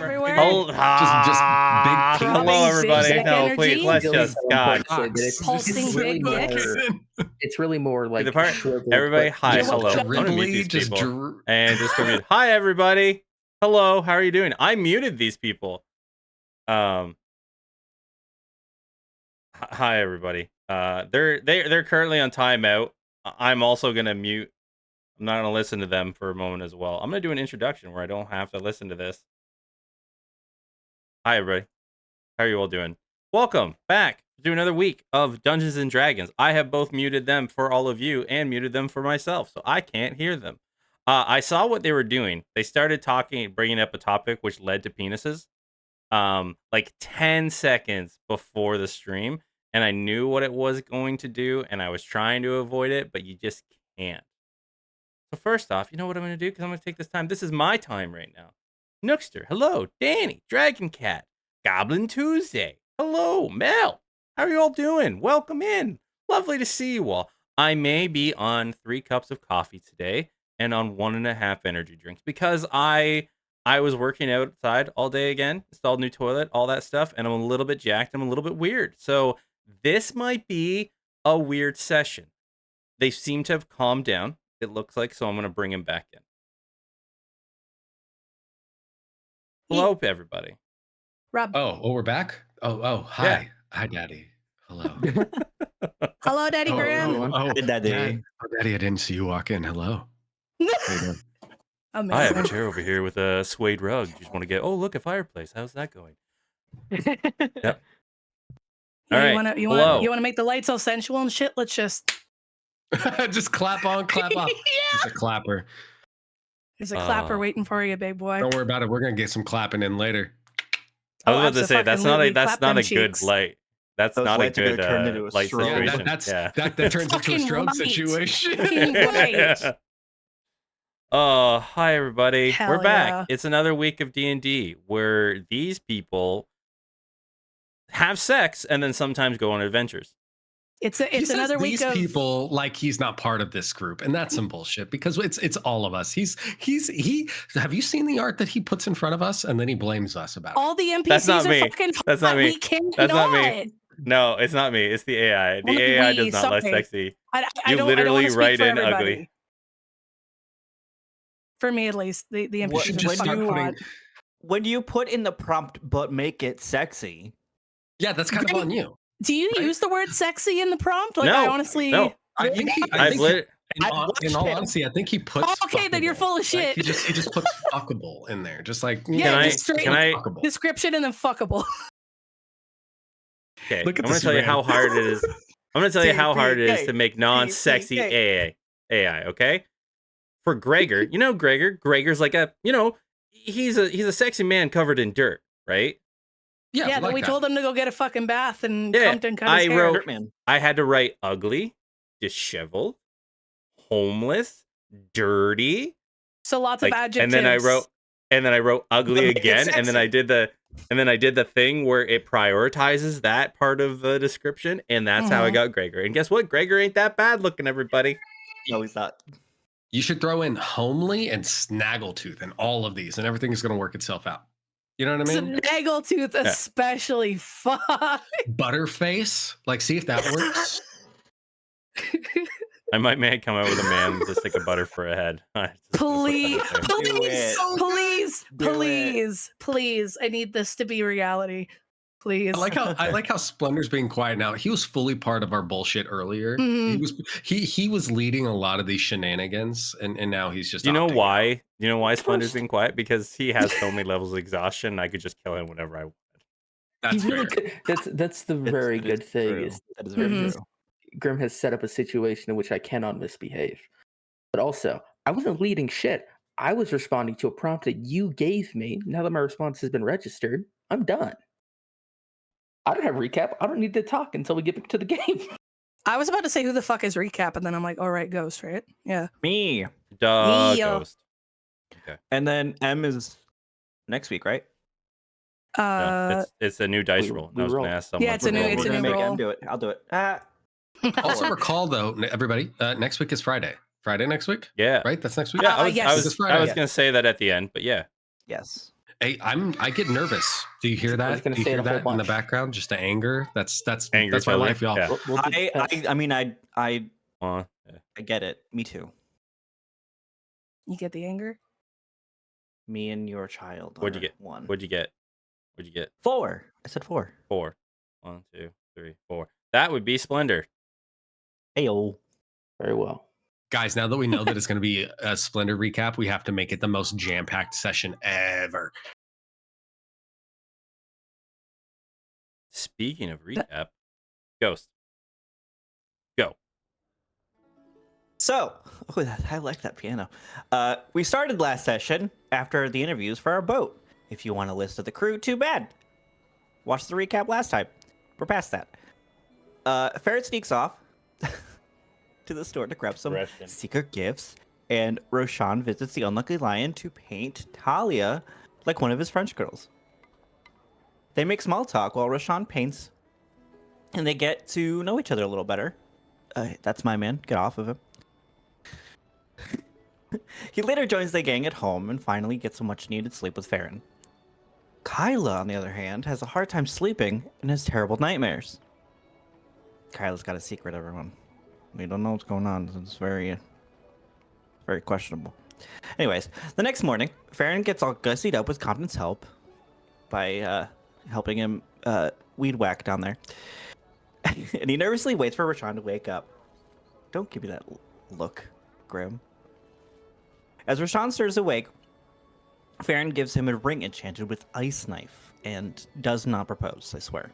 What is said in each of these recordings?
everywhere. Hello, everybody. Big No, energy. please, let's just God. Pulsing big dicks. It's really more like The part, shriveled, everybody, but hi, just hello. I'm gonna mute these people and just go mute. Hi, everybody. Hello, how are you doing? I muted these people. Hi, everybody. They're currently on timeout. I'm also gonna mute. I'm not gonna listen to them for a moment as well. I'm gonna do an introduction where I don't have to listen to this. Hi, everybody. How are you all doing? Welcome back to another week of Dungeons and Dragons. I have both muted them for all of you and muted them for myself, so I can't hear them. I saw what they were doing. They started talking, bringing up a topic which led to penises, like 10 seconds before the stream, and I knew what it was going to do, and I was trying to avoid it, but you just can't. So first off, you know what I'm going to do? Because I'm going to take this time. This is my time right now. Nookster, hello. Danny, Dragon Cat, Goblin Tuesday, hello. Mel, how are you all doing? Welcome in. Lovely to see you all. I may be on 3 cups of coffee today and on 1.5 energy drinks because I was working outside all day again, installed a new toilet, all that stuff, and I'm a little bit jacked. I'm a little bit weird. So this might be a weird session. They seem to have calmed down. It looks like, so I'm going to bring him back in. Hello, everybody. Rob. Oh, we're back? Oh, hi. Yeah. Hi, Daddy. Hello. Hello, Daddy Graham. Daddy. Daddy. Oh, Daddy, I didn't see you walk in. Hello. How you doing? Amazing. I have a chair over here with a suede rug. Just want to get, oh, look, a fireplace. How's that going? Yep. Yeah, All right. You want to make the light so sensual and shit? Let's just Just clap on, clap off. Yeah. Just a clapper. There's a clapper waiting for you, big boy. Don't worry about it. We're going to get some clapping in later. I was about to say, that's not a good light. That's Those not a lights are gonna good turn into a light strobe. situation. That turns into a Fucking strobe light. situation. Fucking light. Oh, hi, everybody. Hell We're back. yeah. It's another week of D&D where these people have sex and then sometimes go on adventures. It's He says another week these of people like he's not part of this group, and that's some bullshit because it's all of us. He have you seen the art that he puts in front of us and then he blames us about it? all the NPCs That's not are me. fucking That's not hot. me. We can't That's not me. not. No, it's not me. It's the AI. The Well, AI we- does not less sorry. sexy. I You don't, I don't literally wanna speak write for in everybody. ugly. For me, at least, the What- NPCs should are just fucking start hot. When you put in the prompt, but make it sexy. Yeah, that's kind of on you. Do you Right? use the word sexy in the prompt? Like, No, I honestly. no. I think I've lit. in all honesty, I think he puts. Okay, then you're fuckable, full of right? shit. He just puts fuckable in there, just like Yeah, Can just straight fuckable. description and then fuckable. Okay, Look at I'm gonna this tell you man. how hard it is. I'm gonna tell you how hard it is to make non-sexy TPK. AI. Okay, for Gregor, you know Gregor. Gregor's like a, he's a sexy man covered in dirt, right? Yeah, but we told him to go get a fucking bath and come and cut his I hair. wrote. Dirtman. I had to write ugly, disheveled, homeless, dirty. So lots of Like, adjectives. and then I wrote ugly Make it again, and then sexy. I did the thing where it prioritizes that part of the description, and that's how I got Gregor. And guess what? Gregor ain't that bad looking, everybody. No, he's not. You should throw in homely and snaggletooth in all of these, and everything is going to work itself out. You know what I mean? Snaggletooth, especially. Fuck. Butterface, like see if that works. I might come out with a man with a stick of butter for a head. Please, it. please. I need this to be reality. Please. I like how Splendor's being quiet now. He was fully part of our bullshit earlier. Mhm. He was leading a lot of these shenanigans, and now he's just. Do you know opting why? out. Do you know why Splendor's being quiet? Because he has so many levels of exhaustion. And I could just kill him whenever I want. That's You really fair. could, that's the very That good is thing true. is That is very Mhm. true. Grim has set up a situation in which I cannot misbehave. But also, I wasn't leading shit. I was responding to a prompt that you gave me. Now that my response has been registered, I'm done. I don't have recap. I don't need to talk until we get back to the game. I was about to say who the fuck is recap, and then I'm like, all right, Ghost, right? Yeah. Me. Duh, Yeah. Ghost. Okay. And then M is next week, right? No, it's a new dice we- roll. we I was roll. gonna ask someone. Yeah, it's a new- We're it's a gonna new make roll. M do it. I'll do it. Also recall though, everybody, next week is Friday. Friday next week, Yeah. right? That's next week. Yeah, I yes. was It's Friday. gonna say that at the end, but yeah. Yes. Hey, I get nervous. Do you hear I was that? gonna Do you say hear it a whole that in the bunch. background? Just the anger. That's Angry my Toby, life, y'all. yeah. We'll do the test. I mean, I Yeah. get it. Me too. You get the anger? Me and your child. What'd you are get? One. What'd you get? What'd you get? 4. I said 4. 4. 1, 2, 3, 4. That would be Splendor. Ayo. Very well. Guys, now that we know that it's going to be a Splendor recap, we have to make it the most jam-packed session ever. Speaking of recap, Ghost. Go. So, I like that piano. We started last session after the interviews for our boat. If you want a list of the crew, too bad. Watch the recap last time. We're past that. Ferret sneaks off to the store to grab some Russian. secret gifts, and Roshan visits the Unlucky Lion to paint Talia like one of his French girls. They make small talk while Roshan paints, and they get to know each other a little better. That's my man. Get off of him. He later joins the gang at home and finally gets some much-needed sleep with Farron. Kyla, on the other hand, has a hard time sleeping and has terrible nightmares. Kyla's got a secret, everyone. We don't know what's going on. It's very questionable. Anyways, the next morning, Farron gets all gussied up with Compton's help by helping him weed whack down there. And he nervously waits for Rashawn to wake up. Don't give me that look, Grim. As Rashawn stirs awake, Farron gives him a ring enchanted with ice knife and does not propose, I swear.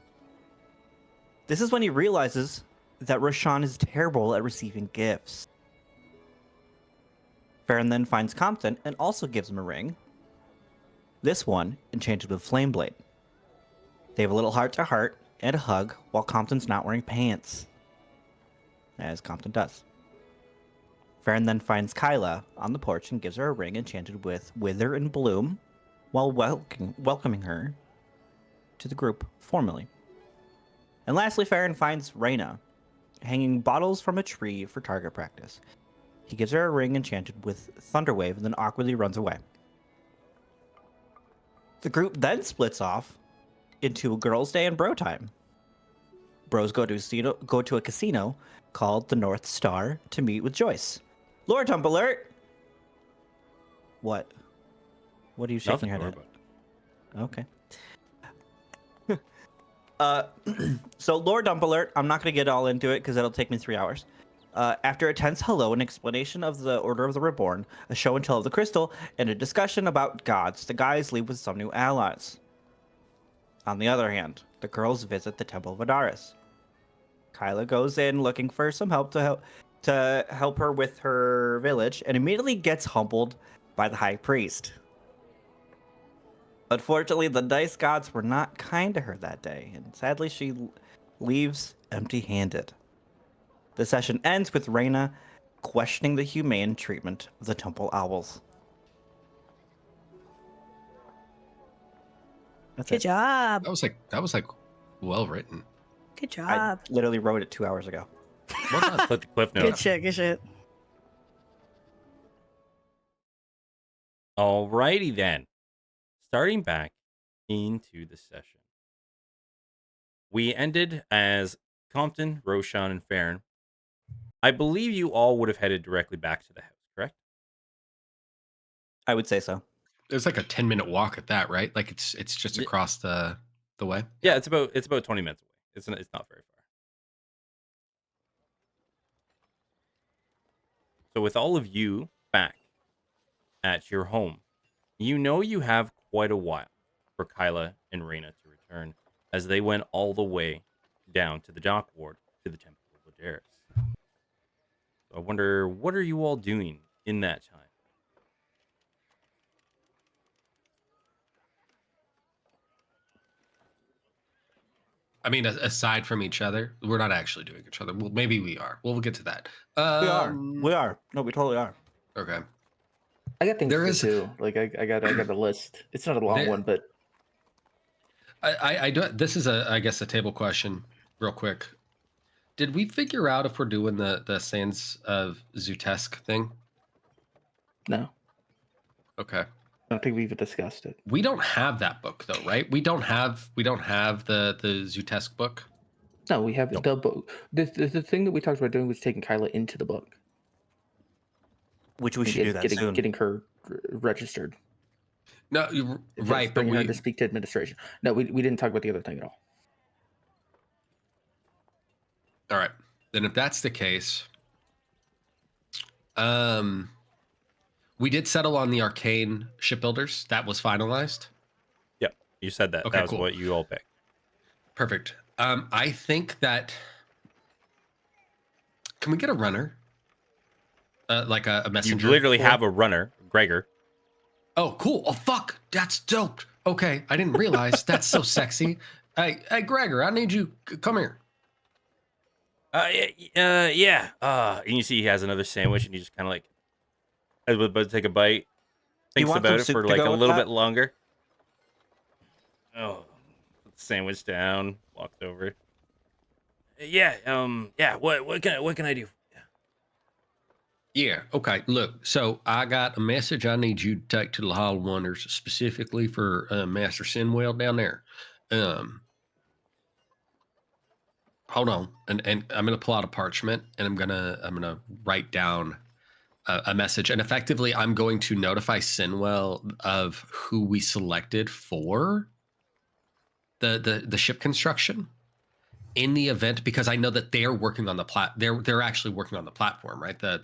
This is when he realizes that Rashawn is terrible at receiving gifts. Farron then finds Compton and also gives him a ring. This one enchanted with flame blade. They have a little heart-to-heart and a hug while Compton's not wearing pants, as Compton does. Farron then finds Kyla on the porch and gives her a ring enchanted with wither and bloom while welcoming her to the group formally. And lastly, Farron finds Reyna hanging bottles from a tree for target practice. He gives her a ring enchanted with Thunderwave and then awkwardly runs away. The group then splits off into a girls' day and bro time. Bros go to a casino called the North Star to meet with Joyce. Lore dump alert! What? What are you shaking your head at? Okay. So lore dump alert. I'm not going to get all into it because it'll take me 3 hours. After a tense hello, an explanation of the Order of the Reborn, a show and tell of the crystal, and a discussion about gods, the guys leave with some new allies. On the other hand, the girls visit the Temple of Adaris. Kyla goes in looking for some help to help her with her village, and immediately gets humbled by the High Priest. Unfortunately, the dice gods were not kind to her that day, and sadly she leaves empty-handed. The session ends with Reyna questioning the humane treatment of the temple owls. That's Good it. job. That was like well written. Good I job. literally wrote it 2 hours ago. Well done. Put the cliff Good notes. shit. Good shit. Alrighty then. Starting back into the session. We ended as Compton, Roshan, and Farron. I believe you all would have headed directly back to the house, correct? I would say so. There's like a 10-minute walk at that, right? Like it's just Yeah. across the way. Yeah, it's about 20 minutes away. It's not very far. So with all of you back at your home, you know you have quite a while for Kyla and Reyna to return, as they went all the way down to the dock ward to the Temple of Adaris. So I wonder, what are you all doing in that time? I mean, aside from each other, we're not actually doing each other. Well, maybe we are. We'll get to that. We are. We are. No, we totally are. Okay. I got things There to do is- too. Like I got a list. It's not a long There- one, but I do. This is I guess a table question, real quick. Did we figure out if we're doing the Sands of Zutesk thing? no. Okay. I don't think we even discussed it. We don't have that book though, right? We don't have the Zutesk book. No, we have Nope. the book. The thing that we talked about doing was taking Kyla into the book. Which we should do that soon. Getting her registered. No, Just right, but bringing her we to speak to administration. No, we didn't talk about the other thing at all. all right. Then if that's the case, we did settle on the arcane shipbuilders. That was finalized. Yep, you said that. Okay, That was cool. what you all picked. Perfect. I think that can we get a runner? Like a messenger. You literally for- have a runner, Gregor. Oh, cool. Oh, fuck. That's dope. Okay, I didn't realize. That's so sexy. Hey, Gregor, I need you. Come here. Yeah. And you see he has another sandwich, and he just kind of like, is about to take a bite, thinks want about some it soup for to like go a with little that? bit longer. Oh, put the sandwich down, walks over. Yeah. Yeah. What can I do? Yeah. Okay. Look, so I got a message I need you to take to the Hall of Wonders specifically for Master Sinwell down there. Hold on, and I'm gonna pull out a parchment and I'm gonna write down a message, and effectively I'm going to notify Sinwell of who we selected for the ship construction in the event, because I know that they're working on the they're actually working on the platform, right? Yep.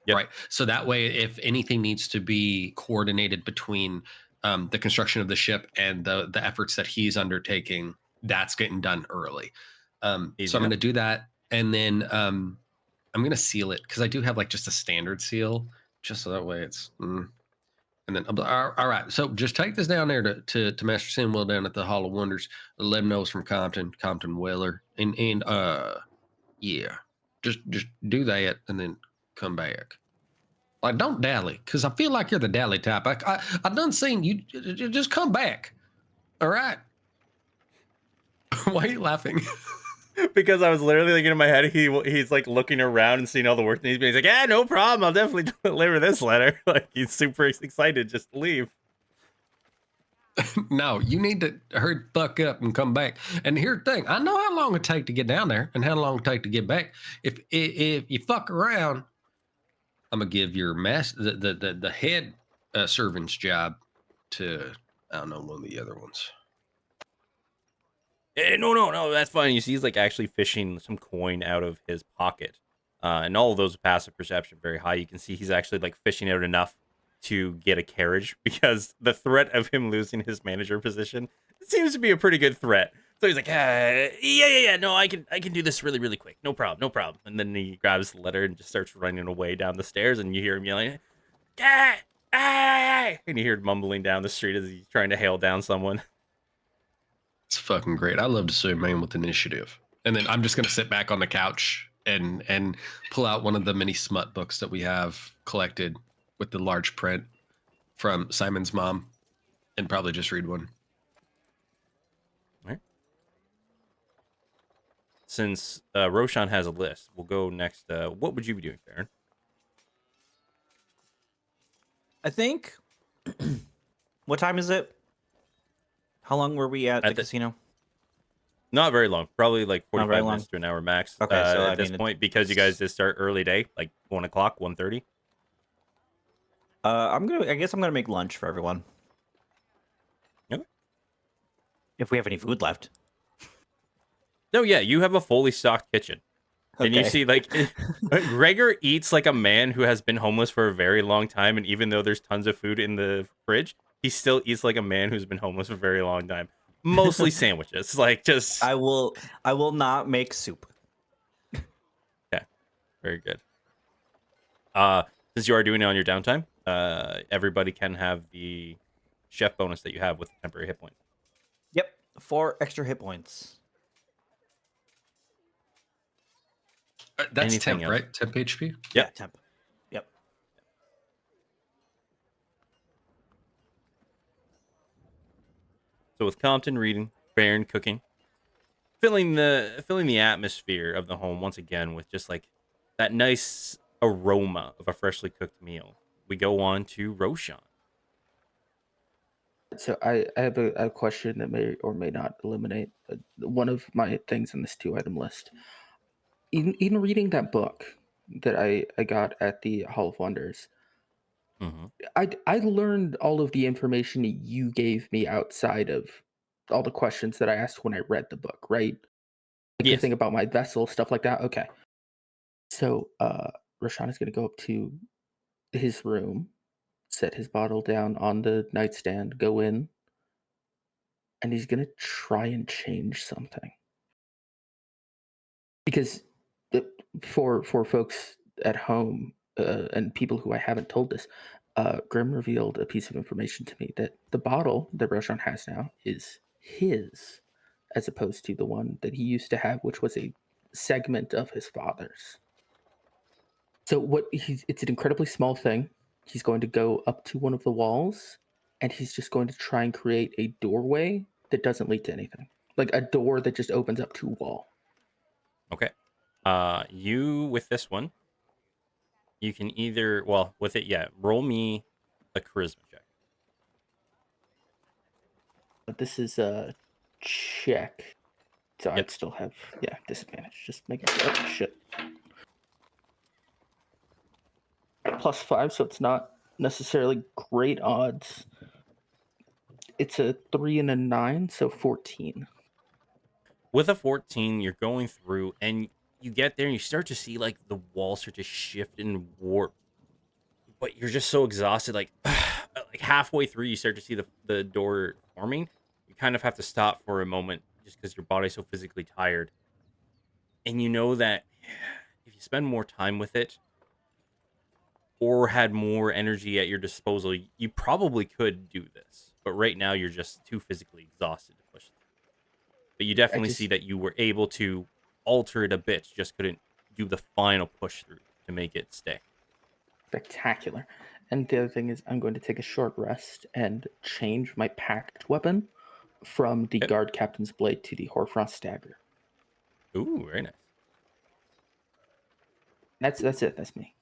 Right. So that way, if anything needs to be coordinated between the construction of the ship and the efforts that he's undertaking, that's getting done early. So I'm going to do that, and then I'm going to seal it because I do have like just a standard seal, just so that way it's. And then, all right. So just take this down there to Master Sinwell down at the Hall of Wonders. Let him know it's from Compton Weller, and yeah, just do that and then come back. Like, don't dally, because I feel like you're the dally type. I done seen you. Just come back. All right. Why are you laughing? Because I was literally thinking in my head, he's like looking around and seeing all the work that he's doing. He's like, yeah, no problem. I'll definitely deliver this letter. Like, he's super excited just to leave. No, you need to hurry the fuck up and come back. And here's the thing: I know how long it take to get down there and how long it take to get back. If you fuck around, I'm gonna give your the head servant's job to, I don't know, one of the other ones. No, that's fine. You see, he's like actually fishing some coin out of his pocket, and all of those passive perception very high. You can see he's actually like fishing out enough to get a carriage, because the threat of him losing his manager position seems to be a pretty good threat. So he's like, yeah. No, I can do this really quick. No problem. And then he grabs the letter and just starts running away down the stairs, and you hear him yelling, and you hear him mumbling down the street as he's trying to hail down someone. It's fucking great. I love to see a man with initiative. And then I'm just gonna sit back on the couch and pull out one of the many smut books that we have collected with the large print from Simon's mom, and probably just read one. All right. Since Roshan has a list, we'll go next. What would you be doing, Farron? I think. What time is it? How long were we at the casino? Not very long. Probably like 45 very minutes to an hour max. Okay, so at this point, because you guys did start early day, like 1 o'clock, 1:30. I guess I'm gonna make lunch for everyone. Okay. If we have any food left. No, yeah, you have a fully stocked kitchen. And you Okay. see, like, Gregor eats like a man who has been homeless for a very long time. And even though there's tons of food in the fridge, he still eats like a man who's been homeless for a very long time. Mostly sandwiches. Like, just. I will not make soup. Yeah, very good. Since you are doing it on your downtime, everybody can have the chef bonus that you have with temporary hit points. Yep, 4 extra hit points. That's Anything temp, else? right? Temp HP? Yep. Yeah, temp. Yep. So with Compton reading, Baron cooking, filling the atmosphere of the home once again with just like that nice aroma of a freshly cooked meal, we go on to Roshan. So I have a question that may or may not eliminate one of my things in this 2-item list. In reading that book that I got at the Hall of Wonders, Hmm. I learned all of the information that you gave me outside of all the questions that I asked when I read the book, right? Like the Yes. thing about my vessel, stuff like that. Okay. So Rashawn is gonna go up to his room, set his bottle down on the nightstand, go in, and he's gonna try and change something. Because the, for folks at home and people who I haven't told this, Grim revealed a piece of information to me that the bottle that Roshan has now is his, as opposed to the one that he used to have, which was a segment of his father's. So it's an incredibly small thing. He's going to go up to one of the walls, and he's just going to try and create a doorway that doesn't lead to anything, like a door that just opens up to a wall. Okay. You with this one, you can either with it, yeah. Roll me a charisma check. But this is a check, so Yep. I'd still have disadvantage. Just making sure. Oh shit. +5, so it's not necessarily great odds. It's a 3 and a 9, so 14. With a 14, you're going through and you get there and you start to see like the walls start to shift and warp. But you're just so exhausted, like like halfway through you start to see the door forming. You kind of have to stop for a moment just because your body's so physically tired. And you know that if you spend more time with it or had more energy at your disposal, you probably could do this. But right now you're just too physically exhausted to push through. But you I definitely see just that you were able to alter it a bit, just couldn't do the final push through to make it stay. spectacular. And the other thing is, I'm going to take a short rest and change my packed weapon from the Okay. guard captain's blade to the Hoarfrost dagger. Ooh, very nice. That's it. That's me.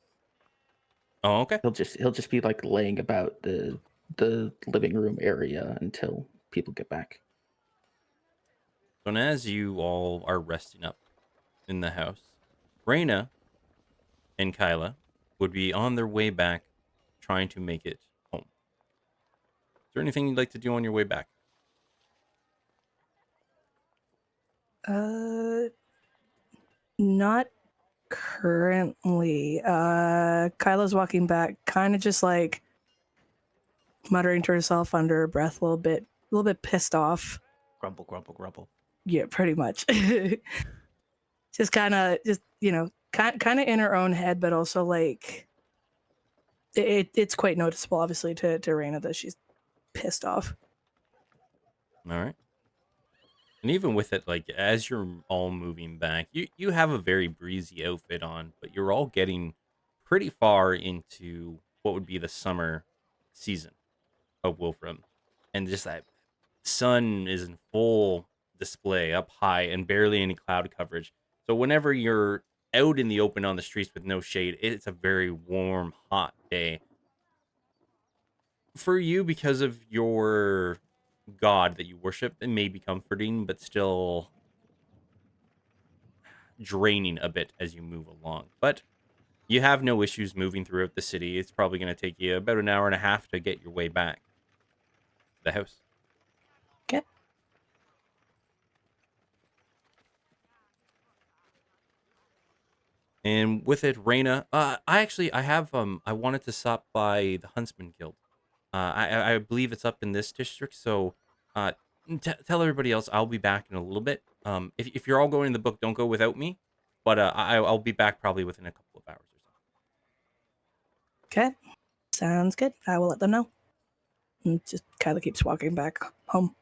Oh, okay. He'll just be like laying about the living room area until people get back. So and as you all are resting up in the house, Reyna and Kyla would be on their way back trying to make it home. Is there anything you'd like to do on your way back? Not currently. Kyla's walking back, kind of just like muttering to herself under her breath, a little bit pissed off. Grumble, grumble, grumble. Yeah, pretty much. Just kind of, kind of in her own head, but also like it's quite noticeable, obviously, to Raina that she's pissed off. All right. And even with it, like as you're all moving back, you have a very breezy outfit on, but you're all getting pretty far into what would be the summer season of Wilfrem. And just that sun is in full display up high and barely any cloud coverage. So whenever you're out in the open on the streets with no shade, it's a very warm, hot day. For you, because of your god that you worship, it may be comforting, but still draining a bit as you move along. But you have no issues moving throughout the city. It's probably going to take you about an hour and a half to get your way back to the house. Okay. And with it, Reyna, I wanted to stop by the Huntsman Guild. I believe it's up in this district, so uh, tell everybody else I'll be back in a little bit. If you're all going in the book, don't go without me, but I'll be back probably within a couple of hours or so. Okay. Sounds good. I will let them know. And just Kyla keeps walking back home.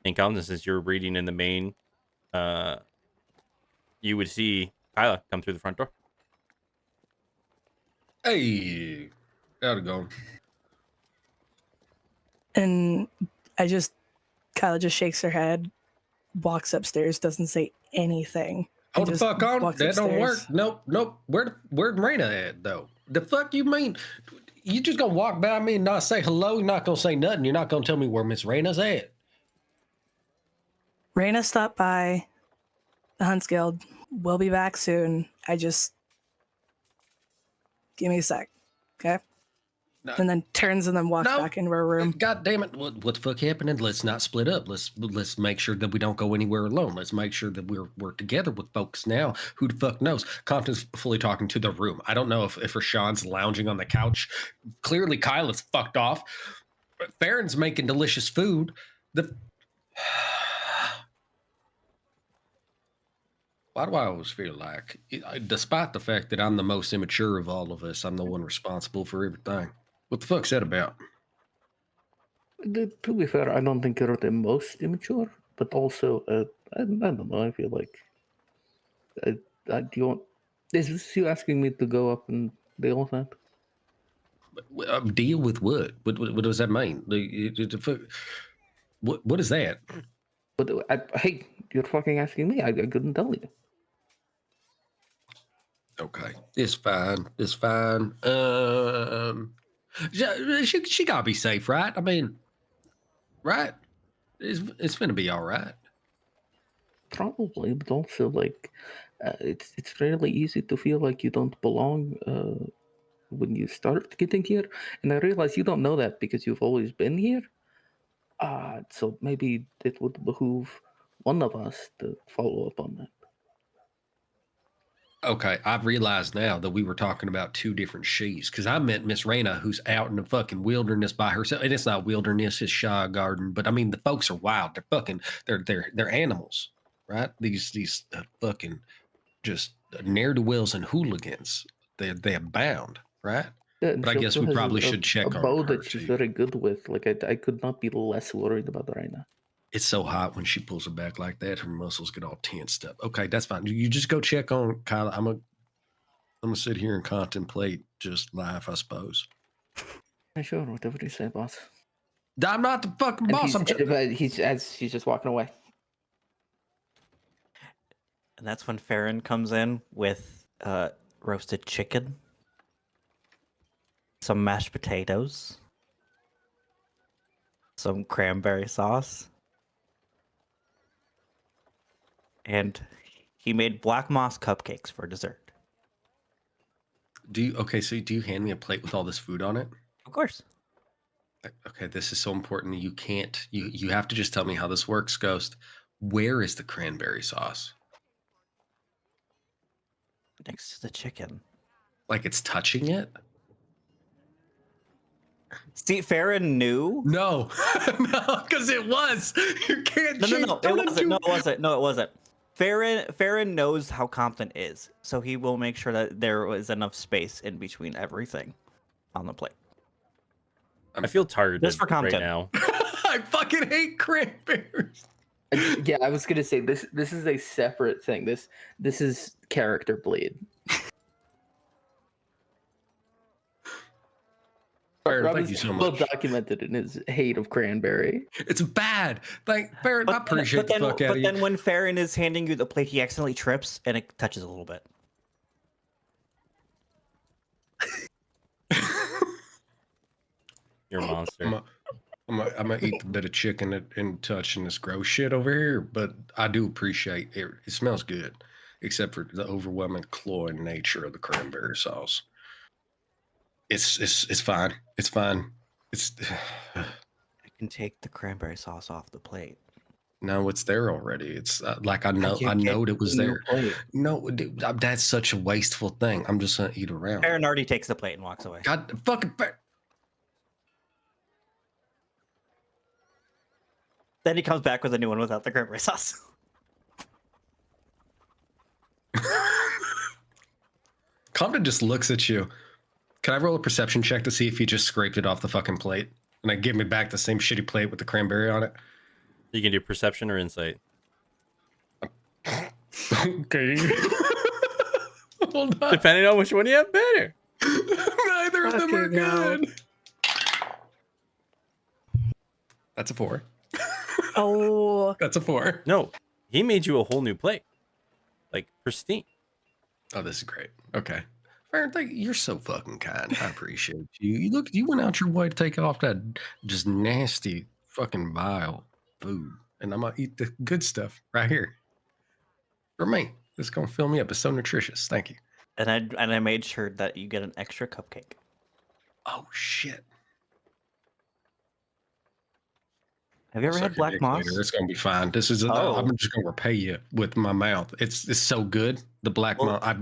And Calvin, since you're reading in the main, you would see Kyla come through the front door. Hey, how's it going? And Kyla just shakes her head, walks upstairs, doesn't say anything. Hold the just fuck on. walks That don't work. upstairs. Nope. Where'd Marina at though? The fuck you mean? You just gonna walk by me and not say hello? You're not gonna say nothing. You're not gonna tell me where Miss Raina's at. Raina stopped by the Hunts Guild. We'll be back soon. Give me a sec, okay? No. And then turns and then walks No. back into her room. God damn it! What the fuck happened? Let's not split up. Let's make sure that we don't go anywhere alone. Let's make sure that we're together with folks now. Who the fuck knows? Compton's fully talking to the room. I don't know if Rashawn's lounging on the couch. Clearly, Kyle is fucked off. Farron's making delicious food. Why do I always feel like, despite the fact that I'm the most immature of all of us, I'm the one responsible for everything? What the fuck's that about? To be fair, I don't think you're the most immature, but also, I don't know. I feel like do you want? Is this you asking me to go up and deal with that? Deal with what? What does that mean? What is that? But hey, you're fucking asking me. I couldn't tell you. Okay, it's fine. It's fine. She gotta be safe, right? I mean, right? It's gonna be all right. Probably, but also like, it's fairly easy to feel like you don't belong when you start getting here, and I realize you don't know that because you've always been here. So maybe it would behoove one of us to follow up on that. Okay, I've realized now that we were talking about two different she's, because I meant Miss Raina, who's out in the fucking wilderness by herself. And it's not wilderness, it's Shaw Garden. But I mean, the folks are wild. They're fucking, they're animals, right? These fucking just ne'er-do-wells and hooligans. They abound, right? Yeah, and But I she guess also we has probably should check a on bow her that she's too. very good with. Like I could not be less worried about right now. It's so hot when she pulls her back like that, her muscles get all tensed up. Okay, that's fine. You just go check on Kyla. I'm gonna sit here and contemplate just life, I suppose. Yeah, sure, whatever you say, boss. I'm not the fucking And boss. I'm just. he's just walking away. And that's when Farron comes in with roasted chicken, some mashed potatoes, some cranberry sauce, and he made black moss cupcakes for dessert. So do you hand me a plate with all this food on it? Of course. Okay, this is so important. You can't. You have to just tell me how this works, Ghost. Where is the cranberry sauce? Next to the chicken. Like it's touching it? See, Farron knew. No, no, because it was. You can't. No, change. it wasn't. No, it wasn't. Farron knows how Compton is, so he will make sure that there was enough space in between everything on the plate. I feel tired Just for right Compton. now. I fucking hate cranberries. Yeah, I was gonna say this is a separate thing. This is character bleed. Farron, Rob thank is you so well much. documented in his hate of cranberry. It's bad. Farron, I appreciate the fuck out of you. But then when Farron is handing you the plate, he accidentally trips and it touches a little bit. You're a monster. I'm gonna eat the bit of chicken and touching this gross shit over here, but I do appreciate it. It smells good, except for the overwhelming cloying nature of the cranberry sauce. It's fine. It's fine. It's I can take the cranberry sauce off the plate. no, it's there already. It's like I know it was New there. plate. No, dude, that's such a wasteful thing. I'm just gonna eat around. Farron already takes the plate and walks away. God fucking. Then he comes back with a new one without the cranberry sauce. Compton just looks at you. Can I roll a perception check to see if he just scraped it off the fucking plate and then give me back the same shitty plate with the cranberry on it? You can do perception or insight. Okay. Hold on. Depending on which one you have better. Neither of them are Fucking hell. good. That's a 4. Oh, That's a 4. No, he made you a whole new plate. Like pristine. Oh, this is great. Okay. Farron, you're so fucking kind. I appreciate you. You went out your way to take off that just nasty fucking vile food, and I'm gonna eat the good stuff right here for me. It's gonna fill me up. It's so nutritious. Thank you. And I made sure that you get an extra cupcake. Oh shit! Have you ever Suck had your black dick moss? later. It's gonna be fine. This is. Oh. I'm just gonna repay you with my mouth. It's so good. The black Well, moss.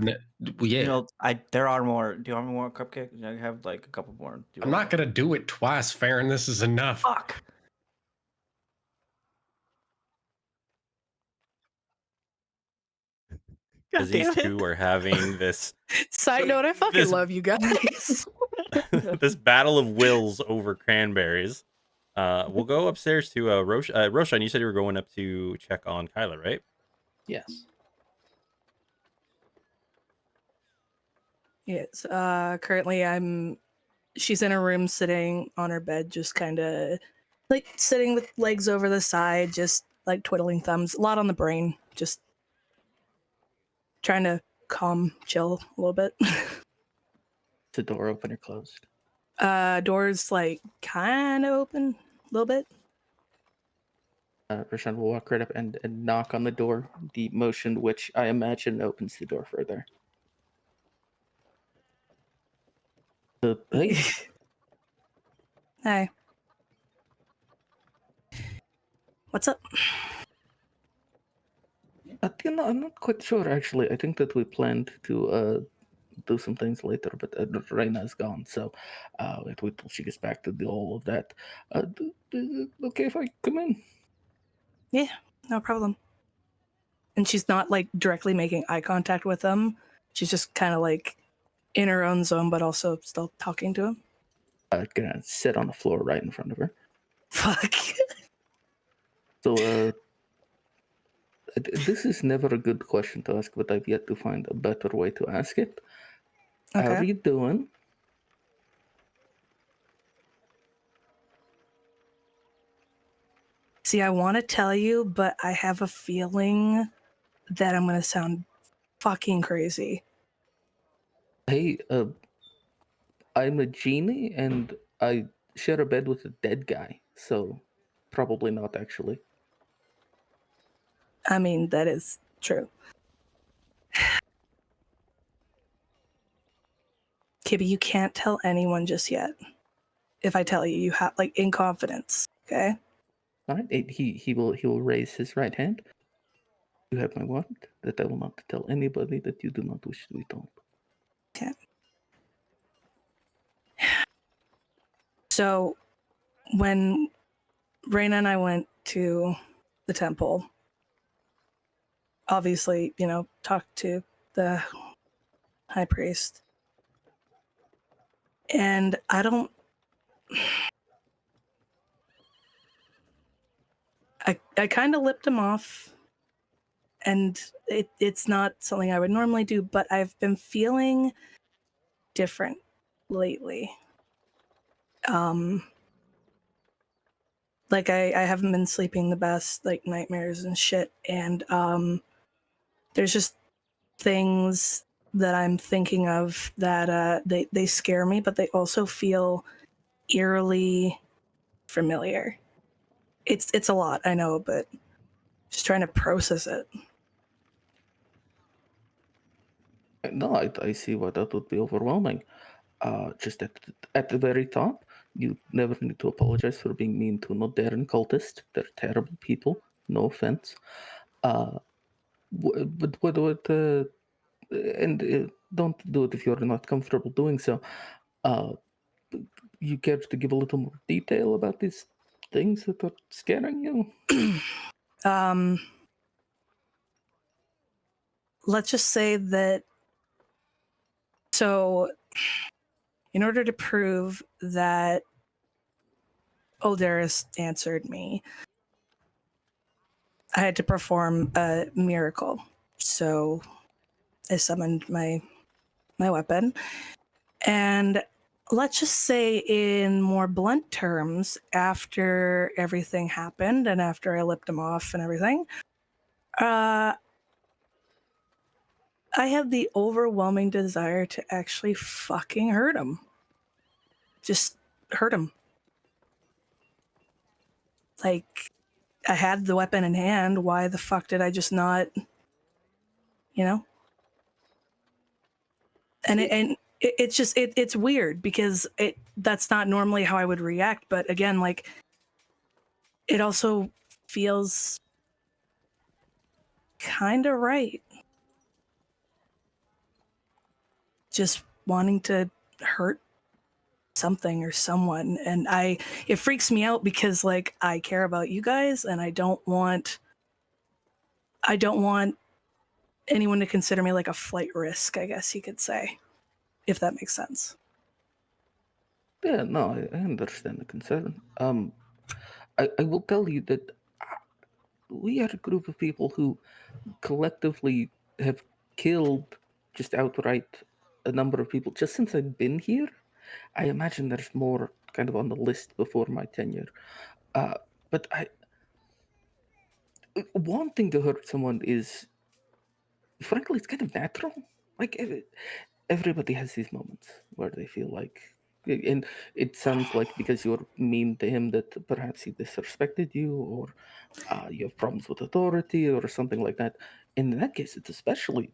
Yeah. You know, there are more. Do you want more cupcakes? I have like a couple more. I'm not gonna do it twice, Farron. This is enough. Fuck. Because these two are having this Side note, I fucking this- love you guys. this battle of wills over cranberries. We'll go upstairs to Roshan. You said you were going up to check on Kyla, right? Yes. Yes. Currently she's in her room sitting on her bed, just kind of like sitting with legs over the side, just like twiddling thumbs, a lot on the brain, just trying to chill a little bit. Is the door open or closed? Door's like kind of open a little bit. Rashawn will walk right up and knock on the door, the motion which I imagine opens the door further. Hey, Hi. What's up? I'm not quite sure actually. I think that we planned to do some things later, but Reina's gone, so we have to wait till she gets back to do all of that. Okay if I come in? Yeah, no problem. And she's not like directly making eye contact with him. She's just kind of like in her own zone, but also still talking to him. Gonna sit on the floor right in front of her. Fuck. So, this is never a good question to ask, but I've yet to find a better way to ask it. How are Okay. you doing? See, I want to tell you, but I have a feeling that I'm going to sound fucking crazy. Hey, I'm a genie and I share a bed with a dead guy, so probably not actually. I mean, that is true. Okay, but you can't tell anyone just yet. If I tell you, you have like in confidence. Okay. All right, he will raise his right hand. You have my word that I will not tell anybody that you do not wish to be told. Okay. So, when Raina and I went to the temple, obviously, talked to the high priest. And I kind of lipped him off, and it's not something I would normally do, but I've been feeling different lately. Like I haven't been sleeping the best, like nightmares and shit, and there's just things that I'm thinking of that they scare me, but they also feel eerily familiar. It's a lot, I know, but just trying to process it. No, I see why that would be overwhelming. Just at the very top, you never need to apologize for being mean to no Darren cultist. They're terrible people. No offense. But what and don't do it if you're not comfortable doing so. You care to give a little more detail about these things that are scaring you? Let's just say that. So, in order to prove that Olderis answered me, I had to perform a miracle. So I summoned my weapon. And let's just say, in more blunt terms, after everything happened and after I lipped him off and everything, I have the overwhelming desire to actually fucking hurt him. Just hurt him. Like, I had the weapon in hand. Why the fuck did I just not, you know? And it's just it's weird because that's not normally how I would react. But again, like, it also feels kind of right. Just wanting to hurt something or someone, and it freaks me out because, like, I care about you guys, and I don't want anyone to consider me like a flight risk, I guess you could say, if that makes sense. Yeah, no, I understand the concern. I will tell you that we are a group of people who collectively have killed just outright a number of people just since I've been here. I imagine there's more kind of on the list before my tenure. But wanting to hurt someone is, frankly, it's kind of natural. Like everybody has these moments where they feel like, and it sounds like because you're mean to him that perhaps he disrespected you, or you have problems with authority, or something like that. In that case, it's especially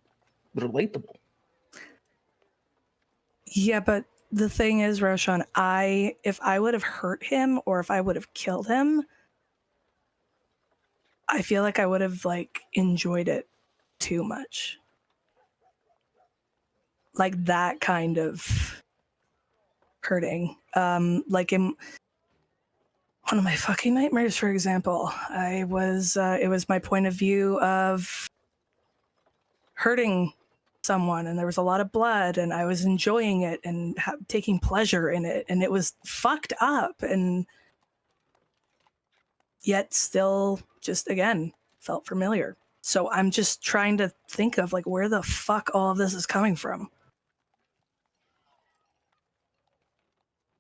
relatable. Yeah, but the thing is, Roshan, if I would have hurt him or if I would have killed him, I feel like I would have, like, enjoyed it too much. Like that kind of hurting. Like in one of my fucking nightmares, for example, it was my point of view of hurting someone, and there was a lot of blood, and I was enjoying it and taking pleasure in it, and it was fucked up, and yet still just, again, felt familiar. So I'm just trying to think of, like, where the fuck all of this is coming from,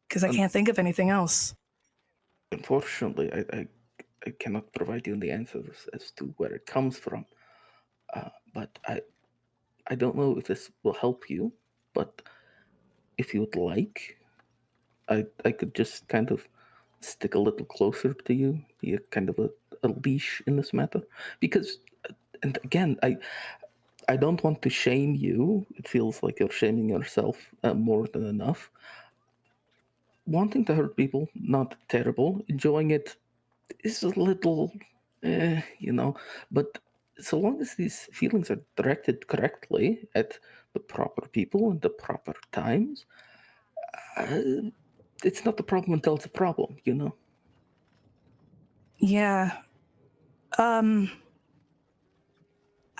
because I Un- can't think of anything else. Unfortunately, I cannot provide you the answers as to where it comes from. But I don't know if this will help you, but if you would like, I could just kind of stick a little closer to you, be a kind of a leash in this matter. Because, and again, I don't want to shame you. It feels like you're shaming yourself more than enough. Wanting to hurt people, not terrible. Enjoying it is a little, but so long as these feelings are directed correctly at the proper people and the proper times, uh, it's not a problem until it's a problem, you know? Yeah. I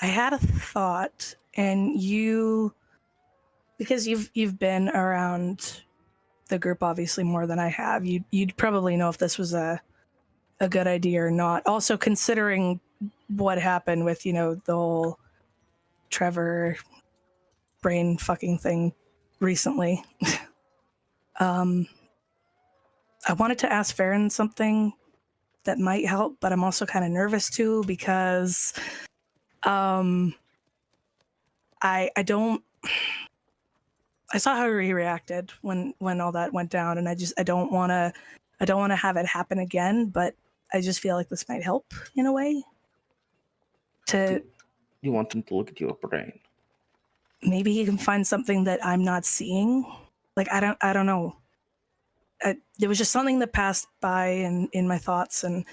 had a thought, and because you've been around the group obviously more than I have, you'd probably know if this was a good idea or not. Also, considering what happened with, the whole Trevor brain fucking thing recently. I wanted to ask Farron something that might help, but I'm also kind of nervous too because I don't. I saw how he reacted when all that went down, and I don't want to have it happen again. But I just feel like this might help in a way. To You want them to look at your brain. maybe he can find something that I'm not seeing. Like I don't know. There was just something that passed by in my thoughts, and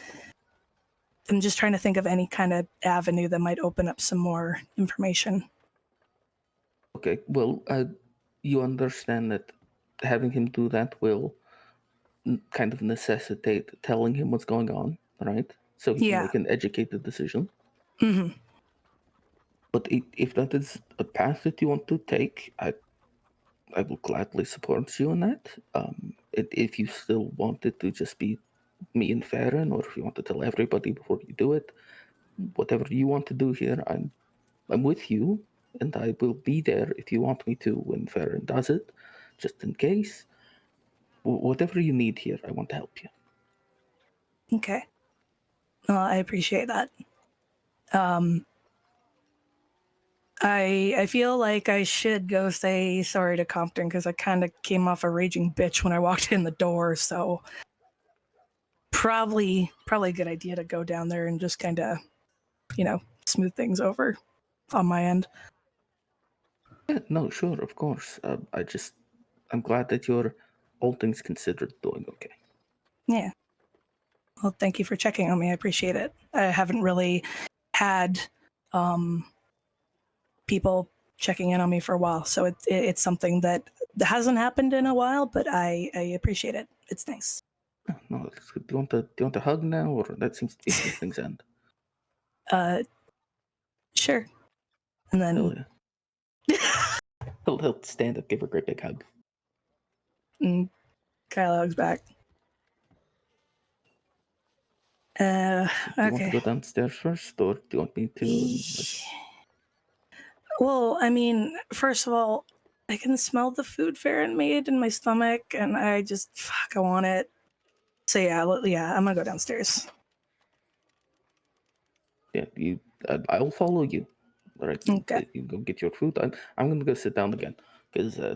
I'm just trying to think of any kind of avenue that might open up some more information. Okay, well, you understand that having him do that will kind of necessitate telling him what's going on, right? So he can Yeah. make an educated decision. Mm-hmm. But if that is a path that you want to take, I will gladly support you in that. If you still want it to just be me and Farron, or if you want to tell everybody before you do it, whatever you want to do here, I'm with you, and I will be there if you want me to when Farron does it, just in case. Whatever you need here, I want to help you. Okay. Well, I appreciate that. Um, I feel like I should go say sorry to Compton because I kind of came off a raging bitch when I walked in the door. So probably a good idea to go down there and just kind of, smooth things over on my end. Yeah, no, sure, of course. I'm glad that you're, all things considered, doing okay. Yeah. Well, thank you for checking on me. I appreciate it. I haven't really had people checking in on me for a while, so it's something that hasn't happened in a while, but I appreciate it. It's nice. No, do you want a hug now, or that seems to be how things end? Sure. And Hell then yeah. He'll stand up, give her a great big hug. Kyle hugs back. Do you want to Okay. go downstairs first, or do you want me to? Well, I mean, first of all, I can smell the food Farron made in my stomach, and I want it. So yeah, I'm gonna go downstairs. Yeah, I'll follow you. All right, Okay. you go get your food. I'm gonna go sit down again because I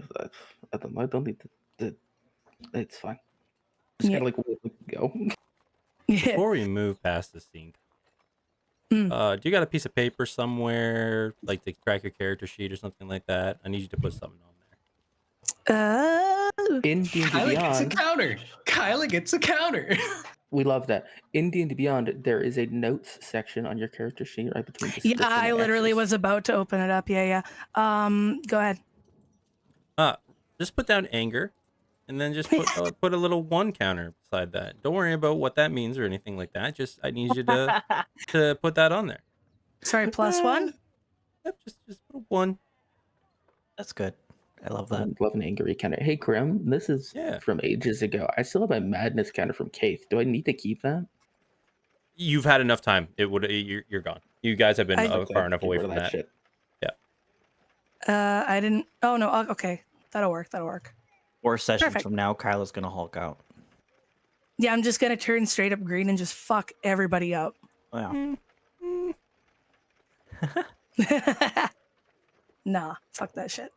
don't need to. It's fine. Just Yeah. kind of like go. Yeah. Before we move past the scene, do you got a piece of paper somewhere, like to track your character sheet or something like that? I need you to put something on there. In D&D Kyla gets a Beyond, counter. Kyla gets a counter. we love that. In D&D Beyond, there is a notes section on your character sheet right between the Yeah, script and I the literally extras. was about to open it up. Yeah. Go ahead. Just put down anger, and then just put a little 1 counter beside that. Don't worry about what that means or anything like that. Just I need you to put that on there. Sorry, +1? Yep, just put a 1. That's good. I love that. I love an angry counter. Hey, Krim, this is from ages ago. I still have my madness counter from Keith. Do I need to keep that? You've had enough time. You're gone. You guys have been far enough away from that. Shit. Yeah. I didn't. Oh no. Okay, that'll work. 4 sessions Perfect. from now, Kyla's gonna Hulk out. Yeah, I'm just gonna turn straight up green and just fuck everybody up. Wow. Nah, fuck that shit.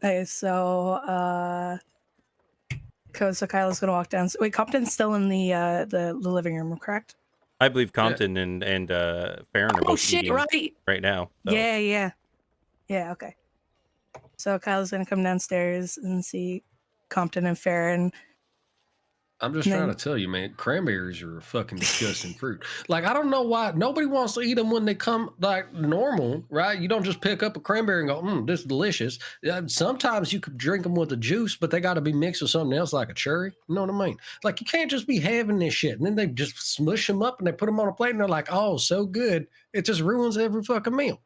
Okay, so Kyla's gonna walk down. Wait, Compton's still in the living room, correct? I believe Compton and Farron are both eating right now. So. Yeah. Okay. So Kyla's gonna come downstairs and see Compton and Farron. I'm just trying to tell you, man, cranberries are a fucking disgusting fruit. Like, I don't know why nobody wants to eat them when they come like normal, right? You don't just pick up a cranberry and go, this is delicious. Sometimes you could drink them with a juice, but they got to be mixed with something else like a cherry. You know what I mean? Like, you can't just be having this shit. And then they just smush them up and they put them on a plate and they're like, oh, so good. It just ruins every fucking meal.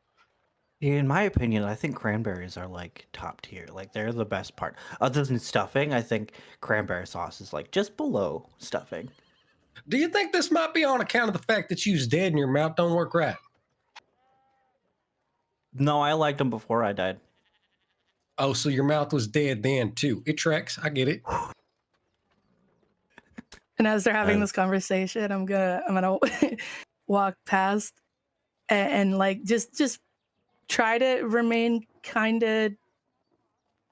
In my opinion, I think cranberries are like top tier. Like they're the best part. Other than stuffing, I think cranberry sauce is like just below stuffing. Do you think this might be on account of the fact that you was dead and your mouth don't work right? No, I liked them before I died. Oh, so your mouth was dead then too. It tracks. I get it. And as they're having this conversation, I'm gonna walk past and like just try to remain kind of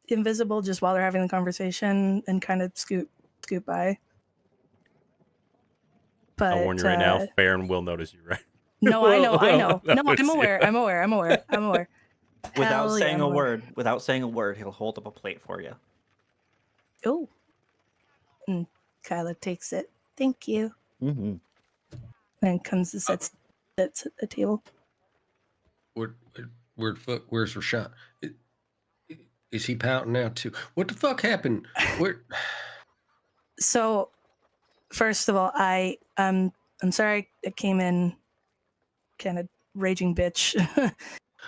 invisible just while they're having the conversation and kind of scoot by. But I'll warn you right now, Farron will notice you, right? No, I know. No, I'm aware. Without saying a word, he'll hold up a plate for you. Oh. And Kyla takes it. Thank you. Mm-hmm. And comes and sits at the table. Where's Rashawn? Is he pouting now too? What the fuck happened? So, first of all, I'm sorry I came in kind of raging bitch.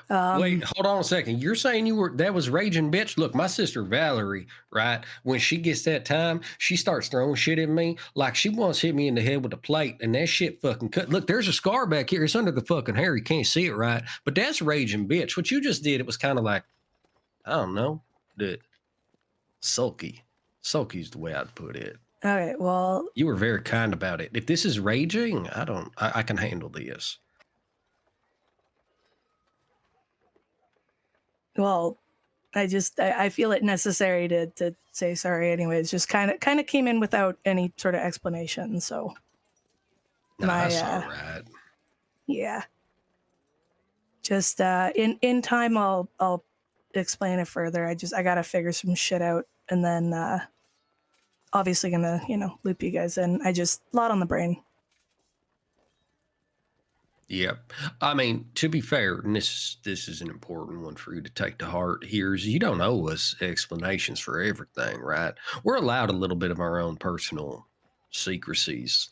Wait, hold on a second. You're saying that was raging bitch? Look, my sister Valerie, right? When she gets that time, she starts throwing shit at me. Like she once hit me in the head with a plate, and that shit fucking cut. Look, there's a scar back here. It's under the fucking hair. You can't see it, right? But that's raging bitch. What you just did, it was kind of like, I don't know, sulky. Sulky's the way I'd put it. Okay, well, you were very kind about it. If this is raging, I can handle this. Well, I feel it necessary to say sorry anyways. Just kind of came in without any sort of explanation. So No, my that's all right. yeah, just in time I'll explain it further. I gotta figure some shit out, and then obviously gonna loop you guys in. I just lot on the brain. Yep. I mean, to be fair, and this is an important one for you to take to heart here, is you don't owe us explanations for everything, right? We're allowed a little bit of our own personal secrecies,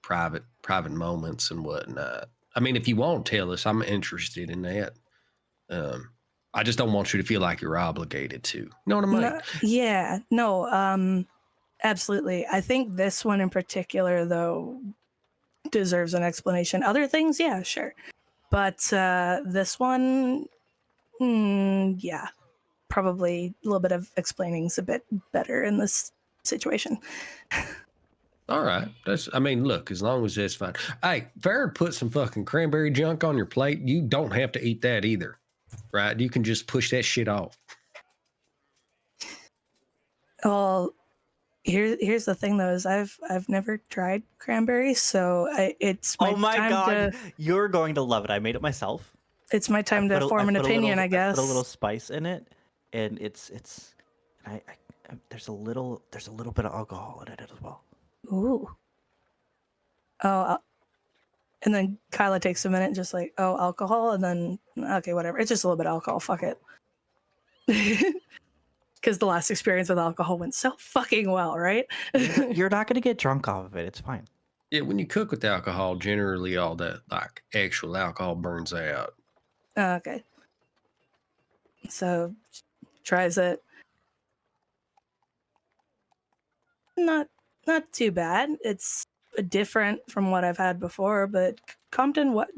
private moments and whatnot. I mean, if you won't tell us, I'm interested in that. I just don't want you to feel like you're obligated to. You know what I mean? No, yeah, no, absolutely. I think this one in particular, though, deserves an explanation. Other things, yeah, sure. But this one, yeah, probably a little bit of explaining's a bit better in this situation. All right. I mean, look, as long as that's fine. Hey, Farron put some fucking cranberry junk on your plate. You don't have to eat that either, right? You can just push that shit off. Well, here's the thing though, is I've never tried cranberries, so it's my Oh my time god, to you're going to love it. I made it myself. it's my time I to form an put a opinion, little, I guess. put a little spice in it, and there's a little bit of alcohol in it as well. Ooh. Oh, and then Kyla takes a minute, just like, oh, alcohol, and then okay, whatever. It's just a little bit of alcohol. Fuck it. Because the last experience with alcohol went so fucking well, right? You're not gonna get drunk off of it. It's fine. Yeah, when you cook with alcohol, generally all that like actual alcohol burns out. Okay. So tries it. Not too bad. It's different from what I've had before, but Compton, what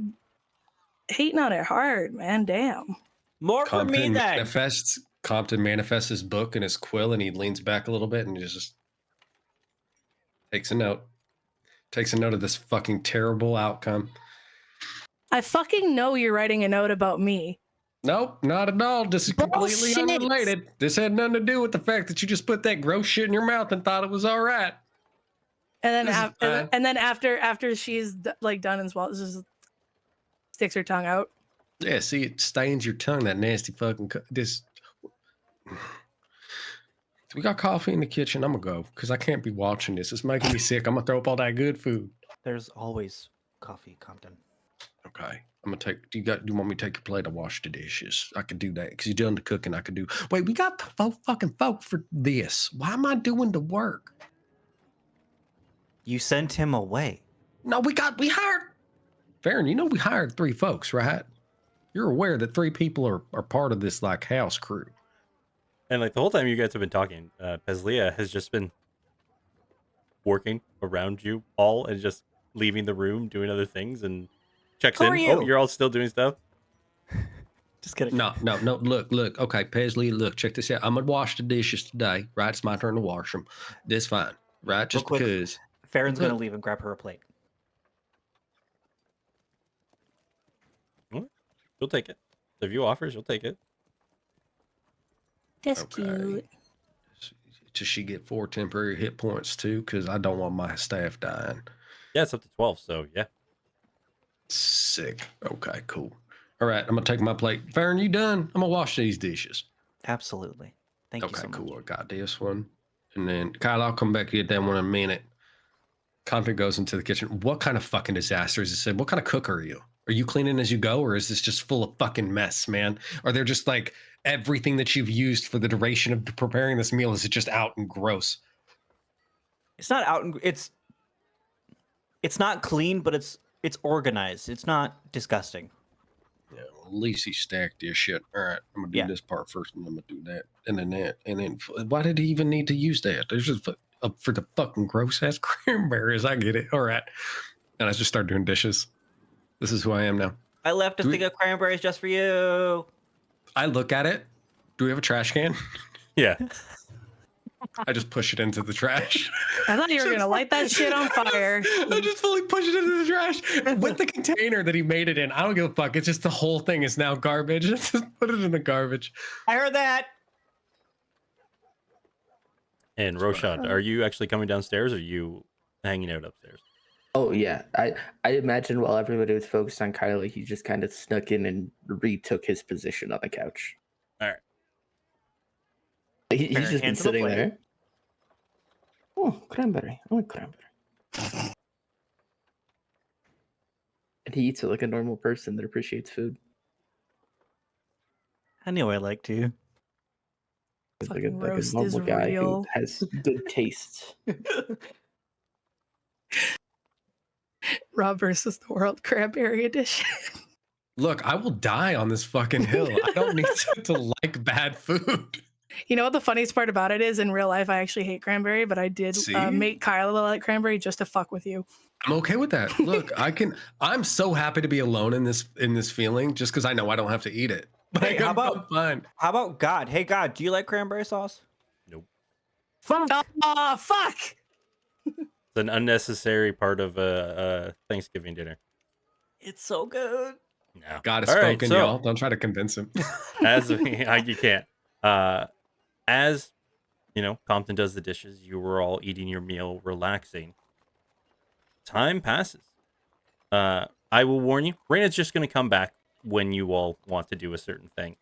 hating on it hard, man. Damn. More for me then. Compton manifests his book and his quill, and he leans back a little bit and just takes a note. Takes a note of this fucking terrible outcome. I fucking know you're writing a note about me. Nope, not at all. This is completely Bullshit. unrelated. This had nothing to do with the fact that you just put that gross shit in your mouth and thought it was all right. And then after she's like done and swallows, just sticks her tongue out. Yeah, see, it stains your tongue. That nasty fucking this. We got coffee in the kitchen. I'm gonna go because I can't be watching this. It's making me sick. I'm gonna throw up all that good food. There's always coffee, Compton. Okay, I'm gonna take. Do you want me to take your plate? To wash the dishes. I could do that because you're doing the cooking. I could do. Wait, we got fucking folk for this. Why am I doing the work? You sent him away. No, we hired. Farron, you know we hired 3 folks, right? You're aware that 3 people are part of this like house crew. And like the whole time you guys have been talking, Peslia has just been working around you all and just leaving the room, doing other things, and checks in. You? Oh, you're all still doing stuff? Just kidding. No. Look. Okay, Paisley, look, check this out. I'm gonna wash the dishes today, right? It's my turn to wash them. That's fine, right? Just quick, because. Farron's gonna leave and grab her a plate. You'll take it. If you offers, you'll take it. That's cute. Does she get 4 temporary hit points too? Because I don't want my staff dying. Yeah, it's up to 12, so yeah. Sick. Okay, cool. All right, I'm gonna take my plate. Farron, you done? I'm gonna wash these dishes. Absolutely. Thank you so much. Cool. I got this one. And then Kyle, I'll come back to you at that one in a minute. Compton goes into the kitchen. What kind of fucking disaster is this? What kind of cook are you? Are you cleaning as you go, or is this just full of fucking mess, man? Are there just like everything that you've used for the duration of preparing this meal? Is it just out and gross? It's not out and it's not clean, but it's organized. It's not disgusting. Yeah, well, at least he stacked this shit. All right, I'm gonna do this part first, and I'm gonna do that, and then that, and then why did he even need to use that? There's just for the fucking gross ass cranberries. I get it. All right, and I just start doing dishes. This is who I am now. I left a stick of cranberries just for you. I look at it. Do we have a trash can? Yeah. I just push it into the trash. I thought you were gonna light that shit on fire. I just fully push it into the trash with the container that he made it in. I don't give a fuck. It's just the whole thing is now garbage. Just put it in the garbage. I heard that. And Roshad, are you actually coming downstairs or are you hanging out upstairs? Oh yeah, I imagine while everybody was focused on Kyla, he just kind of snuck in and retook his position on the couch. All right. He's Fair just been hand to the sitting plate. there. Oh, cranberry! I like cranberry. And he eats it like a normal person that appreciates food. I knew I liked you. Like Fucking like roast a is normal guy real. who has good taste. Rob versus the World Cranberry Edition. Look, I will die on this fucking hill. I don't need to like bad food. You know what the funniest part about it is? In real life, I actually hate cranberry, but I did See? make Kyla like cranberry just to fuck with you. I'm okay with that. Look, I'm so happy to be alone in this feeling just because I know I don't have to eat it. Hey, how I'm about- fine? How about God? Hey, God, do you like cranberry sauce? Nope. Fuck. Oh, fuck! It's an unnecessary part of a Thanksgiving dinner. It's so good. No. God has All right, spoken, so- y'all. Don't try to convince him. As you can't. As you know, Compton does the dishes. You were all eating your meal, relaxing. Time passes. I will warn you, Raina's just going to come back when you all want to do a certain thing.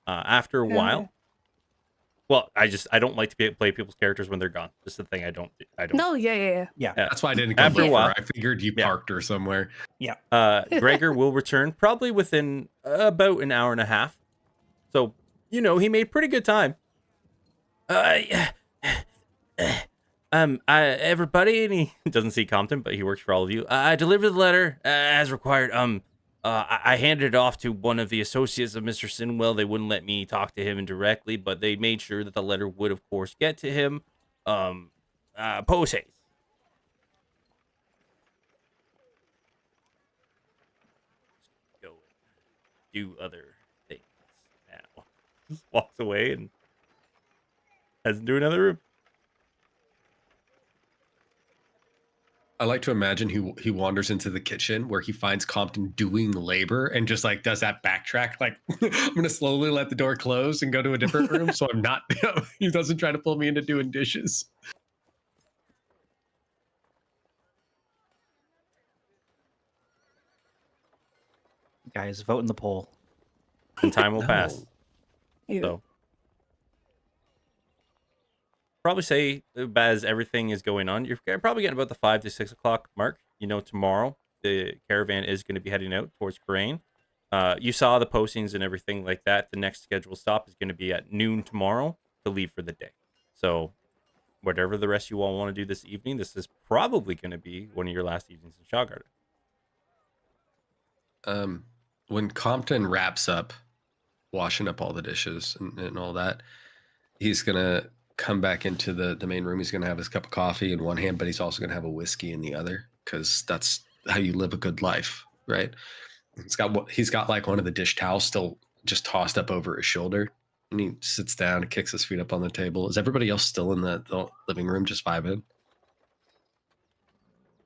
After a while. Okay. Well, I don't like to play people's characters when they're gone. Just the thing I don't. No, yeah. Yeah. That's why I didn't come After a before. while. I figured you Yeah. parked her somewhere. Gregor will return probably within about an hour and a half. So, he made pretty good time. Everybody, and he doesn't see Compton, but he works for all of you. I delivered the letter as required. I handed it off to one of the associates of Mr. Sinwell. They wouldn't let me talk to him directly, but they made sure that the letter would, of course, get to him. Post haste. Go do other things now. Just walks away and heads into another room. I like to imagine he wanders into the kitchen where he finds Compton doing labor and just like does that backtrack. Like, I'm gonna slowly let the door close and go to a different room so I'm not. He doesn't try to pull me into doing dishes. Guys, vote in the poll. And time will pass. Yeah. So probably say as everything is going on, you're probably getting about the 5 to 6 o'clock mark. Tomorrow the caravan is going to be heading out towards Crane. You saw the postings and everything like that. The next scheduled stop is going to be at noon tomorrow to leave for the day. So whatever the rest of you all want to do this evening, this is probably going to be one of your last evenings in Shawgarden. When Compton wraps up washing up all the dishes and all that, he's gonna come back into the main room. He's gonna have his cup of coffee in one hand, but he's also gonna have a whiskey in the other, because that's how you live a good life, right? He's got like one of the dish towels still just tossed up over his shoulder, and he sits down and kicks his feet up on the table. Is everybody else still in the living room, just vibing?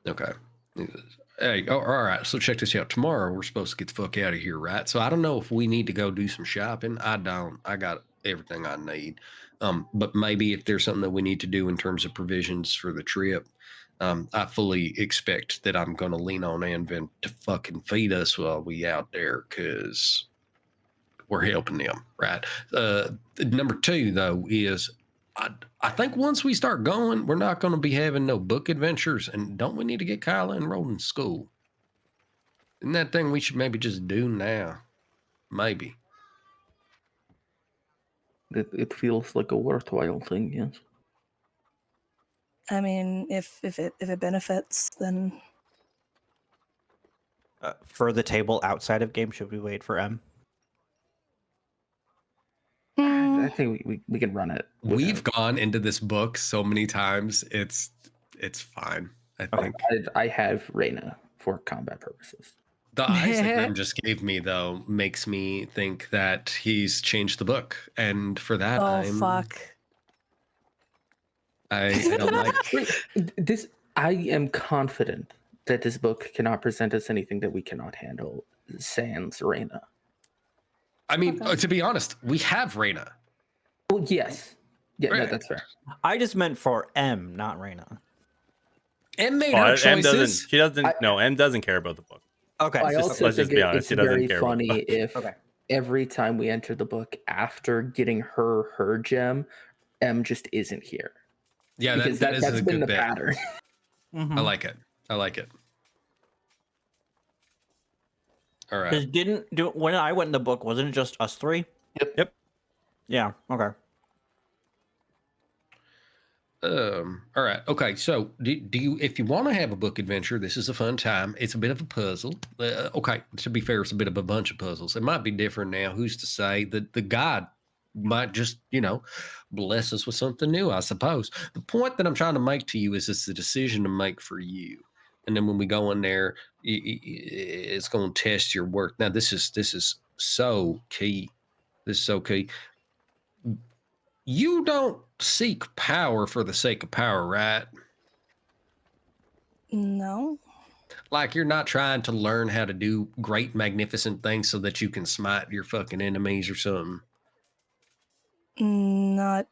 Okay. Hey, all right. So check this out. Tomorrow we're supposed to get the fuck out of here, right? So I don't know if we need to go do some shopping. I don't. I got everything I need. But maybe if there's something that we need to do in terms of provisions for the trip, I fully expect that I'm going to lean on Anvin to fucking feed us while we out there, because we're helping them, right? Number two, though, is I think once we start going, we're not going to be having no book adventures. And don't we need to get Kyla enrolled in school? Isn't that thing we should maybe just do now? Maybe. It feels like a worthwhile thing, yes. I mean, if it benefits, then For the table outside of game, should we wait for M? I think we can run it. We've gone into this book so many times. It's fine. I think I have Reyna for combat purposes. the eyes that Grim just gave me, though, makes me think that he's changed the book, and for that, oh I'm fuck. I don't like. This I am confident that this book cannot present us anything that we cannot handle. Sans Reina. I mean, Okay. to be honest, we have Reyna. Oh yes, yeah, no, Right. that's fair. I just meant for M, not Reina. M made her M doesn't. choices. She doesn't. No, M doesn't care about the book. Okay. I just- also let's just think be honest, it's he doesn't very care about the funny book. if Okay. every time we enter the book after getting her gem, M just isn't here. Yeah, Because that is that's a been good the bit. pattern. Mhm. I like it. I like it. All right. Because didn't do when I went in the book, wasn't it just us three? Yep. Yeah. Okay. All right. Okay. So, do you, if you want to have a book adventure, this is a fun time. It's a bit of a puzzle. Okay. To be fair, it's a bit of a bunch of puzzles. It might be different now. Who's to say that the God might just, bless us with something new, I suppose. The point that I'm trying to make to you is it's a decision to make for you. And then when we go in there, it's going to test your work. Now, this is so key. This is so key. You don't seek power for the sake of power, right? No. Like you're not trying to learn how to do great, magnificent things so that you can smite your fucking enemies or something. Not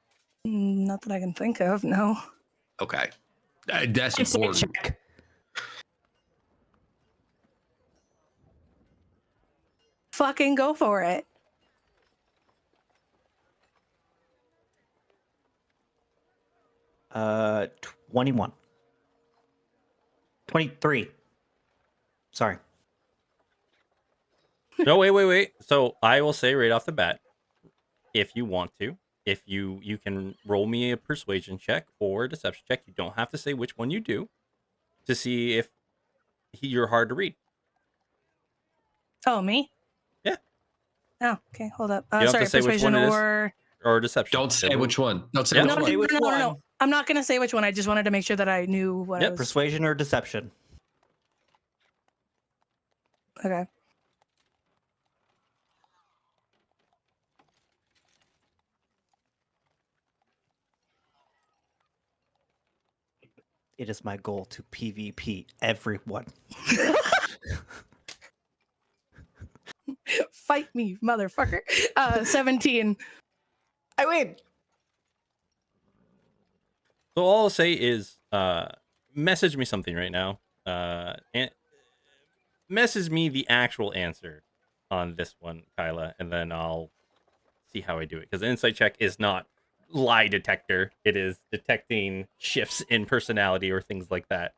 that I can think of, no. Okay. That's Insight important. check. Fucking go for it. Uh, 21. 23. Sorry. No, wait. So I will say right off the bat, if you want to, if you can roll me a persuasion check or a deception check. You don't have to say which one you do to see if you're hard to read. Oh, me? Yeah. Oh, okay. Hold up. You don't have Sorry, to say which persuasion one it is. or Or deception. Don't say which one. Don't say Yeah. which no, one. no, which no, no, no, no. one. I'm not gonna say which one. I just wanted to make sure that I knew what I Yep, was. Persuasion or deception? Okay. It is my goal to PvP everyone. Fight me, motherfucker. 17. I win. So all I'll say is message me something right now. And message me the actual answer on this one, Kyla, and then I'll see how I do it. Because the insight check is not lie detector. It is detecting shifts in personality or things like that.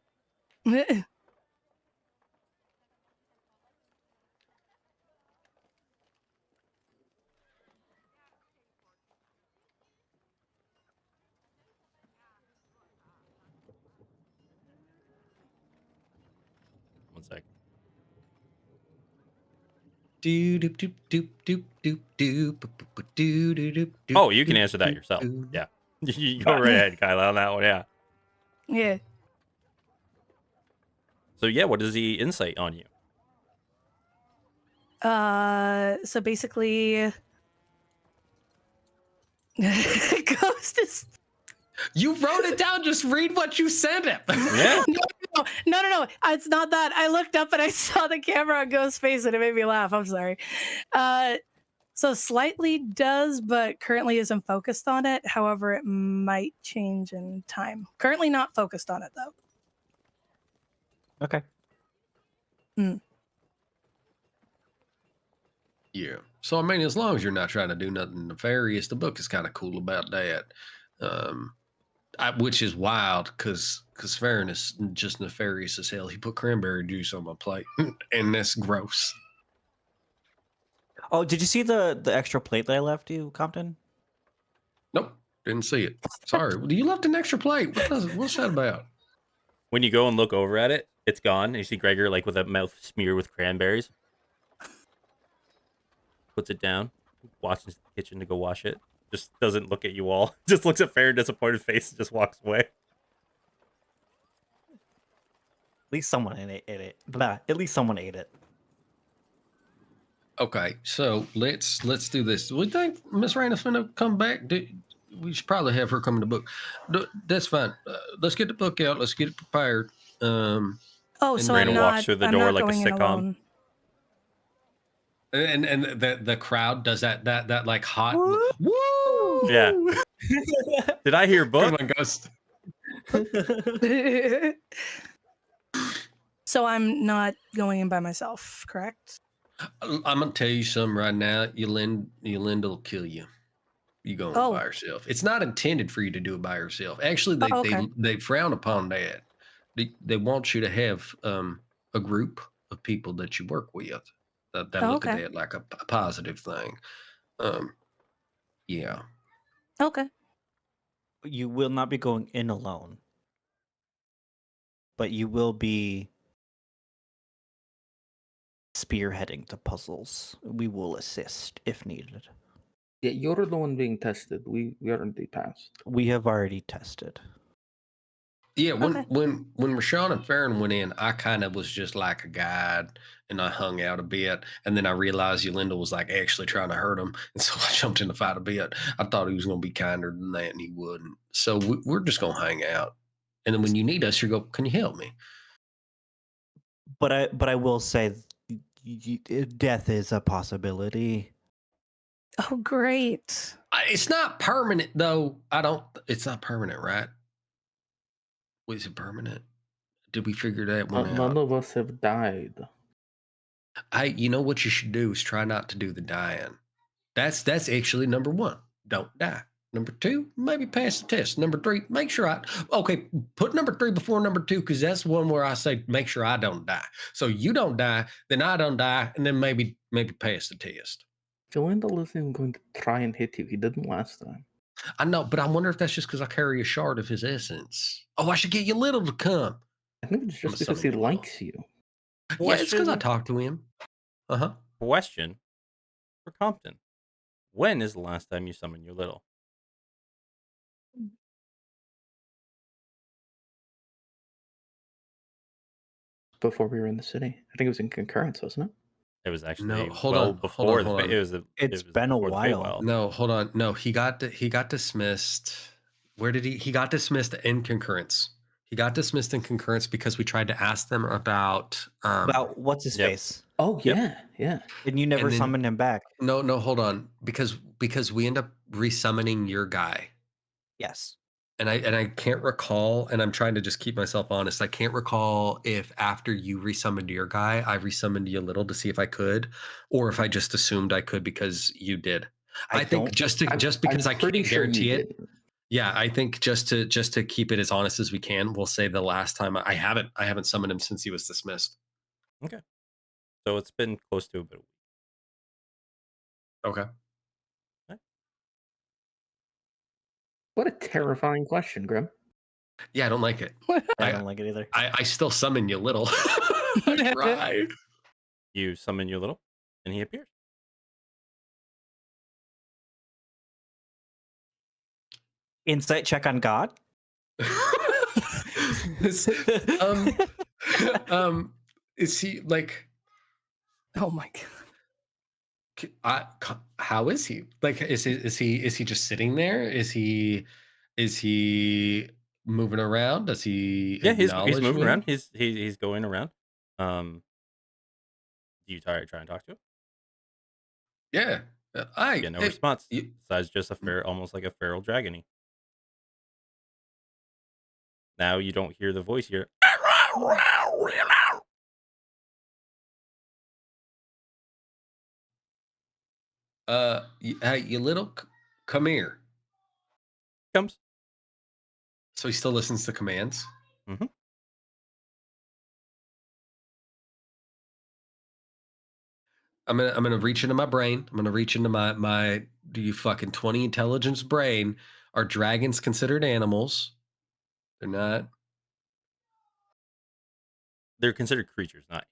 One sec. Oh, you can answer that yourself. Yeah. You go right ahead, Kyla, on that one. Yeah. Yeah. So yeah, what is the insight on you? So basically, Ghost is You wrote it down. Just read what you sent him. Yeah. no. It's not that. I looked up and I saw the camera on Ghost's face and it made me laugh. I'm sorry. So slightly does, but currently isn't focused on it. However, it might change in time. Currently not focused on it though. Okay. Yeah. So I mean, as long as you're not trying to do nothing nefarious, the book is kind of cool about that. Which is wild because Farron is just nefarious as hell. He put cranberry juice on my plate, and that's gross. Oh, did you see the extra plate that I left you, Compton? Nope, didn't see it. Sorry. You left an extra plate. What's that about? When you go and look over at it, it's gone. And you see Gregor like with a mouth smeared with cranberries. Puts it down, walks into the kitchen to go wash it. Just doesn't look at you all. Just looks at Farron, disappointed face, and just walks away. At least someone ate it. Blah. At least someone ate it. Okay, so let's do this. Do we think Miss Raina's finna come back? we should probably have her come in the book. That's fine. Let's get the book out. Let's get it prepared. Oh, And so Raina I'm walks not. through the I'm door not like a going in sitcom. alone. And the crowd does that like hot Woo! woo. Yeah. Did I hear book? Everyone goes. So I'm not going in by myself, correct? I'm gonna tell you something right now. Yolanda will kill you. You going Oh. by yourself. It's not intended for you to do it by yourself. Actually, Oh, okay. they frown upon that. They want you to have a group of people that you work with that Oh, look at okay. that like a positive thing. Yeah. Okay. You will not be going in alone, but you will be spearheading the puzzles. We will assist if needed. Yeah, you're the one being tested. We already passed. We have already tested. Yeah, Okay. when Rashawn and Farron went in, I kind of was just like a guide, and I hung out a bit, and then I realized Yolanda was like actually trying to hurt him, and so I jumped in the fight a bit. I thought he was going to be kinder than that, and he wouldn't. So we're just going to hang out, and then when you need us, you go, "Can you help me?" But I will say, death is a possibility. Oh, great. It's not permanent though. It's not permanent, right? Was it permanent? Did we figure that one out? None of us have died. You know what you should do is try not to do the dying. That's actually number one. Don't die. Number two, maybe pass the test. Number three, make sure put number three before number two, because that's one where I say make sure I don't die. So you don't die, then I don't die, and then maybe pass the test. Yolanda isn't even going to try and hit you. He didn't last time. I know, but I wonder if that's just because I carry a shard of his essence. Oh, I should get you little to come. I think it's just because he summon you, likes you. Yeah, it's because I talked to him. Question for Compton. When is the last time you summoned your little? Before we were in the city. I think it was in concurrence, wasn't it? It was actually hold on. It's been a while. No, hold on. No, he got dismissed. Where did he got dismissed in concurrence? He got dismissed in concurrence because we tried to ask them about what's his face. Oh yeah, yeah. And you never summoned him back. No, hold on. Because we end up resummoning your guy. Yes. And I can't recall, and I'm trying to just keep myself honest. I can't recall if after you resummoned your guy, I resummoned you a little to see if I could, or if I just assumed I could because you did. I think just because I can't guarantee it. Yeah, I think just to keep it as honest as we can, we'll say the last time I haven't summoned him since he was dismissed. Okay. So it's been close to a bit. Okay. What a terrifying question, Grim. Yeah, I don't like it. I don't like it either. I still summon you little. I try. You summon your little, and he appears. Insight check on God. Is he like? Oh my god. How is he? Like, is he just sitting there? Is he moving around? Does he? Yeah, he's acknowledge moving me? around. He's going around. Do you try and talk to him? Yeah. Get no response. Besides just almost like a feral dragony. Now you don't hear the voice here. Hey, you little, come here. Comes. So he still listens to commands. Mm-hmm. I'm gonna reach into my brain. I'm gonna reach into my do you fucking 20 intelligence brain. Are dragons considered animals? They're not. They're considered creatures, not animals.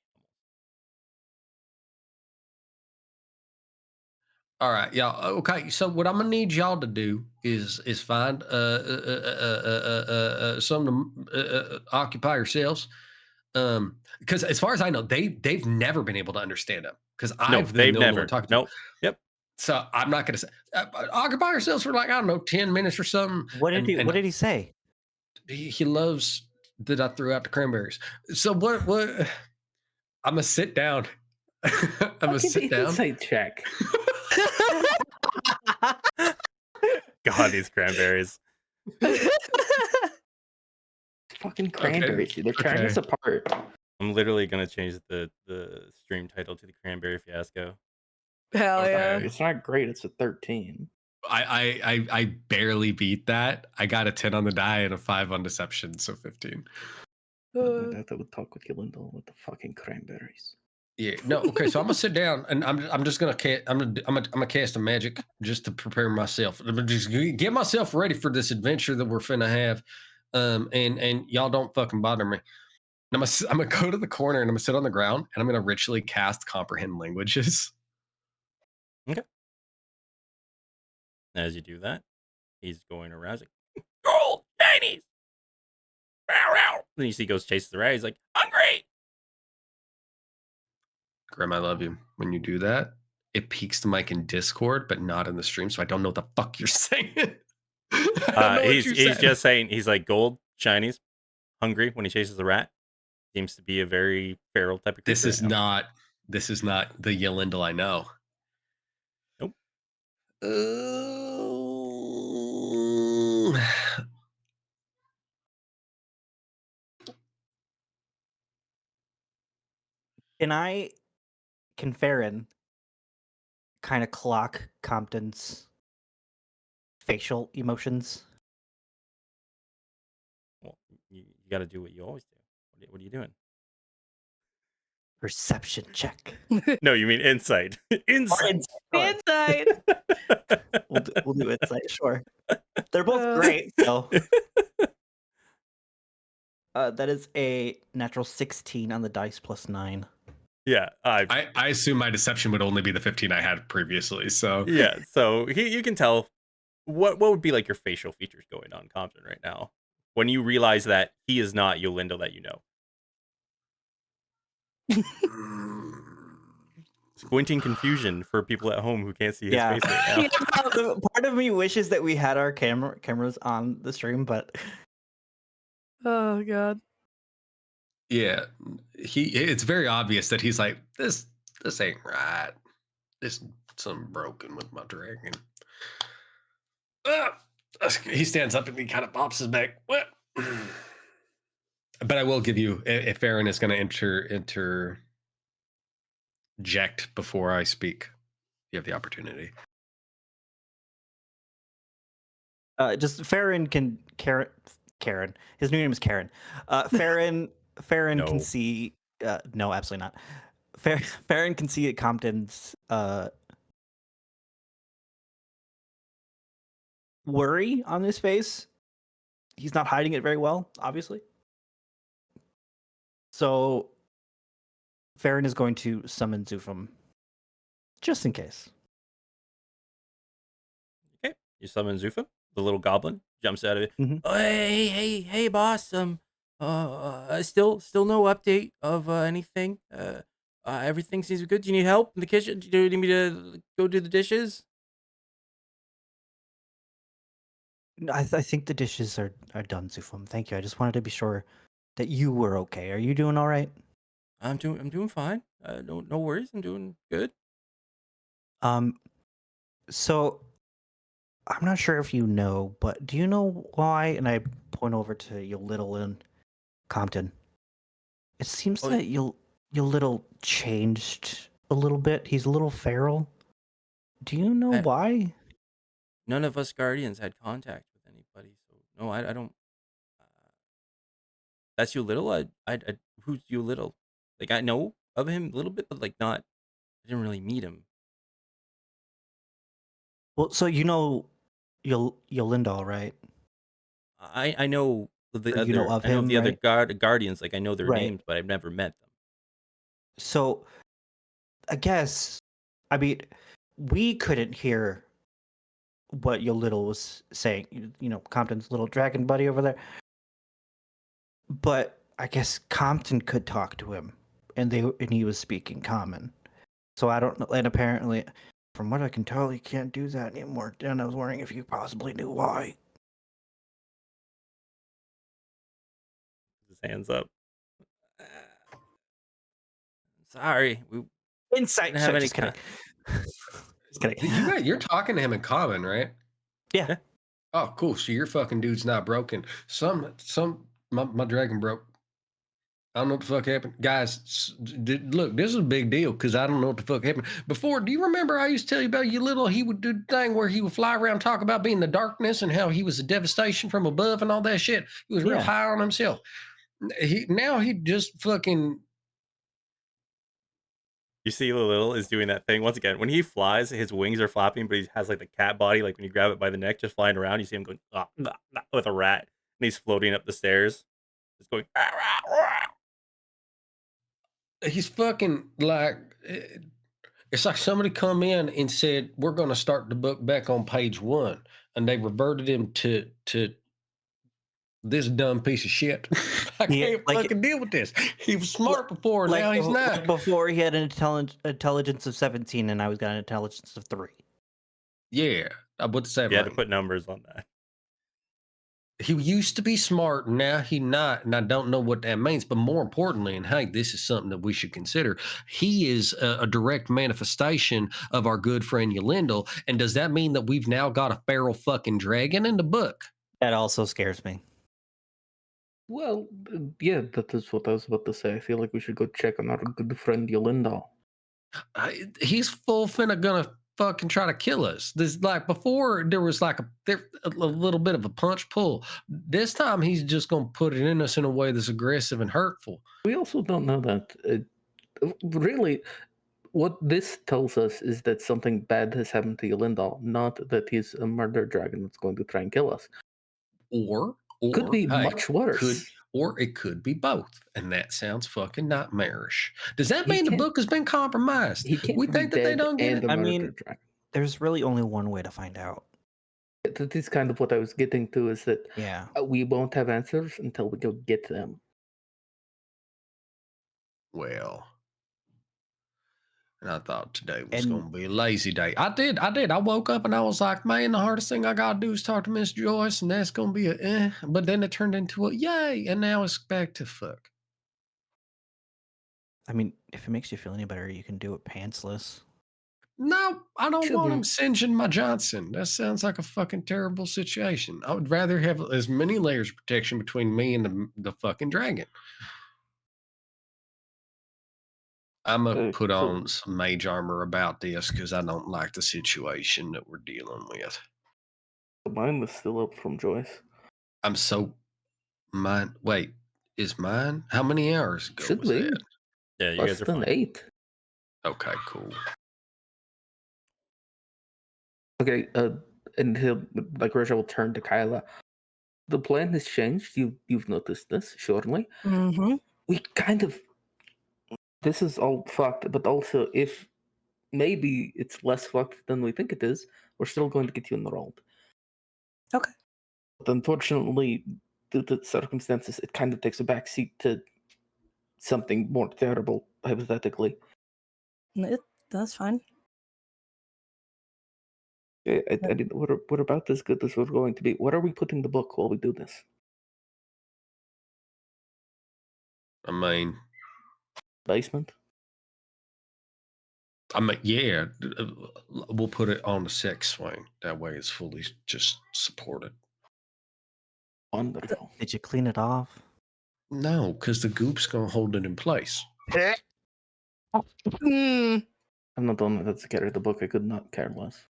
All right, y'all. Okay, so what I'm gonna need y'all to do is find some to occupy yourselves. Because as far as I know, they've never been able to understand him. Because I've been the only one talking to them. Nope. Yep. So I'm not going to say, occupy ourselves for like, I don't know, 10 minutes or something. What did And he say? he loves that I threw out the cranberries. So what, I'm going to sit down. I'm going to sit down. Insight check. God, these cranberries. Fucking cranberries. They're tearing us apart. I'm literally gonna change the stream title to the Cranberry Fiasco. Hell yeah. It's not great. It's a 13. I barely beat that. I got a 10 on the die and a 5 on deception, so 15. I would talk with Yolindel with the fucking cranberries. Yeah, no, okay. So I'm gonna sit down and I'm just gonna I'm gonna cast a magic just to prepare myself. I'm gonna just get myself ready for this adventure that we're finna have. And y'all don't fucking bother me. And I'm gonna go to the corner and I'm gonna sit on the ground and I'm gonna ritually cast comprehend languages. Okay. As you do that, he's going around. He's like, gold, Chinese. Then you see he goes chases the rat. He's like, hungry. Grim, I love you. When you do that, it peaks the mic in Discord, but not in the stream, so I don't know what the fuck you're saying. He's just saying, he's like, gold, Chinese, hungry when he chases the rat. Seems to be a very feral type of creature. This is not the Yelindel I know. Nope. Can Farron kind of clock Compton's facial emotions? Well, you got to do what you always do. What are you doing? Perception check. No, you mean insight. Insight. Insight. We'll do insight, sure. They're both great, so. That is a natural 16 on the dice plus 9. Yeah, I assume my deception would only be the 15 I had previously. So yeah, so you can tell what would be like your facial features going on Compton right now when you realize that he is not Yolindel that you know. Squinting confusion for people at home who can't see his face right now. Part of me wishes that we had our cameras on the stream, but Oh god. yeah, it's very obvious that he's like, this ain't right. There's something broken with my dragon. He stands up and he kind of pops his back. What? But I will give you, if Farron is going to interject before I speak, you have the opportunity. just Farron can Karen. His new name is Karen. Farron No. can see. No, absolutely not. Farron can see Compton's worry on his face. He's not hiding it very well, obviously. So Farron is going to summon Zufum, just in case. Okay, you summon Zufa, the little goblin jumps out of it. Mhm. Oh, hey, boss. Still no update of anything. Everything seems good. Do you need help in the kitchen? Do you need me to go do the dishes? I think the dishes are done, Zufum. Thank you. I just wanted to be sure that you were okay. Are you doing all right? I'm doing fine. No worries. I'm doing good. So I'm not sure if you know, but do you know why? And I point over to your little and Compton. It seems Oh. that your little changed a little bit. He's a little feral. Do you know why? None of us guardians had contact with anybody, so no, I don't. That's you little. I who's you little? Like I know of him a little bit, but like not. I didn't really meet him. Well, so you know Yolindal, right? I know the Or other. you know of I know him, the other right? guardians. Like I know their Right. names, but I've never met them. So I guess, I mean, we couldn't hear what your little was saying. You know, Compton's little dragon buddy over there. But I guess Compton could talk to him, and he was speaking common. So I don't know. And apparently, From what I can tell, you can't do that anymore. And I was wondering if you possibly knew why. His hands up. Sorry, we Insight. didn't have any. Just kidding. Just kidding. You're talking to him in common, right? Yeah. Oh, cool. So your fucking dude's not broken. My dragon broke. I don't know what the fuck happened. Guys, look, this is a big deal because I don't know what the fuck happened. Before, do you remember I used to tell you about he would do the thing where he would fly around and talk about being the darkness and how he was a devastation from above and all that shit? He was real Yeah. high on himself. He just fucking. You see, Lil is doing that thing once again. When he flies, his wings are flapping, but he has like the cat body, like when you grab it by the neck, just flying around. You see him going with a rat, and he's floating up the stairs, just going. He's fucking like. It's like somebody come in and said, we're going to start the book back on page 1. And they reverted him to this dumb piece of shit. I can't fucking deal with this. He was smart before, now he's not. Like before, he had an intelligence of 17, and I got an intelligence of 3. Yeah. What's that? You had to put numbers on that. He used to be smart, now he not, and I don't know what that means. But more importantly, and hey, this is something that we should consider. He is a direct manifestation of our good friend Yolindel. And does that mean that we've now got a feral fucking dragon in the book? That also scares me. Well, yeah, that is what I was about to say. I feel like we should go check on our good friend Yolindel. He's full finna gonna fucking try to kill us. This like before there was like a little bit of a punch pull. This time he's just gonna put it in us in a way that's aggressive and hurtful. We also don't know that. Really, what this tells us is that something bad has happened to Yolindal, not that he's a murder dragon that's going to try and kill us. Or Could be much worse. Or it could be both, and that sounds fucking nightmarish. Does that He mean the can't- book has been compromised? He can't We be think that they dead don't get and it. a I murder mean- dragon. There's really only one way to find out. That is kind of what I was getting to, is that Yeah. we won't have answers until we go get them. Well, and I thought today was And- going to be a lazy day. I did. I woke up and I was like, man, the hardest thing I got to do is talk to Miss Joyce, and that's going to be a eh. But then it turned into a yay, and now it's back to fuck. I mean, if it makes you feel any better, you can do it pantsless. No, I don't Should want be. him singeing my Johnson. That sounds like a fucking terrible situation. I would rather have as many layers of protection between me and the fucking dragon. I'm going to put on some mage armor about this because I don't like the situation that we're dealing with. Mine was still up from Joyce. I'm so... Wait, is mine? How many hours ago Should was be. that? Yeah, you Less guys are than fine. 8. Okay, cool. Okay, and he'll, like, Raja will turn to Kyla. The plan has changed. You've noticed this, surely. Mm-hmm. We kind of... This is all fucked, but also if maybe it's less fucked than we think it is, we're still going to get you enrolled. Okay. But unfortunately, due to circumstances, it kind of takes a backseat to something more terrible, hypothetically. That's fine. I mean, we're about as good as we're going to be. What are we putting the book while we do this? I mean, Basement? yeah, we'll put it on the sex swing. That way it's fully just supported. Wonderful. Did you clean it off? No, because the goop's going to hold it in place. Mm. I'm not the one that's carried the book. I could not care less.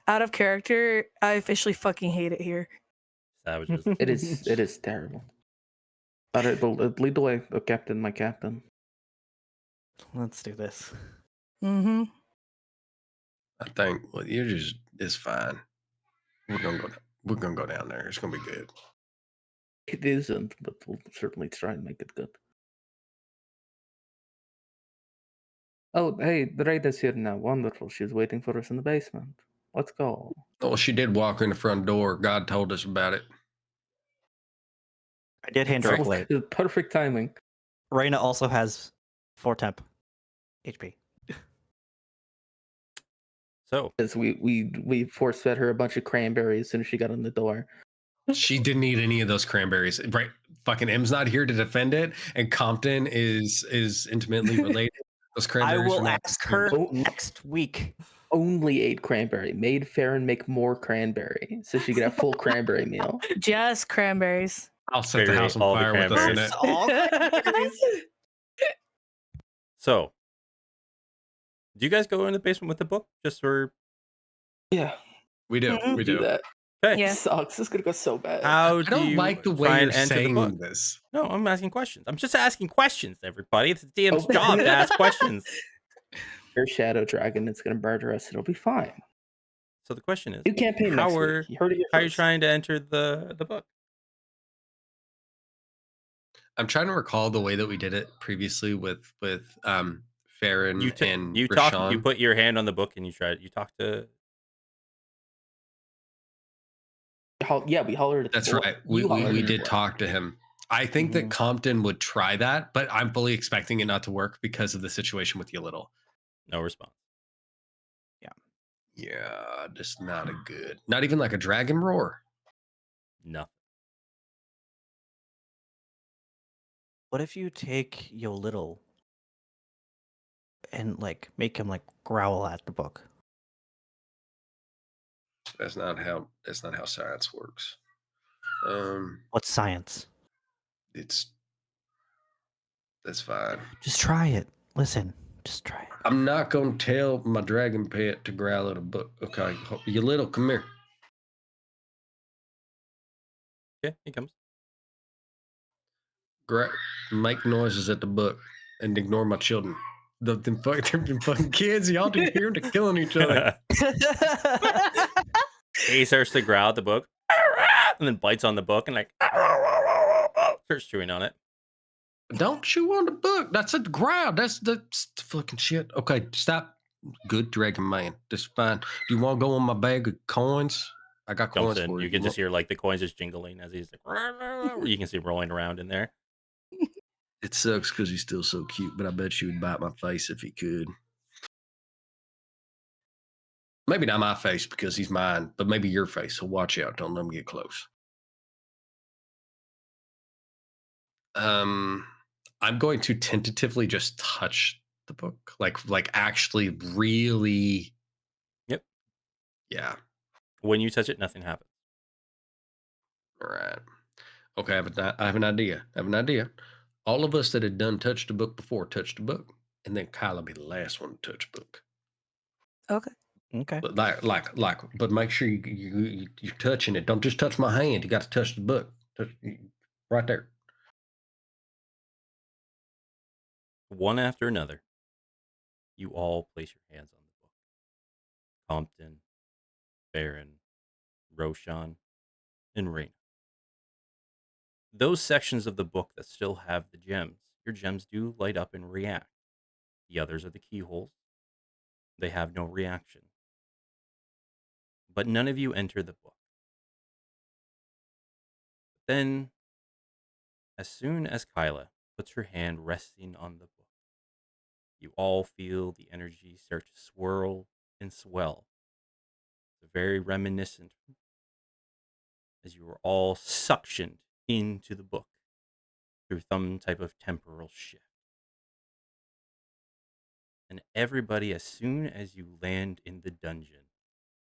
Out of character, I officially fucking hate it here. Savages. It is terrible. All right, well, lead the way, Captain, my captain. Let's do this. Mm-hmm. I think it's fine. We're gonna go down there. It's gonna be good. It isn't, but we'll certainly try and make it good. Oh, hey, the raid is here now. Wonderful. She's waiting for us in the basement. Let's go. Oh, she did walk in the front door. God told us about it. I did hand her a plate. Perfect timing. Raina also has 4 temp HP. So Because we force fed her a bunch of cranberries as soon as she got in the door. She didn't eat any of those cranberries. Right. Fucking M's not here to defend it, and Compton is intimately related. Those I cranberries are will not ask her Oh. next week. Only ate cranberry. Made Farron make more cranberry so she could have full cranberry meal. Just cranberries. I'll set the Fairy house ate on all the fire with us in cranberries. it. All cranberries. So, do you guys go in the basement with the book just for? Yeah, We do. Mhm. We do do. that. Okay. Yeah. Sucks. This is gonna go so bad. How I do don't you like the way try you're and enter the book? saying this. No, I'm asking questions. I'm just asking questions, everybody. It's the DM's Oh. job to ask questions. Your shadow dragon is gonna murder us. It'll be fine. So the question is, New campaign next how week. are You heard it here how are you first. trying to enter the book? I'm trying to recall the way that we did it previously with Farron You and you talk. Rashawn. You put your hand on the book and you try. You talk to. Yeah, we hollered at the That's boy. right. You hollered We at the did boy. talk to him. I think that Mhm. Compton would try that, but I'm fully expecting it not to work because of the situation with you little. No response. Yeah, just not a good. Not even like a dragon roar. Nothing. What if you take Yo Little and like make him like growl at the book? That's not how science works. What's science? That's fine. Just try it. Listen, just try it. I'm not gonna tell my dragon pet to growl at a book. Okay, you little, come here. Yeah, he comes. Make noises at the book and ignore my children. Them fucking kids, y'all do hear them killing each other. He starts to growl at the book, and then bites on the book and like starts chewing on it. Don't chew on the book. That's a growl. That's fucking shit. Okay, stop. Good dragon man. That's fine. Do you want to go on my bag of coins? I got Jumps coins in. for You can just hear like the coins just jingling as he's like. You can see him rolling around in there. It sucks because he's still so cute, but I bet you would bite my face if he could. Maybe not my face because he's mine, but maybe your face. So watch out. Don't let him get close. I'm going to tentatively just touch the book, like actually really. Yep. Yeah. When you touch it, nothing happens. All right. Okay, I have an idea. All of us that had done touch the book before touch the book, and then Kyle will be the last one to touch book. Okay. Okay. But but make sure you're touching it. Don't just touch my hand. You got to touch the book. Right there. One after another, you all place your hands on the book. Compton, Farron, Roshan, and Raina. Those sections of the book that still have the gems, your gems do light up and react. The others are the keyholes. They have no reaction. But none of you enter the book. Then, as soon as Kyla puts her hand resting on the book, you all feel the energy start to swirl and swell. It's very reminiscent as you are all suctioned into the book through some type of temporal shift. And everybody, as soon as you land in the dungeon,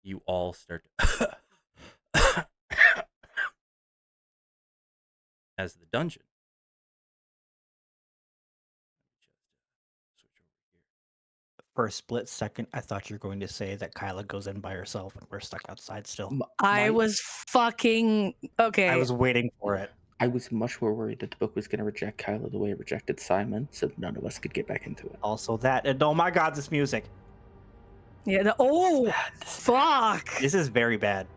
you all start to as the dungeon. Switch over here. For a split second, I thought you were going to say that Kyla goes in by herself and we're stuck outside still. I My- was fucking okay. I was waiting for it. I was much more worried that the book was going to reject Kyla the way it rejected Simon, so none of us could get back into it. Also that, and oh my god, this music. Yeah. Fuck. This is very bad.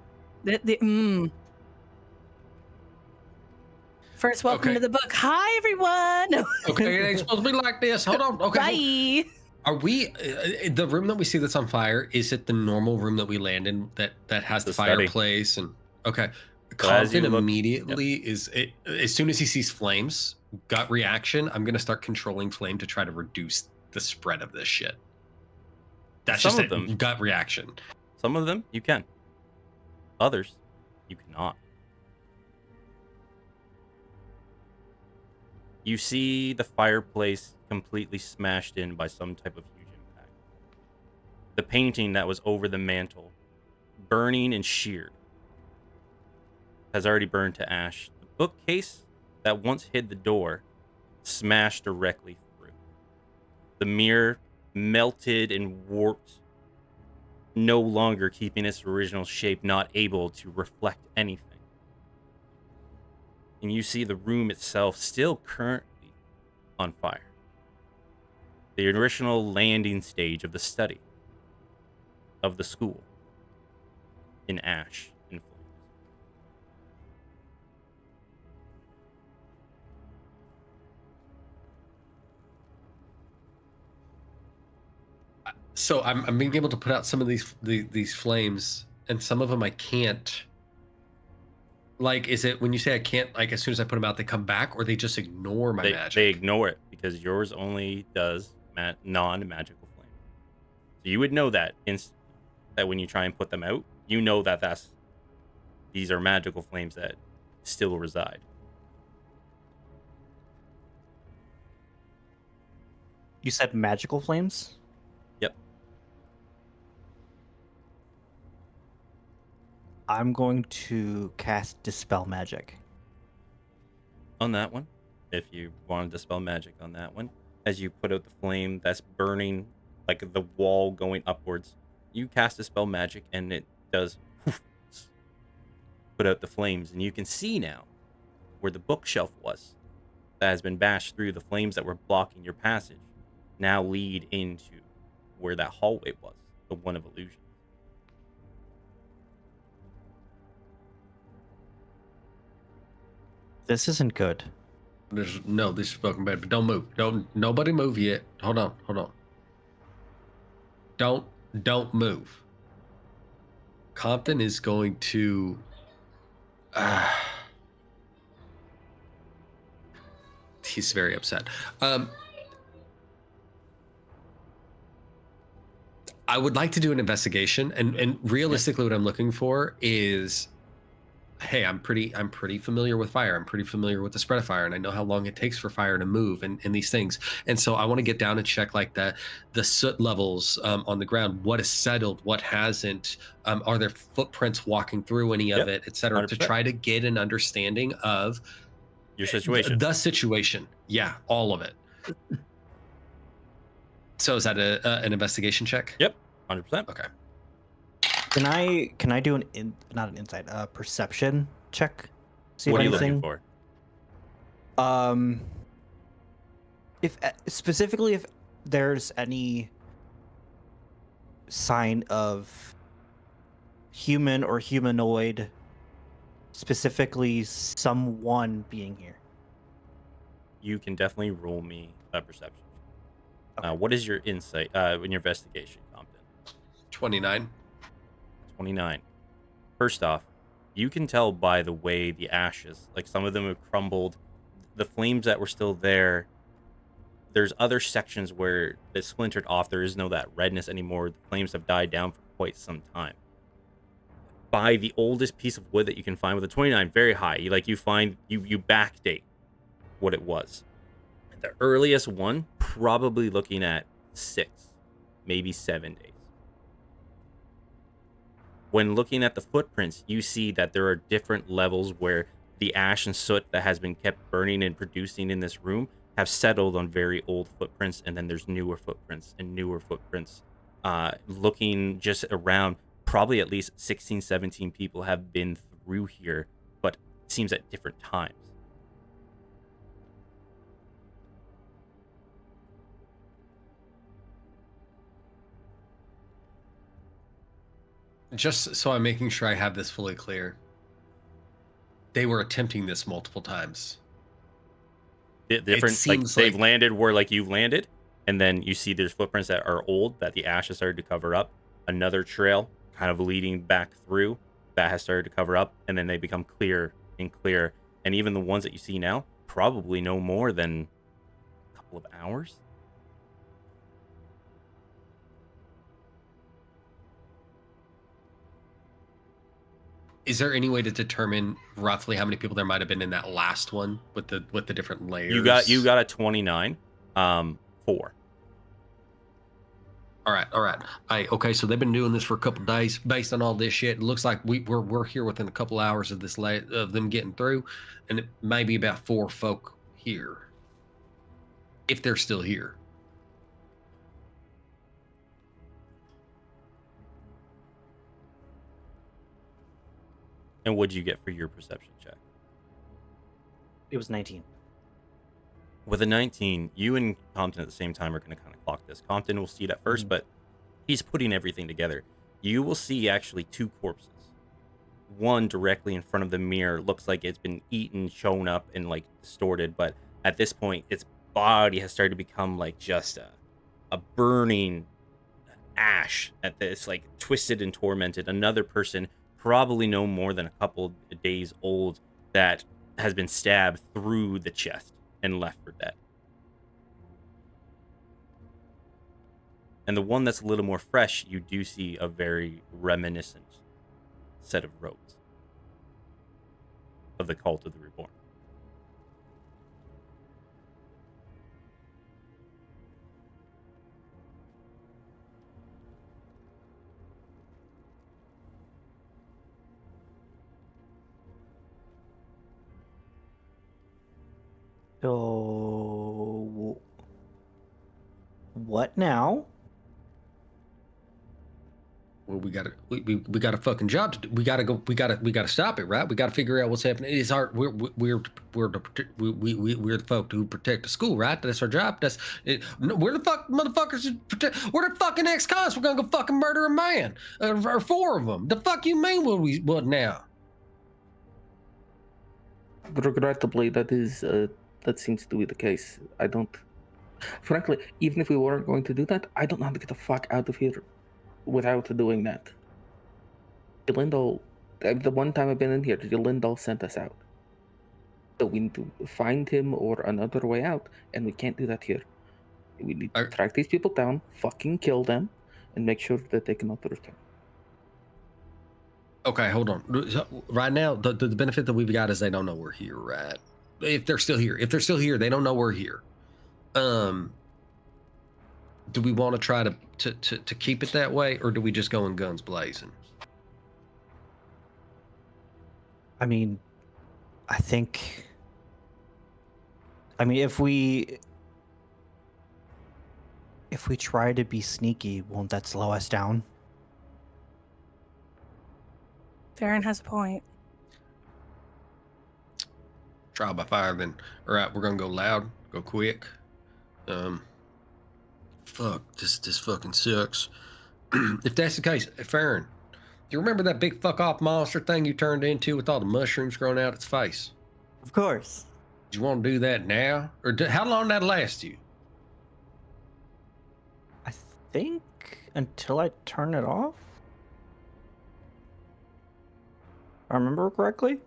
First, welcome Okay. to the book. Hi, everyone. Okay, it ain't supposed to be like this. Hold on. Okay. Bye. Are we the room that we see that's on fire? Is it the normal room that we land in that has the The study. fireplace and okay? So as you Compton look- immediately as soon as he sees flames, gut reaction, I'm gonna start controlling flame to try to reduce the spread of this shit. That's Some just of a them- gut reaction. Some of them you can. Others you cannot. You see the fireplace completely smashed in by some type of huge impact. The painting that was over the mantle, burning and sheared, has already burned to ash. The bookcase that once hid the door smashed directly through. The mirror melted and warped, no longer keeping its original shape, not able to reflect anything. And you see the room itself still currently on fire. The original landing stage of the study of the school in ash and flames. So I'm being able to put out some of these flames, and some of them I can't. Like, is it when you say I can't, like as soon as I put them out, they come back, or they just ignore my magic? They ignore it because yours only does non-magical flame. So you would know that instantly. That when you try and put them out, you know that these are magical flames that still reside. You said magical flames? Yep. I'm going to cast Dispel Magic. On that one, if you want to dispel magic on that one, as you put out the flame that's burning, like the wall going upwards, you cast Dispel Magic and it does put out the flames, and you can see now where the bookshelf was that has been bashed through. The flames that were blocking your passage now lead into where that hallway was, the one of illusion. This isn't good. This is fucking bad. But don't move. Nobody move yet. Hold on. Don't move. Compton is going to. He's very upset. I would like to do an investigation, and realistically, what I'm looking for is, hey, I'm pretty familiar with fire. I'm pretty familiar with the spread of fire, and I know how long it takes for fire to move and these things. And so I want to get down and check like the soot levels on the ground. What is settled? What hasn't? Are there footprints walking through any of it, et cetera, to 100%. try to get an understanding of Your situation. the situation. Yeah, all of it. So is that an investigation check? Yep, 100%. Okay. Can I do not an insight, perception check? See What are if you anything. looking for? If specifically if there's any sign of human or humanoid, specifically someone being here. You can definitely roll me a perception. Okay. What is your insight in your investigation, Compton? 29. 29. First off, you can tell by the way the ashes, like some of them have crumbled, the flames that were still there. There's other sections where it splintered off. There is no that redness anymore. The flames have died down for quite some time. By the oldest piece of wood that you can find with a 29, very high. You backdate what it was. The earliest one, probably looking at 6, maybe 7 days. When looking at the footprints, you see that there are different levels where the ash and soot that has been kept burning and producing in this room have settled on very old footprints, and then there's newer footprints and newer footprints. Looking just around, probably at least 16, 17 people have been through here, but it seems at different times. Just so I'm making sure I have this fully clear. They were attempting this multiple times. Different, seems they've like- landed where like you've landed, and then you see there's footprints that are old that the ash has started to cover up. Another trail kind of leading back through, that has started to cover up, and then they become clear and clear. And even the ones that you see now, probably no more than a couple of hours. Is there any way to determine roughly how many people there might have been in that last one with the different layers? You got a 29. 4. All right. Okay, so they've been doing this for a couple days. Based on all this shit, it looks like we're here within a couple hours of this of them getting through, and it may be about 4 folk here, if they're still here. And what'd you get for your perception check? It was 19. With a 19, you and Compton at the same time are going to kind of clock this. Compton will see it at first, but he's putting everything together. You will see actually 2 corpses. One directly in front of the mirror looks like it's been eaten, shown up, and like distorted, but at this point, its body has started to become like just a burning ash at this, like twisted and tormented. Another person, probably no more than a couple of days old, that has been stabbed through the chest and left for dead. And the one that's a little more fresh, you do see a very reminiscent set of robes of the Cult of the Reborn. So, what now? Well, we got a fucking job to do. We gotta stop it, right? We gotta figure out what's happening. It's our we're the folk who protect the school, right? That's our job. We're the fuck motherfuckers who protect. We're the fucking ex-cons. We're gonna go fucking murder a man or 4 of them. The fuck you mean? What now? Regrettably, that seems to be the case. I don't. Frankly, even if we weren't going to do that, I don't know how to get the fuck out of here without doing that. Lindell, the one time I've been in here, Lindell sent us out. So we need to find him or another way out, and we can't do that here. We need to track these people down, fucking kill them, and make sure that they cannot return. Okay, hold on. Right now, the benefit that we've got is they don't know we're here, right? If they're still here, they don't know we're here. Do we want to try to keep it that way, or do we just go in guns blazing? I mean, if we try to be sneaky, won't that slow us down? Farron has a point. Trial by fire, then. All right, we're gonna go loud, go quick. Fuck, this fucking sucks. If that's the case, Farron, do you remember that big fuck off monster thing you turned into with all the mushrooms growing out its face? Of course. Do you want to do that now, or how long that last you? I think until I turn it off. If I remember correctly.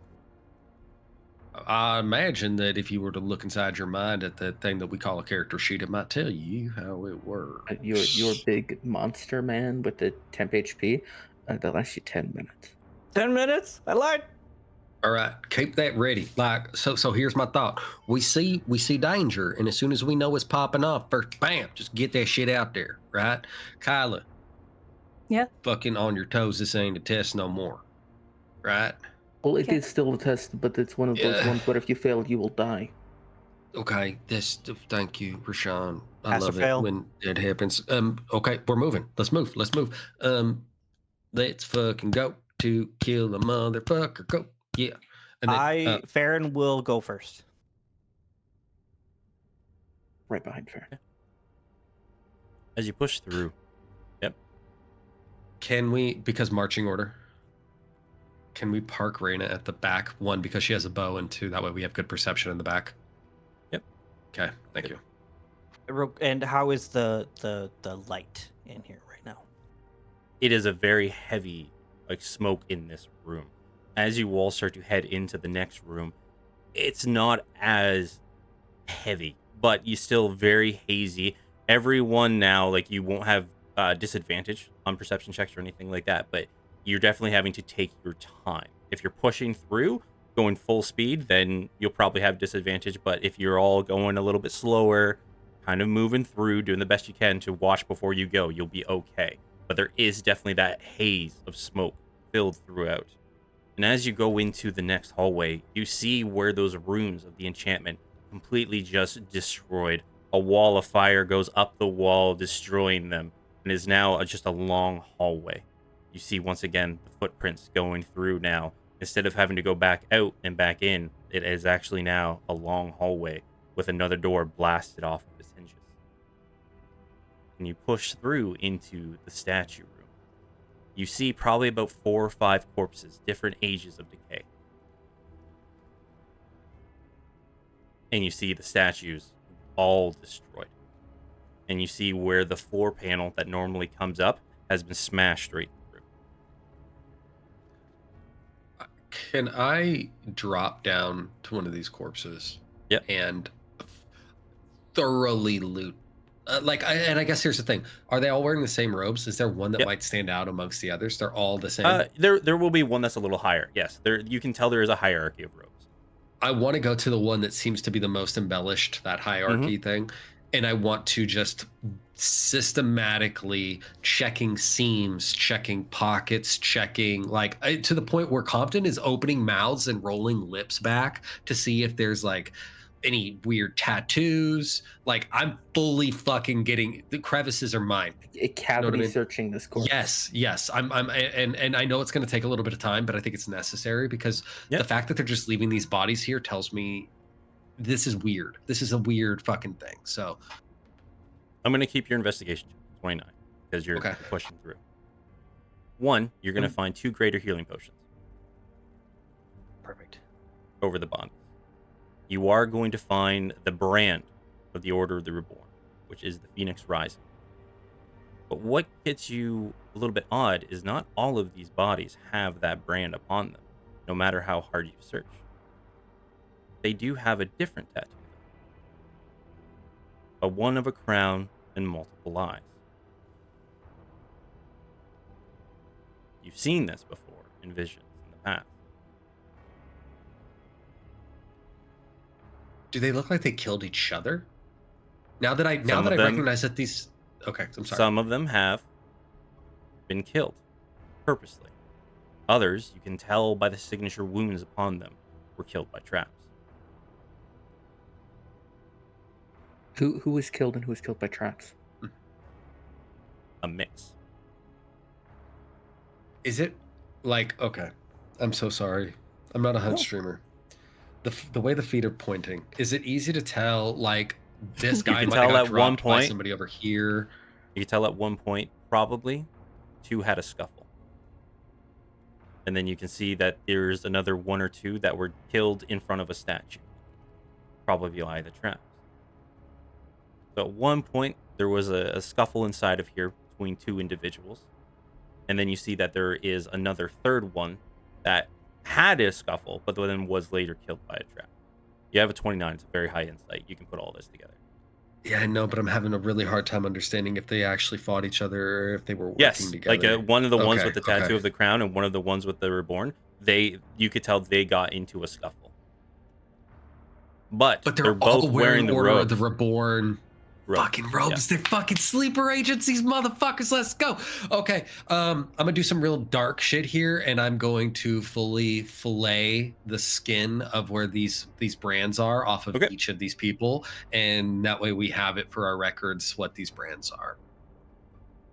I imagine that if you were to look inside your mind at that thing that we call a character sheet, it might tell you how it works. Your big monster man with the temp HP, that lasts you 10 minutes. 10 minutes? I lied. All right, keep that ready. Like, so here's my thought. We see danger, and as soon as we know it's popping off, first, bam, just get that shit out there, right? Kyla. Yeah. Fucking on your toes. This ain't a test no more, right? Well, it is still a test, but it's one of those ones where if you fail, you will die. Okay, thank you, Rashawn. I Pass or love it fail. when it happens. Okay, we're moving. Let's move. Let's fucking go to kill the motherfucker. Go. Yeah. And then, Farron will go first. Right behind Farron. As you push through, can we, because marching order, can we park Raina at the back? 1, because she has a bow, and 2, that way we have good perception in the back. Yep. Okay, thank you. And how is the light in here right now? it is a very heavy like smoke in this room. As you all start to head into the next room, it's not as heavy, but you still very hazy. Everyone now, like, you won't have disadvantage on perception checks or anything like that, but you're definitely having to take your time. If you're pushing through, going full speed, then you'll probably have disadvantage. But if you're all going a little bit slower, kind of moving through, doing the best you can to watch before you go, you'll be okay. But there is definitely that haze of smoke filled throughout. And as you go into the next hallway, you see where those rooms of the enchantment completely just destroyed. A wall of fire goes up the wall, destroying them, and is now just a long hallway. You see once again the footprints going through now. Instead of having to go back out and back in, it is actually now a long hallway with another door blasted off of its hinges. And you push through into the statue room. You see probably about 4 or 5 corpses, different ages of decay. And you see the statues all destroyed. And you see where the floor panel that normally comes up has been smashed straight through. Can I drop down to one of these corpses? Yep. And thoroughly loot? And I guess here's the thing: are they all wearing the same robes? Is there one that Yep. might stand out amongst the others? They're all the same. There will be one that's a little higher. Yes, there you can tell there is a hierarchy of robes. I want to go to the one that seems to be the most embellished, that hierarchy thing, and I want to just systematically checking seams, checking pockets, checking to the point where Compton is opening mouths and rolling lips back to see if there's like any weird tattoos. Like, I'm fully fucking getting the crevices are mine. Cavity searching this corpse. Yes. I'm and I know it's going to take a little bit of time, but I think it's necessary because the fact that they're just leaving these bodies here tells me this is weird. This is a weird fucking thing. So I'm going to keep your investigation 29 because you're pushing through. 1, you're going to find 2 greater healing potions. Perfect. Over the bodies. You are going to find the brand of the Order of the Reborn, which is the Phoenix Rising. But what gets you a little bit odd is not all of these bodies have that brand upon them, no matter how hard you search. They do have a different tattoo. A one of a crown and multiple eyes. You've seen this before in visions in the past. do they look like they killed each other? Now that I recognize that these I'm sorry. Some of them have been killed purposely. Others, you can tell by the signature wounds upon them, were killed by traps. Who was killed and who was killed by traps? A mix. Is it like, okay, I'm so sorry. I'm not a hunt streamer. The way the feet are pointing, is it easy to tell, like, this guy might have got dropped by somebody over here? You can tell at one point, probably, 2 had a scuffle. And then you can see that there's another 1 or 2 that were killed in front of a statue. Probably by the traps. So at one point, there was a scuffle inside of here between 2 individuals. And then you see that there is another third one that had a scuffle, but then was later killed by a trap. You have a 29. It's a very high insight. You can put all this together. Yeah, I know, but I'm having a really hard time understanding if they actually fought each other or if they were working together. Like one of the ones with the tattoo of the crown and one of the ones with the reborn, you could tell they got into a scuffle. But they're both all wearing the Order robes. of the Reborn fucking robes. Yeah. They're fucking sleeper agents, these motherfuckers. Let's go. Okay, I'm gonna do some real dark shit here, and I'm going to fully fillet the skin of where these brands are off of each of these people, and that way we have it for our records what these brands are.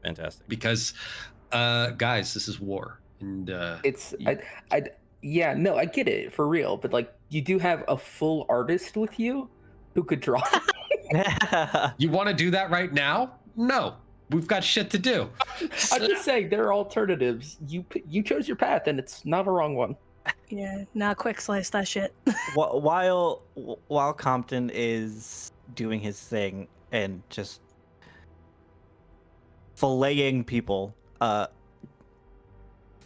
Fantastic. Because guys, this is war, and yeah, no, I get it for real, but like, you do have a full artist with you who could draw. You want to do that right now? No, we've got shit to do. I'm just saying there are alternatives. You chose your path, and it's not a wrong one. Yeah, now quick slice that shit. While Compton is doing his thing and just filleting people,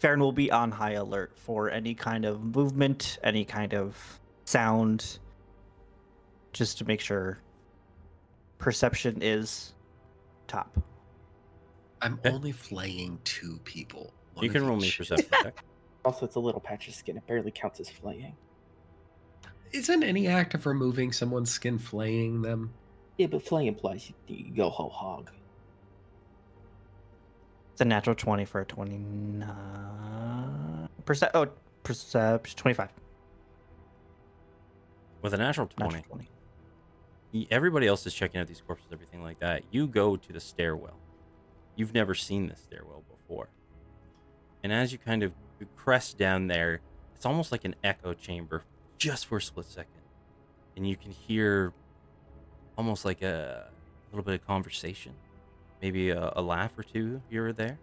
Farron will be on high alert for any kind of movement, any kind of sound, just to make sure perception is top. I'm Okay. only flaying 2 people. One You of can roll me each. perception check. Also, it's a little patch of skin. It barely counts as flaying. Isn't any act of removing someone's skin flaying them? Yeah, but flaying implies you go whole hog. It's a natural 20 for a 29%. Oh, perception 25. With a natural 20, Natural 20. everybody else is checking out these corpses, everything like that. You go to the stairwell. You've never seen this stairwell before. And as you kind of crest down there, it's almost like an echo chamber just for a split second. And you can hear almost like a little bit of conversation. Maybe a laugh or two here or there.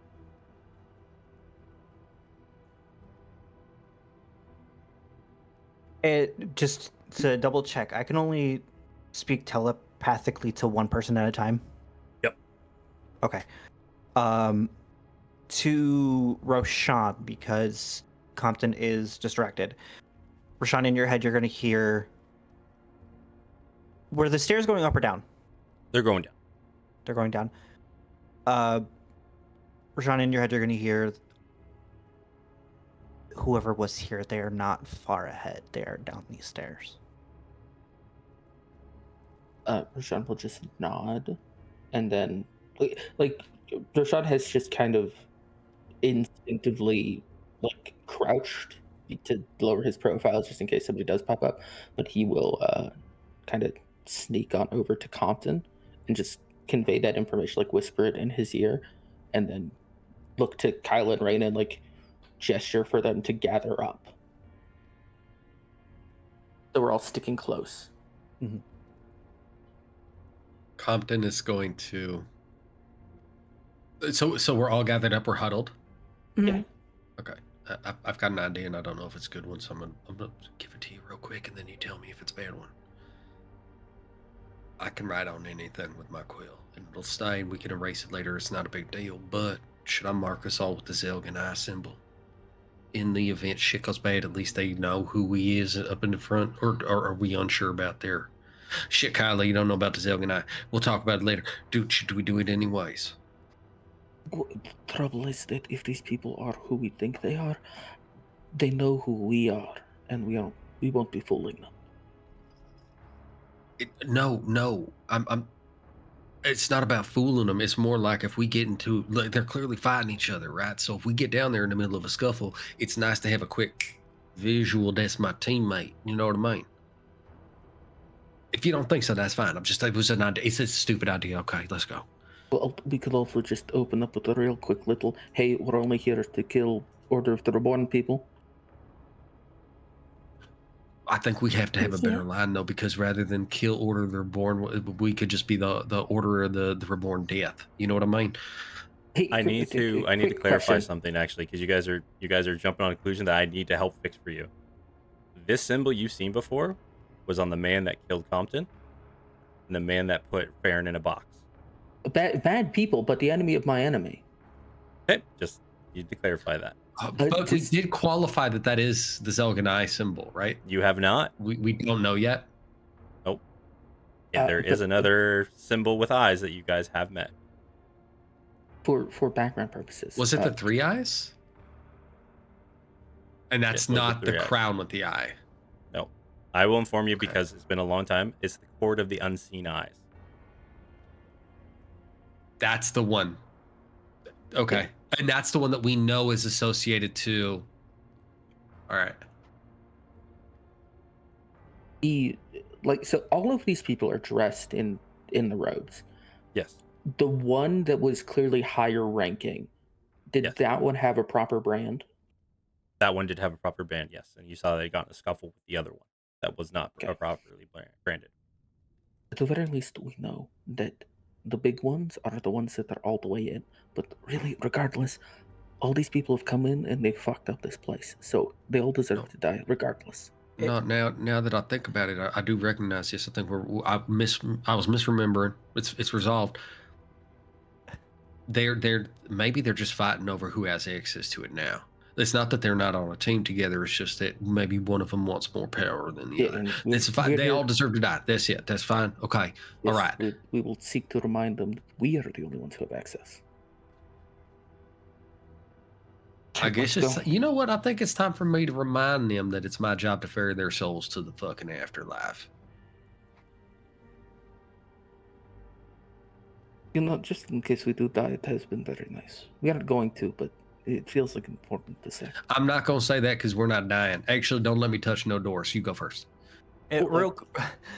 Just to double check, I can only speak telepathically to one person at a time. Yep. Okay. To Roshan, because Compton is distracted. Roshan, in your head, you're going to hear. Were the stairs going up or down? They're going down. They're going down. Roshan, in your head, you're going to hear. Whoever was here, they are not far ahead. They are down these stairs. Rashawn will just nod, and then like Rashawn has just kind of instinctively like crouched to lower his profile just in case somebody does pop up, but he will kind of sneak on over to Compton and just convey that information, like whisper it in his ear, and then look to Kyla and Raina and like gesture for them to gather up. So we're all sticking close. Compton is going to. So we're all gathered up. We're huddled. Mhm. Okay. I've got an idea, and I don't know if it's a good one. So I'm gonna give it to you real quick, and then you tell me if it's a bad one. I can write on anything with my quill, and it'll stay, and we can erase it later. It's not a big deal. But should I mark us all with the Zelgan eye symbol? In the event shit goes bad, at least they know who he is up in the front, or are we unsure about their shit? Kyla, you don't know about the Zelgan eye. We'll talk about it later. Should we do it anyways? The trouble is that if these people are who we think they are, they know who we are, and we won't be fooling them. No. I'm. It's not about fooling them. It's more like if we get into, like, they're clearly fighting each other, right? So if we get down there in the middle of a scuffle, it's nice to have a quick visual. That's my teammate. You know what I mean? If you don't think so, that's fine. It was an idea. It's a stupid idea. Okay, let's go. Well, we could also just open up with a real quick little, hey, we're only here to kill Order of the Reborn people. I think we have to have a better line, though, because rather than kill Order of the Reborn, we could just be the Order of the Reborn Death. You know what I mean? Hey, I need to clarify question. something, actually, because you guys are jumping on a conclusion that I need to help fix for you. This symbol you've seen before was on the man that killed Compton and the man that put Farron in a box. Bad people, but the enemy of my enemy. Okay, just need to clarify that. But we did qualify that is the Zelgan eye symbol, right? You have not? We don't know yet. Nope. Yeah, there is another symbol with eyes that you guys have met. For background purposes. Was it the 3 eyes? And that's not the crown with the eye. No. I will inform you because it's been a long time. It's the Court of the Unseen Eyes. That's the one. Okay. Yeah. And that's the one that we know is associated to. All right. So all of these people are dressed in the robes. Yes. The one that was clearly higher ranking, did that one have a proper brand? That one did have a proper brand, yes. And you saw they got in a scuffle with the other one that was not properly branded. At the very least, we know that the big ones are the ones that are all the way in. But really, regardless, all these people have come in and they've fucked up this place. So they all deserve to die, regardless. No, now that I think about it, I do recognize this. I think I was misremembering. It's resolved. Maybe they're just fighting over who has access to it now. It's not that they're not on a team together. It's just that maybe one of them wants more power than the other. and It's fine. They all deserve to die. That's it. That's fine. Okay. All right. We will seek to remind them that we are the only ones who have access. I guess Let's it's, go. you know what? I think it's time for me to remind them that it's my job to ferry their souls to the fucking afterlife. You know, just in case we do die, it has been very nice. We aren't going to, but it feels like important to say. I'm not going to say that because we're not dying. Actually, don't let me touch no doors. You go first. Even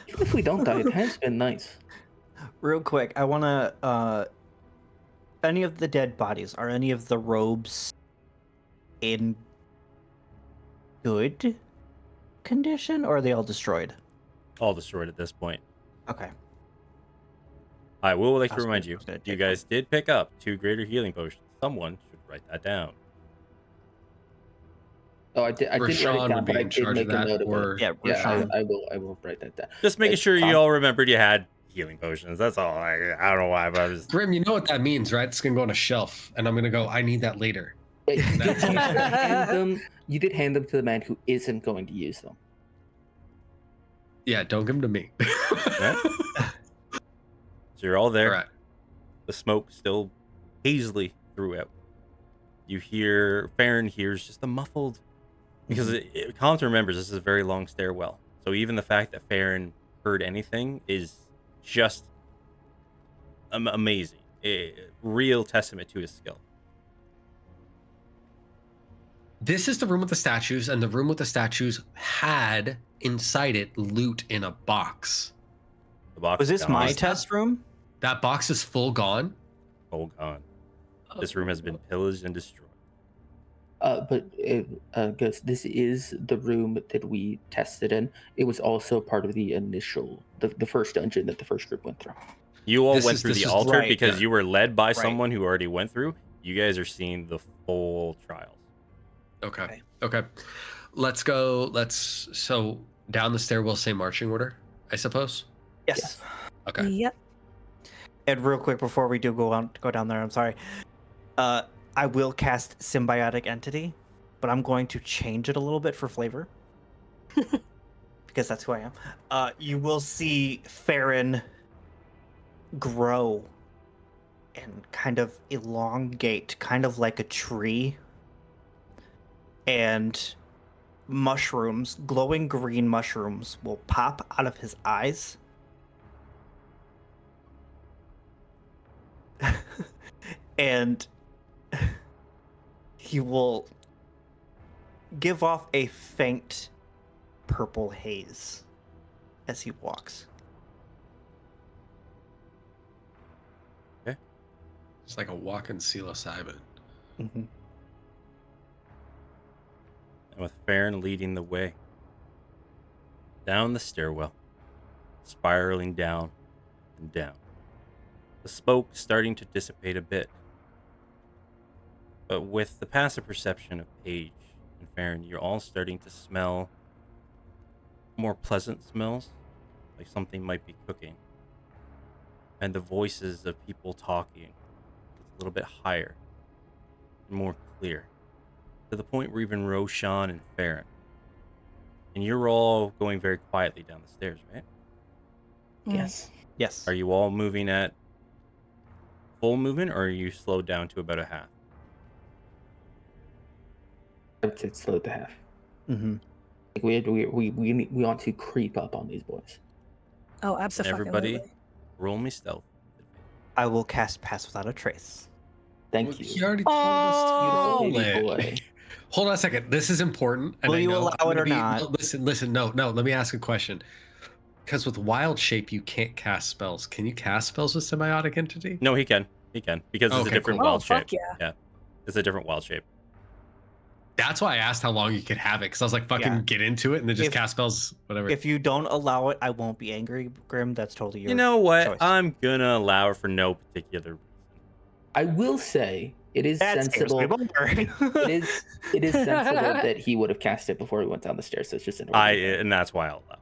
if we don't die, it has been nice. Real quick, I want to. Any of the dead bodies, are any of the robes in good condition, or are they all destroyed? All destroyed at this point. Okay. I will like I to was remind gonna- you, I was gonna you take guys did pick up 2 greater healing potions. Someone should write that down. Oh, I did write it Rashawn down, would be but I in did charge of make a that, note of or- it. Yeah, Yeah, Rashawn. I will write that down. Just making It's sure you fine. all remembered you had healing potions. That's all. I don't know why, but I was. Grim, you know what that means, right? It's going to go on a shelf, and I'm going to go, I need that later. Wait, you That's- did hand them. You did hand them to the man who isn't going to use them. Yeah, don't give them to me. Right. So you're all there. All right. The smoke still hazily throughout. You hear Farron hears just a muffled, because Compton remembers this is a very long stairwell. So even the fact that Farron heard anything is just amazing. A real testament to his skill. This is the room with the statues, and the room with the statues had inside it loot in a box. The box Was is this gone. my test room? That box is full gone. Oh, gone. This room has been pillaged and destroyed. Because this is the room that we tested in. It was also part of the initial, the first dungeon that the first group went through. You all This went is- through this the is altar right, because yeah. you were led by Right. someone who already went through. You guys are seeing the full trials. Okay. Okay. Let's go. So down the stairwell, same marching order, I suppose. Yes. Okay. Yep. And real quick before we do go down there, I'm sorry. I will cast Symbiotic Entity, but I'm going to change it a little bit for flavor. Because that's who I am. You will see Farron grow and kind of elongate, kind of like a tree. And mushrooms, glowing green mushrooms, will pop out of his eyes. And he will give off a faint purple haze as he walks. It's like a walking psilocybin. Mm-hmm. And with Farron leading the way down the stairwell, spiraling down and down, the smoke starting to dissipate a bit. But with the passive perception of Paige and Farron, you're all starting to smell more pleasant smells, like something might be cooking. And the voices of people talking a little bit higher and more clear, to the point where even Roshan and Farron, and you're all going very quietly down the stairs, right? Yes. Yes. Are you all moving at full movement, or are you slowed down to about a half? I would say it's slowed to half. Mm-hmm. Like we want to creep up on these boys. Oh, And absolutely. everybody, roll me stealth. I will cast Pass Without a Trace. Thank Well, you. He already told us to Oh, roll baby it. boy. Hold on a second. This is important. And Will I you know allow I'm it gonna or be- not? No, listen. No. Let me ask a question. Because with Wild Shape, you can't cast spells. Can you cast spells with Symbiotic Entity? No, he can, because it's Okay, a different cool. Oh, wild shape. fuck yeah. Yeah, it's a different wild shape. That's why I asked how long you could have it. Because I was like, fucking Yeah. get into it and then just If- cast spells, whatever. If you don't allow it, I won't be angry, Grim. That's totally your You know what? choice. I'm gonna allow it for no particular reason. I will say it is That scares sensible. me more. It is sensible that he would have cast it before he went down the stairs. So it's just an order thing. And that's why I'll allow.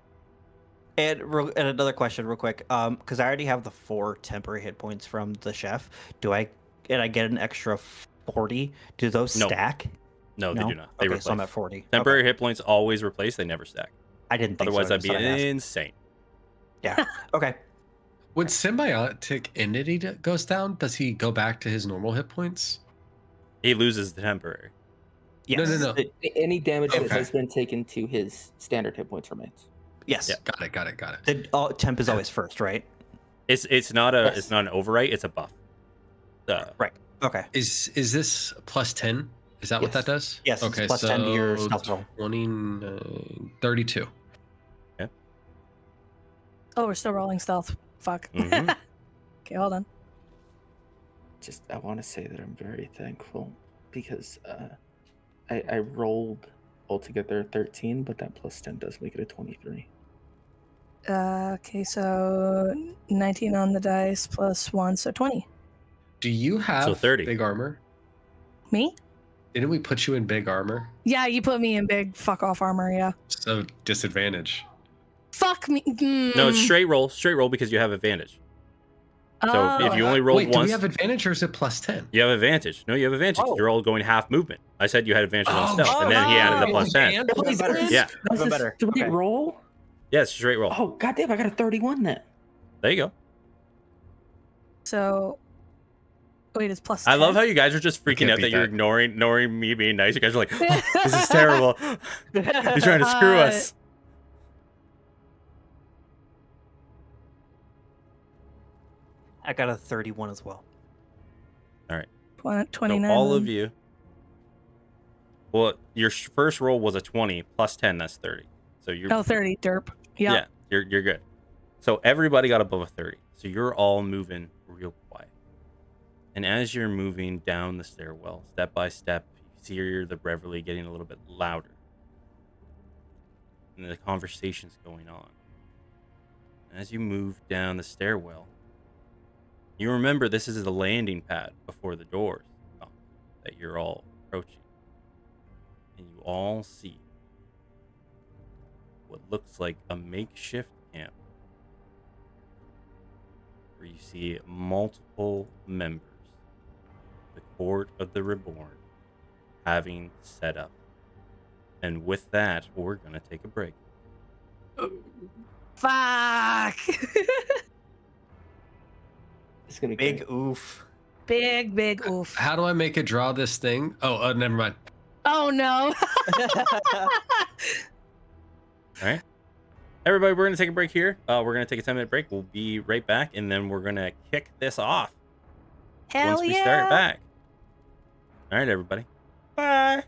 And another question, real quick, because I already have the 4 temporary hit points from the chef. And I get an extra 40? Do those No. stack? No, they No? do not. They Okay, replace. so I'm at 40. Temporary Okay. hit points always replace. They never stack. I didn't think Otherwise, so. I that'd just be thought I'd ask. insane. Yeah. Okay. When symbiotic entity goes down, does he go back to his normal hit points? He loses the temporary. Yes. no. Any damage that Okay. has been taken to his standard hit points remains. Yes. Yeah. Got it. The temp is always first, right? It's not a Yes. it's not an overwrite. It's a buff. Right. Okay. Is this plus 10? Is that what Yes. that does? Yes, it's Okay, plus 10 to your stealth roll. 29, 32. Oh, we're still rolling stealth. Fuck. Mhm. Okay, hold on. I want to say that I'm very thankful because I rolled altogether 13, but that plus 10 does make it a 23. Okay, so 19 on the dice plus 1, so 20. Do you have 30. big armor? Me? Didn't we put you in big armor? Yeah, you put me in big fuck off armor, yeah. So disadvantage. Fuck me. No, it's straight roll because you have advantage. So if you only rolled Wait, do once, we have advantage or is it plus 10? you have advantage. No, you have advantage. 'Cause Oh. You're all going half movement. I said you had advantage on stealth, Oh, and then he added the oh. plus 10. And- Even better. Yeah. That's Even a better. straight Okay. roll? Yeah, it's straight roll. Oh, goddamn, I got a 31 then. There you go. So, wait, it's plus 10? I love how you guys are just freaking can't out that beat you're that. ignoring me being nice. You guys are like, oh, this is terrible. He's trying to screw us. I got a 31 as well. 29. So all of then. you. Well, your first roll was a 20 plus 10. That's 30. So you're Oh, 30, derp. Yep. yeah, you're good. So everybody got above a 30. So you're all moving real quiet. And as you're moving down the stairwell, step by step, you see the reveille getting a little bit louder. And the conversation's going on. As you move down the stairwell, you remember this is the landing pad before the doors that you're all approaching. And you all see what looks like a makeshift camp, where you see multiple members of the Court of the Reborn having set up. And with that, we're going to take a break. Fuck. It's going to be Big great. oof. Big oof. How do I make it draw this thing? Oh, never mind. Oh, no. All right. Everybody, we're going to take a break here. We're going to take a 10-minute break. We'll be right back, and then we're going to kick this off Hell once we yeah. start back. All right, everybody. Bye.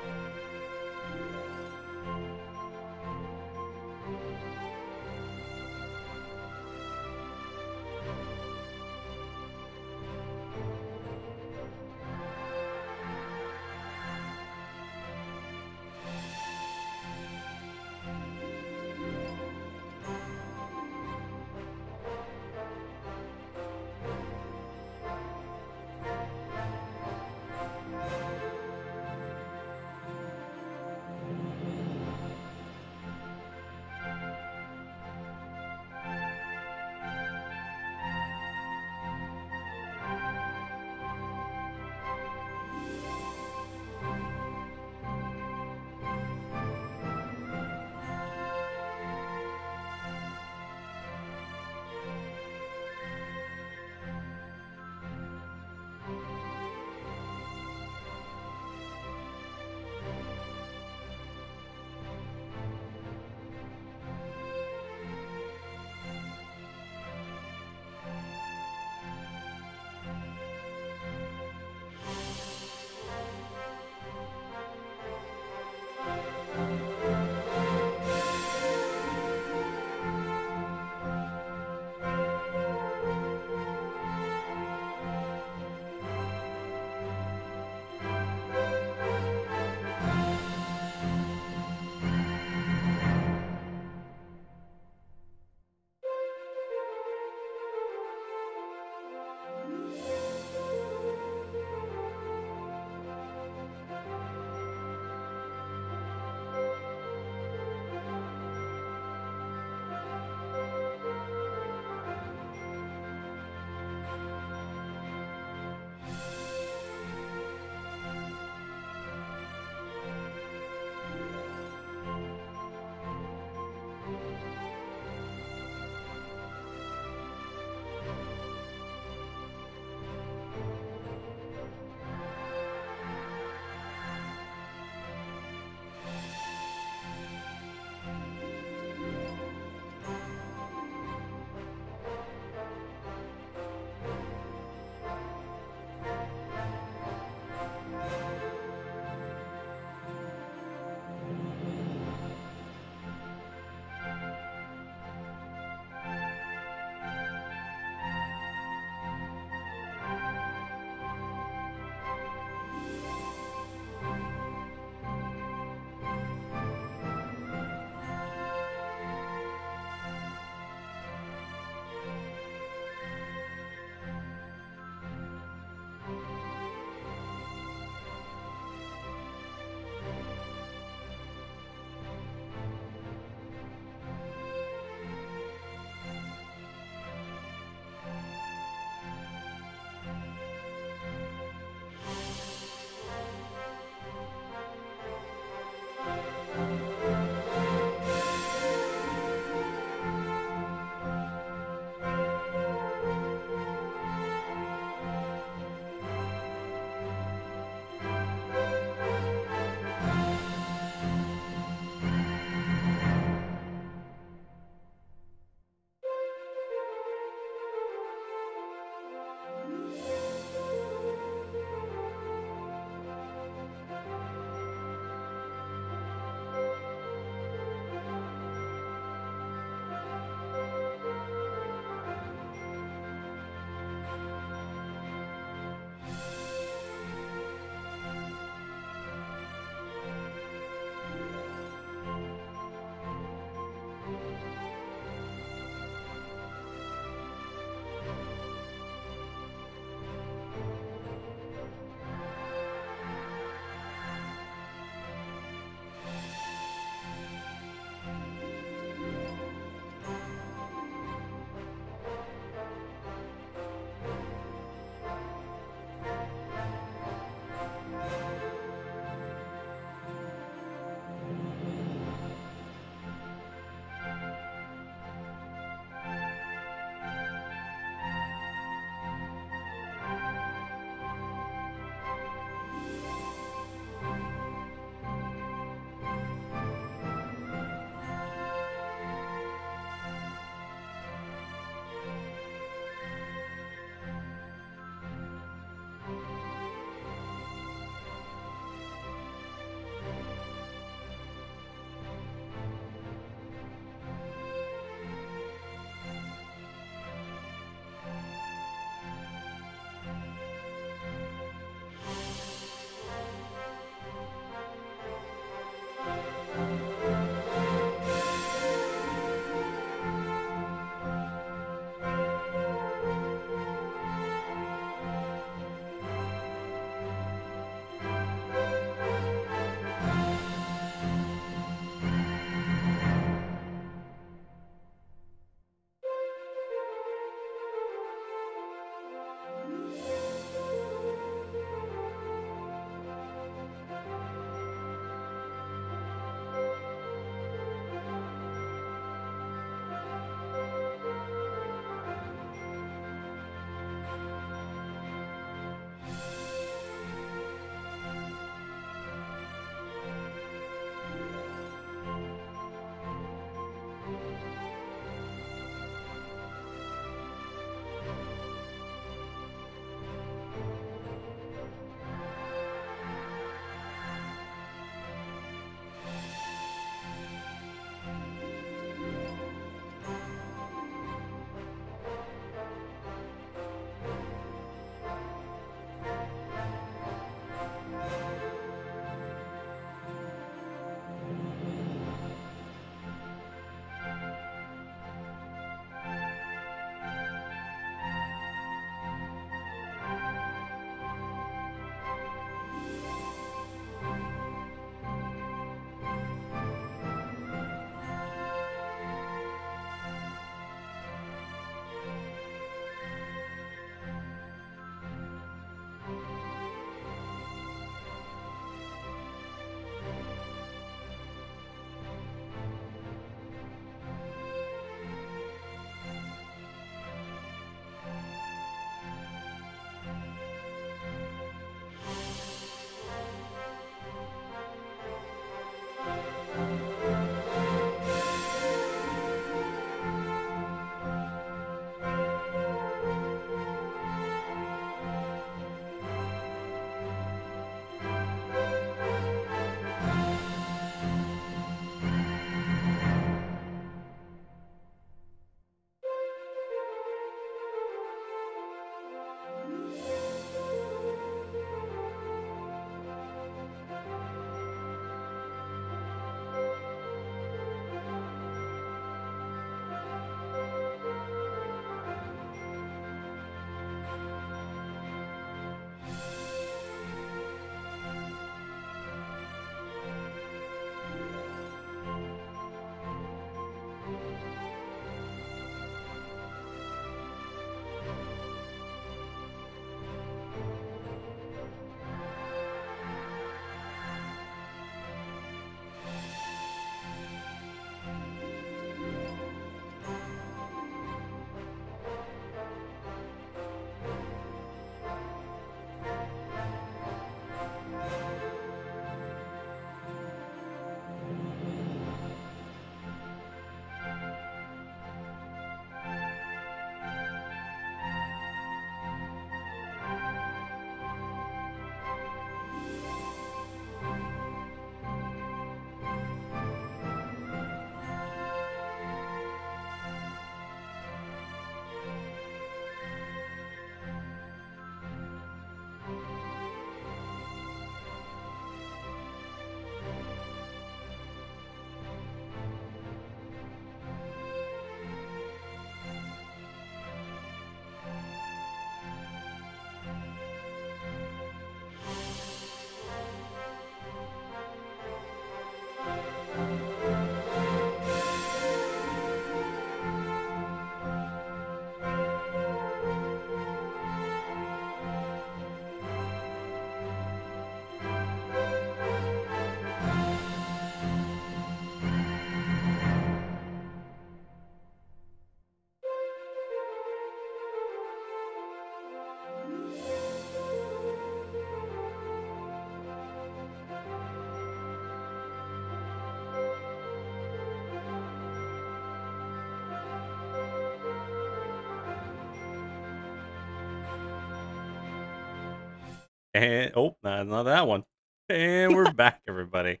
And not that one. And we're back, everybody.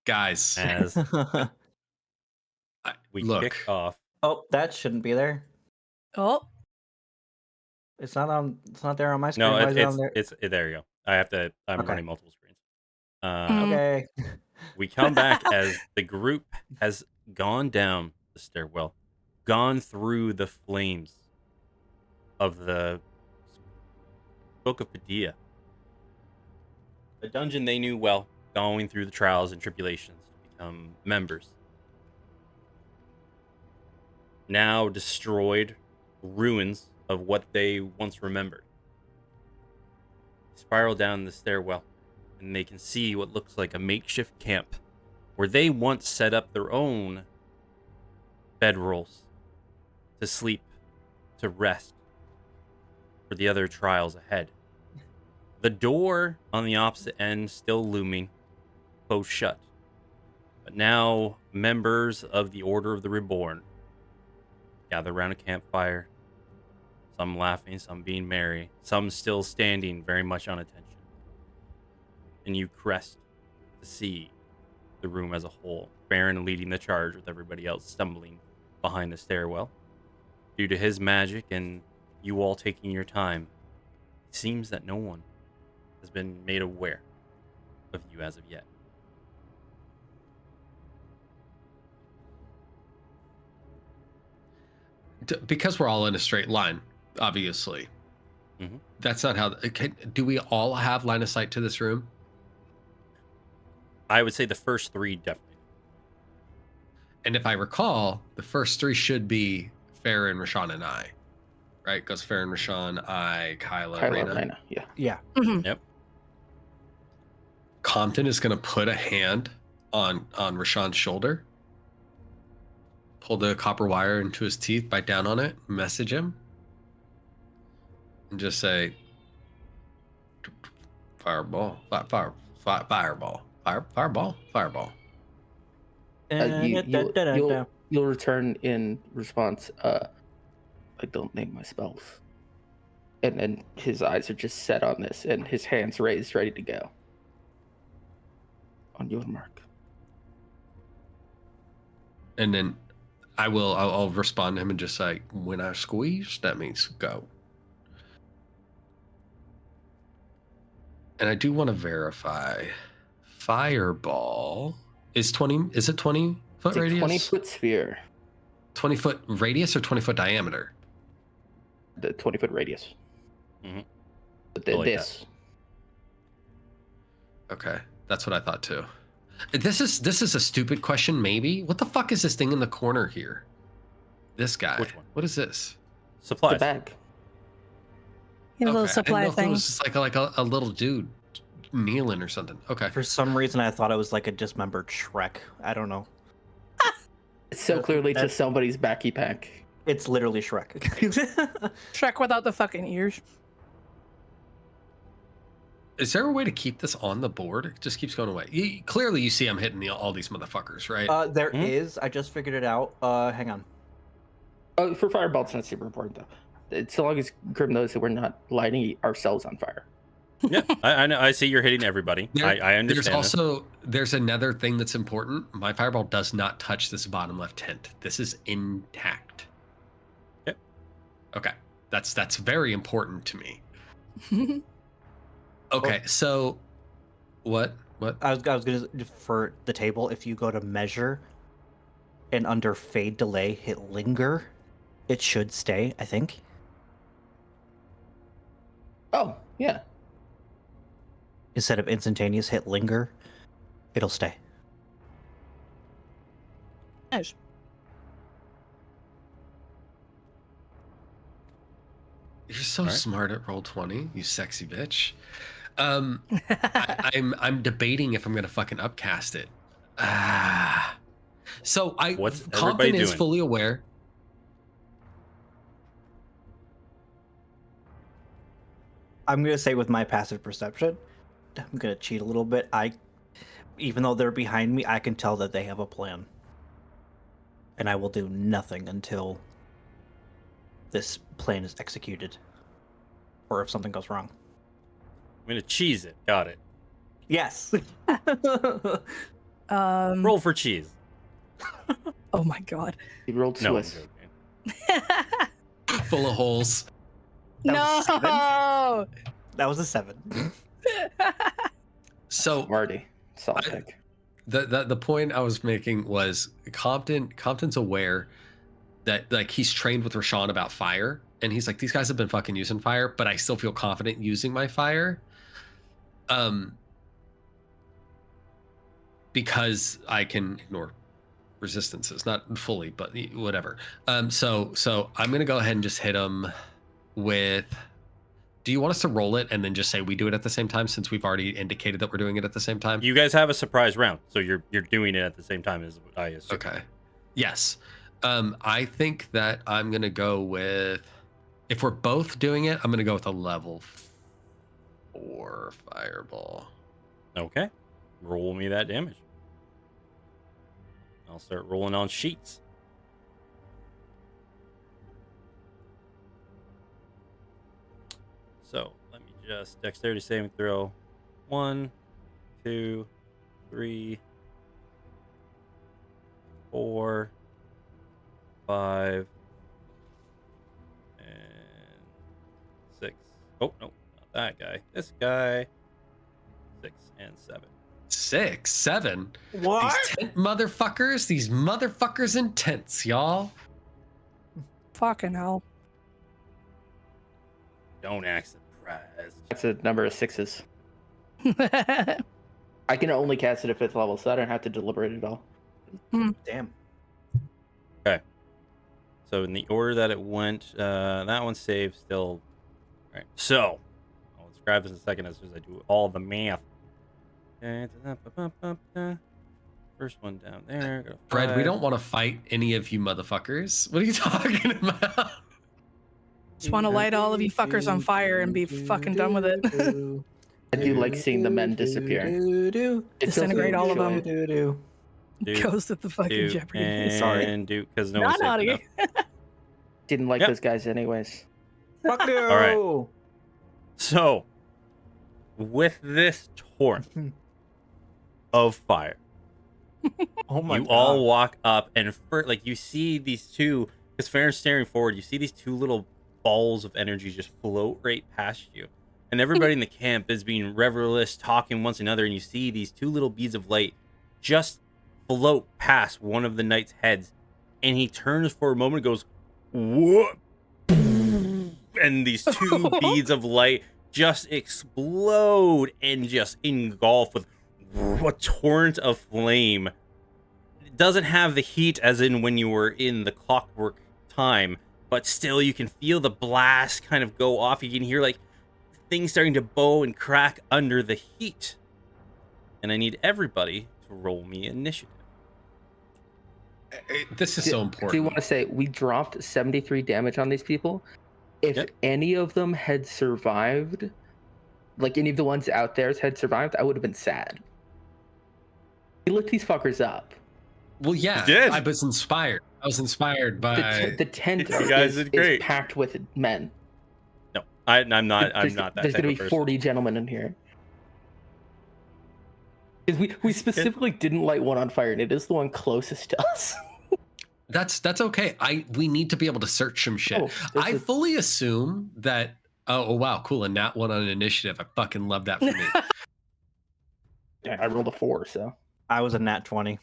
Guys, As we look, kick off. Oh, that shouldn't be there. Oh, It's not on. It's not there on my screen. No, Why is it on there? there you go. I'm Okay. running multiple screens. Okay. We come back as the group has gone down the stairwell, gone through the flames of the Book of Padilla, a dungeon they knew well, going through the trials and tribulations to become members. Now destroyed ruins of what they once remembered. Spiral down the stairwell, and they can see what looks like a makeshift camp where they once set up their own bedrolls to sleep, to rest for the other trials ahead. The door on the opposite end still looming, closed shut. But now members of the Order of the Reborn gather around a campfire, some laughing, some being merry, some still standing very much on attention. And you crest to see the room as a whole. Baron leading the charge with everybody else stumbling behind the stairwell. Due to his magic and you all taking your time, it seems that no one has been made aware of you as of yet. because we're all in a straight line, obviously. Mhm. That's not how. Do we all have line of sight to this room? I would say the first three definitely. And if I recall, the first three should be Farron, Rashawn, and I, right? Because Farron, Rashawn, I, Kyla, Reyna. Reyna, yeah. Yeah. mhm. Yep. Compton is going to put a hand on Rashawn's shoulder, pull the copper wire into his teeth, bite down on it, message him, and just say, "Fireball, fireball, fireball." You'll return in response. I don't name my spells. And then his eyes are just set on this, and his hands raised, ready to go. On your mark. And then I'll respond to him and just say, "When I squeeze, that means go." And I do want to verify. Fireball is 20. Is it 20-foot It's a radius? 20-foot sphere. 20-foot radius or 20-foot diameter? The 20-foot radius. Mhm. But I like this. Okay, that's what I thought too. This is a stupid question, maybe. What the fuck is this thing in the corner here? This guy. Which one? What is this? The Supplies. bag. You know, Okay, a little I didn't supply know if it thing. was just like a little dude kneeling or something. Okay. For some reason, I thought it was like a dismembered Shrek. I don't know. It's so clearly to That's- somebody's backy pack. It's literally Shrek. Shrek without the fucking ears. Is there a way to keep this on the board? It just keeps going away. Clearly, you see I'm hitting all these motherfuckers, right? There Mhm. is. I just figured it out. Hang on. Oh, for fireball, it's not super important though. It's so long as Grim knows that we're not lighting ourselves on fire. Yeah, I know. I see you're hitting everybody. I understand. There's another thing that's important. My fireball does not touch this bottom left tent. This is intact. Yep. Okay. That's very important to me. Okay, so what? I was gonna for the table. If you go to measure, and under fade delay, hit linger, it should stay. I think. Oh, yeah. Instead of instantaneous, hit linger, it'll stay. Nice. You're so All right. smart at Roll20, you sexy bitch. I'm debating if I'm gonna fucking upcast it. So What's everybody Compton is doing? fully aware. I'm gonna say with my passive perception, I'm gonna cheat a little bit. Even though they're behind me, I can tell that they have a plan, and I will do nothing until this plan is executed, or if something goes wrong. gonna cheese it. Got it. Yes. Roll for cheese. Oh my god. He rolled No, I'm Swiss. joking. Full of holes. That was a No. That was a 7. So Marty. Solid pick. the point I was making was Compton's aware that like he's trained with Rashawn about fire, and he's like, these guys have been fucking using fire, but I still feel confident using my fire. Because I can ignore resistances, not fully, but whatever. So I'm gonna go ahead and just hit him with. Do you want us to roll it and then just say we do it at the same time, since we've already indicated that we're doing it at the same time? You guys have a surprise round, so you're doing it at the same time as I assume. Okay. Yes. I think that I'm gonna go with. If we're both doing it, I'm gonna go with a level 4 fireball. Okay. Roll me that damage. I'll start rolling on sheets. So let me just dexterity saving throw. 1, 2, 3, 4, 5, and 6. Oh no, not that guy. This guy. 6 and 7. 6, 7. What? These tent motherfuckers. These motherfuckers in tents, y'all. Fucking hell. Don't act surprised. That's a number of 6s. I can only cast it at 5th level, so I don't have to deliberate at all. Damn. So in the order that it went, that one saved still. All right. So I'll describe this in a second as soon as I do all the math. First one down there. Go Fred, we 5. don't want to fight any of you motherfuckers. What are you talking about? Just want to light all of you fuckers on fire and be fucking done with it. I do like seeing the men disappear. It feels Disintegrate all of really them. joy. Duke, Ghost at the fucking Duke, Jeopardy. and Sorry. Duke, because no Not one's out safe of enough. Didn't like Yep. those guys anyways. Fuck you. All right. So with this torrent of fire, Oh my you god. all walk up and like you see these two, because Farron's staring forward, you see these two little balls of energy just float right past you, and everybody in the camp is being revelous, talking once another, and you see these two little beads of light just float past one of the knight's heads, and he turns for a moment and goes, "What?" And these two beads of light just explode and just engulf with a torrent of flame. It doesn't have the heat as in when you were in the clockwork time, but still you can feel the blast kind of go off. You can hear like things starting to bow and crack under the heat. And I need everybody to roll me initiative. This is so Do you important. want to say we dropped 73 damage on these people? If Yep. any of them had survived, like any of the ones out there had survived, I would have been sad. We looked these fuckers up. Well, yeah, You did. I was inspired. I was inspired by. The tent You guys is did great. packed with men. No, I'm not. I'm There's- not that There's type gonna of be person. 40 gentlemen in here. Because we specifically didn't light one on fire, and it is the one closest to us. That's okay. We need to be able to search some shit. Oh, there's I a- fully assume that. Oh wow, cool. And nat one on initiative. I fucking love that for me. Yeah, I rolled a 4, so. I was a nat 20.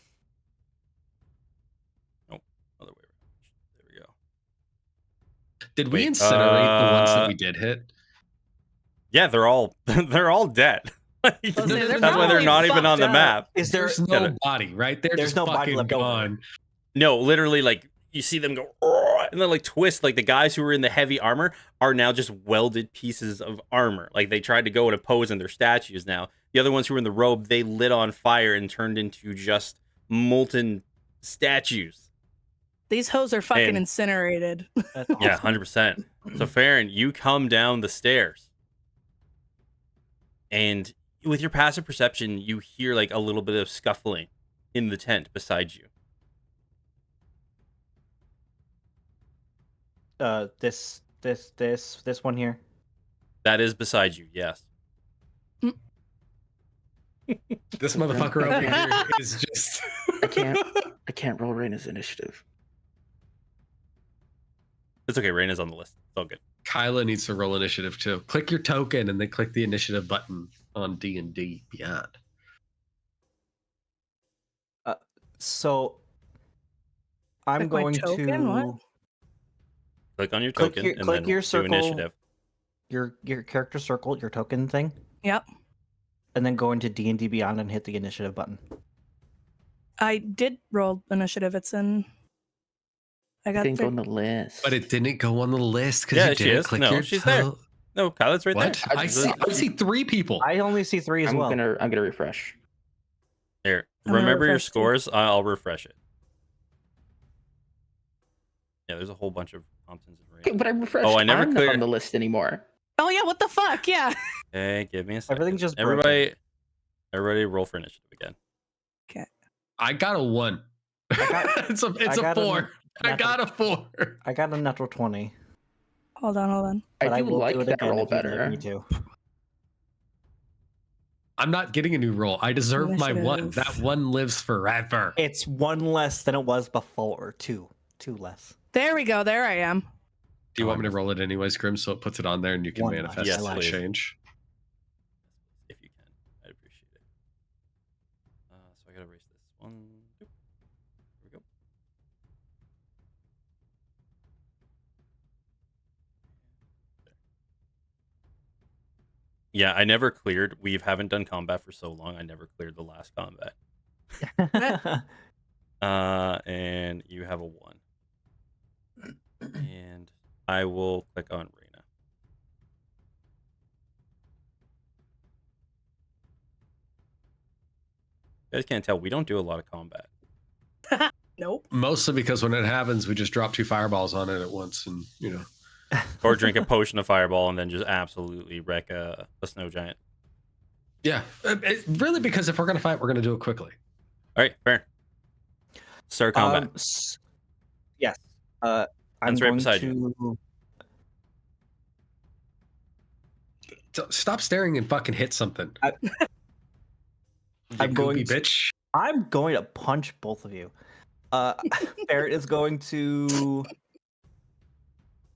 Other way around. There we go. Did we Wait, incinerate the ones that we did hit? Yeah, they're all they're dead. say, That's they're why they're probably not even fucked on the up. map. Is there? There's no body, right? They're There's just no body fucking left over. gone. No, literally, like you see them go, "Oh," and then like twist. Like the guys who were in the heavy armor are now just welded pieces of armor. Like they tried to go and pose in their statues. Now the other ones who were in the robe, they lit on fire and turned into just molten statues. These hoes are fucking And- incinerated. That's Yeah, awesome. 100%. So Farron, you come down the stairs, and with your passive perception, you hear like a little bit of scuffling in the tent beside you. This one here. That is beside you, yes. This motherfucker over here is just. I can't roll Raina's initiative. It's okay. Raina's on the list. It's all good. Kyla needs to roll initiative too. Click your token and then click the initiative button on D&D Beyond. So I'm Click my going token? to What? Click on your Click token your- and click then your do circle. initiative. your character circle, your token thing, Yep. and then go into D&D Beyond and hit the initiative button. I did roll initiative. It's in. I got Didn't go there. on the list. But it didn't go on the list because Yeah, you she didn't is. click No, your she's there. No, Kyla's right What? there. I see 3 people. I only see 3 as I'm well. gonna refresh. Here, I'm gonna remember your refresh too. scores. I'll refresh it. Yeah, there's a whole bunch of Thompsons and Okay, Raina. but I refreshed. Oh, I never I'm not cleared- on the list anymore. Oh yeah, what the fuck? Yeah. Hey, give me a second. Everything's just broken. Everybody, roll for initiative again. I got a 1. it's a I got a 4. I got a 4. I got a natural 20. Hold on. But I I do will like do it that again roll if you'd like better. me to. I'm not getting a new roll. I deserve my 1. Initiative. That 1 lives forever. It's 1 less than it was before. 2 less. There we go. There I am. Do you want me to roll it anyways, Grim, so it puts it on there and you can 1 manifest Yes, the please. change? If you can, I'd appreciate it. So I gotta erase this one. Here we go. Yeah, I never cleared. We haven't done combat for so long. I never cleared the last combat. And you have a 1. And I will click on Raina. You guys can't tell. We don't do a lot of combat. Nope. Mostly because when it happens, we just drop 2 fireballs on it at once and, Or drink a potion of fireball and then just absolutely wreck a snow giant. Yeah. Really, because if we're going to fight, we're going to do it quickly. All right, fair. Start combat. Yes. I'm Hun's right going beside to. you. Stop staring and fucking hit something. I'm You going goopy to- bitch. I'm going to punch both of you. Barrett is going to.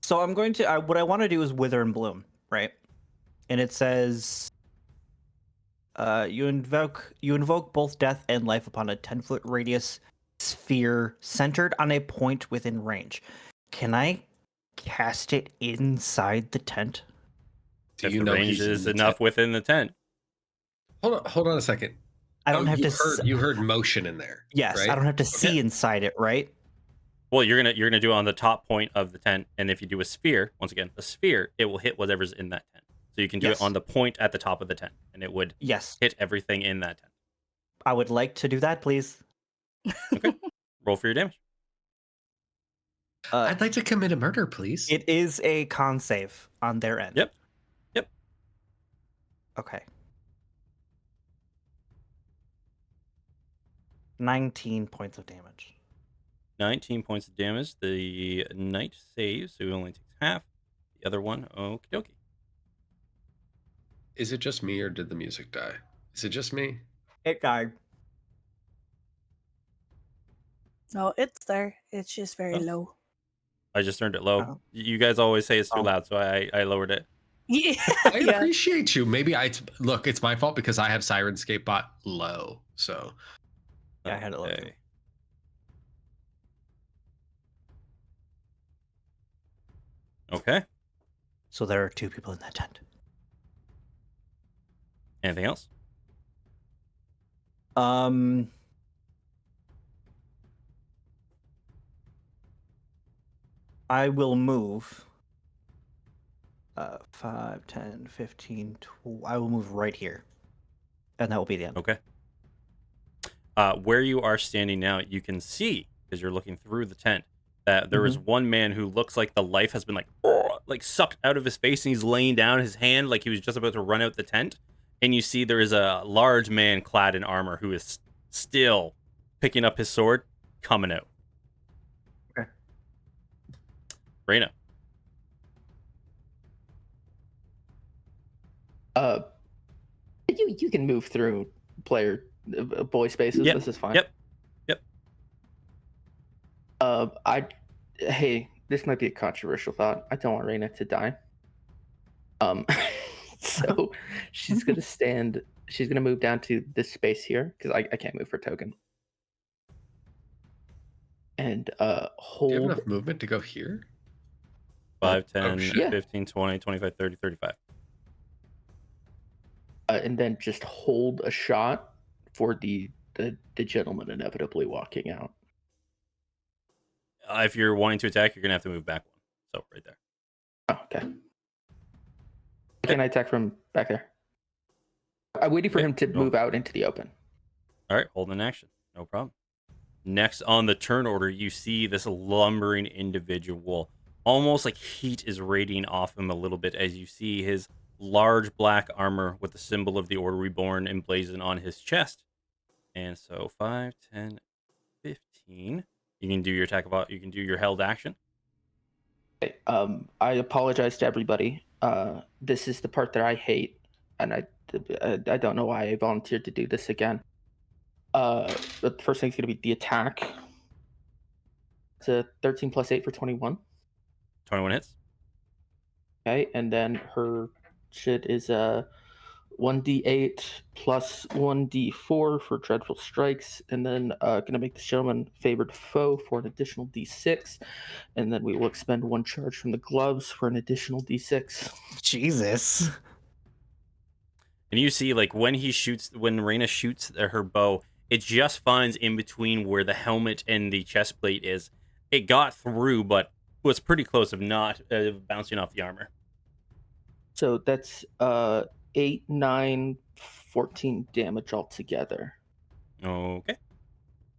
So I'm going to. What I want to do is wither and bloom, right? And it says, you invoke both death and life upon a 10-foot radius sphere centered on a point within range. Can I cast it inside the tent? Do If you the know range he's in is the tent within the tent. Hold on a second. I don't have you to. Heard, you heard motion in there. Yes, right? I don't have to see inside it, right? Well, you're gonna do it on the top point of the tent, and if you do a sphere, once again, a sphere, it will hit whatever's in that tent. So you can do Yes. it on the point at the top of the tent, and it would Yes, hit everything in that tent. I would like to do that, please. Roll for your damage. I'd like to commit a murder, please. It is a con save on their end. Yep. Okay. 19 points of damage. 19 points of damage. The knight saves, so he only takes half. The other one, okie dokie. Is it just me or did the music die? Is it just me? It died. No, it's there. It's just very Oh. low. I just turned it low. Oh. You guys always say it's too Oh. loud, so I lowered it. Yeah. I yeah. appreciate you. Maybe look, it's my fault because I have Sirenscape bot low. So Yeah, I had it low too. Okay. Okay. So there are 2 people in that tent. Anything else? I will move 5, 10, 15, 20. I will move right here. And that will be the end. Okay. Where you are standing now, you can see, because you're looking through the tent, that there is one man who looks like the life has been like sucked out of his face, and he's laying down his hand like he was just about to run out the tent. And you see there is a large man clad in armor who is still picking up his sword, coming out. Okay. Raina. You can move through player boy spaces. Yep. This is fine. Yep. Hey, this might be a controversial thought. I don't want Reyna to die. So she's gonna stand. She's gonna move down to this space here because I can't move for token. And Do you have hold. enough movement to go here? 5, Oh, 10, shit. 15, 20, 25, 30, 35. And then just hold a shot for the gentleman inevitably walking out. If you're wanting to attack, you're gonna have to move back one. So right there. Oh, okay. Can I attack from back there? I'm waiting for Okay, him to go. move out into the open. All right, hold an action. No problem. Next on the turn order, you see this lumbering individual. Almost like heat is radiating off him a little bit as you see his large black armor with the symbol of the Order Reborn emblazoned on his chest. And so 5, 10, 15. You can do your attack about. You can do your held action. Okay, I apologize to everybody. This is the part that I hate, and I don't know why I volunteered to do this again. But the first thing's gonna be the attack. It's a 13 plus 8 for 21. 21 hits. Okay, and then her shit is a 1d8 plus 1d4 for dreadful strikes, and then gonna make the gentleman favored foe for an additional d6, and then we will expend one charge from the gloves for an additional d6. Jesus. And you see, like, when Reyna shoots her bow, it just finds in between where the helmet and the chest plate is. It got through, but was pretty close of not bouncing off the armor. So that's 8, 9, 14 damage altogether. Okay.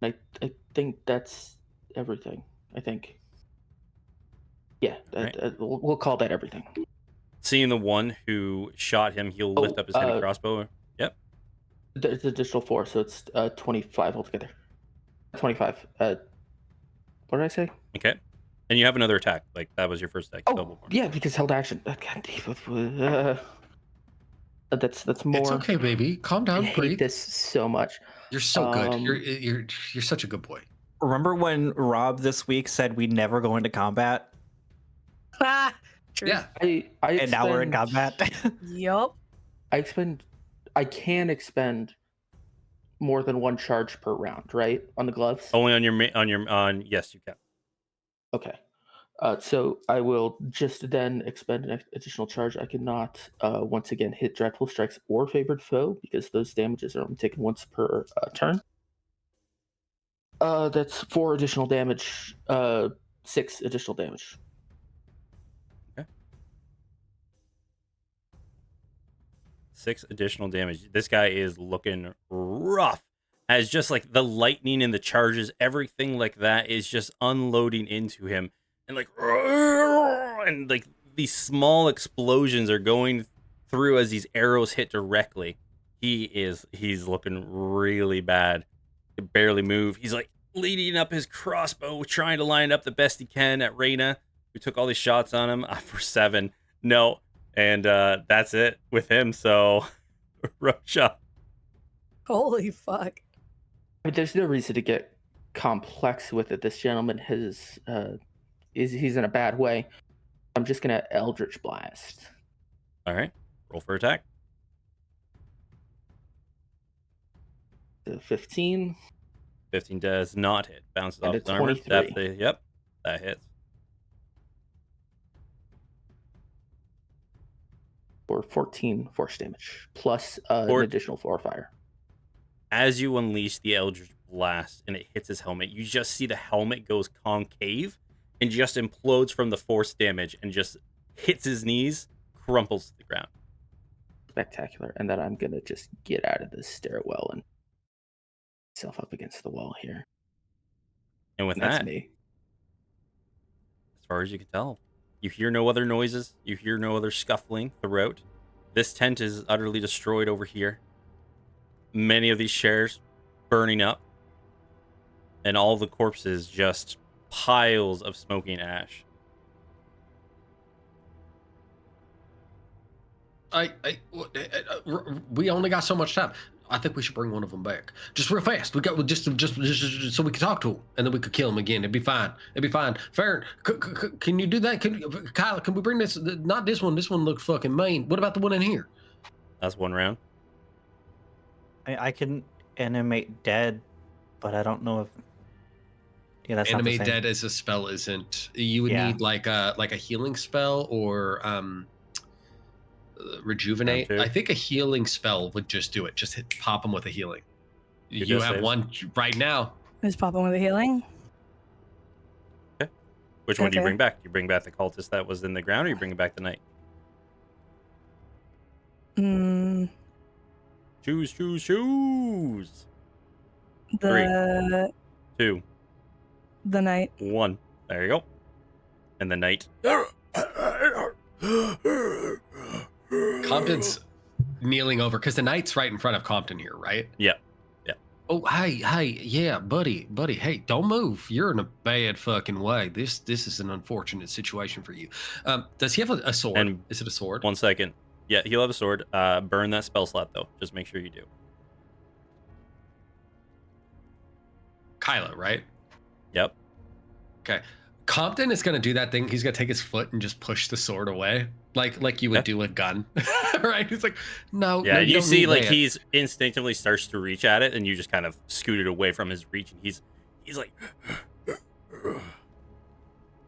I think that's everything. I think. Yeah, Right. we'll call that everything. Seeing the one who shot him, he'll lift up his heavy crossbow. Yep. There's an additional 4, so it's 25 altogether. 25. What did I say? Okay. And you have another attack. Like, that was your first attack. Oh, yeah, because held action. That's more. It's okay, baby. Calm I down. hate Breathe. this so much. You're so good. Um, You're such a good boy. Remember when Rob this week said we never go into combat? Ah, true. Yeah. And now we're in combat? Yup. I can expend more than one charge per round, right? On the gloves? Only on yes, you can. Okay. So I will just then expend an additional charge. I cannot once again hit dreadful strikes or favored foe because those damages are only taken once per turn. That's 4 additional damage. 6 additional damage. Okay. 6 additional damage. This guy is looking rough. As just like the lightning and the charges, everything like that is just unloading into him. And like these small explosions are going through as these arrows hit directly. He's looking really bad. He can barely move. He's like leading up his crossbow, trying to line up the best he can at Reyna, who took all these shots on him for 7. No. And that's it with him. So rough shot. Holy fuck. I mean, there's no reason to get complex with it. This gentleman he's in a bad way. I'm just gonna Eldritch Blast. All right. Roll for attack. 15. 15 does not hit. Bounces And off a his armor. 23. Definitely. Yep. That hits. For 14 force damage, plus an additional 4 fire. As you unleash the Eldritch Blast and it hits his helmet, you just see the helmet goes concave and just implodes from the force damage and just hits his knees, crumples to the ground. Spectacular. And then I'm going to just get out of this stairwell and myself up against the wall here. And with That's that, me. as far as you can tell, you hear no other noises. You hear no other scuffling throughout. This tent is utterly destroyed over here. Many of these chairs burning up. And all the corpses just piles of smoking ash. We only got so much time. I think we should bring one of them back, just real fast. We got just so we can talk to him, and then we could kill him again. It'd be fine. It'd be fine. Farron, can you do that? Kyle, can we bring this? Not this one. This one looks fucking mean. What about the one in here? That's one round. I can animate dead, but I don't know if. Yeah, that's not the Animate same. dead as a spell isn't. You would need like a healing spell or rejuvenate. Round two. I think a healing spell would just do it. Just pop them with a healing. You have saves. one right now. Just pop in with a healing. Which one do you Okay. bring back? You bring back the cultist that was in the ground, or you bring back the knight? Mm, Choose. the 2, the knight. 1. There you go. And the knight. Compton's kneeling over because the knight's right in front of Compton here, right? Yeah. Oh, hey, yeah, buddy, hey, don't move. You're in a bad fucking way. This is an unfortunate situation for you. Does he have a sword? And is it a sword? 1 second. Yeah, he'll have a sword. Burn that spell slot though. Just make sure you do. Kylo, right? Yep. Okay. Compton is gonna do that thing. He's gonna take his foot and just push the sword away, like you would do a gun, right? He's like, no. Yeah, no, you don't see, need like that. he's instinctively starts to reach at it, and you just kind of scoot it away from his reach, and he's like,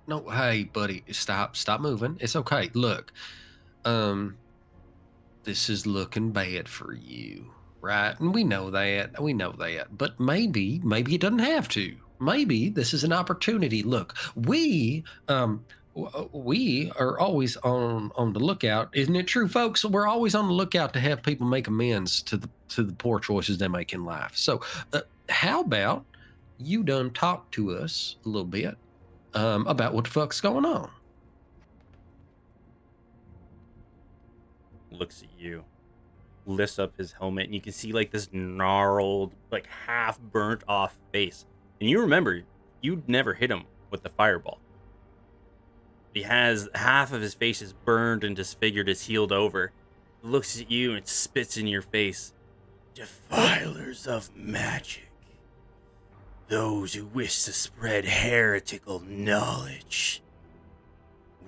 No, hey, buddy, stop moving. It's okay. Look, this is looking bad for you, right? And we know that. But maybe it doesn't have to. Maybe this is an opportunity. Look, we are always on the lookout, isn't it true, folks? We're always on the lookout to have people make amends to the poor choices they make in life. So, how about you done talk to us a little bit about what the fuck's going on? looks at you, lifts up his helmet, and you can see like this gnarled, like half burnt off face. And you remember, you'd never hit him with the fireball. He has half of his face is burned and disfigured, is healed over. Looks at you and spits in your face. Defilers of magic. Those who wish to spread heretical knowledge.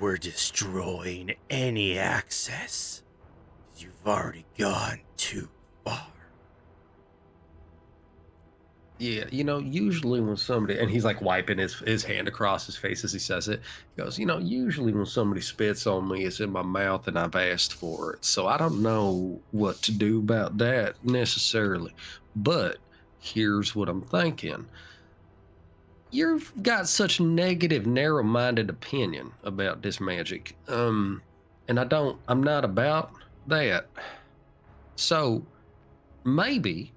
We're destroying any access. You've already gone too far. Yeah, usually when somebody, and he's like wiping his hand across his face as he says it, he goes, usually when somebody spits on me, it's in my mouth and I've asked for it. So I don't know what to do about that necessarily. But here's what I'm thinking. You've got such negative, narrow-minded opinion about this magic. And I'm not about that. So maybe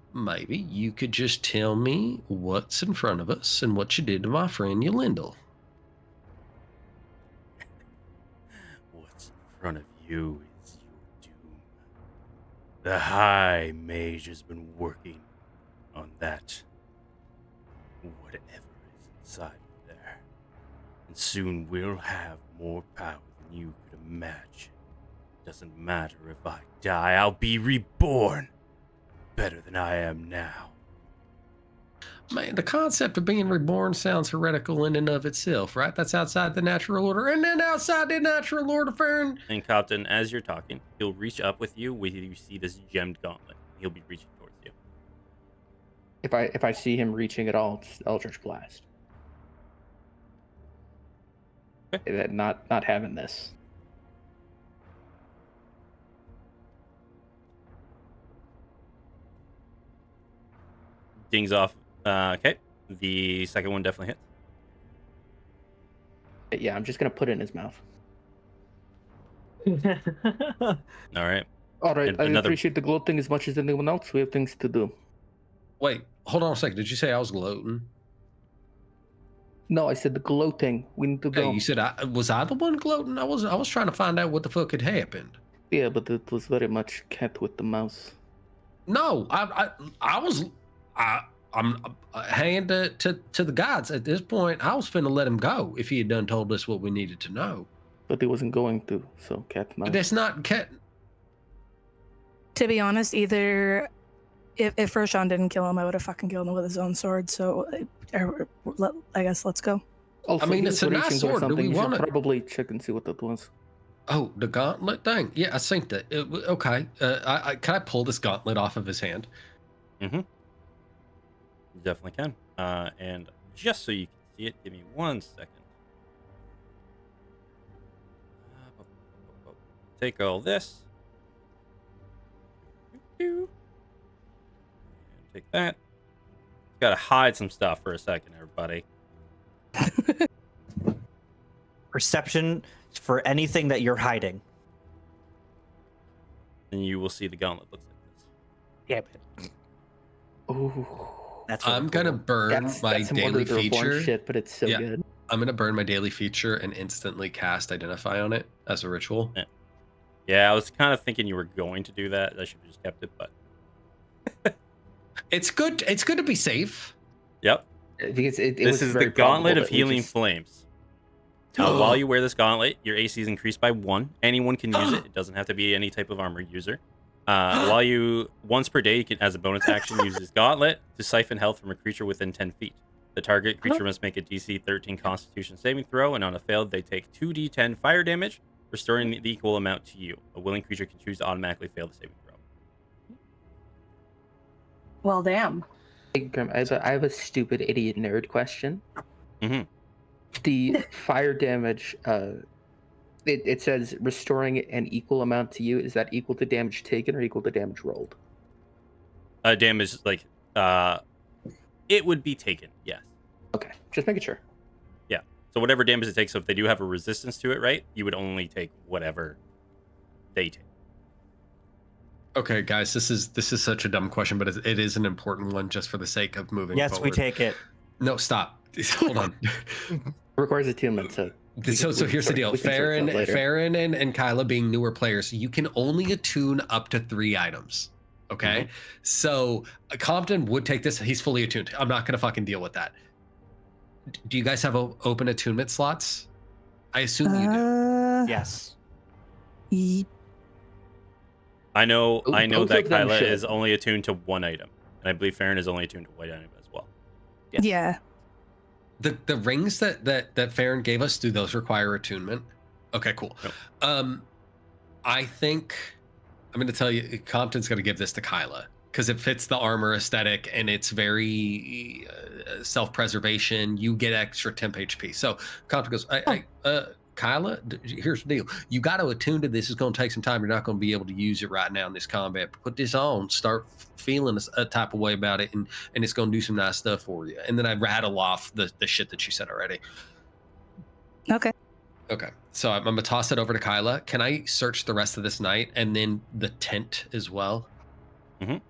you could just tell me what's in front of us and what you did to my friend Yolindel. What's in front of you is your doom. The High Mage has been working on that. Whatever is inside of there. And soon we'll have more power than you could imagine. Doesn't matter if I die, I'll be reborn. Better than I am now. Man, the concept of being reborn sounds heretical in and of itself, right? That's outside the natural order. And then outside the natural order, Farron. And Captain, as you're talking, he'll reach up with you when you see this gemmed gauntlet. He'll be reaching towards you. If I see him reaching at all, it's Eldritch Blast. Not having this. Dings off. Okay. The second one definitely hits. Yeah, I'm just gonna put it in his mouth. All right. All right, And I another- appreciate the gloating as much as anyone else. We have things to do. Wait, hold on a second. Did you say I was gloating? No, I said the gloating. We need to Hey, go. you said was I the one gloating? I was trying to find out what the fuck had happened. Yeah, but it was very much cat with the mouse. No, I'm hand to the gods at this point. I was finna let him go if he had done told us what we needed to know. But he wasn't going to, so cat mouse. But that's not cat. To be honest, either if Roshan didn't kill him, I would have fucking killed him with his own sword. So I guess let's go. Also, I mean, he it's was a nice reaching for sword. Do something. we You want should it? probably check and see what that was. Oh, the gauntlet thing. Yeah, I synced it. Okay. Can I pull this gauntlet off of his hand? Mm-hmm. Definitely can. And just so you can see it, give me 1 second. Take all this. And take that. Gotta hide some stuff for a second, everybody. Perception for anything that you're hiding. And you will see the gauntlet looks like this. Damn it. Ooh, That's really I'm gonna cool. burn my some daily Order of the Reborn feature. shit, but it's so Yeah. good. I'm gonna burn my daily feature and instantly cast Identify on it as a ritual. Yeah, I was kind of thinking you were going to do that. I should have just kept it, but It's good. It's good to be safe. yep. Because it This was is very the Gauntlet probable of that we Healing just- Flames. While you wear this gauntlet, your AC is increased by 1. Anyone can use it. It doesn't have to be any type of armor user. While you, once per day, you can, as a bonus action, use this gauntlet to siphon health from a creature within 10 feet. The target creature must make a DC 13 Constitution saving throw, and on a failed, they take 2d10 fire damage, restoring the equal amount to you. A willing creature can choose to automatically fail the saving throw. Well, damn. Hey, Grim, I have a stupid idiot nerd question. Mm-hmm. The fire damage, it says restoring an equal amount to you. Is that equal to damage taken or equal to damage rolled? Damage, like, it would be taken, yes. Okay, just making sure. Yeah. So whatever damage it takes, so if they do have a resistance to it, right, you would only take whatever they take. Okay, guys, this is such a dumb question, but it is an important one just for the sake of moving Yes, forward. we take it. No, stop. Hold on. It requires attunement, so So here's the deal. Farron and Kyla being newer players, you can only attune up to 3 items. Okay? So Compton would take this. He's fully attuned. I'm not going to fucking deal with that. Do you guys have open attunement slots? I assume you do. Yes. I know Both that of them Kyla should. is only attuned to 1 item. And I believe Farron is only attuned to 1 item as well. Yeah. The rings that Farron gave us, do those require attunement? Okay, cool. Nope. I think I'm going to tell you, Compton's going to give this to Kyla because it fits the armor aesthetic and it's very self-preservation. You get extra temp HP. So Compton goes, Kyla, here's the deal. You got to attune to this. It's going to take some time. You're not going to be able to use it right now in this combat. Put this on, start feeling a type of way about it, and it's going to do some nice stuff for you. And then I rattle off the shit that you said already. Okay. Okay, so I'm going to toss it over to Kyla. Can I search the rest of this night and then the tent as well? And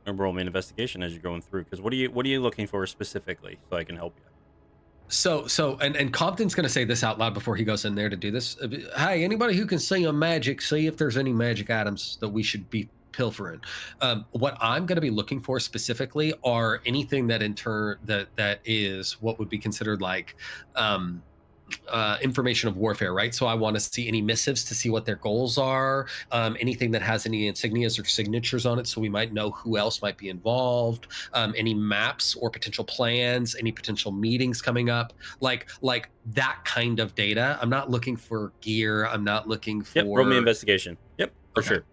roll me an investigation as you're going through, because what are you looking for specifically, so I can help you? So and Compton's going to say this out loud before he goes in there to do this. Hey, anybody who can see a magic, see if there's any magic items that we should be pilfering. What I'm going to be looking for specifically are anything that in turn that is what would be considered like information of warfare, right? So I want to see any missives to see what their goals are, anything that has any insignias or signatures on it, so we might know who else might be involved, any maps or potential plans, any potential meetings coming up, like that kind of data. I'm not looking for gear. I'm not looking for. Yep, roll me investigation. Yep, for Okay. sure.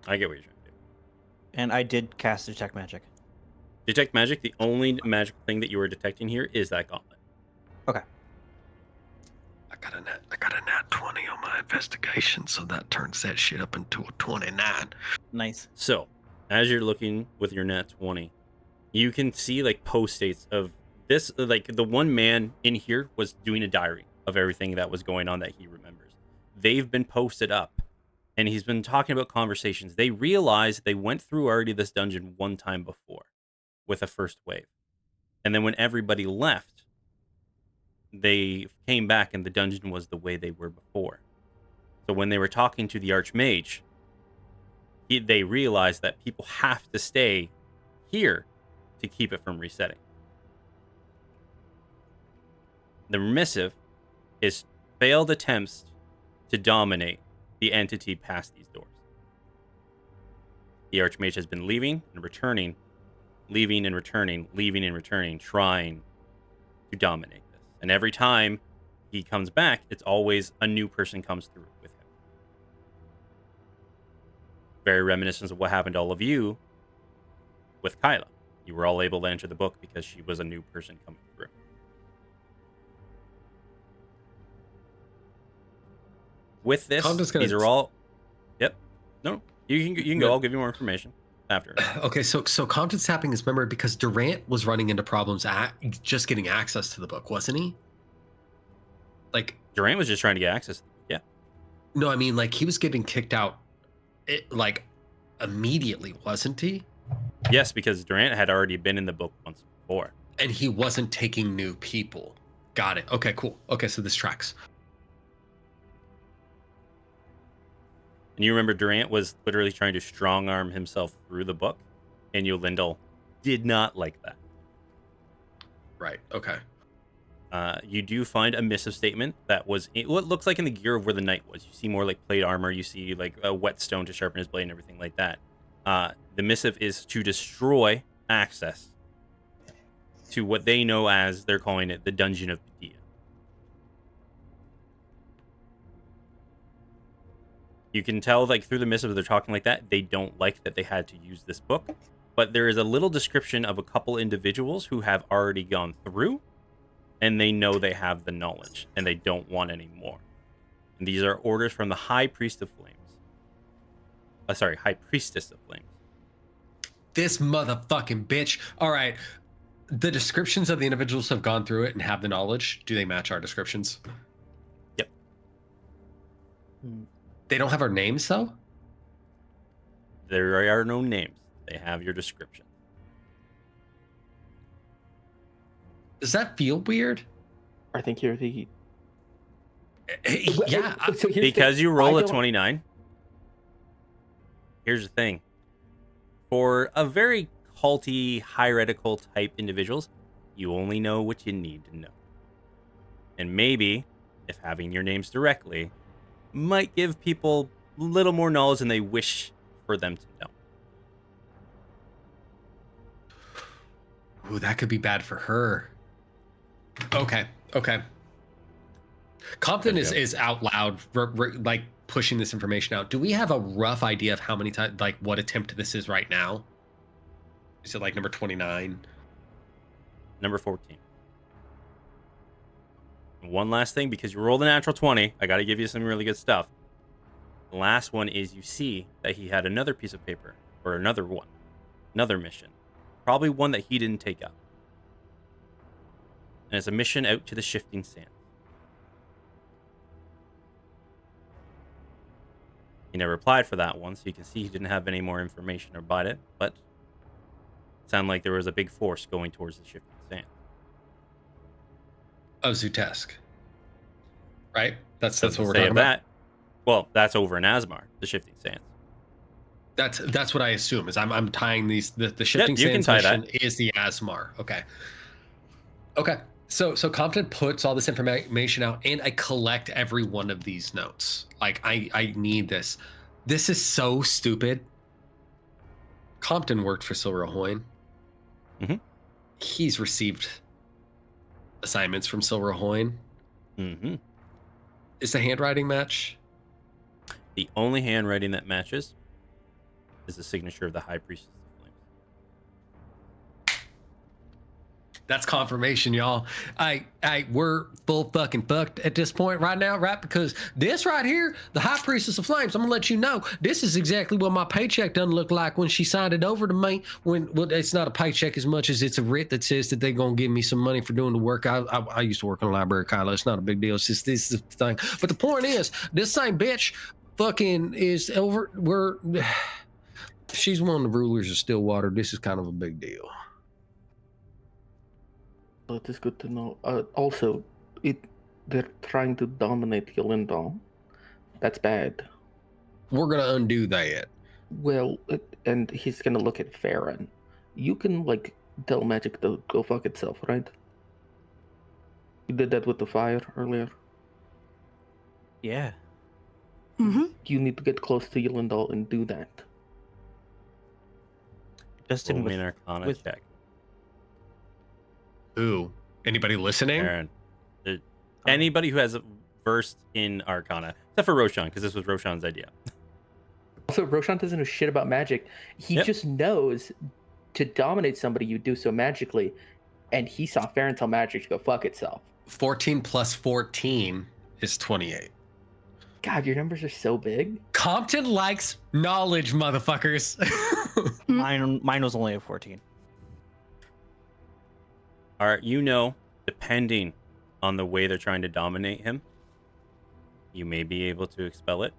I get what you're trying to do. And I did cast Detect Magic. Detect magic. The only magical thing that you are detecting here is that gauntlet. Okay. I got a nat 20 on my investigation, so that turns that shit up into a 29. Nice. So, as you're looking with your nat 20, you can see like post-states of this. Like the one man in here was doing a diary of everything that was going on that he remembers. They've been posted up, and he's been talking about conversations. They realized they went through already this dungeon one time before with a first wave. And then when everybody left, they came back and the dungeon was the way they were before. So when they were talking to the Archmage, they realized that people have to stay here to keep it from resetting. The missive is failed attempts to dominate the entity past these doors. The Archmage has been leaving and returning, leaving and returning, leaving and returning, trying to dominate this. And every time he comes back, it's always a new person comes through with him. Very reminiscent of what happened to all of you with Kyla. You were all able to enter the book because she was a new person coming through. With this, these are all... Yep. No, you can go. I'll give you more information after. Okay, so Compton's tapping his memory because Durant was running into problems at just getting access to the book, wasn't he? Like Durant was just trying to get access. Yeah. No, I mean like he was getting kicked out, like immediately, wasn't he? Yes, because Durant had already been in the book once before, and he wasn't taking new people. Got it. Okay, cool. Okay, so this tracks. And you remember Durant was literally trying to strong arm himself through the book, and Yolindel did not like that. Right. Okay. You do find a missive statement that was what looks like in the gear of where the knight was. You see more like plate armor. You see like a whetstone to sharpen his blade and everything like that. The missive is to destroy access to what they know as, they're calling it, the Dungeon of Padilla. You can tell, like, through the missive, they're talking like that. They don't like that they had to use this book. But there is a little description of a couple individuals who have already gone through, and they know they have the knowledge, and they don't want any more. And these are orders from the High Priest of Flames. High Priestess of Flames. This motherfucking bitch. All right. The descriptions of the individuals who have gone through it and have the knowledge, do they match our descriptions? Yep. They don't have our names, though? There are no names. They have your description. Does that feel weird? I think you're the... Yeah. Because you roll a 29. Here's the thing. For a very culty, hieretical type individuals, you only know what you need to know. And maybe, if having your names directly, might give people a little more knowledge than they wish for them to know. Ooh, that could be bad for her. Okay. Compton is out loud, like pushing this information out. Do we have a rough idea of how many times, like what attempt this is right now? Is it like number 29? Number 14. And one last thing, because you rolled a natural 20, I got to give you some really good stuff. The last one is you see that he had another piece of paper, or another mission. Probably one that he didn't take up. And it's a mission out to the Shifting Sands. He never applied for that one, so you can see he didn't have any more information about it, but it sounded like there was a big force going towards the Shifting Sands. Of Zutesk. Right? That's what we're talking about. Well, that's over in Asmar, the Shifting Sands. That's what I assume, is I'm tying these, the Shifting Sands mission is the Asmar. Okay. So Compton puts all this information out, and I collect every one of these notes. Like, I need this. This is so stupid. Compton worked for Silverhoyne. Mm-hmm. He's received assignments from Silverhoyne. Mm-hmm. Is the handwriting match? The only handwriting that matches is the signature of the High Priestess of Flames. That's confirmation, y'all. We're full fucking fucked at this point right now, right? Because this right here, the High Priestess of Flames, I'm gonna let you know, this is exactly what my paycheck doesn't look like when she signed it over to me. Well, it's not a paycheck as much as it's a writ that says that they're gonna give me some money for doing the work. I used to work in a library, Kyla. It's not a big deal. It's just this is the thing. But the point is, this same bitch fucking is over. She's one of the rulers of Stillwater. This is kind of a big deal. That is good to know. Also, they're trying to dominate Yolindal. That's bad. We're gonna undo that. Well, and he's gonna look at Farron. You can like tell magic to go fuck itself, right? You did that with the fire earlier. Yeah. Mm-hmm. You need to get close to Yelendal and do that. Justin, Roll me with, an Arcana with check. Ooh, anybody listening? Aaron. Anybody who has versed in Arcana, except for Roshan, because this was Roshan's idea. Also, Roshan doesn't know shit about magic. He just knows to dominate somebody, you do so magically. And he saw Fairy Tale magic to go fuck itself. 14 plus 14 is 28. God, your numbers are so big. Compton likes knowledge, motherfuckers. mine was only a 14. All right, depending on the way they're trying to dominate him, you may be able to expel it.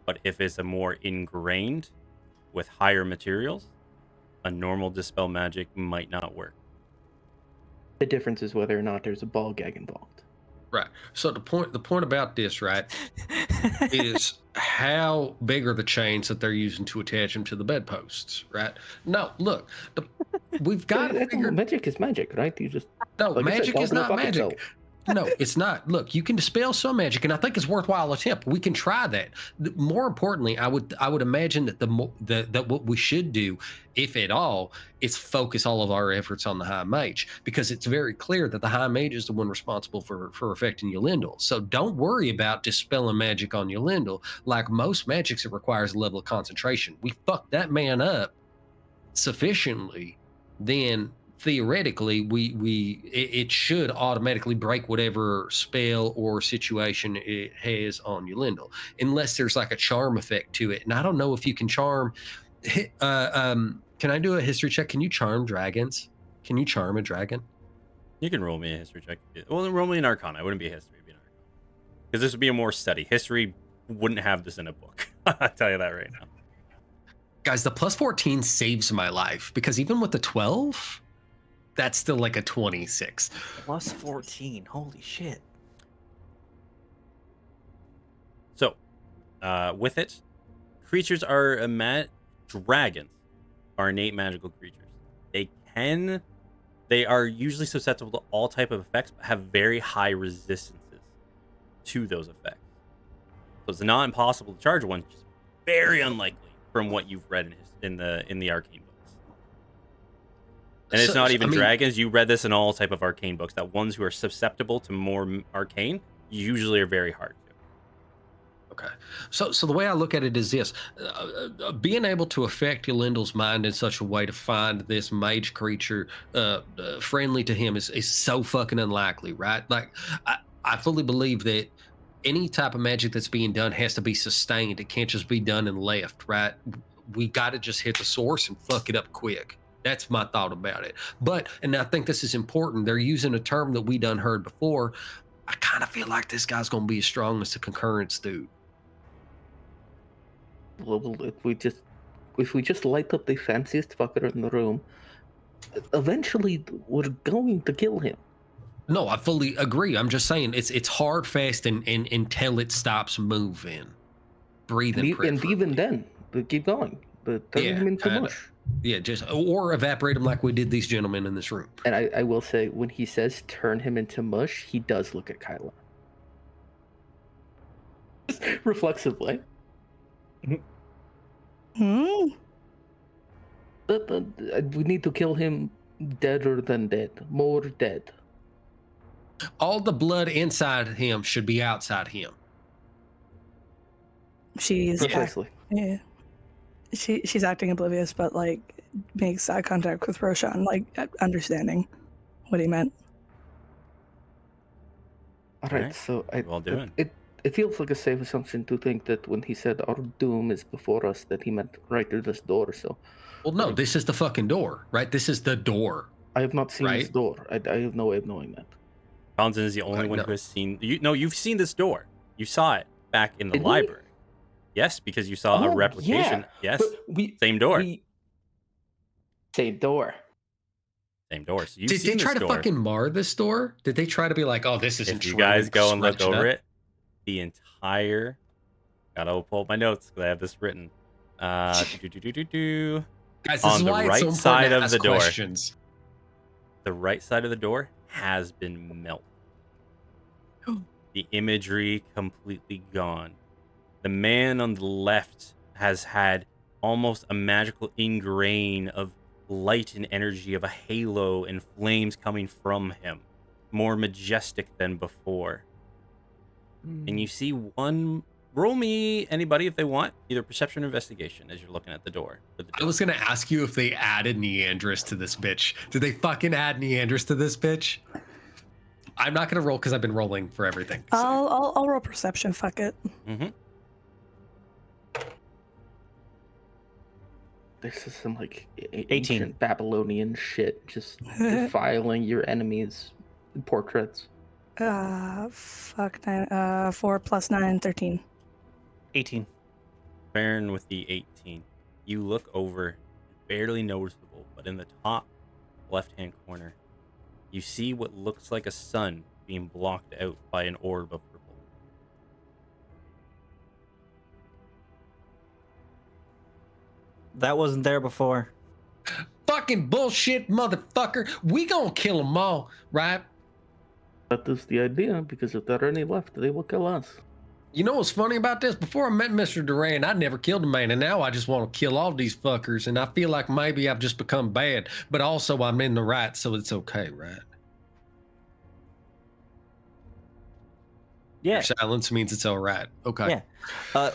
But if it's a more ingrained with higher materials, a normal dispel magic might not work. The difference is whether or not there's a ball gag involved. Right. So the point about this, right, is how big are the chains that they're using to attach them to the bedposts, right? No, look, we've got to figure. Magic is magic, right? You just magic is not magic. Itself. No, it's not. Look, you can dispel some magic, and I think it's worthwhile attempt. We can try that. More importantly, I would imagine that that what we should do, if at all, is focus all of our efforts on the High Mage, because it's very clear that the High Mage is the one responsible for affecting Yelendal. So don't worry about dispelling magic on Yelendal. Like most magics, it requires a level of concentration. We fuck that man up sufficiently, then theoretically it should automatically break whatever spell or situation it has on Yelendal, unless there's like a charm effect to it. And I don't know if you can charm. Can I do a history check? Can you charm dragons? Can you charm a dragon? You can roll me a history check. Well, roll me an Arcana. It wouldn't be a history, it'd be an Arcana. Because this would be a more study. History wouldn't have this in a book. I'll tell you that right now. Guys, the plus 14 saves my life, because even with the 12, that's still like a 26. Plus 14. Holy shit. So, with it, creatures are dragons are innate magical creatures. They are usually susceptible to all type of effects, but have very high resistances to those effects. So it's not impossible to charge one, just very unlikely from what you've read in the arcane books. And it's not even dragons. You read this in all type of arcane books, that ones who are susceptible to more arcane usually are very hard to. Okay. So the way I look at it is this. Being able to affect Yelendal's mind in such a way to find this mage creature friendly to him is so fucking unlikely, right? Like, I fully believe that any type of magic that's being done has to be sustained. It can't just be done and left, right? We got to just hit the source and fuck it up quick. That's my thought about it. And I think this is important. They're using a term that we done heard before. I kind of feel like this guy's going to be as strong as the concurrence dude. Well, if we just light up the fanciest fucker in the room, eventually we're going to kill him. No, I fully agree. I'm just saying it's hard, fast, and until it stops moving, breathing. And even then, keep going. Turn him into mush. Yeah, or evaporate him like we did these gentlemen in this room. And I will say, when he says turn him into mush, he does look at Kyla. Reflexively. Hmm. We need to kill him deader than dead. More dead. All the blood inside him should be outside him. She's Precisely. She's acting oblivious, but like makes eye contact with Roshan, like understanding what he meant. All right, so well doing. It feels like a safe assumption to think that when he said our doom is before us, that he meant right through this door. So, well, no, this is the fucking door, right? This is the door. I have not seen this door. I have no way of knowing that. Townsend is the only one who has seen. You've seen this door. You saw it back in the library. Yes, because you saw a replication. Yeah, yes, same door. Same door. Same door. So did they try to fucking mar this door? Did they try to be like, oh, this isn't true? If you guys go and look over it, the entire. Gotta pull up my notes because I have this written. Guys, this on is the why right it's so side important to of ask the door. questions. The right side of the door has been melted. The imagery completely gone. The man on the left has had almost a magical ingrain of light and energy, of a halo and flames coming from him, more majestic than before. And you see one. Roll me, anybody, if they want, either perception or investigation as you're looking at the door. I was gonna ask you if they added Neandrus to this bitch. Did they fucking add Neandrus to this bitch? I'm not gonna roll because I've been rolling for everything. So. I'll roll perception. Fuck it. Mm-hmm. This is some like 18. ancient Babylonian shit, just defiling your enemies' portraits. Fuck 9. 4 plus 9, 13. 18. Baron with the 18. You look over, barely noticeable, but in the top left-hand corner, you see what looks like a sun being blocked out by an orb of purple. That wasn't there before. Fucking bullshit, motherfucker. We gonna kill them all, right? That is the idea, because if there are any left, they will kill us. You know what's funny about this? Before I met Mr. Duran, I never killed a man, and now I just want to kill all these fuckers, and I feel like maybe I've just become bad, but also I'm in the right, so it's okay, right? Yeah. Your silence means it's all right. Okay. Yeah.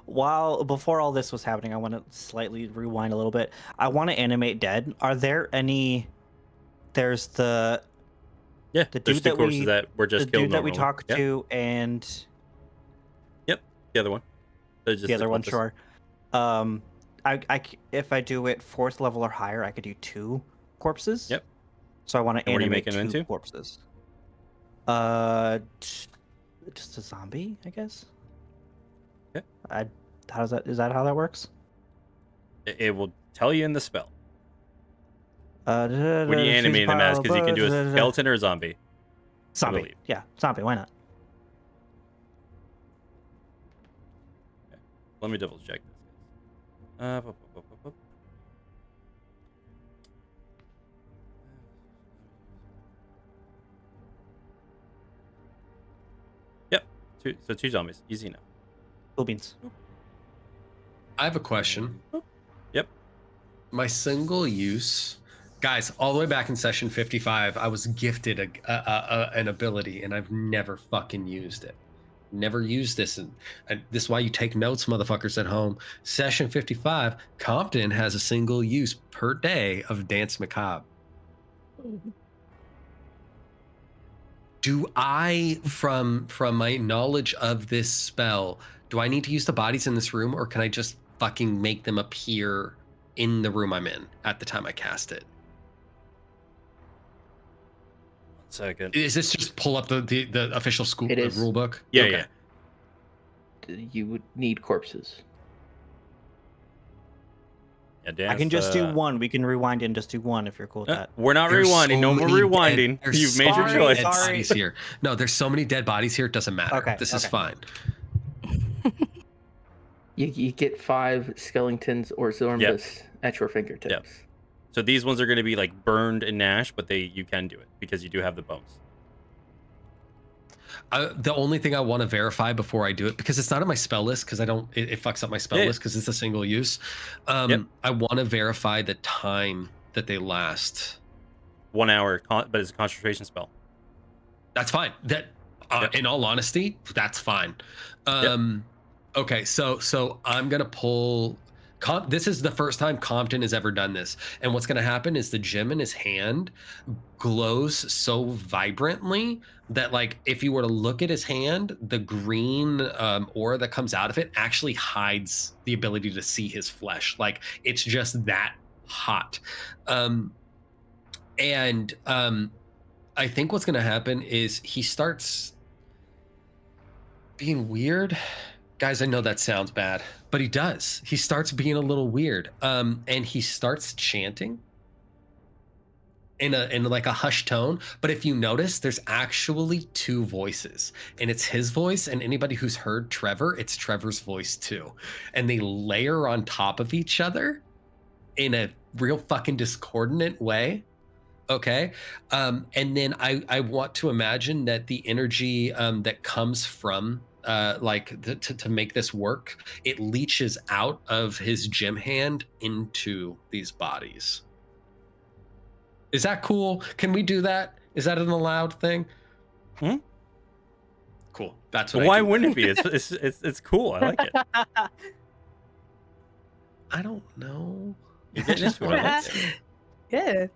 Before all this was happening, I want to slightly rewind a little bit. I want to animate dead. Are there any? There's the Yeah, the there's dude two that corpses we that were just the killed dude that we normally. talked Yep. to, and The other one. They're just the other one. cultists. Sure. If I do it 4th level or higher, I could do 2 corpses. Yep. So I want to And what are you animate making them 2 into? corpses. Just a zombie, I guess. Okay. Is that how that works? It will tell you in the spell. What What are you animating them as? Because you can do a skeleton or a zombie. Zombie. believe. Yeah, zombie. Why not? Let me double check this. Yep. Two zombies. Easy enough. Cool beans. I have a question. Yep. My single use, guys, all the way back in session 55, I was gifted an ability, and I've never fucking used it. Never used this, and this is why you take notes, motherfuckers at home. Session 55, Compton has a single use per day of Dance Macabre. Do I, from my knowledge of this spell, do I need to use the bodies in this room, or can I just fucking make them appear in the room I'm in at the time I cast it? 1 second. Is this just pull up the official school It is. rule book? Yeah, Okay. yeah. You would need corpses. Yeah, I can just do 1. We can rewind and just do 1 if you're cool with that. We're not There's rewinding. so No more many rewinding. there's You've made your so choice. many dead bodies here. No, there's so many dead bodies here. It doesn't matter. Okay, This is okay. fine. You get 5 skeletons or Zormbus at your fingertips. Yep. So these ones are going to be like burned and gnash, but you can do it because you do have the bones. The only thing I want to verify before I do it, because it's not on my spell list, because it fucks up my spell Yeah. list because it's a single use. Yep. I want to verify the time that they last. 1 hour, but it's a concentration spell. That's fine. That, Yep. in all honesty, that's fine. Yep. Okay, so I'm gonna pull. This is the first time Compton has ever done this, and what's gonna happen is the gem in his hand glows so vibrantly that, like, if you were to look at his hand, the green aura that comes out of it actually hides the ability to see his flesh. Like, it's just that hot. I think what's gonna happen is he starts being weird. Guys, I know that sounds bad, but he does. He starts being a little weird. And he starts chanting in like a hushed tone. But if you notice, there's actually 2 voices, and it's his voice, and anybody who's heard Trevor, it's Trevor's voice too. And they layer on top of each other in a real fucking discordant way. Okay. And then I want to imagine that the energy that comes from to make this work, it leaches out of his gem hand into these bodies. Is that cool? Can we do that? Is that an allowed thing? Hmm? Cool. That's what. Why wouldn't it be? It's cool. I like it. I don't know. You're getting into it. I like it. Yeah.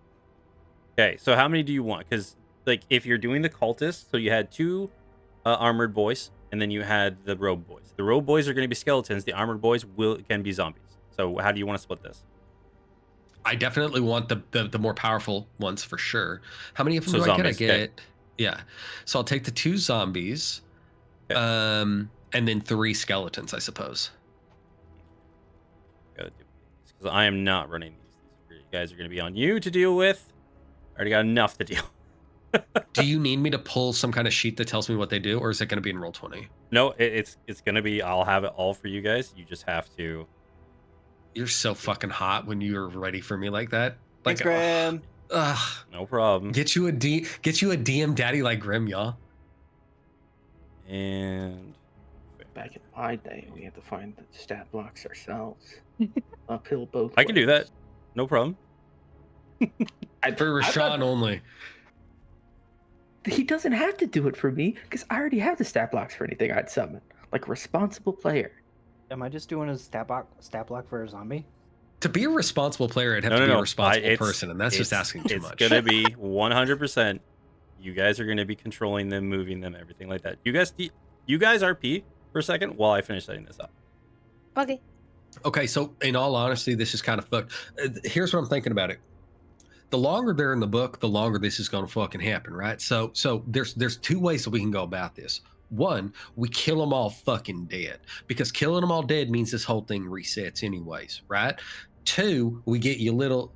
Okay, so how many do you want? Because like if you're doing the cultists, so you had 2 armored boys, and then you had the robe boys. The robe boys are going to be skeletons. The armored boys can be zombies. So how do you want to split this? I definitely want the more powerful ones for sure. How many of them So do I zombies, okay. get? Yeah. So I'll take the 2 zombies, Okay. and then 3 skeletons, I suppose. Gotta do these because I am not running these. You guys are going to be on you to deal with. I already got enough to deal. Do you need me to pull some kind of sheet that tells me what they do, or is it going to be in Roll20? No, it's going to be. I'll have it all for you guys. You just have to. You're so fucking hot when you're ready for me like that. Like, Thanks, Graham. No problem. Get you a DM daddy like Grim, y'all. And Back in my day, we had to find the stat blocks ourselves. Uphill both I can do that. ways. No problem. For Rashawn only. He doesn't have to do it for me because I already have the stat blocks for anything I'd summon. Like a responsible player. Am I just doing a stat block for a zombie? To be a responsible player, it'd have No, to no, be no. a responsible It's- person, and that's just asking too much. It's gonna be 100%. You guys are gonna be controlling them, moving them, everything like that. You guys RP for a second while I finish setting this up. Okay. Okay, so in all honesty, this is kind of fucked. Here's what I'm thinking about it. The longer they're in the book, the longer this is going to fucking happen, right? So there's 2 ways that we can go about this. One, we kill them all fucking dead, because killing them all dead means this whole thing resets anyways, right? 2, we get you Lindell.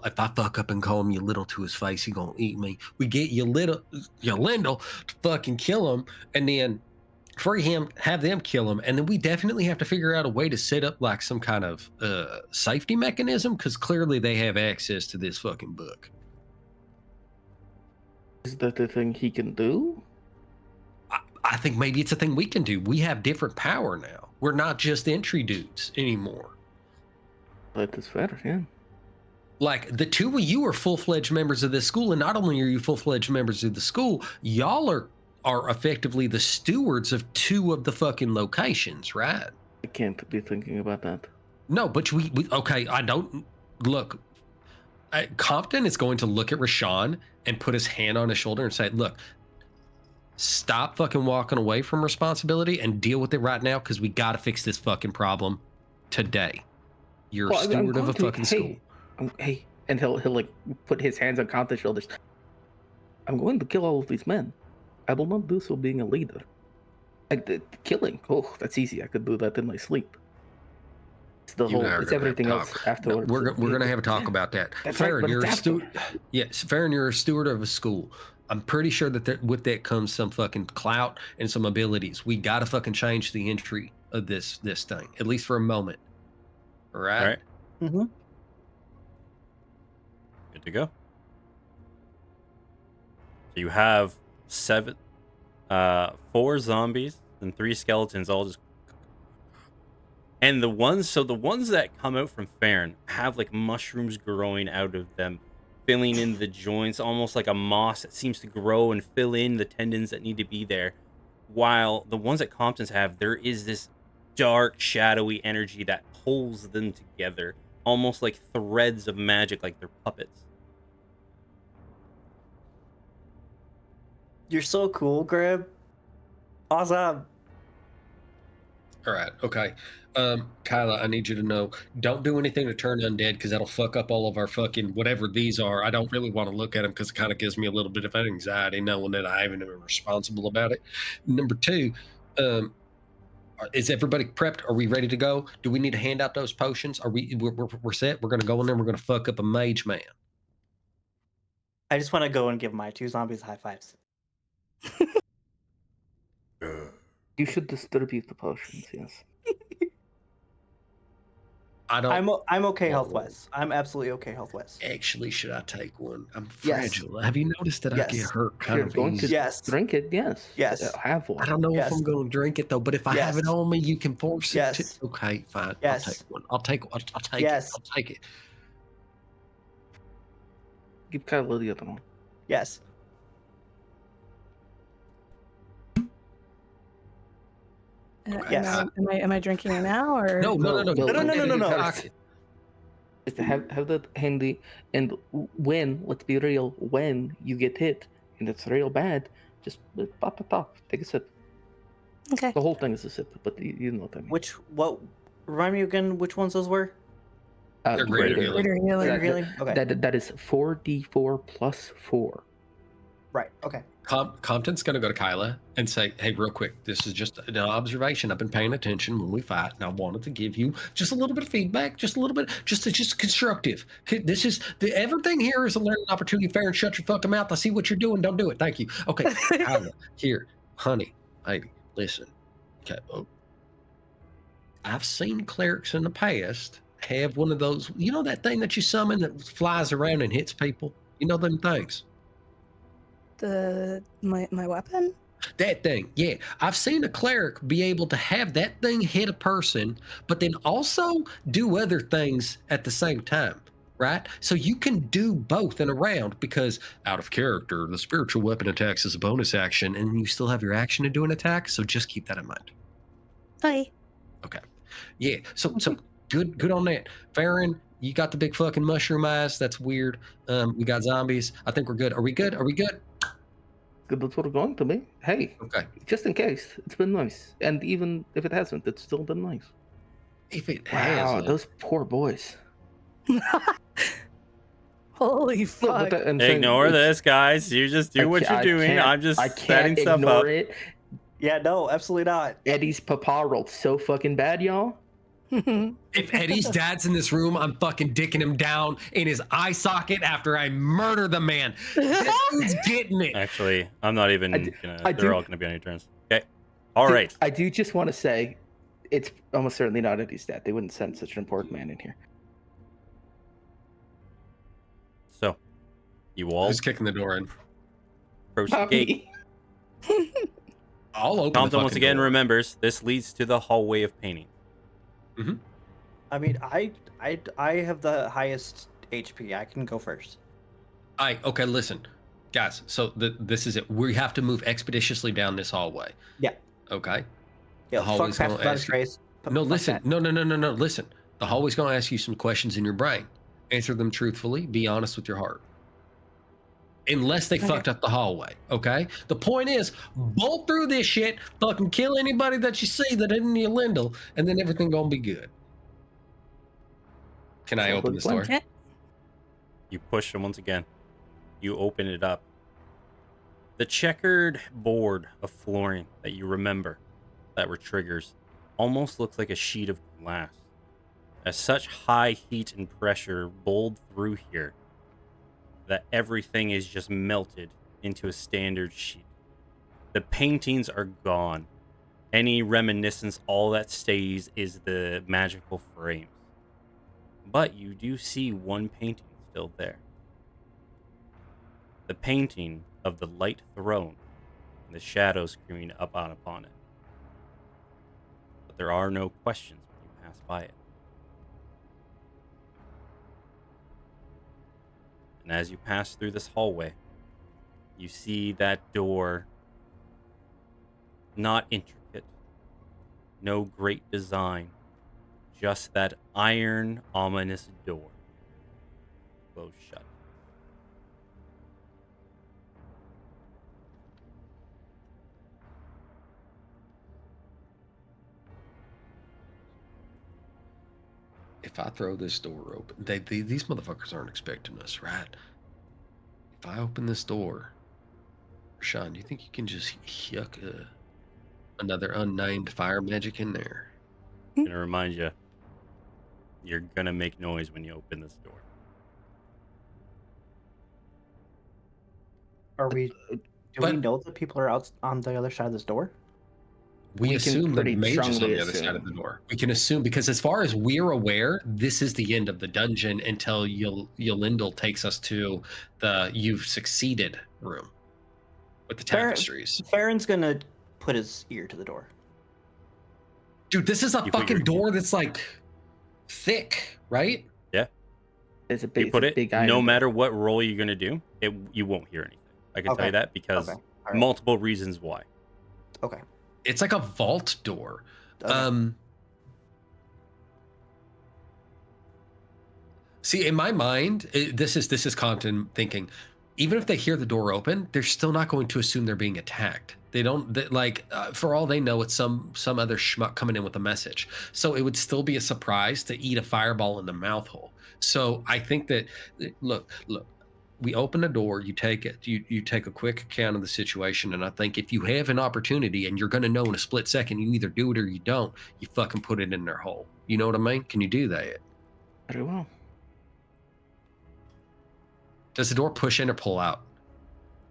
If I fuck up and call him you little to his face, he gonna eat me. We get you Lindell to fucking kill him, and then free him, have them kill him, and then we definitely have to figure out a way to set up like some kind of safety mechanism, because clearly they have access to this fucking book. Is that the thing he can do? I think maybe it's a thing we can do. We have different power now. We're not just entry dudes anymore. That is fair, yeah. Like, the 2 of you are full-fledged members of this school, and not only are you full-fledged members of the school, y'all are effectively the stewards of 2 of the fucking locations, right? I can't be thinking about that. No, but we okay, I don't look. Compton is going to look at Rashawn and put his hand on his shoulder and say, look, stop fucking walking away from responsibility and deal with it right now, because we got to fix this fucking problem today. You're a steward of a fucking school. Hey, and he'll like put his hands on Compton's shoulders. I'm going to kill all of these men. I will not do so being a leader. Killing, oh, that's easy. I could do that in my sleep. It's the whole. It's everything else afterwards. We're gonna have a talk about that. That's Farron, right, but you're it's a steward. Yes, Farron, you're a steward of a school. I'm pretty sure that with that comes some fucking clout and some abilities. We gotta fucking change the entry of this thing, at least for a moment. All right. All right. Mm-hmm. Good to go. So you have 4 zombies and 3 skeletons, all just. And the ones that come out from Farron have like mushrooms growing out of them, filling in the joints, almost like a moss that seems to grow and fill in the tendons that need to be there. While the ones that Compton's have, there is this dark, shadowy energy that pulls them together, almost like threads of magic, like they're puppets. You're so cool, Grib. Awesome. All right. Okay. Kyla, I need you to know, don't do anything to turn undead, because that'll fuck up all of our fucking whatever these are. I don't really want to look at them because it kind of gives me a little bit of anxiety knowing that I haven't been responsible about it. Number 2, is everybody prepped? Are we ready to go? Do we need to hand out those potions? We're set? We're going to go in there and we're going to fuck up a mage man. I just want to go and give my 2 zombies high fives. You should distribute the potions, yes. I don't. I'm okay Whoa. health wise. I'm absolutely okay health wise. Actually, should I take one? I'm Yes. fragile. Have you noticed that I Yes. get hurt If kind you're of going easy? to Yes. drink it, yes. Yes. Have one. I don't know if Yes. I'm going to drink it though, but if I have it Yes. on me, you can force it. Yes. To, okay, fine. Yes. I'll take one. I'll take it. Yes. I'll take it. Give Kylo the other one. Yes. Okay. Yes. Am I drinking it now or No. No. Just to have that handy, and when, let's be real, when you get hit and it's real bad, just pop, take a sip. Okay. The whole thing is a sip, but you know what I mean. Remind me again which ones those were? They're greater greater. healing. Greater healing. Greater healing? Okay. That is 4d4 plus 4. Right. Okay. Compton's going to go to Kyla and say, hey, real quick, this is just an observation. I've been paying attention when we fight, and I wanted to give you just a little bit of feedback, just a little bit, just constructive. This is everything here is a learning opportunity. Fair and shut your fucking mouth. I see what you're doing. Don't do it. Thank you. Okay, Kyla, here, honey, baby, listen. Okay, I've seen clerics in the past have one of those, you know, that thing that you summon that flies around and hits people. You know them things. My weapon? That thing, yeah. I've seen a cleric be able to have that thing hit a person, but then also do other things at the same time, right? So you can do both in a round because out of character, the spiritual weapon attacks as a bonus action, and you still have your action to do an attack. So just keep that in mind. Hi. Okay. Yeah. So good on that. Farron, you got the big fucking mushroom eyes. That's weird. We got zombies. I think we're good. Are we good? Good, that's what we're going to be. Hey, Okay. just in case, it's been nice. And even if it hasn't, it's still been nice. If it Wow, has, those poor boys. Holy No, fuck. but I'm saying Ignore it's- this, guys. You just do what you're doing. I'm just I setting can't stuff ignore up. it. Yeah. No. Absolutely not. Eddie's papa rolled so fucking bad, y'all. if Eddie's dad's in this room, I'm fucking dicking him down in his eye socket after I murder the man. This dude's getting it. Actually, I'm not even I they're do- all gonna be on your turns. Okay. All right. I do just want to say, it's almost certainly not Eddie's dad. They wouldn't send such an important man in here. So you all Who's kicking the door in? approach the Not gate. me. I'll open Compton the once fucking again door. remembers this leads to the hallway of painting. I mean, I have the highest HP. I can go first. Okay, listen, guys. So this is it. We have to move expeditiously down this hallway. Yeah. Okay. Yeah. The Fuck hallway's past gonna without ask you- grace. No, Fuck listen. that. No. Listen. The hallway's going to ask you some questions in your brain. Answer them truthfully. Be honest with your heart. Unless they Okay. fucked up the hallway, okay? The point is, bolt through this shit, fucking kill anybody that you see that isn't your Lindell, and then everything gonna be good. Can I Sounds open like this a plan. door? Okay. You push them once again. You open it up. The checkered board of flooring that you remember that were triggers almost looks like a sheet of glass. As such high heat and pressure bowled through here that everything is just melted into a standard sheet. The paintings are gone. Any reminiscence, all that stays is the magical frames. But you do see one painting still there. The painting of the light throne and the shadows screaming up on upon it. But there are no questions when you pass by it. And as you pass through this hallway, you see that door, not intricate, no great design, just that iron, ominous door closed shut. If I throw this door open, these motherfuckers aren't expecting us, right? If I open this door, Sean, do you think you can just yuck another unnamed fire magic in there? I'm gonna remind you, you're gonna make noise when you open this door. Are we? Do we But- know that people are out on the other side of this door? We can assume the pretty mage is on strongly the other side of assume. the door. We can assume because as far as we're aware, this is the end of the dungeon until Yolindel takes us to the "you've succeeded" room with the Fair- tapestries. Farron's gonna put his ear to the door. Dude, this is a You put your- fucking door that's like thick, right? It's a You big, put it's a it, big iron no door. matter what roll you're gonna do, you won't hear anything. I can tell you Okay. that because Okay. All right. multiple reasons why. Okay. It's like a vault door. Okay. See, in my mind, this is Compton thinking. Even if they hear the door open, they're still not going to assume they're being attacked. They don't for all they know, it's some other schmuck coming in with a message. So it would still be a surprise to eat a fireball in the mouth hole. So I think that look, we open the door, you take it, you take a quick account of the situation, and I think if you have an opportunity and you're going to know in a split second, you either do it or you don't. You fucking put it in their hole. You know what I mean? Can you do that? Very well. Does the door push in or pull out?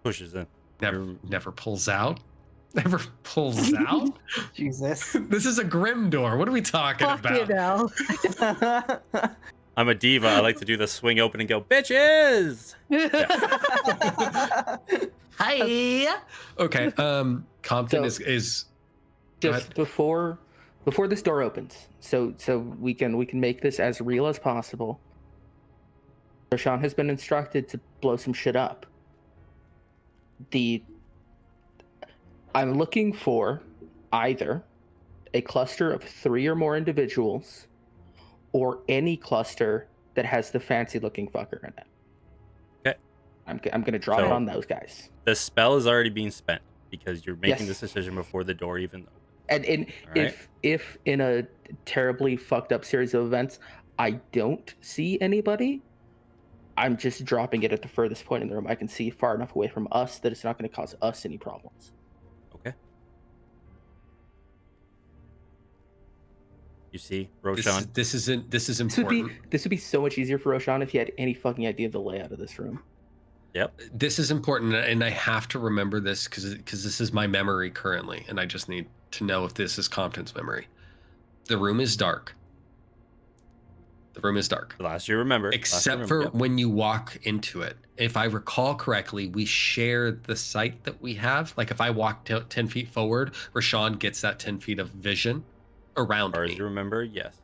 Pushes in. Never pulls out. Never pulls out. Jesus. This is a grim door. What are we talking Fuck about? you now. I'm a diva. I like to do the swing open and go, bitches. Hi. Okay. Compton So- is Go Just ahead. before this door opens, so we can make this as real as possible. Roshan has been instructed to blow some shit up. I'm looking for either a cluster of 3 or more individuals, or any cluster that has the fancy looking fucker in it. Okay. I'm gonna drop it So- on those guys. The spell is already being spent because you're making Yes. this decision before the door even opens. And All right. if in a terribly fucked up series of events I don't see anybody, I'm just dropping it at the furthest point in the room. I can see far enough away from us that it's not going to cause us any problems. Okay. You see, Roshan. this is This would important. be so much easier for Roshan if he had any fucking idea of the layout of this room. Yep. This is important, and I have to remember this because this is my memory currently, and I just need to know if this is Compton's memory. The room is dark. The room is dark. The last you remember. Except for when you walk into it. If I recall correctly, we share the sight that we have. Like if I walk 10 feet forward, Rashawn gets that 10 feet of vision around As far me. as you remember, yes.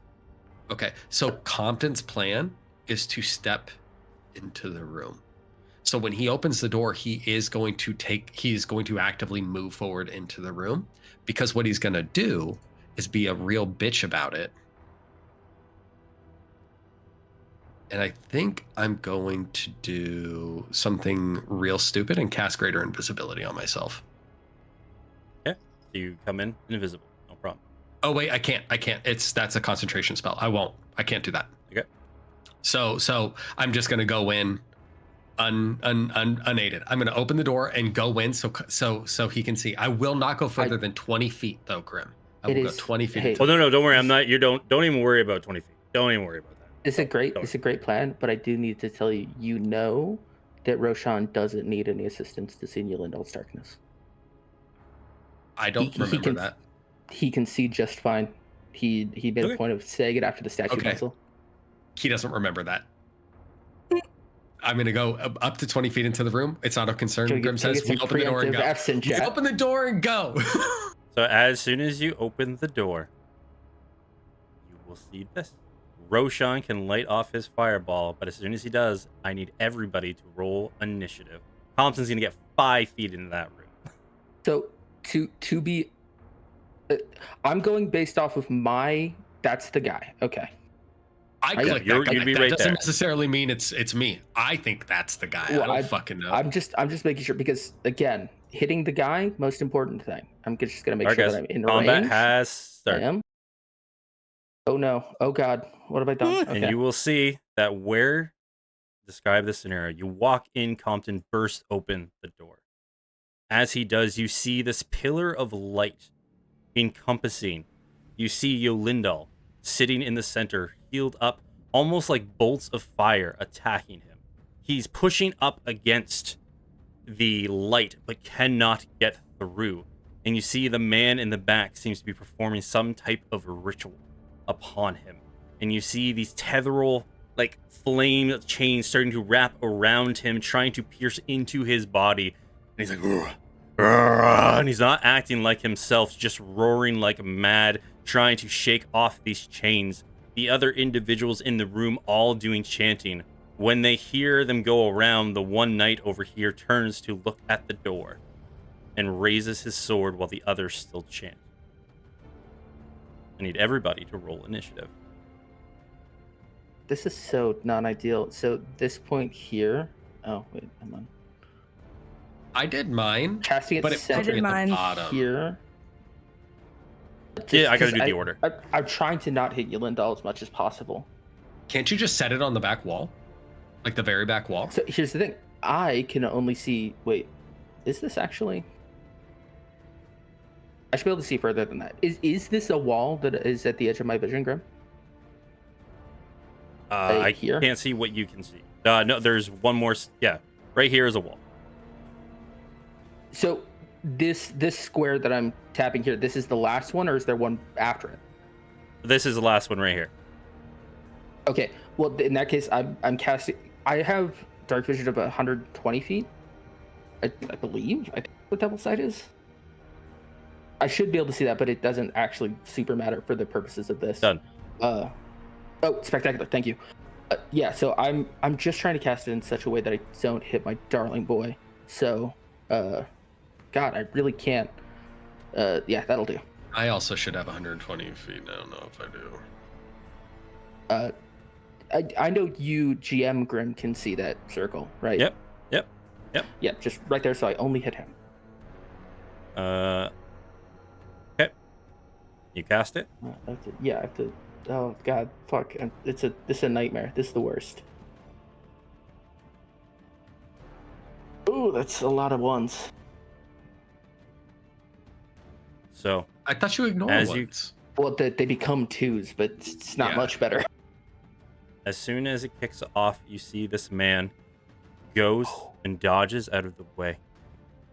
Okay, so Compton's plan is to step into the room. So when he opens the door, he is going to actively move forward into the room, because what he's going to do is be a real bitch about it. And I think I'm going to do something real stupid and cast Greater Invisibility on myself. So you come in invisible. No problem. Oh wait, I can't. That's a concentration spell. I can't do that. Okay. So I'm just gonna go in unaided. I'm gonna open the door and go in so he can see. I will not go further than 20 feet though, Grim. I will go 20 feet. Hey, Oh no, don't worry. I'm not. You don't even worry about 20 feet. Don't even worry about that. It's a great plan, but I do need to tell you, that Roshan doesn't need any assistance to see Yolindal's darkness. I don't remember that. He can see just fine. He made a point of saying it after the statue Okay. puzzle. He doesn't remember that. I'm gonna go up to 20 feet into the room. It's not of concern. Can we Grim get- can we says, get "We some open the door and preemptive go." Fs in We chat? open the door and go. So as soon as you open the door, you will see this. Roshan can light off his fireball, but as soon as he does, I need everybody to roll initiative. Thompson's gonna get 5 feet into that room. So to be, I'm going based off of that's the guy. Okay. I Yeah, click you'd that guy. be That right doesn't there. necessarily mean it's me. I think that's the guy. Well, I don't fucking know. I'm just making sure, because again, hitting the guy, most important thing. I'm just gonna make Alright, sure guys, that I'm in combat range. has I started. am. Oh no! Oh god! What have I done? Okay. And you will see that where describe this scenario. You walk in, Compton bursts open the door. As he does, you see this pillar of light encompassing. You see Yolindal sitting in the center, healed up, almost like bolts of fire attacking him. He's pushing up against the light, but cannot get through. and you see the man in the back seems to be performing some type of ritual upon him. And you see these tetheral, like, flame chains starting to wrap around him, trying to pierce into his body. And he's like, "Ugh, ugh," and he's not acting like himself, just roaring like mad, trying to shake off these chains. The other individuals in the room all doing chanting. When they hear them go around, the one knight over here turns to look at the door and raises his sword while the others still chant. I need everybody to roll initiative. This is so non-ideal. So this point here. Oh wait, I'm on. I did mine, Casting it but it center put me at the mine bottom. here. Yeah, I gotta do the I- order. I'm trying to not hit Yelendal as much as possible. Can't you just set it on the back wall? Like the very back wall? So here's the thing. I can only see. Wait, is this actually? I should be able to see further than that. Is this a wall that is at the edge of my vision, Grim? I here? can't see what you can see. No, there's one more. Yeah, right here is a wall. So this square that I'm tapping here, this is the last one, or is there one after it? This is the last one right here. Okay. Well, in that case, I'm casting. I have dark vision of 120 feet. I believe. I think what double sight is. I should be able to see that, but it doesn't actually super matter for the purposes of this. Done. Oh, spectacular! Thank you. Yeah, so I'm just trying to cast it in such a way that I don't hit my darling boy. So, God, I really can't. Yeah, that'll do. I also should have 120 feet. I don't know if I do. I know you, GM Grim, can see that circle, right? Yep. Yeah, just right there. So I only hit him. Okay. You cast it. I have to. Oh God, fuck! This is a nightmare. This is the worst. Ooh, that's a lot of ones. So I thought you ignored As ones. Well, they become twos, but it's not Yeah. much better. as soon as it kicks off, you see this man goes and dodges out of the way.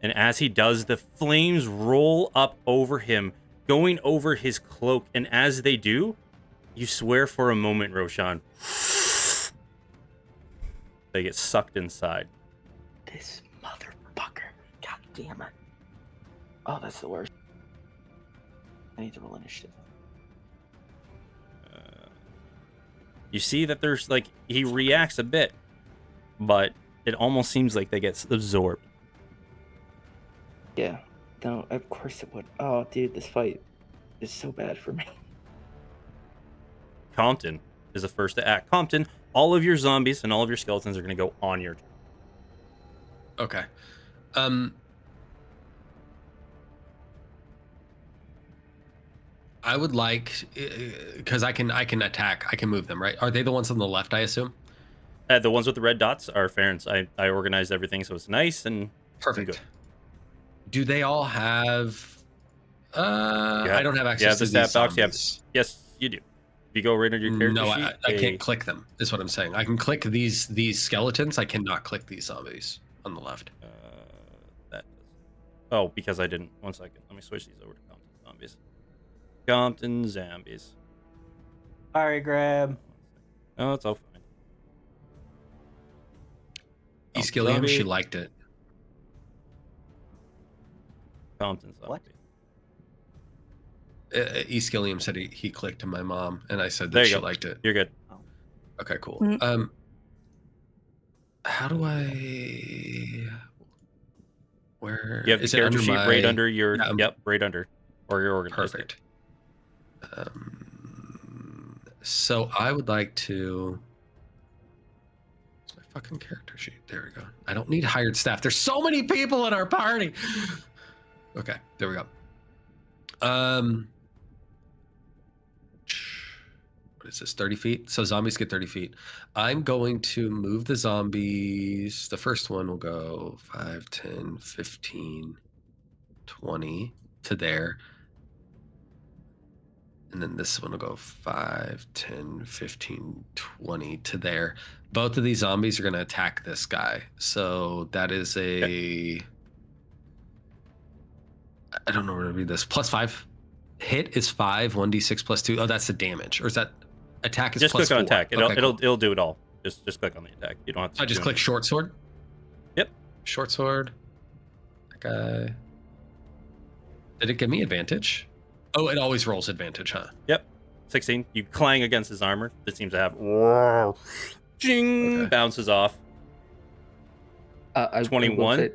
And as he does, the flames roll up over him, going over his cloak. And as they do, you swear for a moment, Roshan, they get sucked inside. This motherfucker! God damn it! Oh, that's the worst. I need to roll initiative. You see that there's like, he reacts a bit, but it almost seems like they get absorbed. Yeah. No, of course it would. Oh, dude, this fight is so bad for me. Compton is the first to act. Compton, all of your zombies and all of your skeletons are going to go on your turn. Okay. I would like, because I can attack. I can move them, right? Are they the ones on the left, I assume? The ones with the red dots are Farron's. I organized everything so it's nice and Perfect. good. Do they all have... I don't have access the to stat these box. zombies. Yes, you do. If you go right under your character No, sheet, I can't click them, is what I'm saying. I can click these skeletons. I cannot click these zombies on the left. That does. Oh, because I didn't. 1 second. Let me switch these over to Compton zombies. Compton zombies. Sorry, Grab. Oh, it's all fine. Eskillium, she zombie. liked it. Compton zombie. What? Eskillium said he clicked to my mom, and I said There that you she go. liked it. You're good. Okay, cool. Mm. How do I? Where You have the is it character under sheet my? right under your. Yeah, Yep, right under. Or you're organized. Perfect. So I would like to. What's my fucking character sheet? There we go. I don't need hired staff. There's so many people in our party. Okay, there we go. What is this, 30 feet? So zombies get 30 feet. I'm going to move the zombies. The first one will go 5, 10, 15, 20 to there. And then this one will go 5, 10, 15, 20 to there. Both of these zombies are going to attack this guy. So that is a... I don't know where to read this. +5 hit is 5, 1d6 plus 2. Oh, that's the damage. Or is that attack is Just plus click on 4? attack. It'll Okay, cool. it'll do it all. Just click on the attack. You don't have to. I just do click anything. short sword. Yep. Short sword. That guy. Did it give me advantage? Oh, it always rolls advantage, huh? Yep. 16. You clang against his armor. That seems to have. Jing, Okay. bounces off. I will 21? say,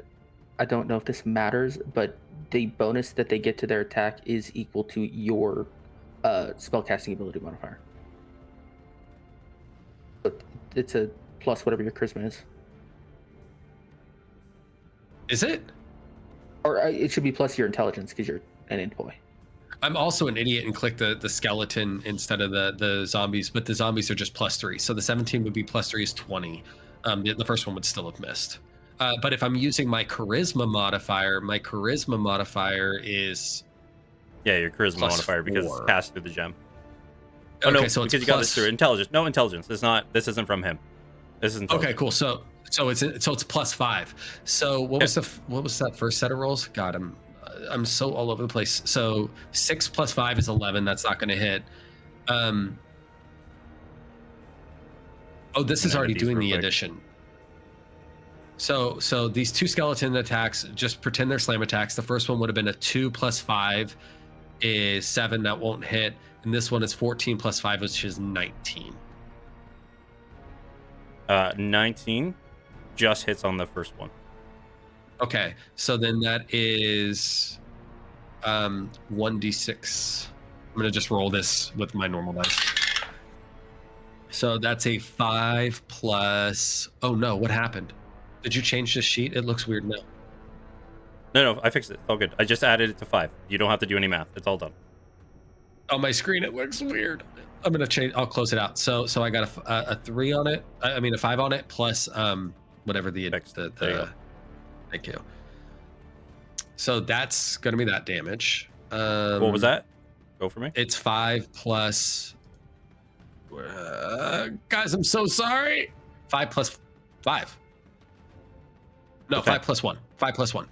I don't know if this matters, but the bonus that they get to their attack is equal to your spellcasting ability modifier. But it's a plus whatever your charisma is. Is it? Or it should be plus your intelligence because you're an int boy. I'm also an idiot and click the skeleton instead of the zombies, but the zombies are just +3. So the 17 would be +3 is 20. The first one would still have missed. But if I'm using my charisma modifier is Yeah, your charisma Plus modifier because it's 4. cast through the gem. Oh okay. no, So it's because you got this plus. through intelligence. No intelligence. It's not. This isn't from him. This is intelligence. Okay, cool. So it's +5. So what was that first set of rolls? God, I'm so all over the place. So 6 plus 5 is 11. That's not going to hit. Oh, this is I'm gonna already add these doing real the quick. addition. So these 2 skeleton attacks, just pretend they're slam attacks. The first one would have been a 2 plus 5 is 7. That won't hit. And this one is 14 plus 5, which is 19. 19 just hits on the first one. Okay, so then that is 1d6. I'm gonna just roll this with my normal dice. So that's a 5 plus. Oh no, what happened? Did you change this sheet? It looks weird now. No, I fixed it. All good. I just added it to 5. You don't have to do any math. It's all done. On my screen, it looks weird. I'm gonna change. I'll close it out. So I got a 3 on it. I mean a 5 on it plus whatever the Fixed it. There you go. Thank you. So that's gonna be that damage. What was that? Go for me. It's 5 plus. Guys, I'm so sorry. 5 plus 5. No, Okay. 5 plus 1. 5 plus 1.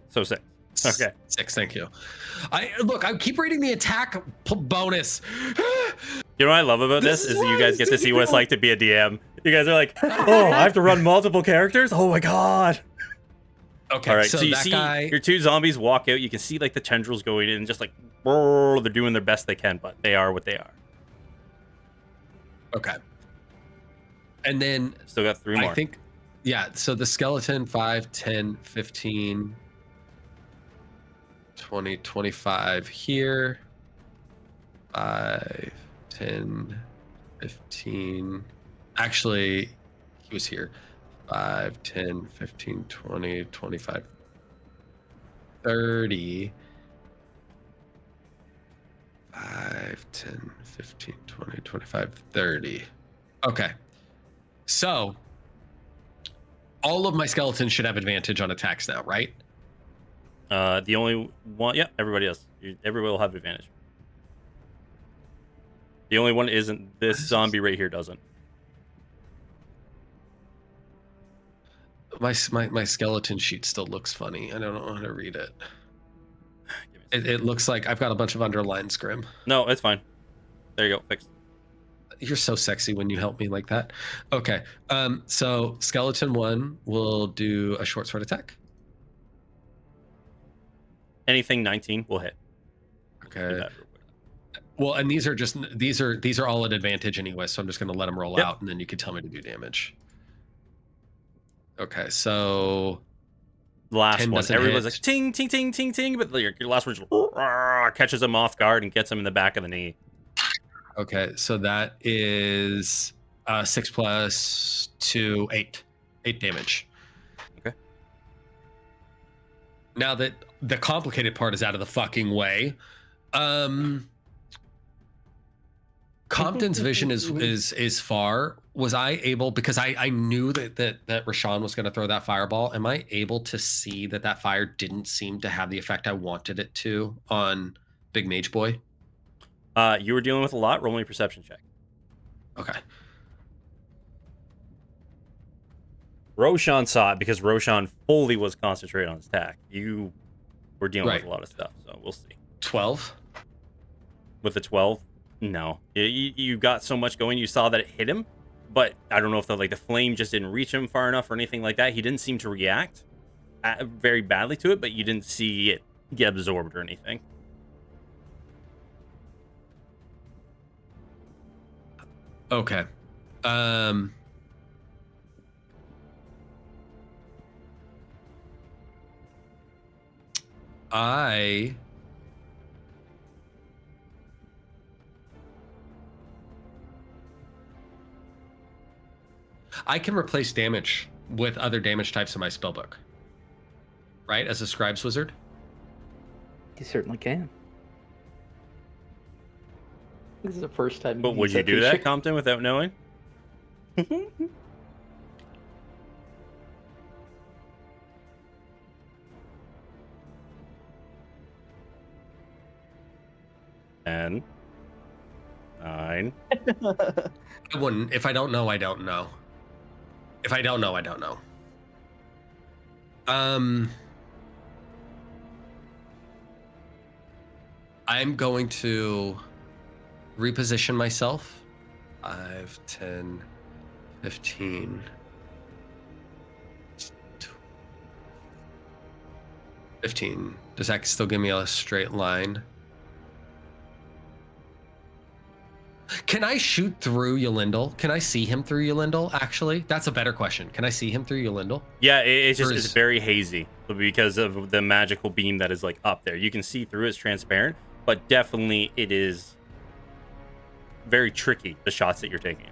So 6. Okay. 6. Thank you. I keep reading the attack bonus. You know what I love about This this is is you why guys I get to see what it's do. like to be a DM. You guys are like, oh, I have to run multiple characters? Oh my god. Okay, All right, so so you that see guy. your 2 zombies walk out. You can see like the tendrils going in, just like they're doing their best they can, but they are what they are. Okay. And then Still got 3 more. I think, yeah, so the skeleton 5, 10, 15, 20, 25 here. 5, 10, 15. Actually, he was here. 5, 10, 15, 20, 25, 30. 5, 10, 15, 20, 25, 30. Okay. So all of my skeletons should have advantage on attacks now, right? The only one, yeah, everybody else. Everybody will have advantage. The only one isn't this zombie right here doesn't. My skeleton sheet still looks funny. I don't know how to read it. It looks like I've got a bunch of underlined scrim. No, it's fine. There you go, fixed. You're so sexy when you help me like that. Okay. So skeleton 1 will do a short sword attack. Anything 19 will hit. Do Okay. that real quick. Well, and these are all at advantage anyway, so I'm just gonna let them roll Yep. out, and then you can tell me to do damage. Okay, so The last 10 one, doesn't everybody's hit. like ting, ting, ting, ting, ting, but your last one just catches him off guard and gets him in the back of the knee. okay, so that is 6 plus 2, 8. 8 damage. Okay. Now that the complicated part is out of the fucking way, Compton's vision is far. Was I able, because I knew that Rashawn was going to throw that fireball? Am I able to see that fire didn't seem to have the effect I wanted it to on Big Mage Boy? You were dealing with a lot. Roll me a perception check. Okay. Roshan saw it because Roshan fully was concentrated on his attack. You We're dealing with Right. a lot of stuff, so we'll see. 12. With the 12, no. You got so much going. You saw that it hit him, but I don't know if the flame just didn't reach him far enough or anything like that. He didn't seem to react very badly to it, but you didn't see it get absorbed or anything. Okay. I can replace damage with other damage types in my spellbook. Right? As a scribe's wizard. You certainly can. This is the first time. But would you do that, Compton, without knowing? And 9. I wouldn't. If I don't know, I don't know. If I don't know, I don't know. I'm going to reposition myself. 5, 10, 15. 15. Does that still give me a straight line? Can I shoot through Yolindel? Can I see him through Yolindel, actually? That's a better question. Can I see him through Yolindel? Yeah, it's very hazy because of the magical beam that is like up there. You can see through it, it's transparent, but definitely it is very tricky, the shots that you're taking.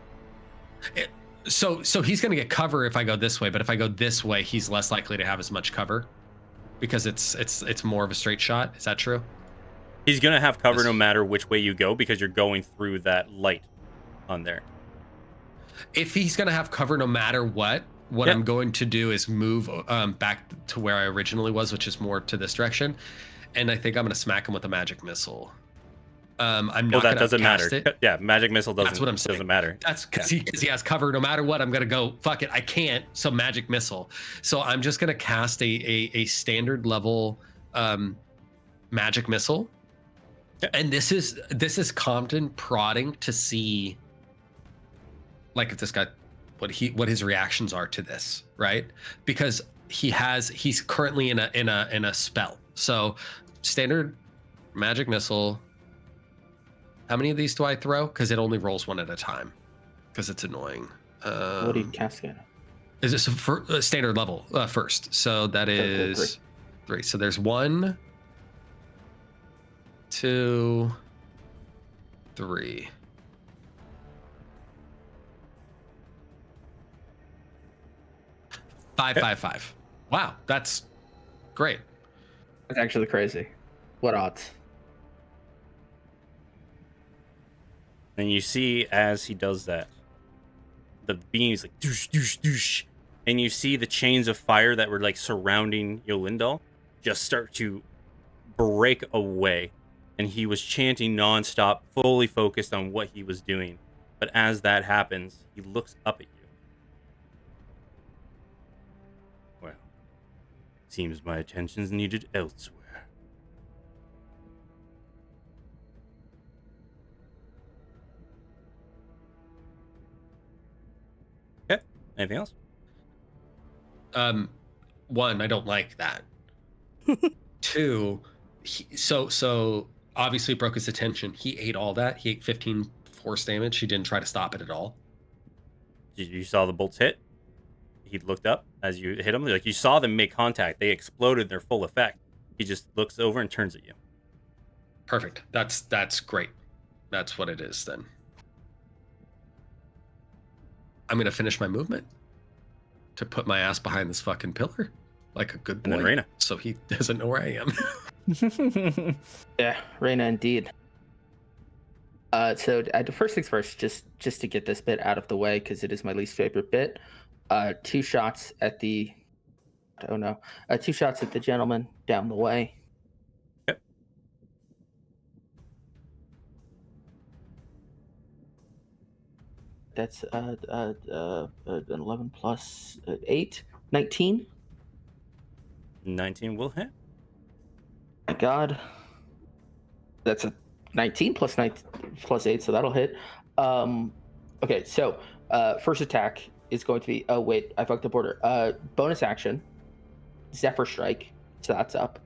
So he's going to get cover if I go this way, but if I go this way, he's less likely to have as much cover because it's more of a straight shot. Is that true? He's going to have cover no matter which way you go because you're going through that light on there. If he's going to have cover no matter what I'm going to do is move back to where I originally was, which is more to this direction. And I think I'm going to smack him with a magic missile. I'm not that doesn't cast matter. it. Yeah, magic missile doesn't. That's what I'm saying. Doesn't matter. That's because he has cover no matter what. I'm gonna go. Fuck it. I can't. So magic missile. So I'm just gonna cast a standard level magic missile. And this is Compton prodding to see, like, if this guy, what his reactions are to this, right? Because he's currently in a spell. So standard magic missile. How many of these do I throw? Because it only rolls one at a time. Because it's annoying. What are you casting? Is this a standard level first? So that is 3. So there's 1, 2, 3. Five. Wow, that's great. That's actually crazy. What odds? And you see as he does that, the beams like doosh, doosh, doosh, and you see the chains of fire that were like surrounding Yolindel just start to break away. And he was chanting nonstop, fully focused on what he was doing. But as that happens, he looks up at you. Well, seems my attention's needed elsewhere. Okay, anything else? 1, I don't like that. 2, so obviously it broke his attention. He ate all that. He ate 15 force damage. He didn't try to stop it at all. You saw the bolts hit. He looked up as you hit him. Like, you saw them make contact. They exploded their full effect. He just looks over and turns at you. Perfect. That's great. That's what it is then. I'm gonna finish my movement to put my ass behind this fucking pillar like a good boy. And then Reyna. So he doesn't know where I am. Yeah, Reyna indeed. So first things first, just to get this bit out of the way, because it is my least favorite bit. 2 shots at the, 2 shots at the gentleman down the way. Yep. That's an 11 plus 8, 19. 19 will hit. My God. That's a 19 plus 9 plus 8, so that'll hit. Okay, so first attack is going to be. Oh wait, I fucked up order. Bonus action, Zephyr Strike, so that's up.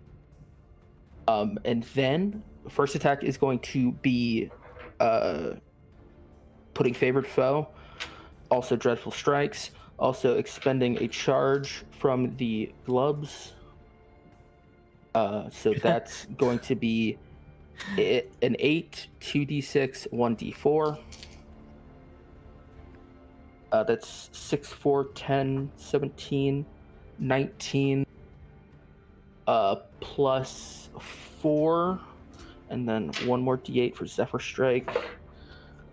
And then first attack is going to be putting favored foe, also dreadful strikes, also expending a charge from the gloves. So that's going to be an 8, 2d6, 1d4. That's 6, 4, 10, 17, 19, plus 4, and then one more d8 for Zephyr Strike.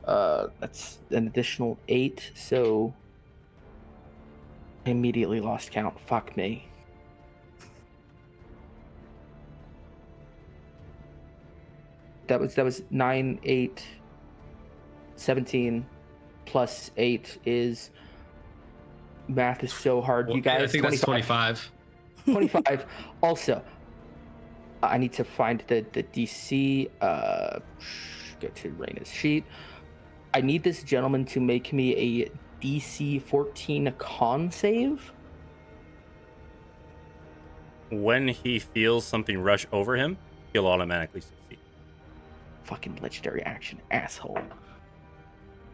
That's an additional 8, so I immediately lost count. Fuck me. That was 9, 8, 17 plus 8 is, math is so hard, you guys. I think that's 25. 25. Also, I need to find the DC. Go to Raina's sheet. I need this gentleman to make me a DC 14 con save. When he feels something rush over him, he'll automatically succeed. Fucking legendary action, asshole.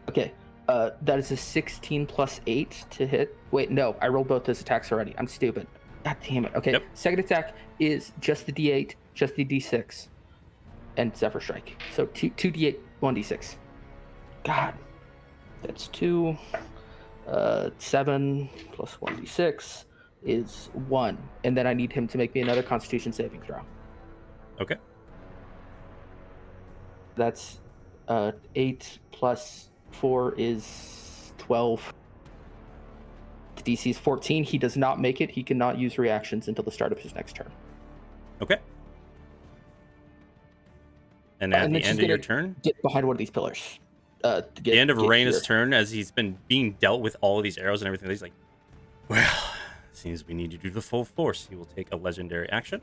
Okay, that is a 16 plus 8 to hit. Wait, no, I rolled both those attacks already. I'm stupid. God damn it. Okay, Second attack is just the D8, just the D6, and Zephyr Strike. So 2d8, 1d6. God, that's 2. 7 plus 1d6 is 1. And then I need him to make me another Constitution saving throw. Okay. That's 8 plus 4 is 12. The DC is 14. He does not make it. He cannot use reactions until the start of his next turn. Okay. And at the end of your turn, get behind one of these pillars. The end of Raina's turn, as he's been being dealt with all of these arrows and everything, he's like, well, seems we need to do the full force. He will take a legendary action.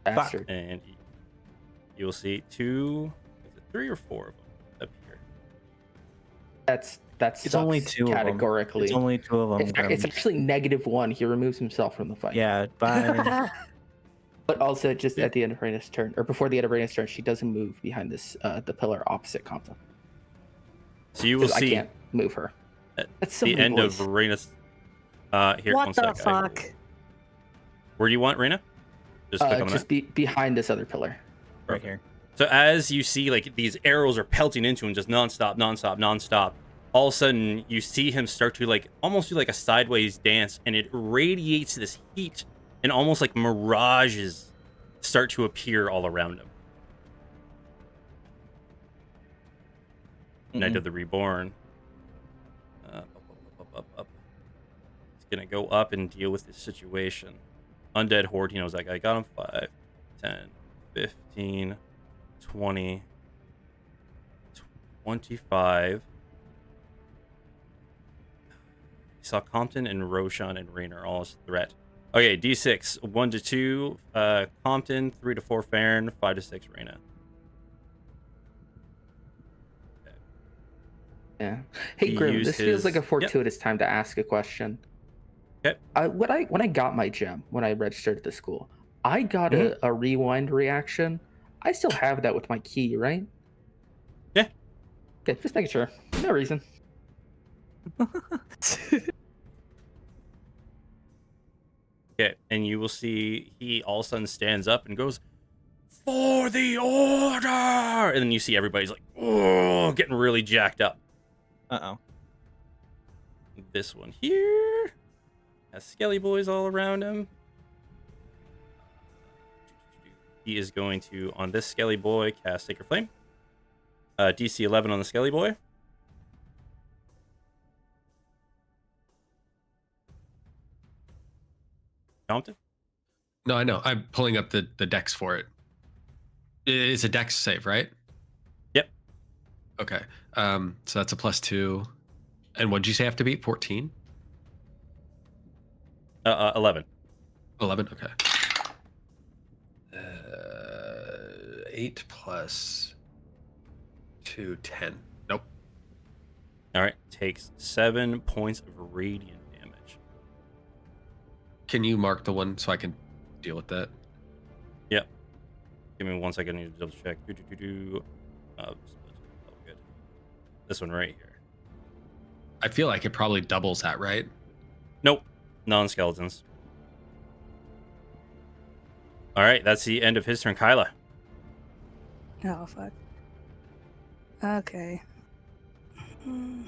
Bastard. And you will see 2, is it 3 or 4 of them up here? That's It's only 2 categorically. It's only 2 of them. It's actually -1. He removes himself from the fight. Yeah, bye. But also, just at the end of Raina's turn, or before the end of Raina's turn, she doesn't move behind this the pillar opposite Compton. So you will see. I can't move her. That's so the end of Raina's. Here, what the fuck? Where do you want Raina? Just click on just behind this other pillar. Right here. So as you see, like, these arrows are pelting into him, just nonstop. All of a sudden, you see him start to, like, almost do like a sideways dance, and it radiates this heat, and almost like mirages start to appear all around him. Night of the Reborn. Up. He's gonna go up and deal with this situation. Undead Horde, he knows that guy. Got him 5, 10, 15, 20, 25. He saw Compton and Roshan and Rain are all a threat. Okay, D6, 1 to 2, Compton, 3 to 4, Farron, 5 to 6, Raina. Yeah. Hey, Grim, this feels like a fortuitous time to ask a question. Okay. When I got my gem, when I registered at the school, I got a rewind reaction. I still have that with my key, right? Yeah. Okay, just making sure. No reason. Okay, and you will see he all of a sudden stands up and goes, "For the order!" And then you see everybody's like, "Oh," getting really jacked up. Uh-oh. This one here has Skelly Boys all around him. He is going to, on this Skelly Boy, cast Sacred Flame. DC 11 on the Skelly Boy. Compton? No, I know. I'm pulling up the dex for it. It's a dex save, right? Yep. Okay. So that's a +2. And what did you say I have to beat? 14? 11. 11, okay. 8 plus 2, 10. Nope. All right, takes 7 points of radiant damage. Can you mark the one so I can deal with that? Yep. Give me 1 second. I need to double check. Oh, good. This one right here. I feel like it probably doubles that, right? Nope. Non-skeletons. All right, that's the end of his turn. Kyla. Oh, fuck. Okay. Hmm.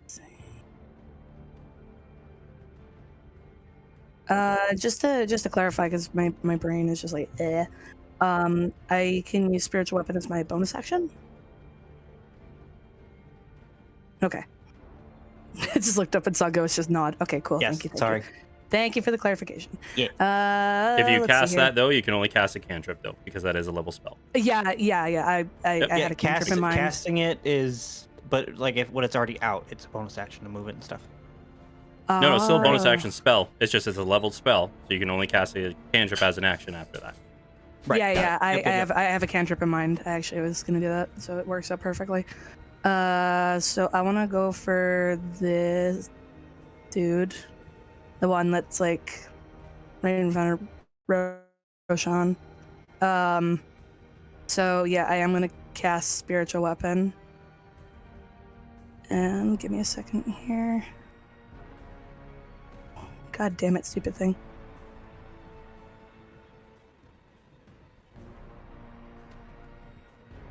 Let's see. Just to clarify, because my brain is just like, eh. I can use spiritual weapon as my bonus action. Okay. I just looked up and saw Ghost just nod. Okay, cool. Yes, Thank you. sorry. Thank you for the clarification. Yeah. If you let's cast see here. that, though, you can only cast a cantrip, though, because that is a level spell. Yeah. I Yep. had a cantrip in mind. Casting it is, but like if when it's already out, it's a bonus action to move it and stuff. No, it's still a bonus Oh. action spell. It's just it's a leveled spell, so you can only cast a cantrip as an action after that. Right, Yeah, got yeah. it. I Yep, yep, yep. have a cantrip in mind. I actually was gonna do that, so it works out perfectly. So I want to go for this dude, the one that's like right in front of Roshan. So yeah, I am gonna cast spiritual weapon. And give me a second here. God damn it, stupid thing.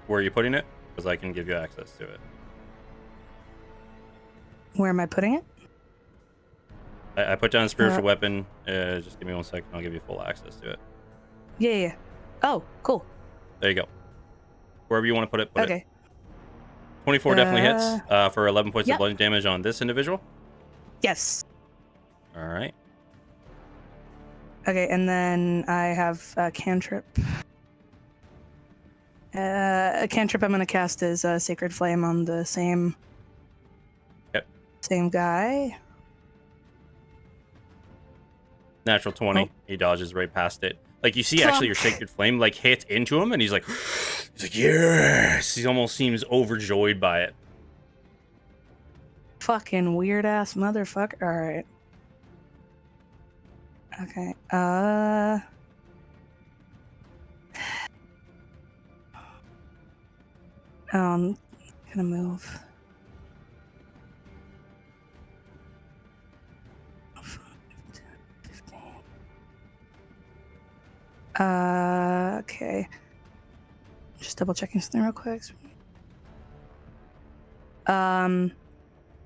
Where are you putting it? Because I can give you access to it. Where am I putting it? I put down a spiritual weapon. Just give me 1 second. I'll give you full access to it. Yeah. Oh, cool. There you go. Wherever you want to put it, put it. Okay. 24 definitely hits for 11 points Yep. of bludgeoning damage on this individual. Yes. All right. Okay, and then I have a cantrip. A cantrip I'm going to cast is Sacred Flame on the same guy. Natural 20. Oh. He dodges right past it. Like you see, actually, your Sacred Flame like hit into him, and he's like, yes. He almost seems overjoyed by it. Fucking weird ass motherfucker. All right. Okay. Gonna move. Okay. Just double checking something real quick.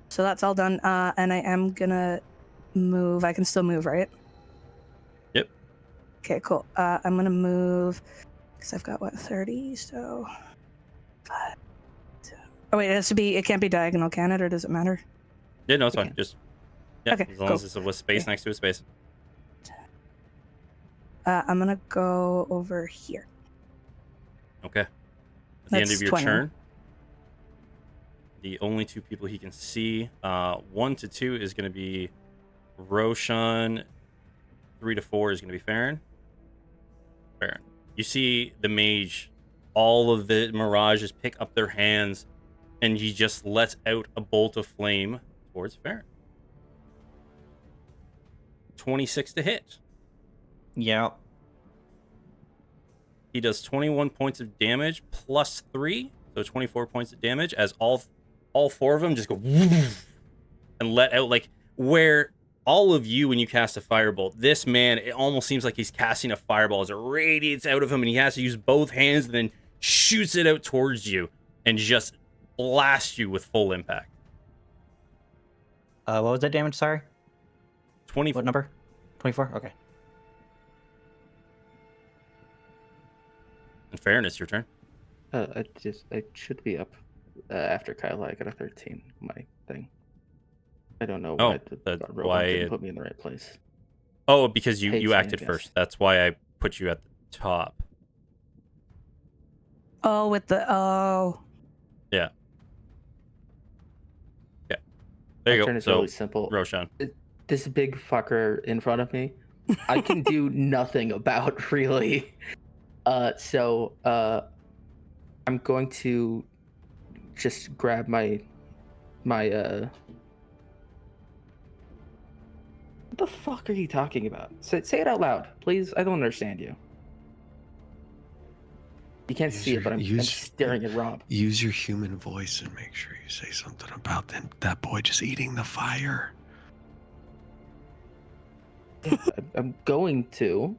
So that's all done. And I am gonna move. I can still move, right? Yep. Okay, cool. I'm gonna move because I've got 30, so 5. 2. Oh wait, it can't be diagonal, can it, or does it matter? Yeah, no, it's fine. Just Okay, as long cool. as it's with space Okay. next to a space. I'm gonna go over here. Okay. At the end That's of your 20. turn, the only two people he can see, 1 to 2 is going to be Roshan. 3 to 4 is going to be Farron. Farron. You see the mage, all of the mirages pick up their hands, and he just lets out a bolt of flame towards Farron. 26 to hit. Yeah. He does 21 points of damage plus 3, so 24 points of damage as all 4 of them just go and let out, like, where all of you, when you cast a firebolt, this man, it almost seems like he's casting a fireball as it radiates out of him, and he has to use both hands and then shoots it out towards you and just blasts you with full impact. What was that damage? Sorry. 20. What number? 24. Okay. In fairness, your turn. I should be up after Kyla. I got a 13. My thing. I don't know why the robot why didn't it- put me in the right place. Oh, because you Hates me, I acted guess. first. That's why I put you at the top. Oh, with the Yeah. There My you turn go. is So, really simple. Roshan. This big fucker in front of me I can do nothing about really. So I'm going to just grab my what the fuck are you talking about? Say it out loud, please. I don't understand you. You can't see it, but I'm staring at Rob. Use your human voice and make sure you say something about that boy just eating the fire. Yeah, I'm going to.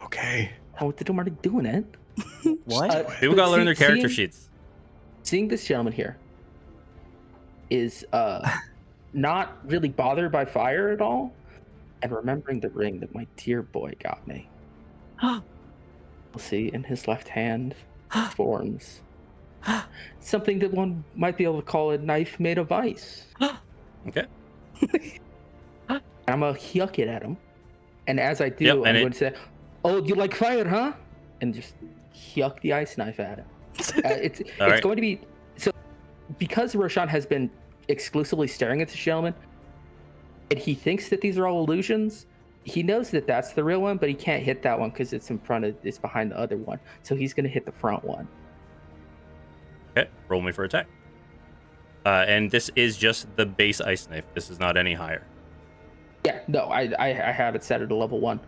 Okay. How did I'm already doing it? What? People gotta learn their character sheets. Seeing this gentleman here is not really bothered by fire at all, and remembering the ring that my dear boy got me. You'll see in his left hand forms something that one might be able to call a knife made of ice. Okay. And I'm gonna yuck it at him, and as I do, Yep, I'm and going to say, "Oh, you like fire, huh?" And just yuck the ice knife at him. It's right. going to be so because Roshan has been exclusively staring at this gentleman, and he thinks that these are all illusions. He knows that that's the real one, but he can't hit that one because it's behind the other one. So he's going to hit the front one. Okay, roll me for attack. And this is just the base ice knife. This is not any higher. Yeah, no, I have it set at a level 1.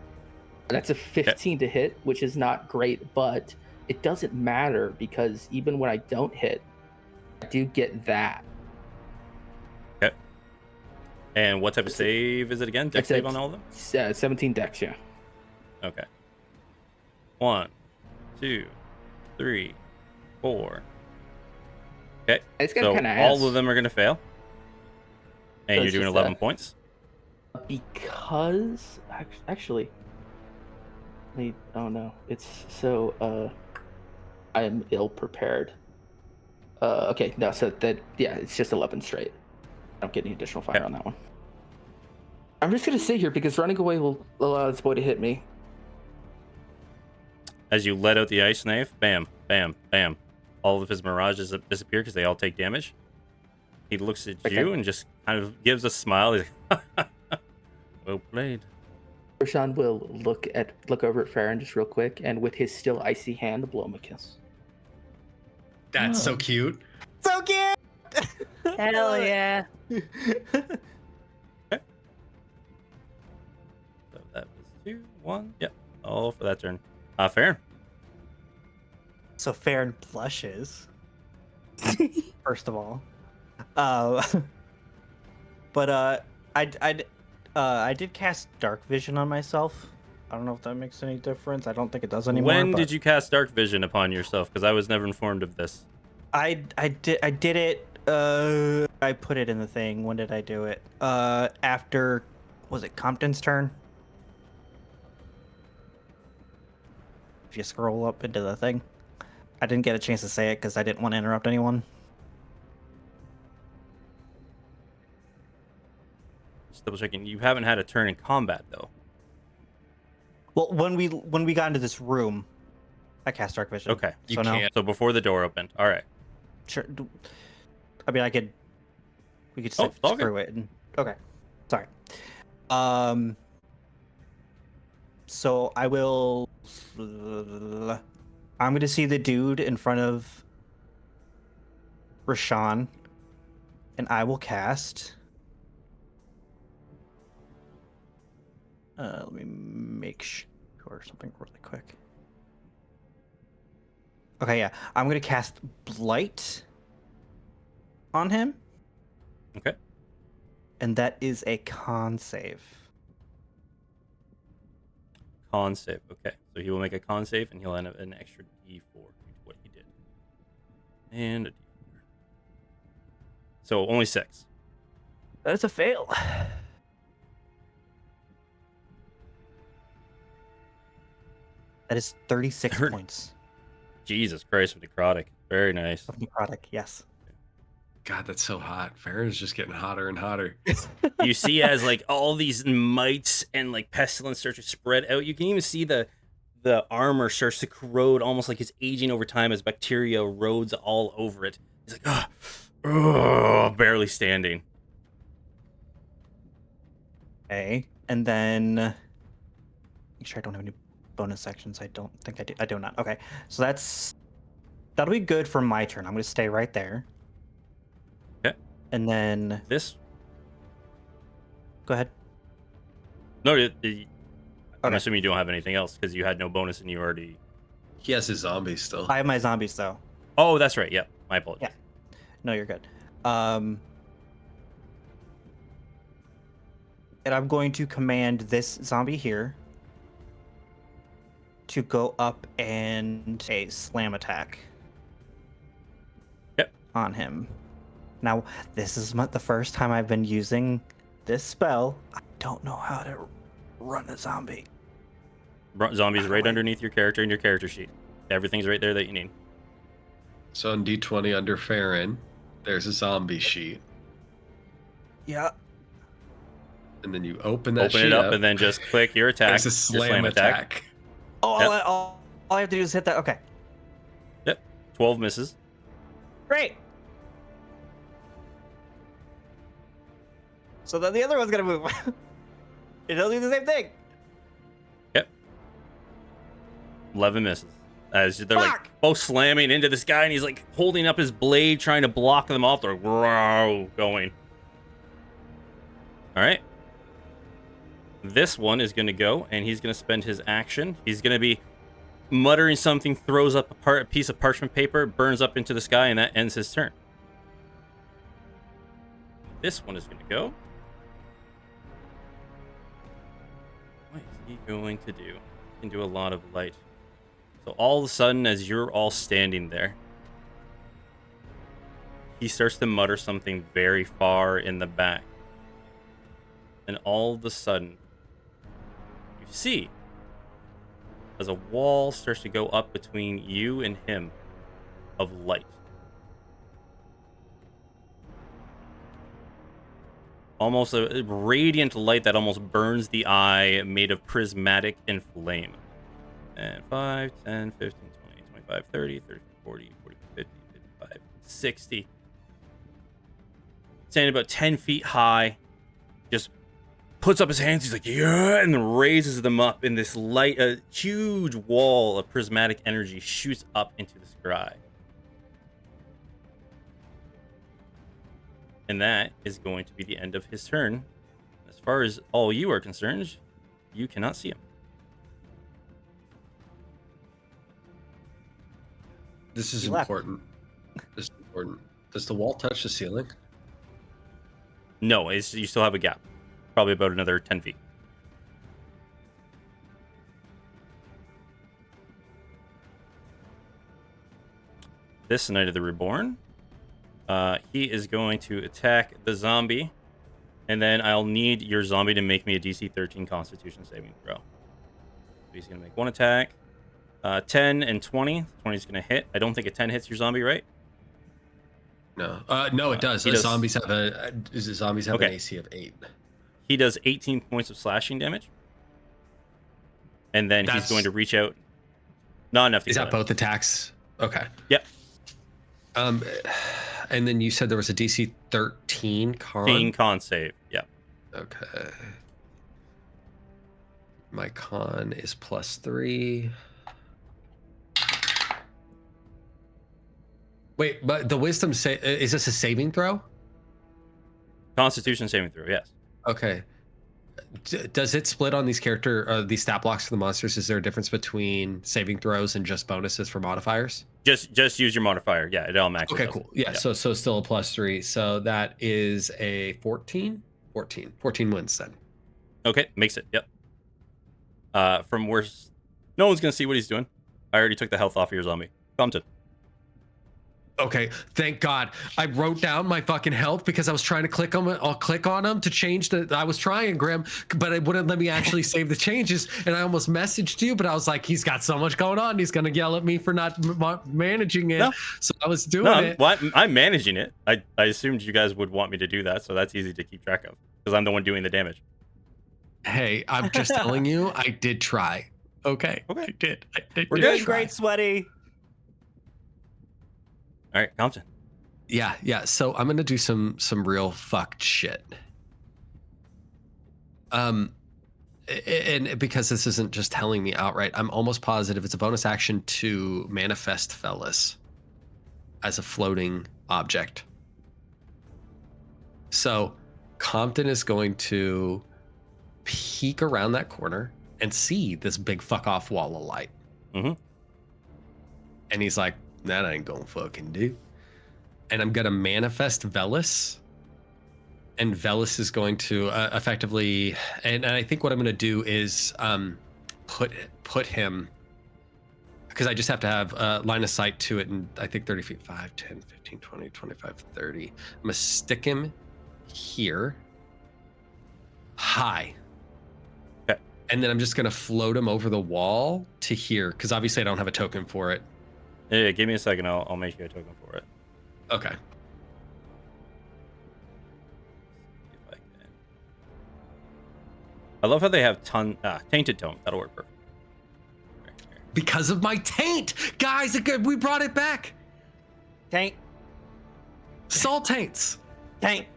That's a 15 to hit, which is not great, but it doesn't matter because even when I don't hit, I do get that. Okay. And what type of save is it again? Dex save on all of them? 17 dex, yeah. Okay. 1, 2, 3, 4. Okay. It's got So kinda all ass. of them are going to fail. And So you're it's doing just 11 points. Because actually, oh no, it's so I am ill prepared. Okay, no, so that yeah, it's just 11 straight. I don't get any additional fire on that one. I'm just gonna sit here because running away will allow this boy to hit me. As you let out the ice knife, bam, bam, bam. All of his mirages disappear because they all take damage. He looks at you and just kind of gives a smile. He's like, well played. Roshan will look over at Farron just real quick, and with his still icy hand, blow him a kiss. That's so cute. So cute. Hell yeah. So that was 2, 1. Yep. All for that turn. Fair. So Farron blushes. First of all, but I did cast Dark Vision on myself. I don't know if that makes any difference. I don't think it does anymore. When did you cast Dark Vision upon yourself? Because I was never informed of this. I did it. I put it in the thing. When did I do it? After, was it Compton's turn? If you scroll up into the thing, I didn't get a chance to say it because I didn't want to interrupt anyone. Just double checking. You haven't had a turn in combat though. Well, when we got into this room, I cast Dark Vision. Okay. So now, So before the door opened. All right. sure. I mean, we could Oh, okay. screw it. Okay. Sorry. So I will. I'm going to see the dude in front of Rashawn, and I will cast. Let me make sure something really quick. Okay, yeah. I'm going to cast Blight on him. Okay. And that is a con save. Con save. Okay. So he will make a con save and he'll end up an extra D4 to what he did. And a D4. So only 6. That's a fail. That is 36 points Jesus Christ with necrotic. Very nice. of necrotic, yes. God, that's so hot. Farron's just getting hotter and hotter. You see as like all these mites and like pestilence start to spread out, you can even see the armor starts to corrode, almost like it's aging over time as bacteria erodes all over it. He's like, barely standing. Okay, and then Make sure I don't have any bonus sections. I don't think I do. I do not. Okay, so that'll be good for my turn. I'm going to stay right there. Okay. And then This. go ahead. No, I'm Okay. assuming you don't have anything else because you had no bonus and you already. He has his zombies still. I have my zombies though. Oh, that's right. Yep. My apologies. Yeah. No, you're good. And I'm going to command this zombie here to go up and a slam attack. Yep. On him. Now, this is the first time I've been using this spell. I don't know how to run a zombie. Zombies right underneath your character in your character sheet. Everything's right there that you need. So on D20 under Farron, there's a zombie sheet. Yeah. And then you open that sheet Open it up and then just click your attack. There's a your slam attack. Oh, Yep. all I have to do is hit that. Okay. Yep. 12 misses. Great. So then the other one's gonna move. It'll do the same thing. Yep. 11 misses. As they're like both slamming into this guy, and he's like holding up his blade, trying to block them off. They're going. All right. This one is going to go, and he's going to spend his action. He's going to be muttering something, throws up a piece of parchment paper, burns up into the sky, and that ends his turn. This one is going to go. What is he going to do? He can do a lot of light. So all of a sudden, as you're all standing there, he starts to mutter something very far in the back. And all of a sudden, you see, as a wall starts to go up between you and him of light. Almost a radiant light that almost burns the eye, made of prismatic and flame. And 5, 10, 15, 20, 25, 30, 30, 40, 40, 50, 55, 60. Standing about 10 feet high. Just puts up his hands. He's like, yeah, and then raises them up in this light. A huge wall of prismatic energy shoots up into the sky. And that is going to be the end of his turn. As far as all you are concerned, you cannot see him. This is He left. important. This is important. Does the wall touch the ceiling? No, you still have a gap. Probably about another 10 feet. This Night of the Reborn, he is going to attack the zombie, and then I'll need your zombie to make me a DC 13 Constitution saving throw. He's going to make one attack. 10 and 20. 20 is going to hit. I don't think a 10 hits your zombie, right? No. No, it does. He does. Zombies have an Okay. AC of 8. He does 18 points of slashing damage. And then he's going to reach out. Not enough to Is kill that him. both attacks? Okay. Yep. And then you said there was a DC 13 con? Con save. Yep. Okay. My con is +3. Wait, but the wisdom is this a saving throw? Constitution saving throw, yes. Okay. Does it split on these these stat blocks for the monsters? Is there a difference between saving throws and just bonuses for modifiers? Just use your modifier. Yeah, it automatically Okay, does. cool. Yeah, so still a +3. So that is a 14? 14 wins then. Okay, makes it. Yep. From worse, no one's gonna see what he's doing. I already took the health off of your zombie. Compton. Okay, thank God. I wrote down my fucking health because I was trying to click on it. I'll click on them to change I was trying, Graham, but it wouldn't let me actually save the changes. And I almost messaged you, but I was like, he's got so much going on. He's going to yell at me for not managing it. No. So I was doing it. Well, I'm managing it. I assumed you guys would want me to do that, so that's easy to keep track of because I'm the one doing the damage. Hey, I'm just telling you, I did try. Okay. Okay. I did. We're doing great, Sweaty. All right, Compton. Yeah. So I'm gonna do some real fucked shit. and because this isn't just telling me outright, I'm almost positive it's a bonus action to manifest Fellas as a floating object. So Compton is going to peek around that corner and see this big fuck off wall of light. Mm-hmm. And he's like, that ain't gonna fucking do. And I'm gonna manifest Velis. And Velis is going to effectively, and I think what I'm gonna do is put him, because I just have to have line of sight to it, and I think 30 feet, 5, 10, 15, 20, 25, 30. I'm gonna stick him here, high. Okay. And then I'm just gonna float him over the wall to here, because obviously I don't have a token for it. Yeah, give me a second. I'll make you a token for it. Okay. If I can. I love how they have tainted tome. That'll work perfect. Right here. Because of my taint, guys, we brought it back. Tank. Soul taints. Tank.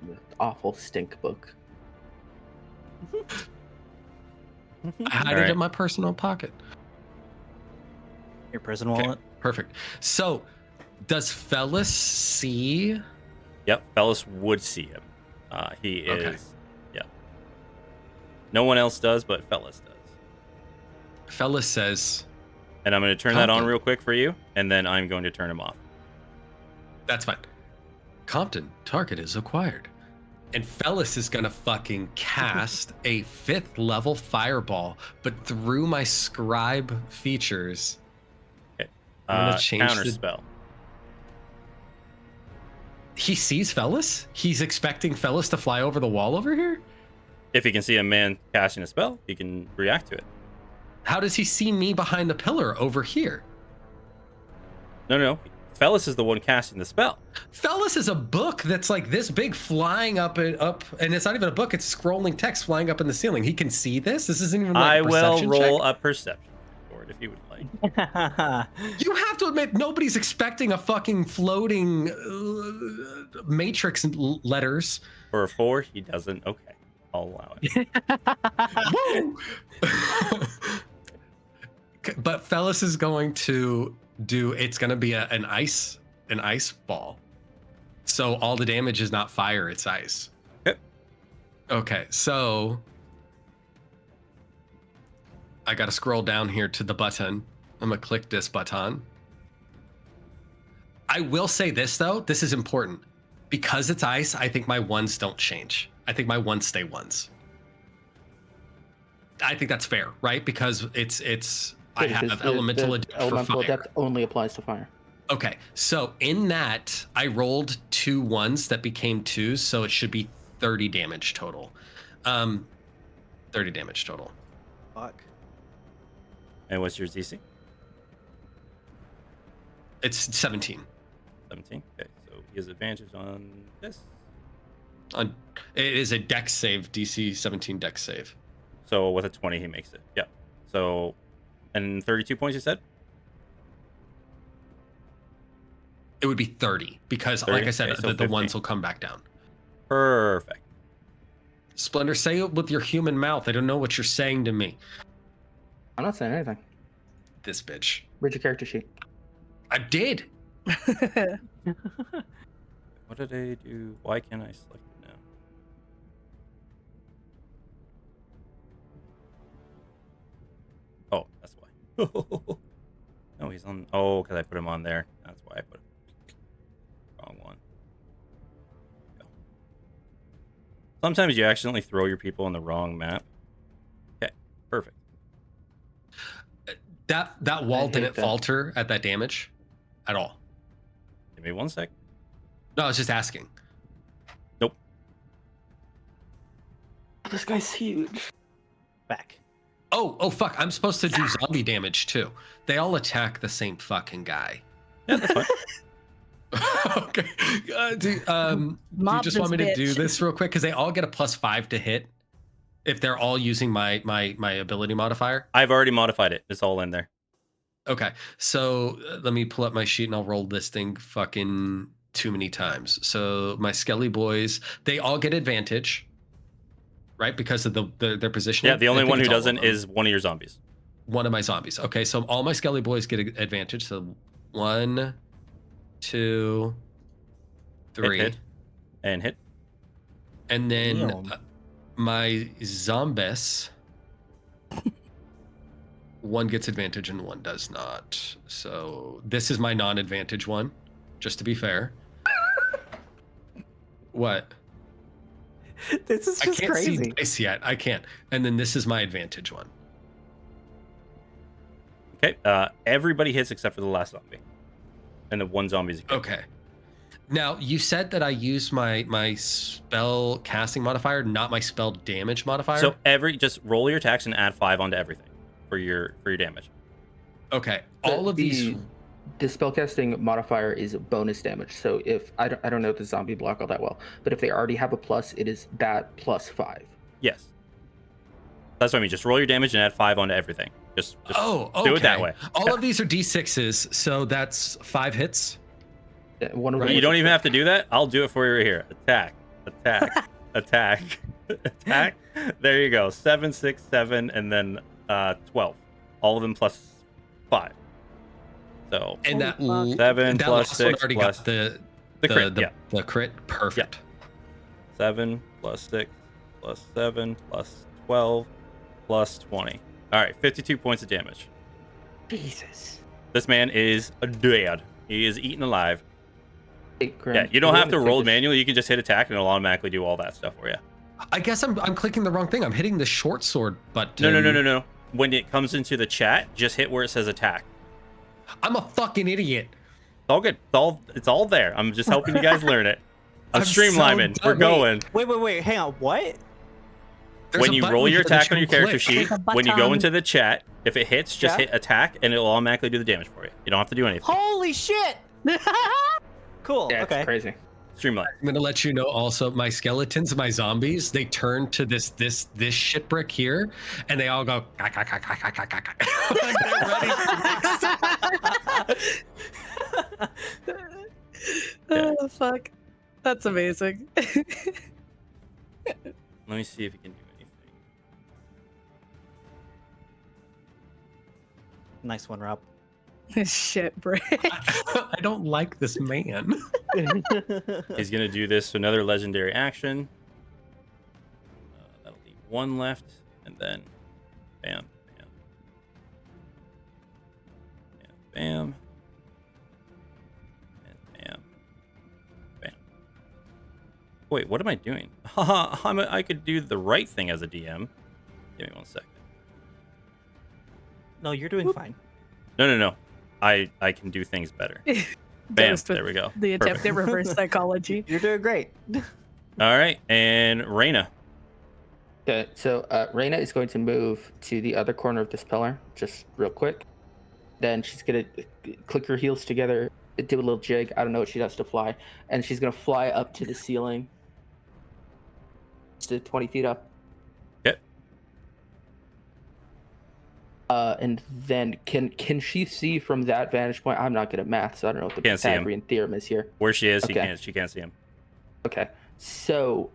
Awful stink book. I hide it in my personal pocket. Your prison Okay, wallet. perfect. So, does Fellas see? Yep, Fellas would see him. He is. Okay. Yep. No one else does, but Fellas does. Fellas says, And I'm going to turn that on Compton. real quick for you, and then I'm going to turn him off. that's fine. Compton, target is acquired. And Fellas is gonna fucking cast a 5th level fireball, but through my scribe features, I'm gonna change Counter the- spell. he sees Fellas? He's expecting Fellas to fly over the wall over here? If he can see a man casting a spell, he can react to it. How does he see me behind the pillar over here? No. Fellas is the one casting the spell. Fellas is a book that's like this big, flying up, and it's not even a book, it's scrolling text flying up in the ceiling. He can see this? This isn't even like I a will perception roll check? a perception for it if you would like. You have to admit, nobody's expecting a fucking floating matrix letters. For a 4, he doesn't. Okay, I'll allow it. Woo! But Fellas is going to do, it's going to be an ice ball. So all the damage is not fire, it's ice. Yep. Okay, so I got to scroll down here to the button. I'm going to click this button. I will say this though, this is important. Because it's ice, I think my ones don't change. I think my ones stay ones. I think that's fair, right? Because it's I Because have the elemental adept for elemental fire. adept only applies to fire. Okay, so in that, I rolled 2 ones that became 2s, so it should be 30 damage total. 30 damage total. Fuck. And what's your DC? It's 17. 17. Okay, so he has advantage on this. It is a dex save, DC 17 dex save. So with a 20, he makes it. Yep. So, and 32 points, you said? It would be 30 because, 30? like I said, Okay, so the 15. ones will come back down. Perfect. Splendor, say it with your human mouth. I don't know what you're saying to me. I'm not saying anything. This bitch. Read your character sheet. I did. What did I do? Why can't I select it now? Oh, that's why. No, he's on. Oh, because I put him on there. That's why I put it. Wrong one. Go. Sometimes you accidentally throw your people on the wrong map. Okay, perfect. That wall hate didn't that. falter at that damage at all. Give me 1 sec. No, I was just asking. Nope. This guy's huge. Back. Oh, fuck. I'm supposed to do zombie damage too. They all attack the same fucking guy. Yeah, that's fine. Okay. Do you Mob just this want me to do bitch. this real quick? Because they all get a +5 to hit if they're all using my ability modifier. I've already modified it. It's all in there. Okay. So let me pull up my sheet and I'll roll this thing fucking too many times. So my Skelly boys, they all get advantage. right? Because of their positioning. Yeah, the only I think one who it's all of doesn't them. is one of your zombies. One of my zombies. Okay, so all my Skelly boys get an advantage. So 1, 2, 3, Hit. And hit. and then Damn. my zombies. One gets advantage and one does not. So this is my non-advantage one, just to be fair. What? This is I just can't crazy. see dice yet. I can't. And then this is my advantage one. Okay. Everybody hits except for the last zombie. And the one zombie is a kill. Okay. Now you said that I use my spell casting modifier, not my spell damage modifier. So just roll your attacks and add 5 onto everything for your damage. Okay. All of these. The spellcasting modifier is bonus damage. So if I don't know the zombie block all that well, but if they already have a plus, it is that plus 5. Yes. That's what I mean. Just roll your damage and add 5 onto everything. Just Oh, okay. do it that way. All of these are d6s, so that's 5 hits. One of Right. them You is don't a even crit. have to do that. I'll do it for you right here. Attack. Attack. Attack. There you go. 7, 6, 7, and then 12. All of them plus 5. So And that Holy fuck. 7 that plus last one 6 already plus got the crit. Yeah. the crit. Perfect. 7 plus 6 plus 7 plus 12 plus 20. All right, 52 points of damage. Jesus. This man is dead. He is eaten alive. Hey, Grim, Yeah, you don't we're have to gonna take roll this- manually. You can just hit attack and it'll automatically do all that stuff for you. I guess I'm clicking the wrong thing. I'm hitting the short sword button. No. When it comes into the chat, just hit where it says attack. I'm a fucking idiot. It's all good. It's all there. I'm just helping you guys learn it. I'm I'm so streamlining. We're dumb. going. Wait, hang on. What? There's When a you button roll your here that attack on you your character click. sheet, There's a when you go button. into the chat, if it hits, just Yeah. hit attack and it'll automatically do the damage for you. You don't have to do anything. Holy shit! Cool. Yeah, okay. it's crazy. Streamline. I'm gonna let you know also my skeletons and my zombies, they turn to this shit brick here and they all go like they're ready to Oh fuck. That's amazing. Let me see if you can do anything. Nice one, Rob. Shit, Brick. I don't like this man. He's gonna do this another legendary action. That'll leave 1 left, and then bam, bam, bam, bam, and bam, bam. Wait, what am I doing? Haha, I could do the right thing as a DM. Give me 1 second. No, you're doing fine. No. I can do things better. Bam, Ghost with there we go. The attempt Perfect. at reverse psychology. You're doing great. All right, and Reyna. Okay, so Reyna is going to move to the other corner of this pillar, just real quick. Then she's going to click her heels together, do a little jig. I don't know what she does to fly. And she's going to fly up to the ceiling. To 20 feet up. Okay. And then can she see from that vantage point? I'm not good at math, so I don't know what the Can't see him. Pythagorean theorem is here. Where she is, Okay. she can't see him. Okay. So,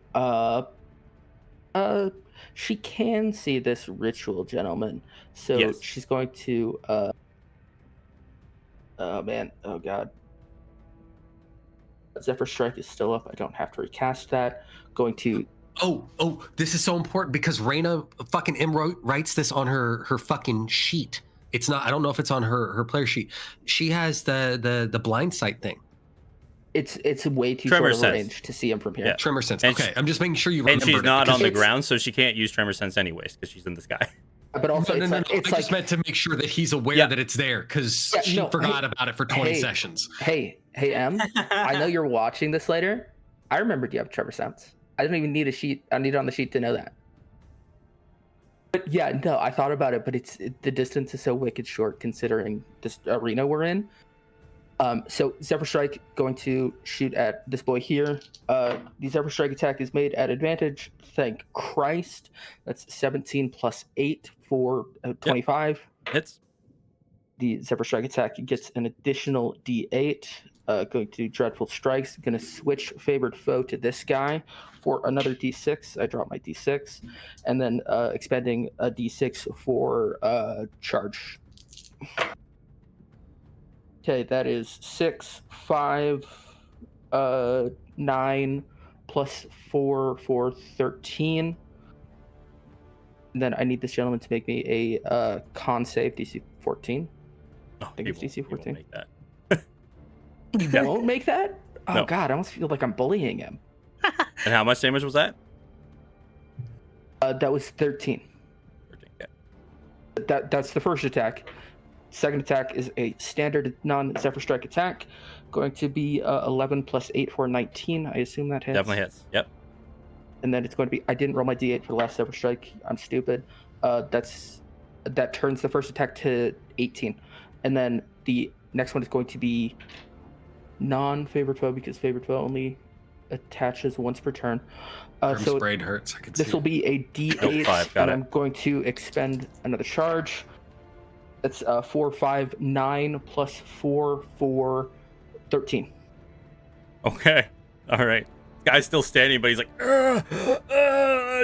she can see this ritual gentleman. So Yes. she's going to, oh man, oh god. Zephyr Strike is still up. I don't have to recast that. Going to, Oh, this is so important because Reyna fucking writes this on her fucking sheet. It's not, I don't know if it's on her player sheet. She has the blind sight thing. it's way too Tremor short of a sense. range to see him from here. Yeah. Tremor sense. And Okay, I'm just making sure you And remember. she's not on the it's- ground, so she can't use Tremor Sense anyways, because she's in the sky. But also, No, it's I just meant to make sure that he's aware Yeah. that it's there because Yeah, she no, forgot about it for 20 hey. sessions. hey, Em, I know you're watching this later. I remembered you have Trevor Sense. I didn't even need a sheet. I need it on the sheet to know that. But yeah, no, I thought about it, but the distance is so wicked short considering this arena we're in. So Zephyr Strike going to shoot at this boy here. The Zephyr Strike attack is made at advantage. Thank Christ. That's 17 plus 8 for 25. Hits. the Zephyr Strike attack gets an additional D8. Going to Dreadful Strikes. Going to switch Favored Foe to this guy for another D6. I drop my D6. And then expending a D6 for charge. Okay, that is 6, 5, 9, plus 4 for 13. And then I need this gentleman to make me a con save, DC 14. Oh, I think it's DC 14. Make that. You won't make that? Oh, No. God, I almost feel like I'm bullying him. And how much damage was that? That was 13. 13, yeah. That's the first attack. Second attack is a standard non-Zephyr Strike attack. Going to be 11 plus 8 for 19. I assume that hits. Definitely hits. Yep. And then it's going to be... I didn't roll my D8 for the last Zephyr Strike. I'm stupid. That turns the first attack to 18. And then the next one is going to be non-Favored Foe, because Favored Foe only attaches once per turn. So Sprayed hurts. I can this see will it. be a D8, Nope, 5, got and it. I'm going to expend another charge. That's 4, 5, 9 plus 4 for 13. Okay. All right. Guy's still standing, but he's like,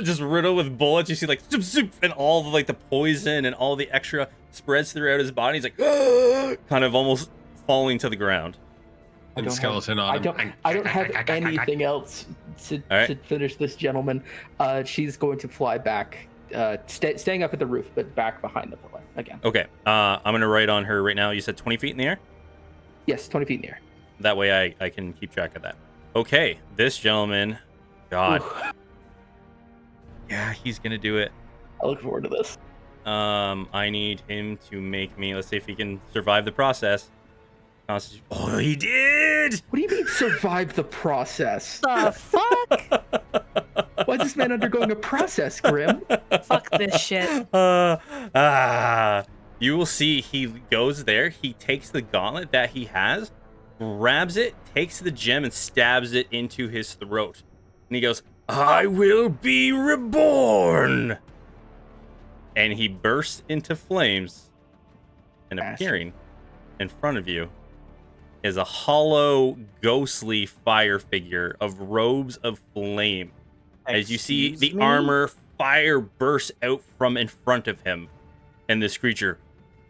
just riddled with bullets. You see like, zoop, zoop, and all the like the poison and all the extra spreads throughout his body. He's like, kind of almost falling to the ground. And skeleton on him. I don't have anything else to finish this gentleman. She's going to fly back, staying up at the roof, but back behind the pillar again. Okay. I'm going to write on her right now. You said 20 feet in the air? Yes, 20 feet in the air. That way I can keep track of that. Okay. This gentleman, God. Ooh, Yeah, he's going to do it. I look forward to this. I need him to make me, let's see if he can survive the process. Oh, he did! What do you mean survive the process? The fuck? Why is this man undergoing a process, Grim? Fuck this shit. You will see he goes there, he takes the gauntlet that he has, grabs it, takes the gem and stabs it into his throat. And he goes, I will be reborn! And he bursts into flames, and appearing in front of you is a hollow, ghostly fire figure of robes of flame. As you see Excuse the me? armor, fire bursts out from in front of him. And this creature,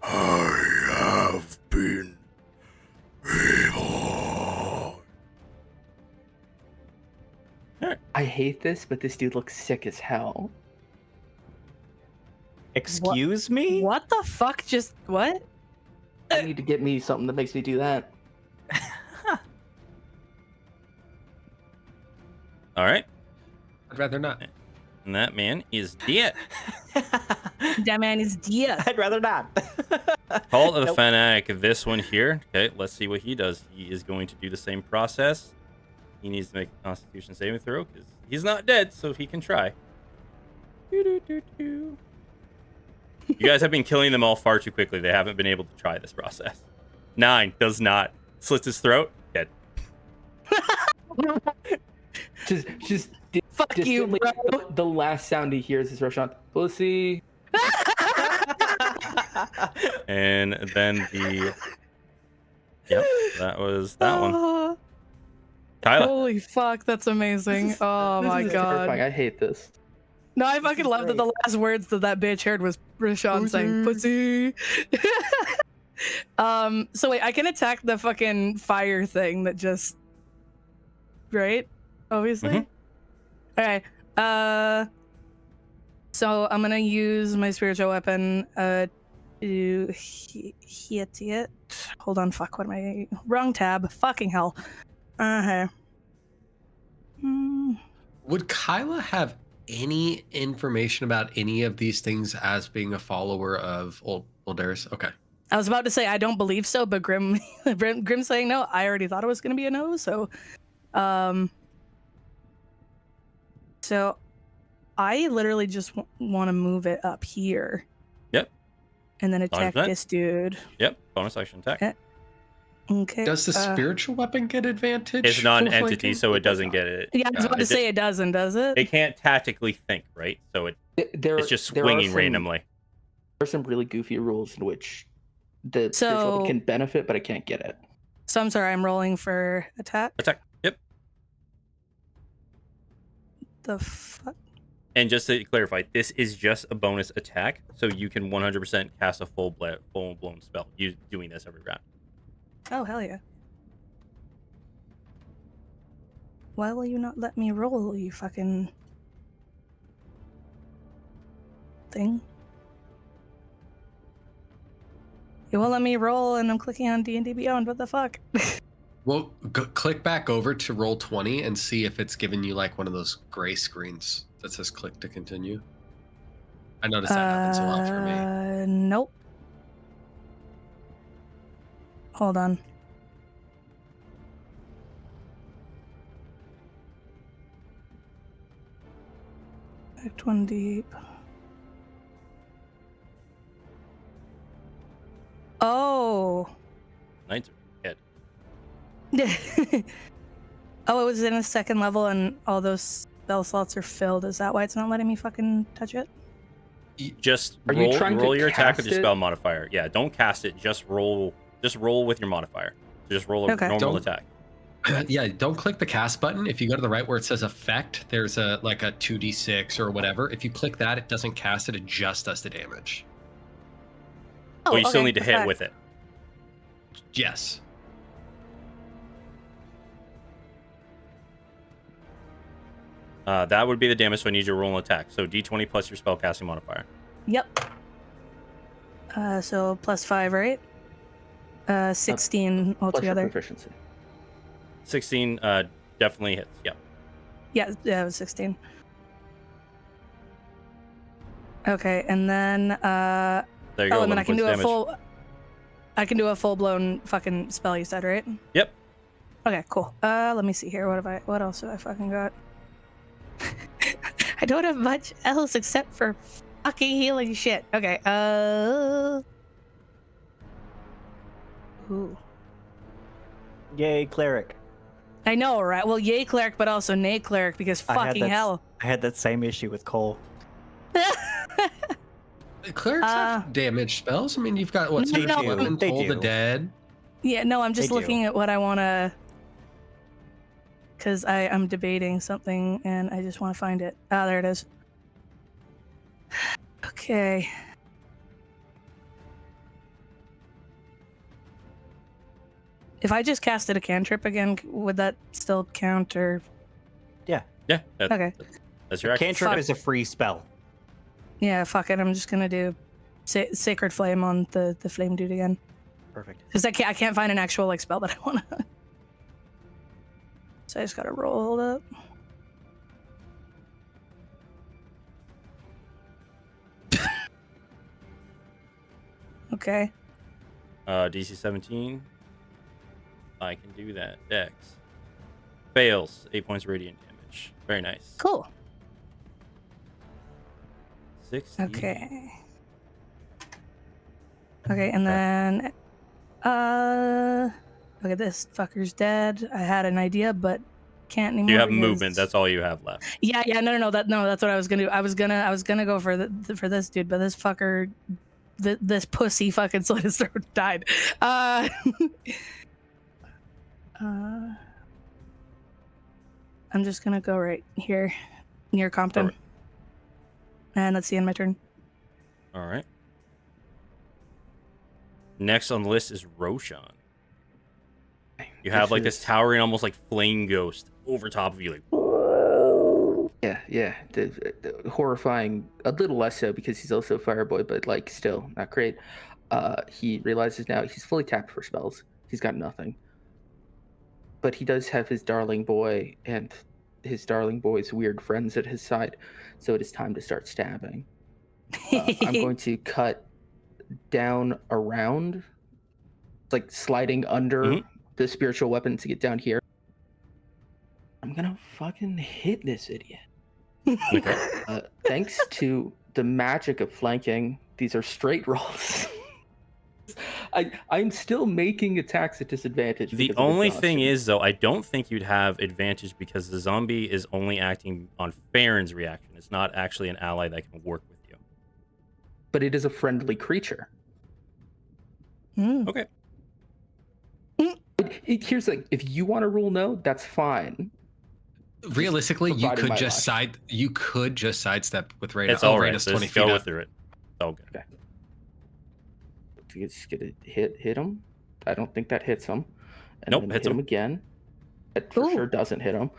I have been reborn. I hate this, but this dude looks sick as hell. Excuse me? What the fuck? Just what? I need to get me something that makes me do that. All right. I'd rather not. And that man is dead. That man is dead. I'd rather not. Call of the Nope. Fanatic, this one here. Okay, let's see what he does. He is going to do the same process. He needs to make a Constitution saving throw because he's not dead, so he can try. You guys have been killing them all far too quickly. They haven't been able to try this process. 9 does not. Slits his throat, dead. Just Fuck you, distantly, bro. the last sound he hears is Roshan, pussy. And then the... Yep, that was that one. Oh, Kyla. holy fuck, that's amazing. Oh This my is god. terrifying. I hate this. No, I fucking love that the last words that bitch heard was Rashawn saying pussy. So wait, I can attack the fucking fire thing that just right? Obviously. Mhm. Okay. So I'm gonna use my spiritual weapon to hit it. Hold on, fuck, what am I? Wrong tab. Fucking hell. Uh-huh. Would Kyla have any information about any of these things as being a follower of Oldaris? Okay. I was about to say I don't believe so, but Grim saying no, I already thought it was gonna be a no, so so I literally just want to move it up here. Yep. And then attack that. this dude. Yep, bonus action attack. Okay. Does the spiritual weapon get advantage? It's not an for entity, flanking? so it doesn't get it. Yeah, I was about to It say it doesn't, does it? It can't tactically think, right? So There it's just there are swinging some- randomly. There are some really goofy rules in which The spiritual So- weapon can benefit, but I can't get it. So I'm sorry, I'm rolling for attack. Attack. Yep. The fuck? And just to clarify, this is just a bonus attack, so you can 100% cast a full-blown spell. You doing this every round. Oh, hell yeah. Why will you not let me roll, you fucking thing? You won't let me roll, and I'm clicking on D&D Beyond. What the fuck? Well, click back over to roll 20 and see if it's giving you like one of those gray screens that says click to continue. I noticed that happens a lot for me. Nope. Hold on. Act 1 deep. Oh. Knights are head. Oh, it was in a second level and all those spell slots are filled. Is that why it's not letting me fucking touch it? Just Are you roll, trying to roll your attack with cast your it? spell modifier. Yeah, don't cast it. Just roll with your modifier. Just roll a Okay. normal Don't- attack. Yeah, don't click the cast button. If you go to the right where it says effect, there's a 2d6 or whatever. If you click that, it doesn't cast it, it just does the damage. Oh, Well, you still okay, need to hit effect. with it. Yes. That would be the damage, so I need you to roll an attack. So d20 plus your spellcasting modifier. Yep. So +5, right? 16 Plus your altogether. proficiency. 16 definitely hits. Yep. Yeah, it was 16. Okay, and then There you go. oh, and then 11 I can points do a damage. full. I can do a full-blown fucking spell. You said, right? Yep. Okay, cool. Let me see here. What else have I fucking got? I don't have much else except for fucking healing shit. Okay. Ooh. Yay, cleric. I know, right? Well, yay cleric, but also nay cleric because fucking hell. I had that same issue with Cole. Clerics have damage spells. I mean, you've got what? No, Spiritual no, Weapon, they Toll the do. Dead. Yeah, no, I'm just They do. looking at what I want to. Because I'm debating something and I just want to find it. Ah, there it is. Okay. If I just casted a cantrip again, would that still count or? Yeah. Okay. That's your action. Cantrip Fuck. is a free spell. Yeah, fuck it. I'm just gonna do Sacred Flame on the flame dude again. Perfect. Because I can't find an actual like spell that I want to. So I just gotta roll up. Okay. DC 17. I can do that. Dex. Fails. 8 points radiant damage. Very nice. Cool. 6. Okay. Okay, and then okay, this fucker's dead. I had an idea, but can't anymore. You have because- movement. That's all you have left. Yeah, no. That's what I was gonna do. I was gonna go for for this dude, but this fucker, this pussy fucking slit his throat died. I'm just gonna go right here, near Compton, Perfect. and that's the end of my turn. All right. Next on the list is Roshan. You have like this towering, almost like flame ghost over top of you, like. Yeah. The horrifying, a little less so because he's also Fireboy, but like still not great. He realizes now he's fully tapped for spells. He's got nothing. But he does have his darling boy and his darling boy's weird friends at his side, so it is time to start stabbing. I'm going to cut down around, like sliding under the spiritual weapon to get down here. I'm gonna fucking hit this idiot. Okay. Thanks to the magic of flanking, these are straight rolls. I'm still making attacks at disadvantage. The because of only thing exhaustion. is, though, I don't think you'd have advantage because the zombie is only acting on Farron's reaction. It's not actually an ally that can work with you. But it is a friendly creature. Mm. Okay. Here's like, if you want to rule no, that's fine. Realistically, you providing could my just life. sidestep with Reyna. It's all right. Reyna's So 20 just feet go up. through it. It's all good. Just get a hit him. I don't think that hits him. And Nope, then hits hit him him. again. That for Ooh. sure doesn't hit him.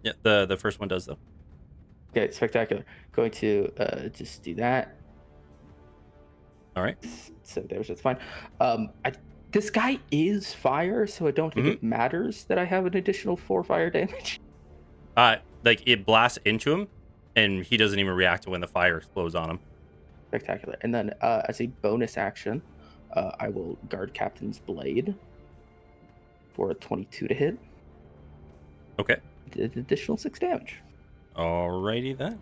Yeah, the first one does though. Okay, spectacular. Going to just do that. All right. So there's it's fine. This guy is fire, so I don't think it matters that I have an additional 4 fire damage. Like it blasts into him, and he doesn't even react to when the fire explodes on him. Spectacular. And then as a bonus action, I will guard Captain's Blade for a 22 to hit. Okay. Did additional 6 damage. Alrighty then.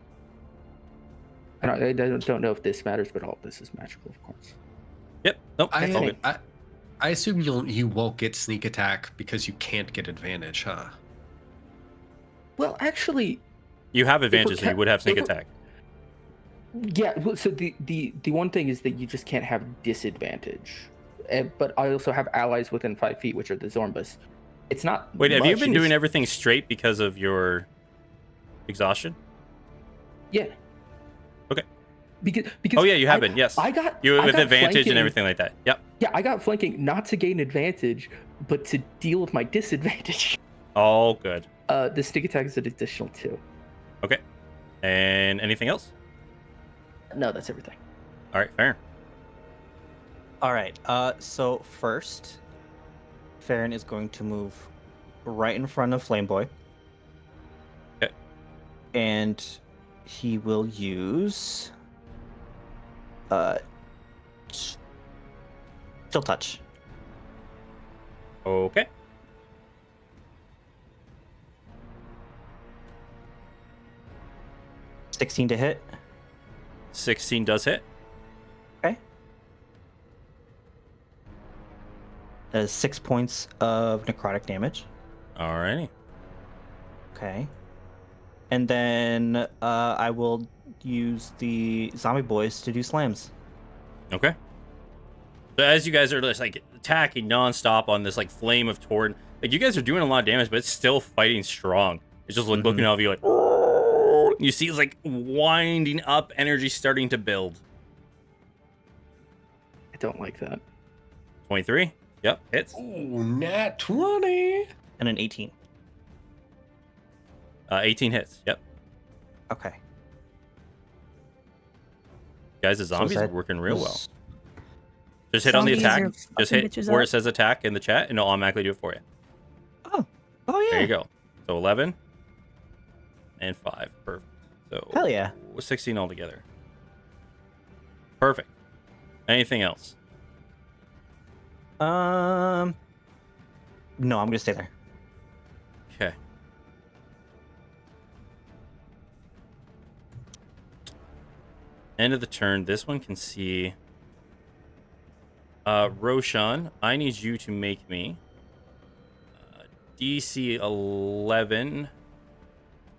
And I don't know if this matters, but all of this is magical, of course. Yep. Nope. That's all good. I assume you won't get sneak attack because you can't get advantage, huh? Well, actually, You have advantage, so you would have sneak attack. yeah. Well, so the one thing is that you just can't have disadvantage. But I also have allies within 5 feet, which are the Zormbas. It's not. Wait, have you much, been it doing is- everything straight because of your exhaustion? Yeah. Okay. Because Oh yeah, you have been. Yes. I got You I with got advantage flanking, and everything like that. Yep. Yeah, I got flanking not to gain advantage, but to deal with my disadvantage. All good. The stick attack is an additional 2. Okay. And anything else? No, that's everything. All right, fair. All right. So first, Farron is going to move right in front of Flameboy. Okay. And he will use Chill Touch. Okay. $16 to hit. 16 does hit. Okay. That is 6 points of necrotic damage. Alrighty. Okay. And then I will use the zombie boys to do slams. Okay. So as you guys are just like attacking nonstop on this like flame of Torn, like you guys are doing a lot of damage, but it's still fighting strong. It's just like looking at you like, you see it's like winding up, energy starting to build. I don't like that. 23. Yep, hits. Ooh, nat 20. And an 18. 18 hits. Yep. Okay. Guys, the zombies are that working real well. was- Just hit on the Zombies attack. are Just fucking hit bitches where up. it says attack in the chat, and it'll automatically do it for you. Oh yeah. There you go. So 11 and 5. Perfect. So Hell yeah. 16 altogether. Perfect. Anything else? No, I'm gonna stay there. Okay. End of the turn. This one can see. Roshan, I need you to make me DC 11.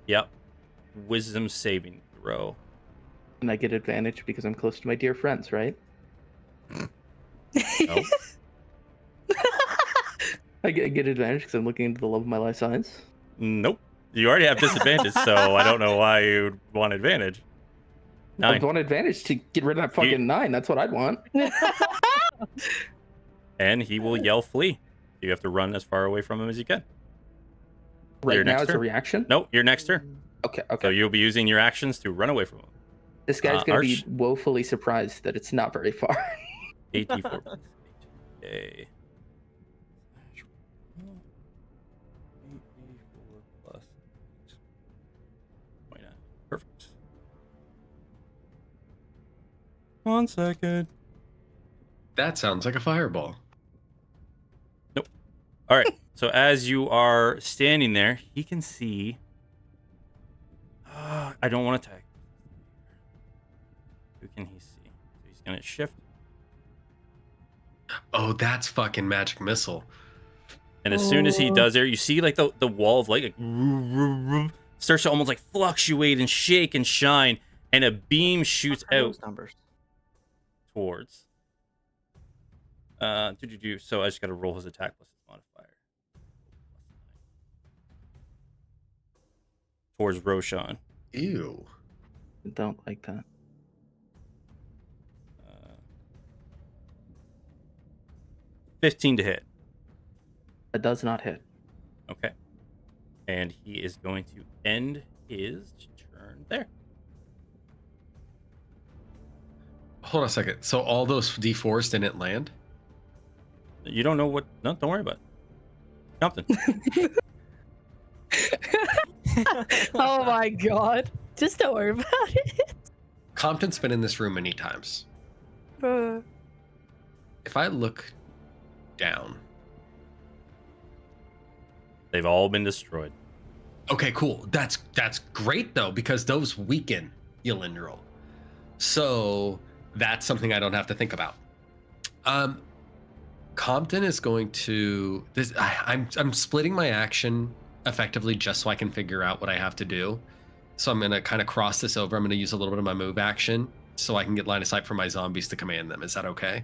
Yep. Wisdom saving throw. And I get advantage because I'm close to my dear friends, right? No. I get advantage because I'm looking into the love of my life's eyes. Nope. You already have disadvantage, so I don't know why you'd want advantage. I 9. want advantage to get rid of that fucking 9. That's what I'd want. And he will yell flee. You have to run as far away from him as you can. Right Your now next it's a turn? reaction. Nope, your next turn. Okay. So you'll be using your actions to run away from him. This guy's gonna Arch. be woefully surprised that it's not very far. 8d4 plus 8. Okay. 8d4 plus 8. Why not? Perfect. 1 second. That sounds like a fireball. All right. So as you are standing there, he can see. I don't want to attack. Who can he see? So he's gonna shift, Oh, that's fucking magic missile. and as soon as he does there, you see like the wall of light starts to almost like fluctuate and shake and shine, and a beam shoots out Numbers. towards So I just got to roll his attack plus his modifier. Towards Roshan. Ew. I don't like that. 15 to hit. That does not hit. Okay. And he is going to end his turn there. Hold on a second. So all those D4s didn't land? You don't know what... No, don't worry about it. Compton. Oh my god. Just don't worry about it. Compton's been in this room many times. If I look down... They've all been destroyed. Okay, cool. That's great, though, because those weaken Ylindril. So that's something I don't have to think about. Compton is going to... I'm splitting my action effectively just so I can figure out what I have to do. So I'm going to kind of cross this over. I'm going to use a little bit of my move action so I can get line of sight for my zombies to command them. Is that okay?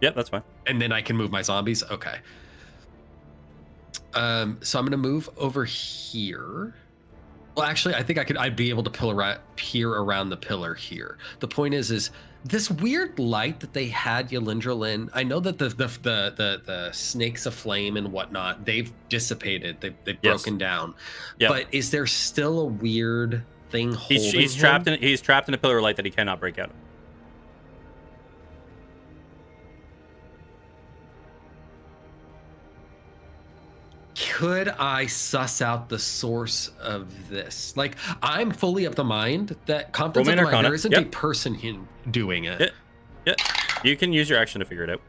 Yep, that's fine. And then I can move my zombies? Okay. So I'm going to move over here. Well, actually, I think I'd be able to peer around the pillar here. The point is this weird light that they had Ylindril in. I know that the snakes of flame and whatnot, they've dissipated. They've broken down. Yep. But is there still a weird thing holding he's him? trapped in a pillar of light that he cannot break out of. Could I suss out the source of this? Like, I'm fully of the mind that Compton's of the mind, there isn't a person doing it. Yep. You can use your action to figure it out.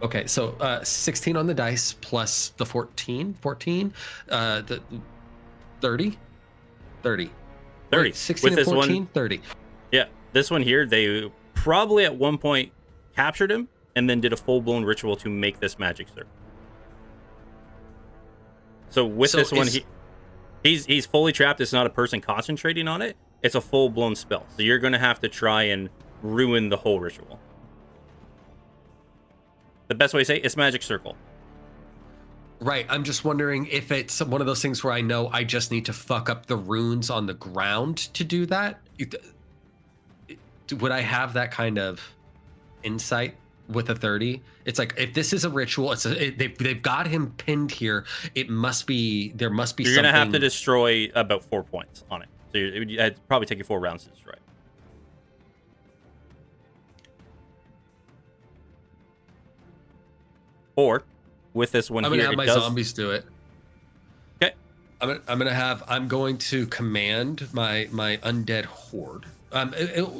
Okay, so 16 on the dice plus the 14, the 30. Wait, 16 With and this 14, one, 30. Yeah, this one here, they probably at one point captured him and then did a full-blown ritual to make this magic circle. So this one, he's fully trapped. It's not a person concentrating on it. It's a full-blown spell. So you're going to have to try and ruin the whole ritual. The best way to say it's magic circle. Right. I'm just wondering if it's one of those things where I know I just need to fuck up the runes on the ground to do that. Would I have that kind of insight with a 30? It's like, if this is a ritual, they've got him pinned here. There must be You're something. You're going to have to destroy about 4 points on it. So it'd probably take you 4 rounds to destroy it. Or with this one, I'm here, gonna have my zombies do it. Okay. I'm going to command my undead horde.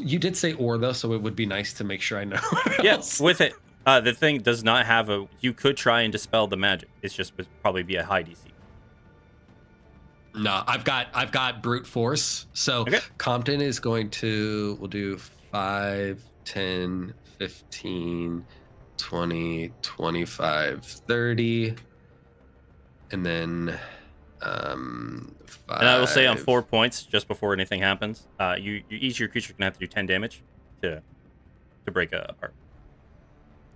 You did say or though, so it would be nice to make sure I know. Yes, with it. The thing does not have a... You could try and dispel the magic. It's just would probably be a high DC. No, I've got brute force. So okay. Compton is going to... We'll do 5, 10, 15, 20, 25, 30. And then... 5. And I will say on 4 points, just before anything happens, each of your creatures can have to do 10 damage to break apart.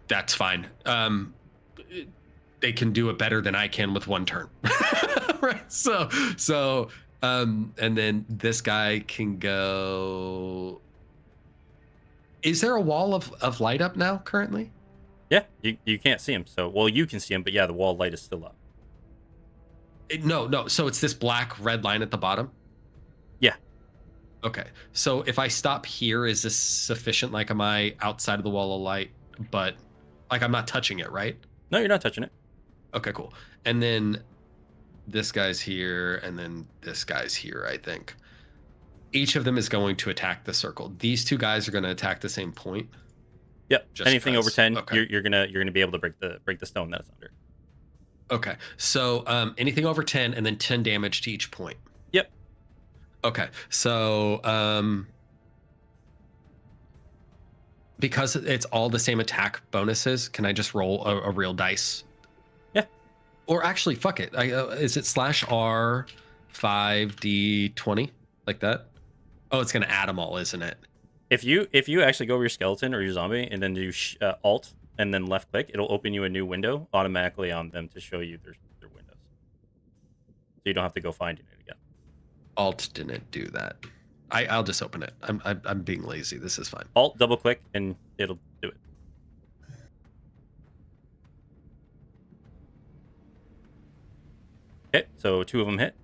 That's fine. They can do it better than I can with one turn. Right. So, and then this guy can go. Is there a wall of light up now currently? Yeah, you can't see him. So, well, you can see him, but yeah, the wall of light is still up. No. So it's this black red line at the bottom? Yeah. Okay. So if I stop here, is this sufficient? Like, am I outside of the wall of light, but like I'm not touching it, right? No, you're not touching it. Okay, cool. And then this guy's here, and then this guy's here, I think. Each of them is going to attack the circle. These two guys are going to attack the same point. Yep. Anything over 10, okay. you're gonna be able to break the stone that's under. Okay. So anything over 10 and then 10 damage to each point. Yep. Okay. So because it's all the same attack bonuses, can I just roll a real dice? Yeah. Or actually, fuck it. Is it /R 5d20 like that? Oh, it's gonna add them all, isn't it? If you actually go over your skeleton or your zombie and then do Alt and then left click, it'll open you a new window automatically on them to show you their windows. So you don't have to go finding it again. Alt didn't do that. I'll just open it. I'm being lazy. This is fine. Alt double click and it'll do it. Okay, so 2 of them hit.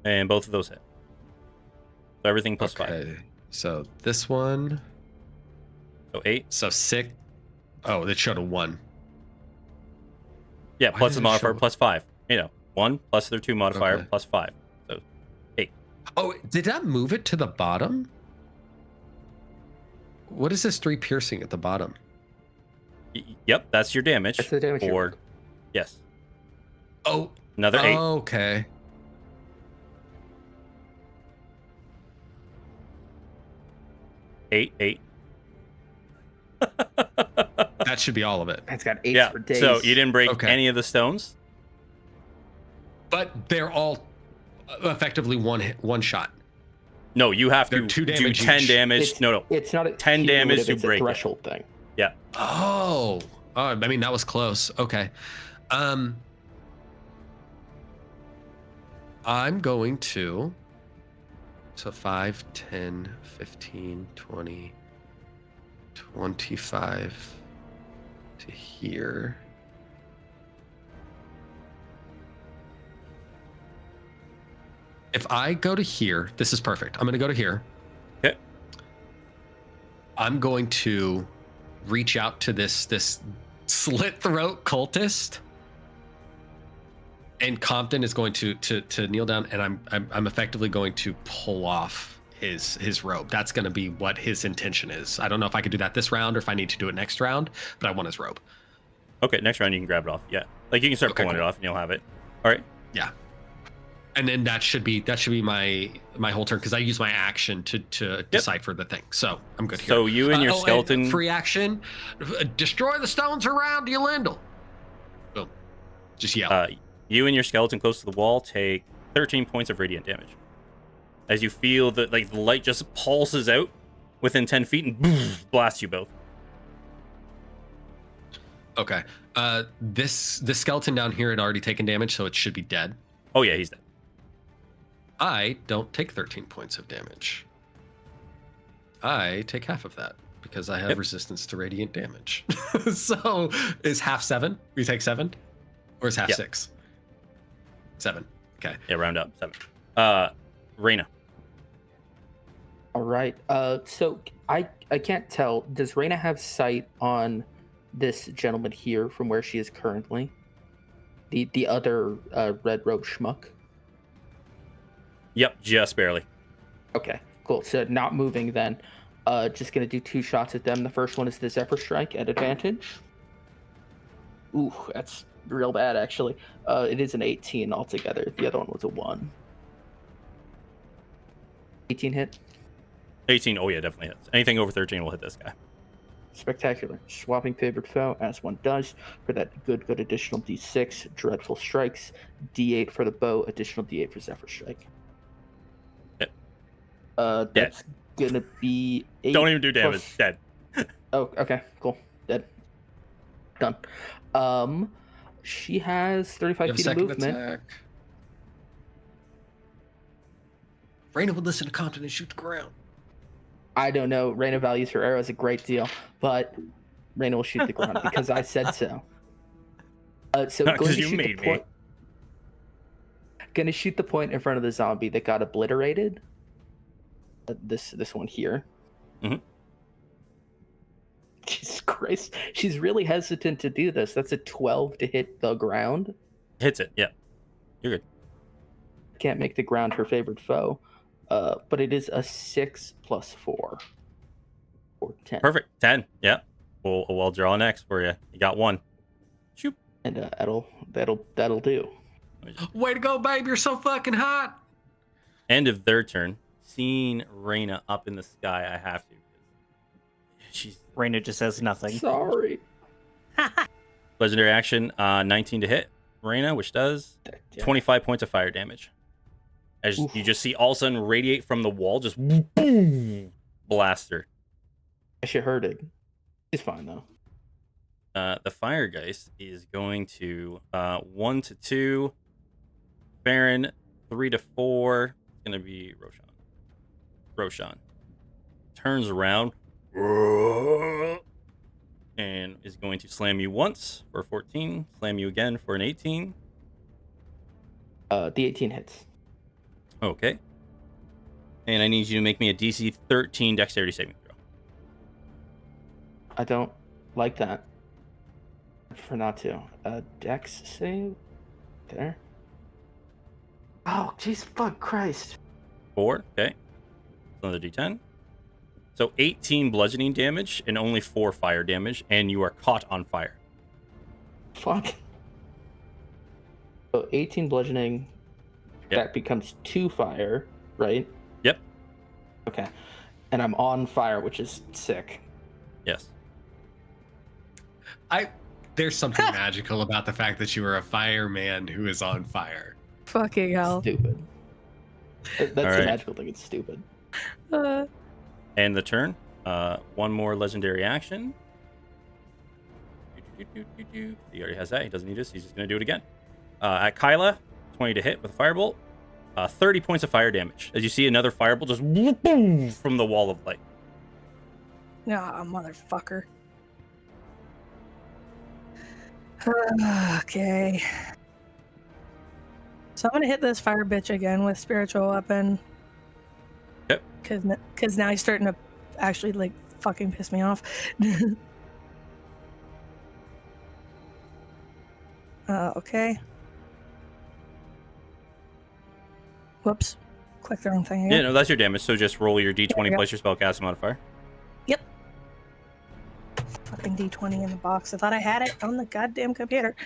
And both of those hit. So everything plus 5. So this one. So 8. So 6. Oh, it showed a 1. Yeah, Why plus does the it modifier show- plus 5. 1 plus their 2 modifier Okay. plus 5. So 8. Oh, did that move it to the bottom? What is this 3 piercing at the bottom? Yep, that's your damage. That's the damage. Or yes. Oh, Another 8. Okay. 8, 8. That should be all of it. It's got 8 Yeah, for days. so you didn't break Okay. any of the stones? But they're all effectively one shot. No, you have They're to 2 do damage 10 each. damage. It's- No. It's not a 10 damage cumulative, to it's a break it. threshold thing. Yeah. Oh, I mean that was close. Okay. I'm going to 5, 10, 15, 20, 25 to here. If I go to here, this is perfect. I'm going to go to here. Okay. I'm going to reach out to this slit throat cultist, and Compton is going to kneel down, and I'm effectively going to pull off his robe. That's going to be what his intention is. I don't know if I could do that this round or if I need to do it next round, but I want his robe. Okay, next round you can grab it off. Yeah. Like you can start Okay, pulling it cool. off and you'll have it. All right. Yeah. And then that should be my whole turn because I use my action to decipher the thing. So I'm good here. So you and your skeleton. free action, destroy the stones around you, Lindell. Boom. Just yell. You and your skeleton close to the wall take 13 points of radiant damage. As you feel that the light just pulses out within 10 feet and boom, blasts you both. Okay. This skeleton down here had already taken damage, so it should be dead. Oh yeah, he's dead. I don't take 13 points of damage. I take half of that because I have resistance to radiant damage. So is half 7? We take 7? Or is half 6? 7. Okay. Yeah, round up 7. Reyna. All right. So I can't tell. Does Reyna have sight on this gentleman here from where she is currently? The other red robe schmuck. Yep, just barely. Okay, cool. So not moving then. Just gonna do 2 shots at them. The first one is the Zephyr Strike at advantage. Ooh, that's real bad actually. It is an 18 altogether. The other one was a 1. 18 hit. 18. Oh yeah, definitely hits. Anything over 13 will hit this guy. Spectacular. Swapping favored foe, as one does. For that good additional D6. Dreadful strikes. D8 for the bow, additional D8 for Zephyr Strike. That's gonna be 8. Don't even do damage. plus- Dead. Oh, okay, cool. Dead. Done. She has 35 feet of movement. attack. Raina would listen to Compton and shoot the ground. I don't know. Reyna values her arrows a great deal, but Reyna will shoot the ground because I said so. So Not going 'cause to you shoot the made me. point. Gonna shoot the point in front of the zombie that got obliterated. This one here. Mhm. Jesus Christ, she's really hesitant to do this. That's a 12 to hit the ground. Hits it. Yeah. You're good. Can't make the ground her favorite foe. But it is a 6 plus 4. Or 10. Perfect. 10. Yeah. We'll draw next for you. You got 1. Shoot. And that'll do. Way to go, babe. You're so fucking hot. End of their turn. Seeing Reyna up in the sky, I have to. She's Reyna just says nothing. Sorry. legendary action. 19 to hit Reyna, which does Yeah. 25 points of fire damage. as Oof. you just see all of a sudden radiate from the wall, just boom, blaster. I should heard it. He's fine though. The fire geist is going to 1 to 2, Farron 3 to 4. It's gonna be Roshan turns around and is going to slam you once for 14, slam you again for an 18. The 18 hits. Okay. And I need you to make me a DC 13 dexterity saving throw. I don't like that. For not to. Dex save? There. Oh, jeez, fuck Christ. 4, okay. Another D10. So 18 bludgeoning damage and only 4 fire damage, and you are caught on fire. Fuck. So 18 bludgeoning. Yep. That becomes 2 fire, right? Yep. Okay. And I'm on fire, which is sick. Yes. There's something magical about the fact that you are a fireman who is on fire. Fucking hell. Stupid. That's the Alright. magical thing. It's stupid. And the turn. One more legendary action. He already has that. He doesn't need this. He's just going to do it again. At Kyla, 20 to hit with a firebolt. 30 points of fire damage. As you see another firebolt just boom from the wall of light. Ah, motherfucker. Okay. So I'm gonna hit this fire bitch again with spiritual weapon. Yep. Cause now he's starting to actually like fucking piss me off. Okay. Whoops. Click the wrong thing again. Yeah, no, that's your damage. So just roll your There d20 we go. plus your spellcasting modifier. Fucking D20 in the box. I thought I had it on the goddamn computer.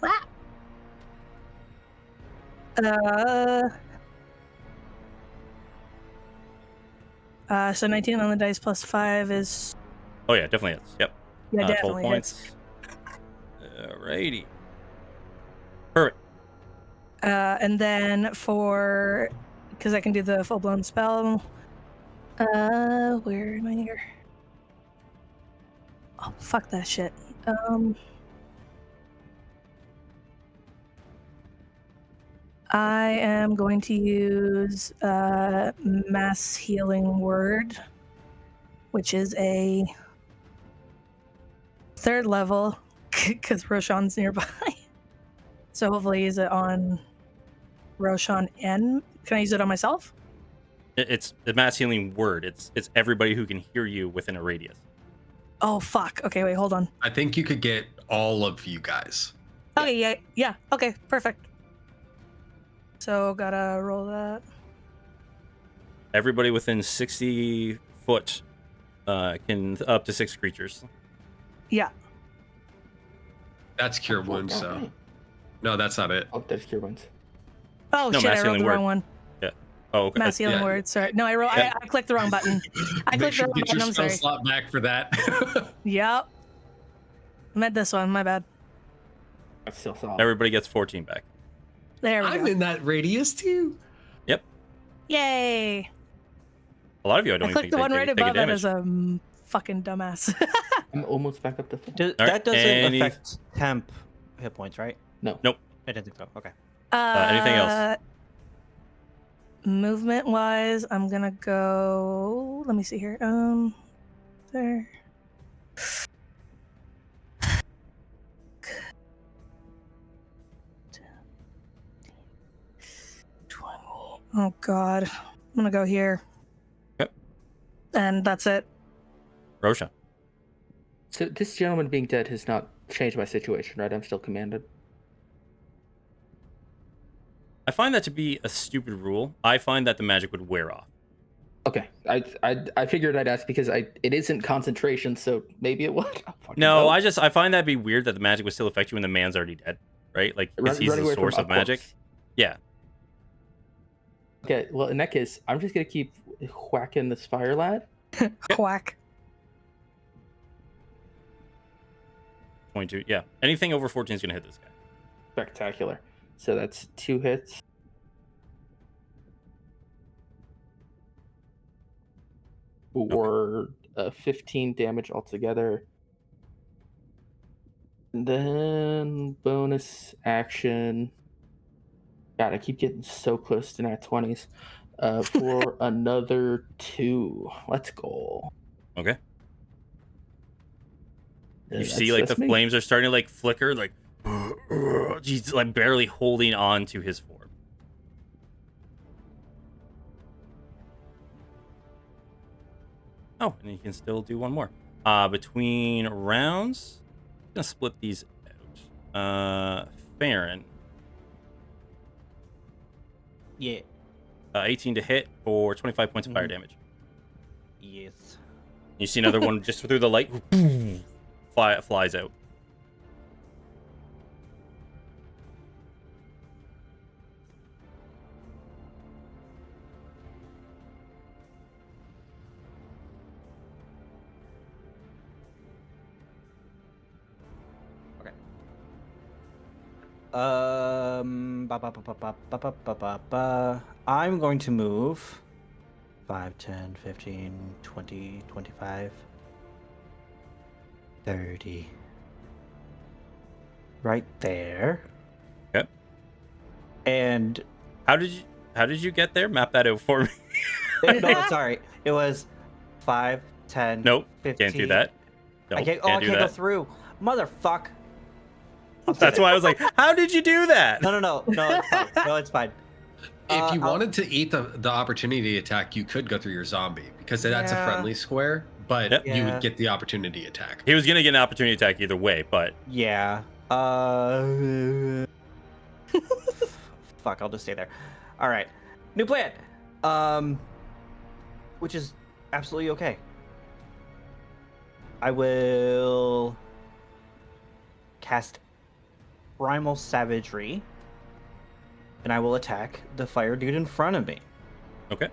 Ah. So 19 on the dice plus 5 is... Oh yeah, definitely hits. Yep. Yeah, 12 definitely hits. points. Alrighty. Perfect. And then for... Because I can do the full-blown spell. Where am I here? Oh, fuck that shit. I am going to use Mass Healing Word, which is a 3rd level, because Roshan's nearby. So hopefully use it on Roshan and... Can I use it on myself? It's the mass healing word. It's everybody who can hear you within a radius. Oh, fuck. Okay, wait, hold on. I think you could get all of you guys. Okay, yeah. Okay, perfect. So, gotta roll that. Everybody within 60 foot can up to 6 creatures. Yeah. That's cure wounds, so. No, that's not it. Oh, there's cure wounds. Oh, No, shit, Mass I wrote Healing the Word. wrong one. Oh, okay. Mass Healing yeah. Word, sorry. No, Yeah. I clicked the wrong button. I Make clicked the sure wrong you get your button, I'm spell sorry. slot back for that. Yep. I meant this one, my bad. That's still solid. Everybody gets 14 back. There we I'm go. in that radius too. Yep. Yay! A lot of you I don't I even clicked the one right take a above it damage. as a fucking dumbass. I'm almost back up to full. Alright, That doesn't any- affect temp hit points, right? No. Nope. I didn't think so. Okay. Anything else? Movement wise, I'm gonna go. Let me see here. There. Oh god. I'm gonna go here. Yep. And that's it. Roshan. So this gentleman being dead has not changed my situation, right? I'm still commanded. I find that to be a stupid rule. I find that the magic would wear off. Okay, I figured I'd ask because it isn't concentration, so maybe it would. No, I find that be weird that the magic would still affect you when the man's already dead, right? Like, because he's running the away from source up of magic. close. Yeah. Okay, well in that case, I'm just gonna keep whacking this fire lad. Quack. 22. Yeah. Anything over 14 is going to hit this guy. Spectacular. So that's 2 hits. for 15 damage altogether. And then bonus action. God, I keep getting so close to nat 20s. For another 2. Let's go. Okay. You That's- see, like, the that's me. flames are starting to, like, flicker, like, he's, like, barely holding on to his form. Oh, and you can still do one more. Between rounds, I'm gonna split these out. Farron, Yeah. 18 to hit for 25 points of fire damage. Yes. You see another one just through the light, flies out. I'm going to move 5, 10, 15, 20, 25, 30. Right there. Okay. And How did you get there? Map that out for me. no, sorry. It was 5, 10, Nope, 15. can't do that. Nope, I can't do go that. through. Motherfuck. That's why I was like, how did you do that? No, it's fine. No, it's fine. If you I'll- wanted to eat the opportunity attack, you could go through your zombie because that's a Yeah. friendly square, but Yep. you Yeah. would get the opportunity attack. He was gonna get an opportunity attack either way, but Yeah. Fuck, I'll just stay there. All right. New plan. Which is absolutely okay. I will cast Primal Savagery, and I will attack the fire dude in front of me. okay.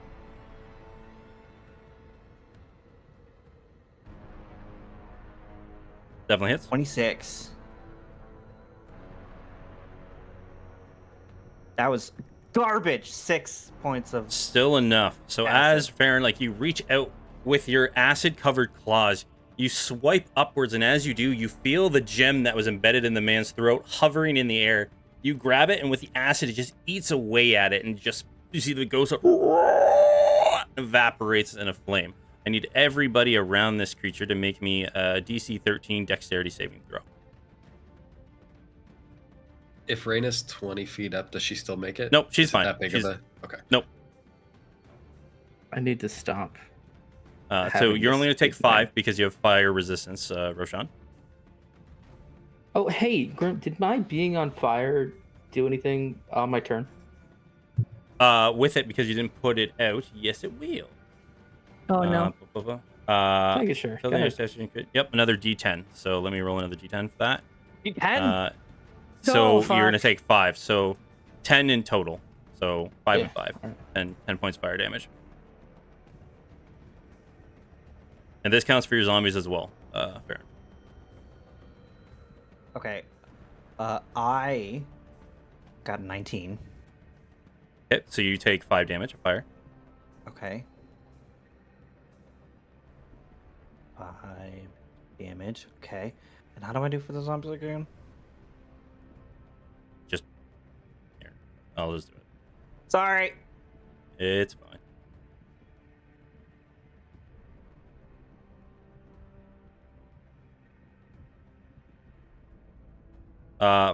Definitely hits. 26. That was garbage. 6 points of. Still enough. So Acid. as Farron, like, you reach out with your acid-covered claws, you swipe upwards, and as you do, you feel the gem that was embedded in the man's throat hovering in the air. You grab it, and with the acid, it just eats away at it, and just you see the ghost evaporates in a flame. I need everybody around this creature to make me a DC 13 Dexterity saving throw. If Raina's 20 feet up, does she still make it? Nope, she's Is it fine. That big She's- of a okay. Nope. I need to stop. So Having you're only going this to take big man. 5 because you have fire resistance, Roshan. Oh, hey, Grim, did my being on fire do anything on my turn? With it, because you didn't put it out, yes, it will. Oh no. Take it, sure. So Go then your ahead. session could, yep, another D10. So let me roll another D10 for that. You can. So Oh, you're gonna fuck. take 5. So 10 in total. So 5 Yeah. and 5, Alright. and 10 points fire damage. And this counts for your zombies as well. Fair. Okay. I got 19. Okay, so you take 5 damage of fire. Okay. 5 damage. Okay. And how do I do for the zombies again? Just here. I'll just do it. Sorry. It's fine.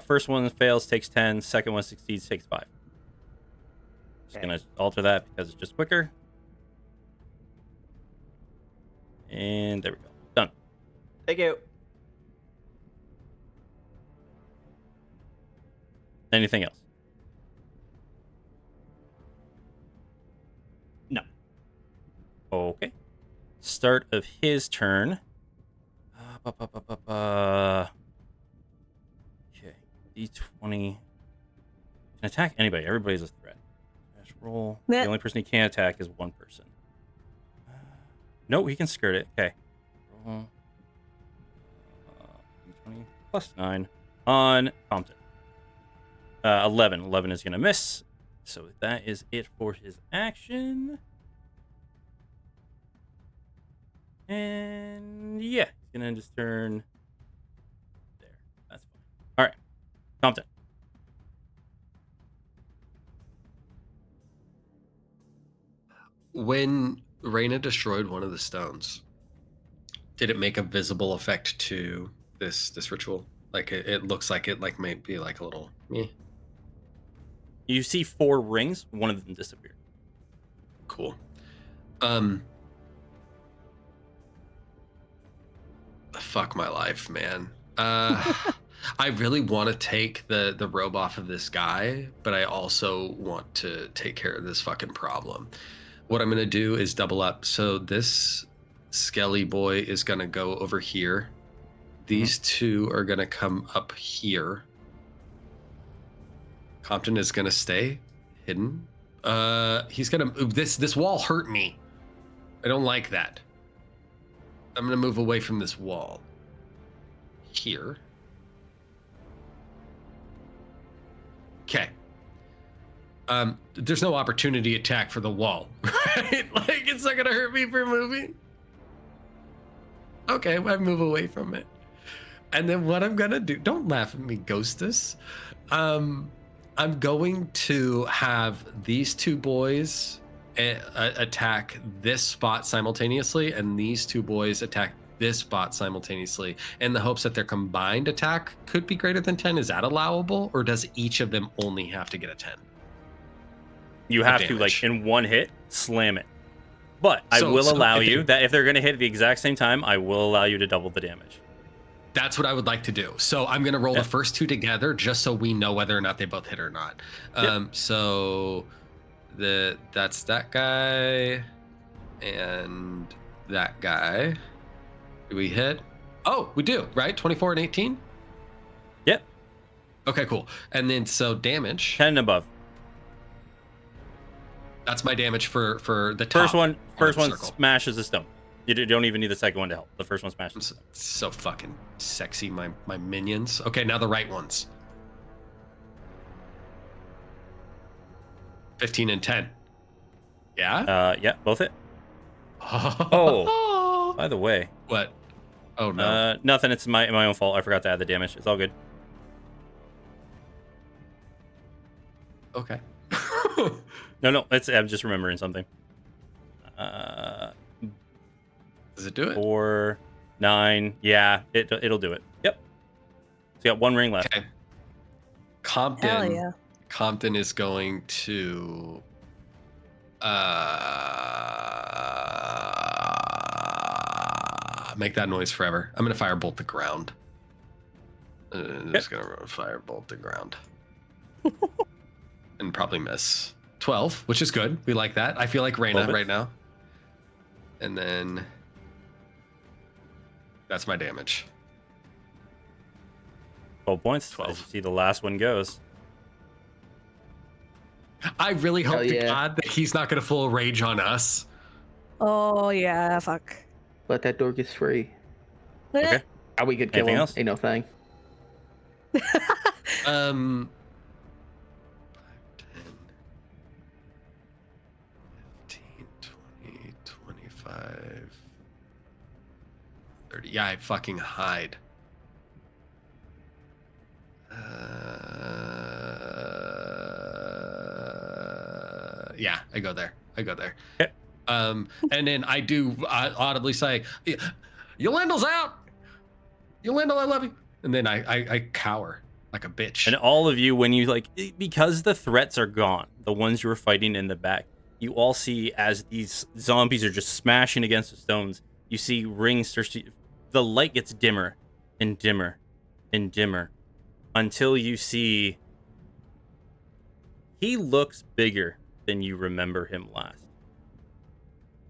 First one fails, takes 10. Second one succeeds, takes 5. Just Okay. gonna alter that because it's just quicker. And there we go. Done. Thank you. Anything else? No. Okay. Start of his turn. Okay. D20. Can attack anybody. Everybody's a threat. Dash roll. Nah. The only person he can't attack is one person. No, he can skirt it. Okay. Roll. D20 plus 9 on Compton. 11. 11 is going to miss. So that is it for his action. And yeah, he's gonna just turn there. That's fine. All right, Compton. When Reyna destroyed one of the stones, did it make a visible effect to this ritual? Like it looks like it like might be like a little me. You see 4 rings. One of them disappeared. Cool. Fuck my life, man. I really want to take the robe off of this guy, but I also want to take care of this fucking problem. What I'm gonna do is double up. So this Skelly boy is gonna go over here. These two are gonna come up here. Compton is gonna stay hidden. He's gonna this wall hurt me. I don't like that. I'm gonna move away from this wall. Here. Okay. There's no opportunity attack for the wall, right? Like it's not gonna hurt me for moving. Okay, I move away from it. And then what I'm gonna do, don't laugh at me, Ghostus. I'm going to have these 2 boys attack this spot simultaneously, and these 2 boys attack this spot simultaneously, in the hopes that their combined attack could be greater than 10. Is that allowable, or does each of them only have to get a 10? You have to, like, in one hit, slam it. But I will allow you that if they're going to hit at the exact same time, I will allow you to double the damage. That's what I would like to do. So I'm going to roll the first 2 together just so we know whether or not they both hit or not. So that's that guy and that guy. Do we hit? Oh, we do, right? 24 and 18? Yep. Okay, cool. And then so damage. 10 and above. That's my damage for the top. First one smashes the stone. You don't even need the second one to help. The first one smashes. So fucking sexy, my minions. Okay, now the right ones. 15 and 10. Yeah? Yeah, both hit. Oh, by the way. What? Oh, no. Nothing. It's my own fault. I forgot to add the damage. It's all good. Okay. No. I'm just remembering something. Does it do it? 4, 9. Yeah, it'll do it. Yep. So you got 1 ring left. Okay. Compton. Hell yeah. Compton is going to make that noise forever. I'm gonna firebolt the ground. I'm just gonna firebolt the ground. And probably miss. 12, which is good. We like that. I feel like Reyna right now. And then that's my damage. 12 points. 12. As you see, the last one goes. I really hope to God that he's not going to full rage on us. Oh yeah, fuck. Let that door get free. Okay. We could kill Anything him. else? Ain't no thing. 10, 15, 20, 25, 30. Yeah, I fucking hide. Yeah, I go there. Okay. And then I do audibly say, Yolandel's out. Yolandel, I love you. And then I cower like a bitch. And all of you, when you because the threats are gone, the ones you were fighting in the back, you all see as these zombies are just smashing against the stones, you see rings start to, the light gets dimmer and dimmer and dimmer until you see he looks bigger than you remember him last.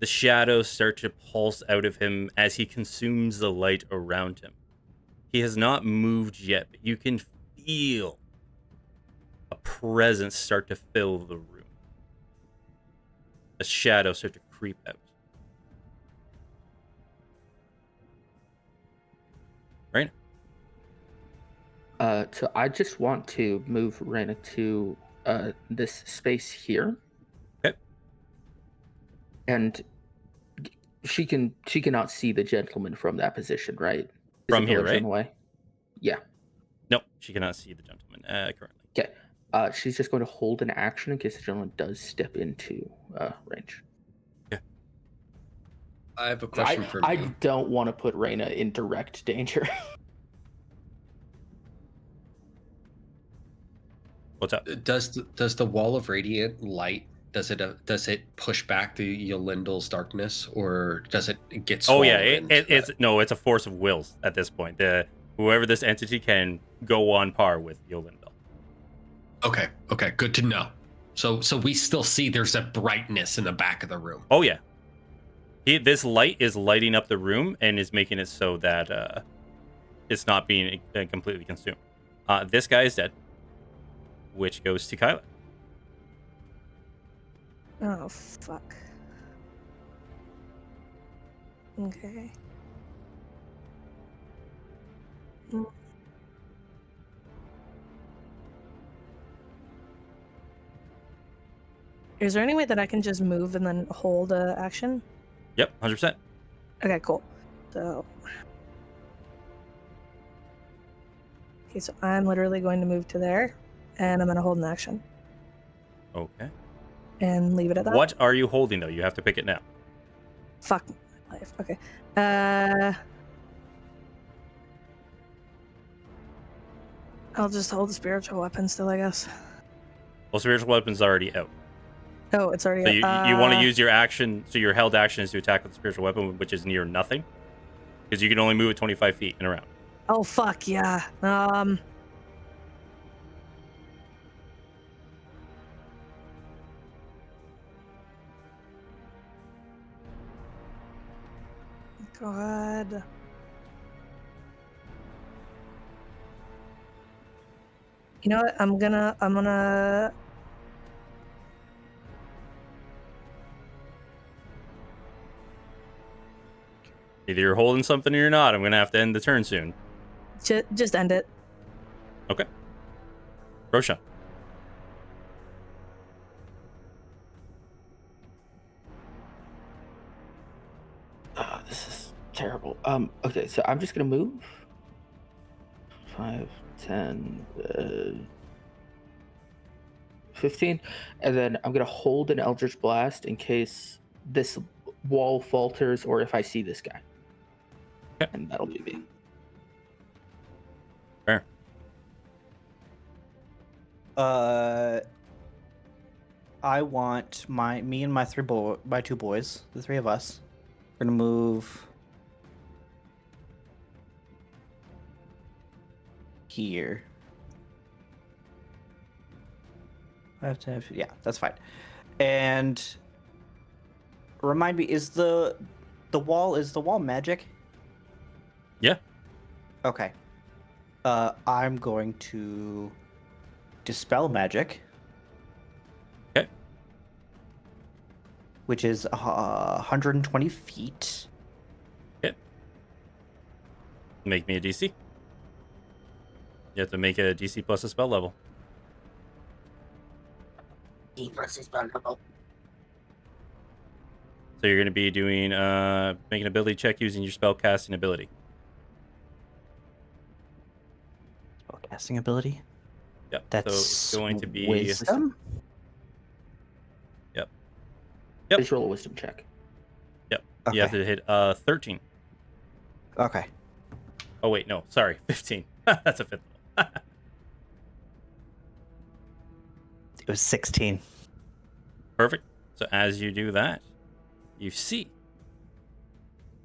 The shadows start to pulse out of him as he consumes the light around him. He has not moved yet, but you can feel a presence start to fill the room. A shadow start to creep out. Right? So I just want to move Reyna to this space here. Okay. And she cannot see the gentleman from that position, right? Is From it here, pillars right? in the way? Yeah. Nope, she cannot see the gentleman currently. Okay. She's just going to hold an action in case the gentleman does step into range. I have a question for I you. don't want to put Reyna in direct danger. What's up? Does the wall of radiant light does it push back the Yolindel's darkness, or does it get Oh swallowed yeah, into it's that? no, it's a force of wills at this point. Whoever this entity can go on par with Yolindel. Okay, good to know. So we still see there's a brightness in the back of the room. Oh yeah, this light is lighting up the room and is making it so that it's not being completely consumed. This guy is dead, which goes to Kyla. Oh, fuck. Okay. Mm. Is there any way that I can just move and then hold action? Yep, 100%. Okay, cool. So... Okay, so I'm literally going to move to there, and I'm going to hold an action. Okay. And leave it at that. What are you holding though? You have to pick it now. Fuck my life. Okay. I'll just hold the spiritual weapon still, I guess. Well, spiritual weapon's already out. Oh, it's already So out. you want to use your action. So your held action is to attack with the spiritual weapon, which is near nothing, because you can only move it 25 feet and around. Oh, fuck, yeah. God. You know what? I'm gonna... Either you're holding something or you're not. I'm gonna have to end the turn soon. Just end it. Okay. Roshan. This is terrible. Okay, so I'm just gonna move 5, 10, 15, and then I'm gonna hold an Eldritch Blast in case this wall falters or if I see this guy. Okay. And that'll be me. Fair. I want me and my two boys, the three of us. We're gonna move here. I have to have, yeah, that's fine. And remind me, is the wall magic? Yeah. Okay. I'm going to dispel magic. Okay. Which is 120 feet. Okay. Make me a DC. You have to make a DC plus a spell level. E plus spell level. So you're going to be doing make an ability check using your spell casting ability. Spellcasting ability. Yep. That's so it's going to be wisdom. Yep. Just roll a wisdom check. Yep. Okay. You have to hit 13. Okay. Oh wait, no, sorry, 15. That's a fifth level. It was 16. Perfect. So as you do that, you see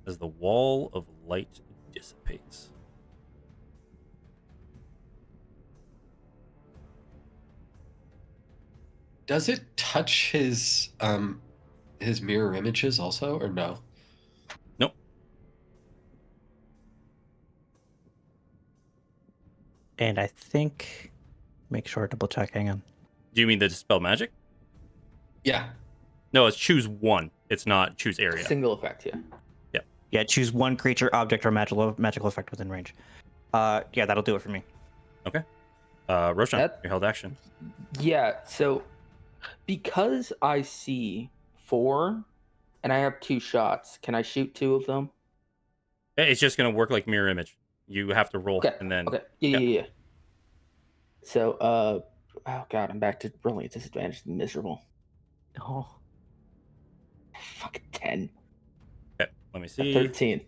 as the wall of light dissipates. Does it touch his mirror images also, or no? Nope. And I think, make sure double check. Hang on. Do you mean the dispel magic? Yeah. No, it's choose one. It's not choose area. Single effect, yeah. Yeah, choose one creature, object, or magical effect within range. Yeah, that'll do it for me. Okay. Roshan, That- your held action. Yeah, so because I see 4 And I have 2 shots. Can I shoot 2 of them? It's just gonna work like mirror image. You have to roll, Okay. and then Okay. Yeah. So, oh god, I'm back to rolling at disadvantage. Miserable. Oh. Fucking 10. okay, let me see. 13.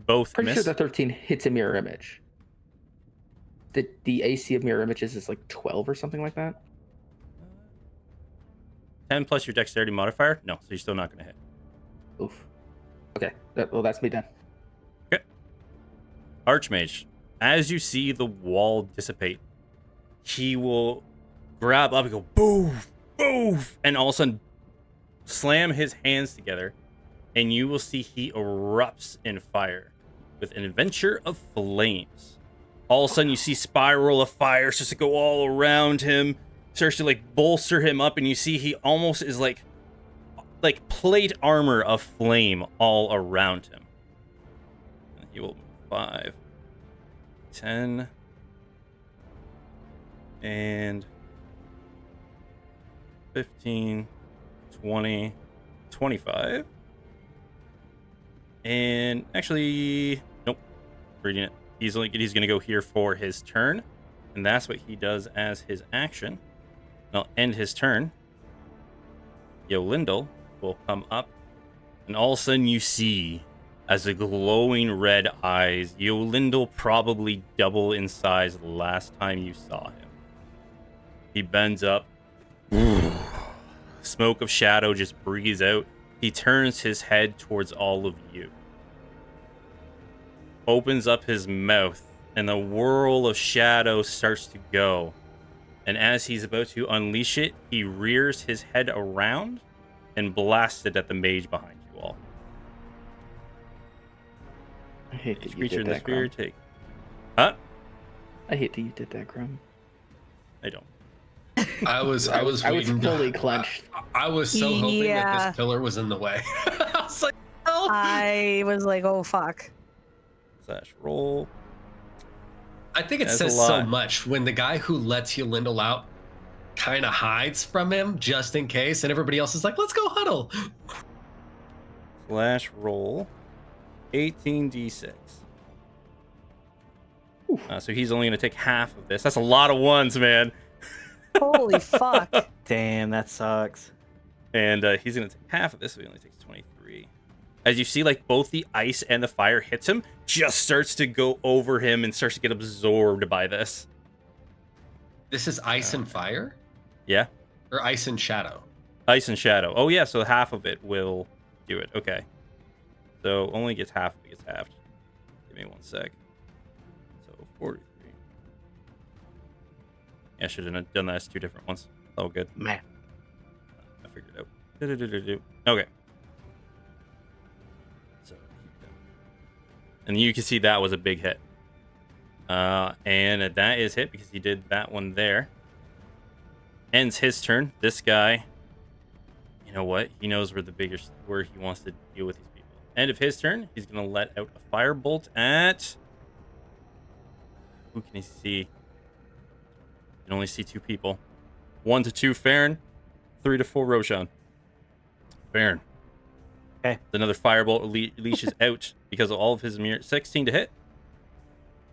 Both Pretty miss. sure the 13 hits a mirror image. The AC of mirror images is like 12 or something like that. 10 plus your dexterity modifier. No, so you're still not gonna hit. Oof. Okay. Well, that's me done. Archmage, as you see the wall dissipate, he will grab up and go boof, boof, and all of a sudden slam his hands together, and you will see he erupts in fire with an adventure of flames. All of a sudden, you see spiral of fire starts to go all around him, starts to like bolster him up, and you see he almost is like plate armor of flame all around him. And he will move 5, 10, and 15, 20, 25. And actually, nope, reading it. He's gonna go here for his turn, and that's what he does as his action. And I'll end his turn. Yolindel will come up, and all of a sudden you see, as the glowing red eyes, Yolindel probably double in size the last time you saw him. He bends up. Smoke of shadow just breathes out. He turns his head towards all of you. Opens up his mouth, and the whirl of shadow starts to go. And as he's about to unleash it, he rears his head around and blasts it at the mage behind you all. I hate Each that you creature did in the that, sphere Grum. take. Huh? I hate that you did that, Grum. I don't. I was I was waiting. fully clenched. I was so hoping that Yeah. this pillar was in the way. I was like, oh. I was like, oh fuck. Slash roll. I think it That's a says so lot. much when the guy who lets Yolindel out kind of hides from him just in case, and everybody else is like, let's go huddle. Slash roll. 18d6. So he's only going to take half of this. That's a lot of ones, man. Holy fuck. Damn, that sucks. And he's going to take half of this, so he only takes 23. As you see, like, both the ice and the fire hits him, just starts to go over him and starts to get absorbed by this. This is ice and fire? Yeah. Or ice and shadow? Ice and shadow. Oh, yeah, so half of it will do it. Okay. So only gets half if it gets halved. Give me 1 sec. So 43. Yeah, I should have done that as 2 different ones. Oh, good. Man. I figured it out. Do-do-do-do-do. Okay. So, and you can see that was a big hit. And that is hit because he did that one there. Ends his turn. This guy, you know what? He knows where he wants to deal with these people. End of his turn, he's gonna let out a firebolt at. Who can he see? You can only see 2 people. 1 to 2 Farron, 3 to 4 Roshan. Farron. Okay. Another firebolt leashes out because of all of his mirror. 16 to hit.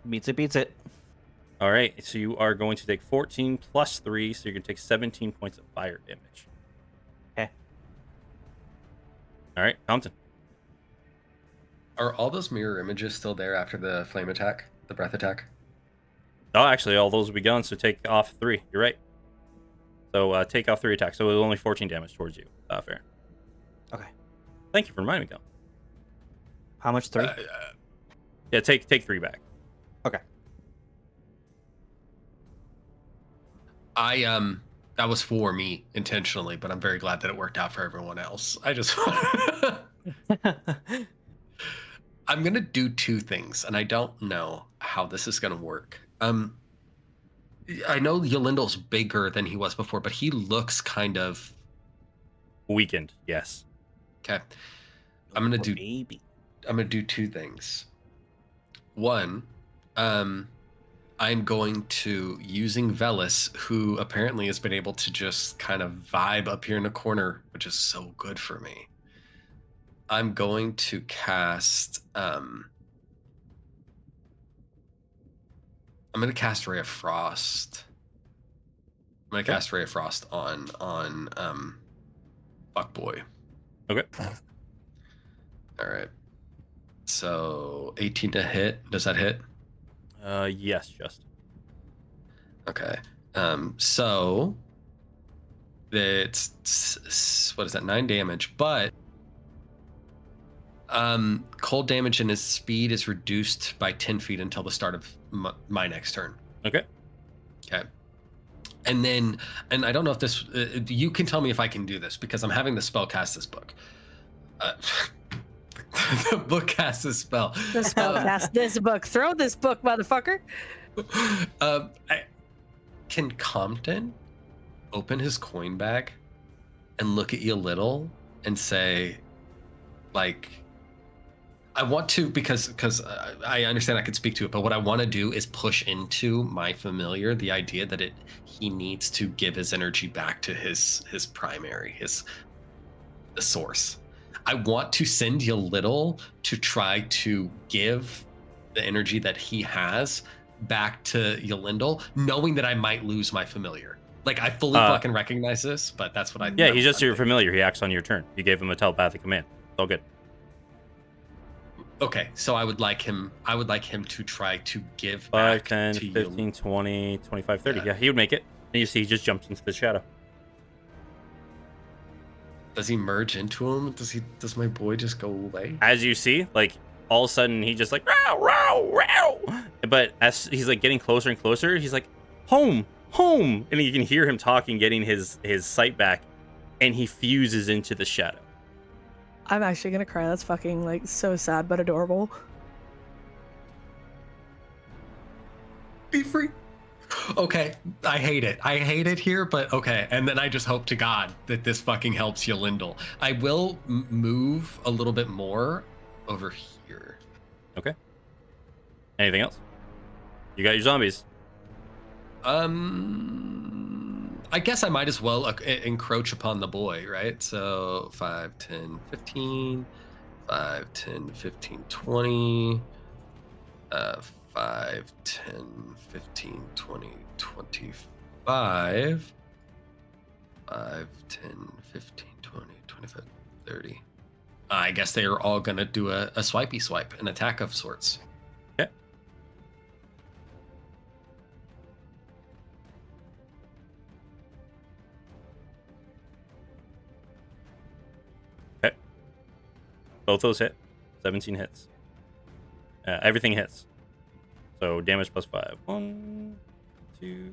Beats it. All right, so you are going to take 14 plus 3, so you're going to take 17 points of fire damage. Okay. All right, Compton. Are all those mirror images still there after the flame attack, the breath attack? Oh, actually, all those will be gone, so take off 3. You're right. So take off 3 attacks, so it was only 14 damage towards you. Fair. Okay. Thank you for reminding me, Cal. How much? 3? Yeah, take 3 back. Okay. That was for me intentionally, but I'm very glad that it worked out for everyone else. I'm gonna do 2 things, and I don't know how this is gonna work. I know Yolindel's bigger than he was before, but he looks kind of Weakened, yes. okay. I'm gonna Baby. do 2 things. One, I'm going to, using Velis, who apparently has been able to just kind of vibe up here in the corner, which is so good for me. I'm going to cast I'm going to cast Ray of Frost. I'm going to cast Ray of Frost on Fuckboy. Okay. All right. So 18 to hit. Does that hit? Yes, just. Okay. So it's what is that? 9 damage, but cold damage and his speed is reduced by 10 feet until the start of my next turn. Okay. Okay. And then, and I don't know if this, you can tell me if I can do this because I'm having the spell cast this book. The book casts a spell. The spell cast this book. Throw this book, motherfucker. Can Compton open his coin bag and look at you a little and say, like, I want to, because I understand I could speak to it, but what I want to do is push into my familiar the idea that he needs to give his energy back to his primary, the source. I want to send you little to try to give the energy that he has back to Yolindel, knowing that I might lose my familiar. Like, I fully fucking recognize this, but that's what I. Yeah, he's just your familiar. He acts on your turn. You gave him a telepathic command. It's all good. Okay, so I would like him to try to give 5, back 10, to 15, you. 20, 25, 30. Yeah, he would make it. And you see he just jumps into the shadow. Does he merge into him? Does my boy just go away? As you see, like, all of a sudden, he just like, row, row, row. But as he's like getting closer and closer, he's like, home, home. And you can hear him talking, getting his sight back. And he fuses into the shadow. I'm actually gonna cry. That's fucking like so sad but adorable. Be free. Okay, I hate it here, but okay. And then I just hope to God that this fucking helps Yolindel. I will move a little bit more over here. Okay. Anything else? You got your zombies. I guess I might as well encroach upon the boy, right? So 5, 10, 15, 5, 10, 15, 20, 5, 10, 15, 20, 25, 5, 10, 15, 20, 25, 30. I guess they are all going to do a swipey swipe, an attack of sorts. Okay. Okay. Both those hit. 17 hits. Everything hits. So damage plus 5. 1, 2,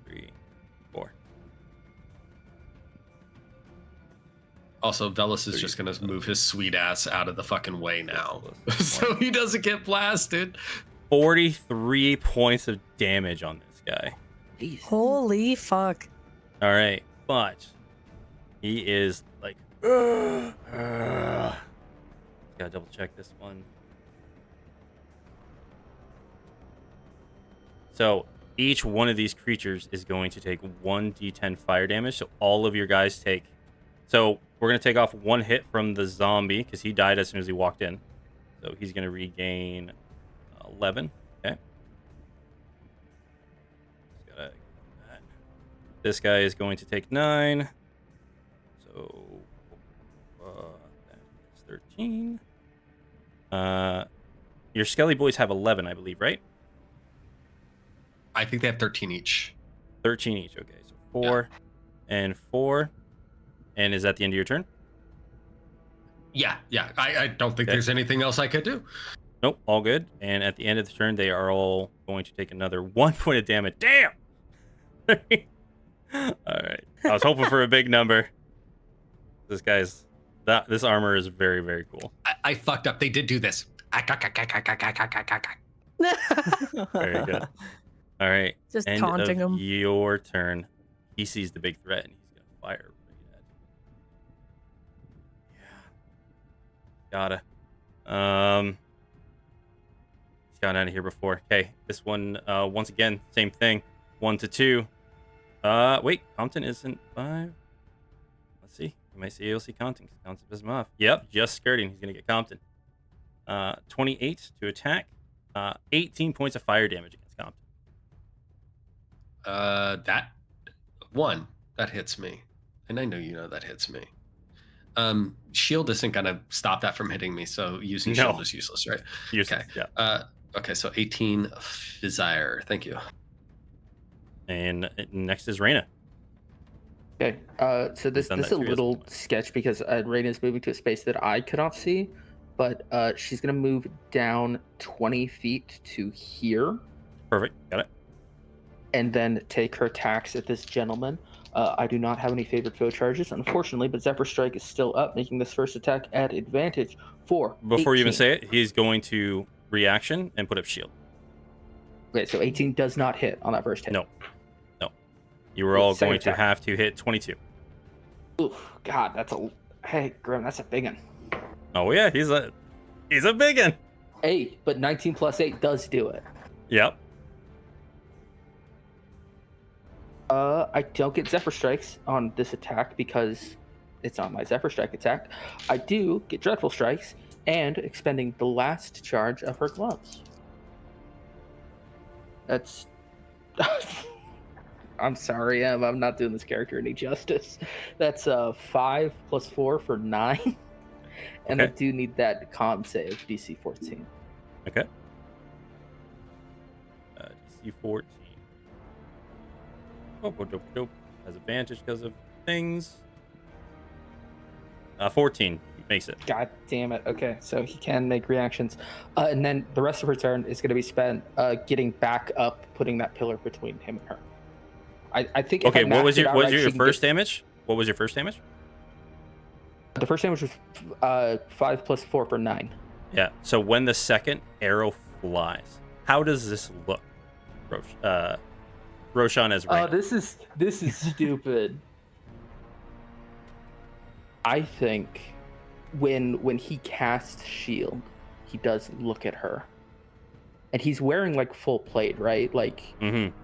3, 4. Also, Velis is just going to move his sweet ass out of the fucking way now. So he doesn't get blasted. 43 points of damage on this guy. Jeez. Holy fuck. All right, but he is like, gotta double check this one. So each one of these creatures is going to take 1d10 fire damage. So all of your guys take. So we're going to take off 1 hit from the zombie because he died as soon as he walked in. So he's going to regain 11. Okay. This guy is going to take 9. So that's 13. Your Skelly boys have 11, I believe, right? I think they have 13 each. 13 each. Okay, so 4 and 4. And is that the end of your turn? Yeah. I don't think there's anything else I could do. Nope, all good. And at the end of the turn, they are all going to take another 1 point of damage. Damn! All right. I was hoping for a big number. This armor is very, very cool. I fucked up. They did do this. Very good. All right. Just End taunting of him. your turn. He sees the big threat and he's gonna fire right at you. Yeah. Gotta. He's gone out of here before. Okay, this one, once again, same thing. 1 to 2. Wait, Compton isn't 5. Let's see. You might see AOC Compton. Compton pisses him off. Yep, just skirting. He's going to get Compton. 28 to attack. 18 points of fire damage against Compton. That hits me. And I know you know that hits me. Shield isn't gonna stop that from hitting me, so using No. shield is useless, right? Useless, Okay. yeah. Okay, so 18 Desire. Thank you. And next is Reyna. Okay. So this done is that a 3 little times. sketch because Reyna's moving to a space that I cannot see, but she's gonna move down 20 feet to here, Perfect. Got it. and then take her attacks at this gentleman. I do not have any favored foe charges, unfortunately, but Zephyr Strike is still up, making this first attack at advantage for Before you even 18. say it, he's going to reaction and put up shield. Okay, so 18 does not hit on that first hit. No. You were all Second going to attack. have to hit 22. Oof, God, that's a... Hey, Grim, that's a big one. Oh yeah, he's a big one. 8, but 19 plus 8 does do it. Yep. I don't get Zephyr Strikes on this attack because it's on my Zephyr Strike attack. I do get Dreadful Strikes and expending the last charge of her gloves. That's... I'm sorry, I'm not doing this character any justice. That's 5 plus 4 for 9. And I Okay. do need that con save, DC 14. Okay. DC 14. Dope. Has advantage because of things. 14 makes it. God damn it. Okay, so he can make reactions. And then the rest of her turn is going to be spent getting back up, putting that pillar between him and her. I think. If Okay, I what was maxed it your out what right, was she your can first get- damage? What was your first damage? The first damage was 5 plus 4 for 9. Yeah. So when the second arrow flies, how does this look? Roshan as Reyna. Oh, this is stupid. I think when he casts shield, he does look at her, and he's wearing like full plate, right? Like Mm-hmm.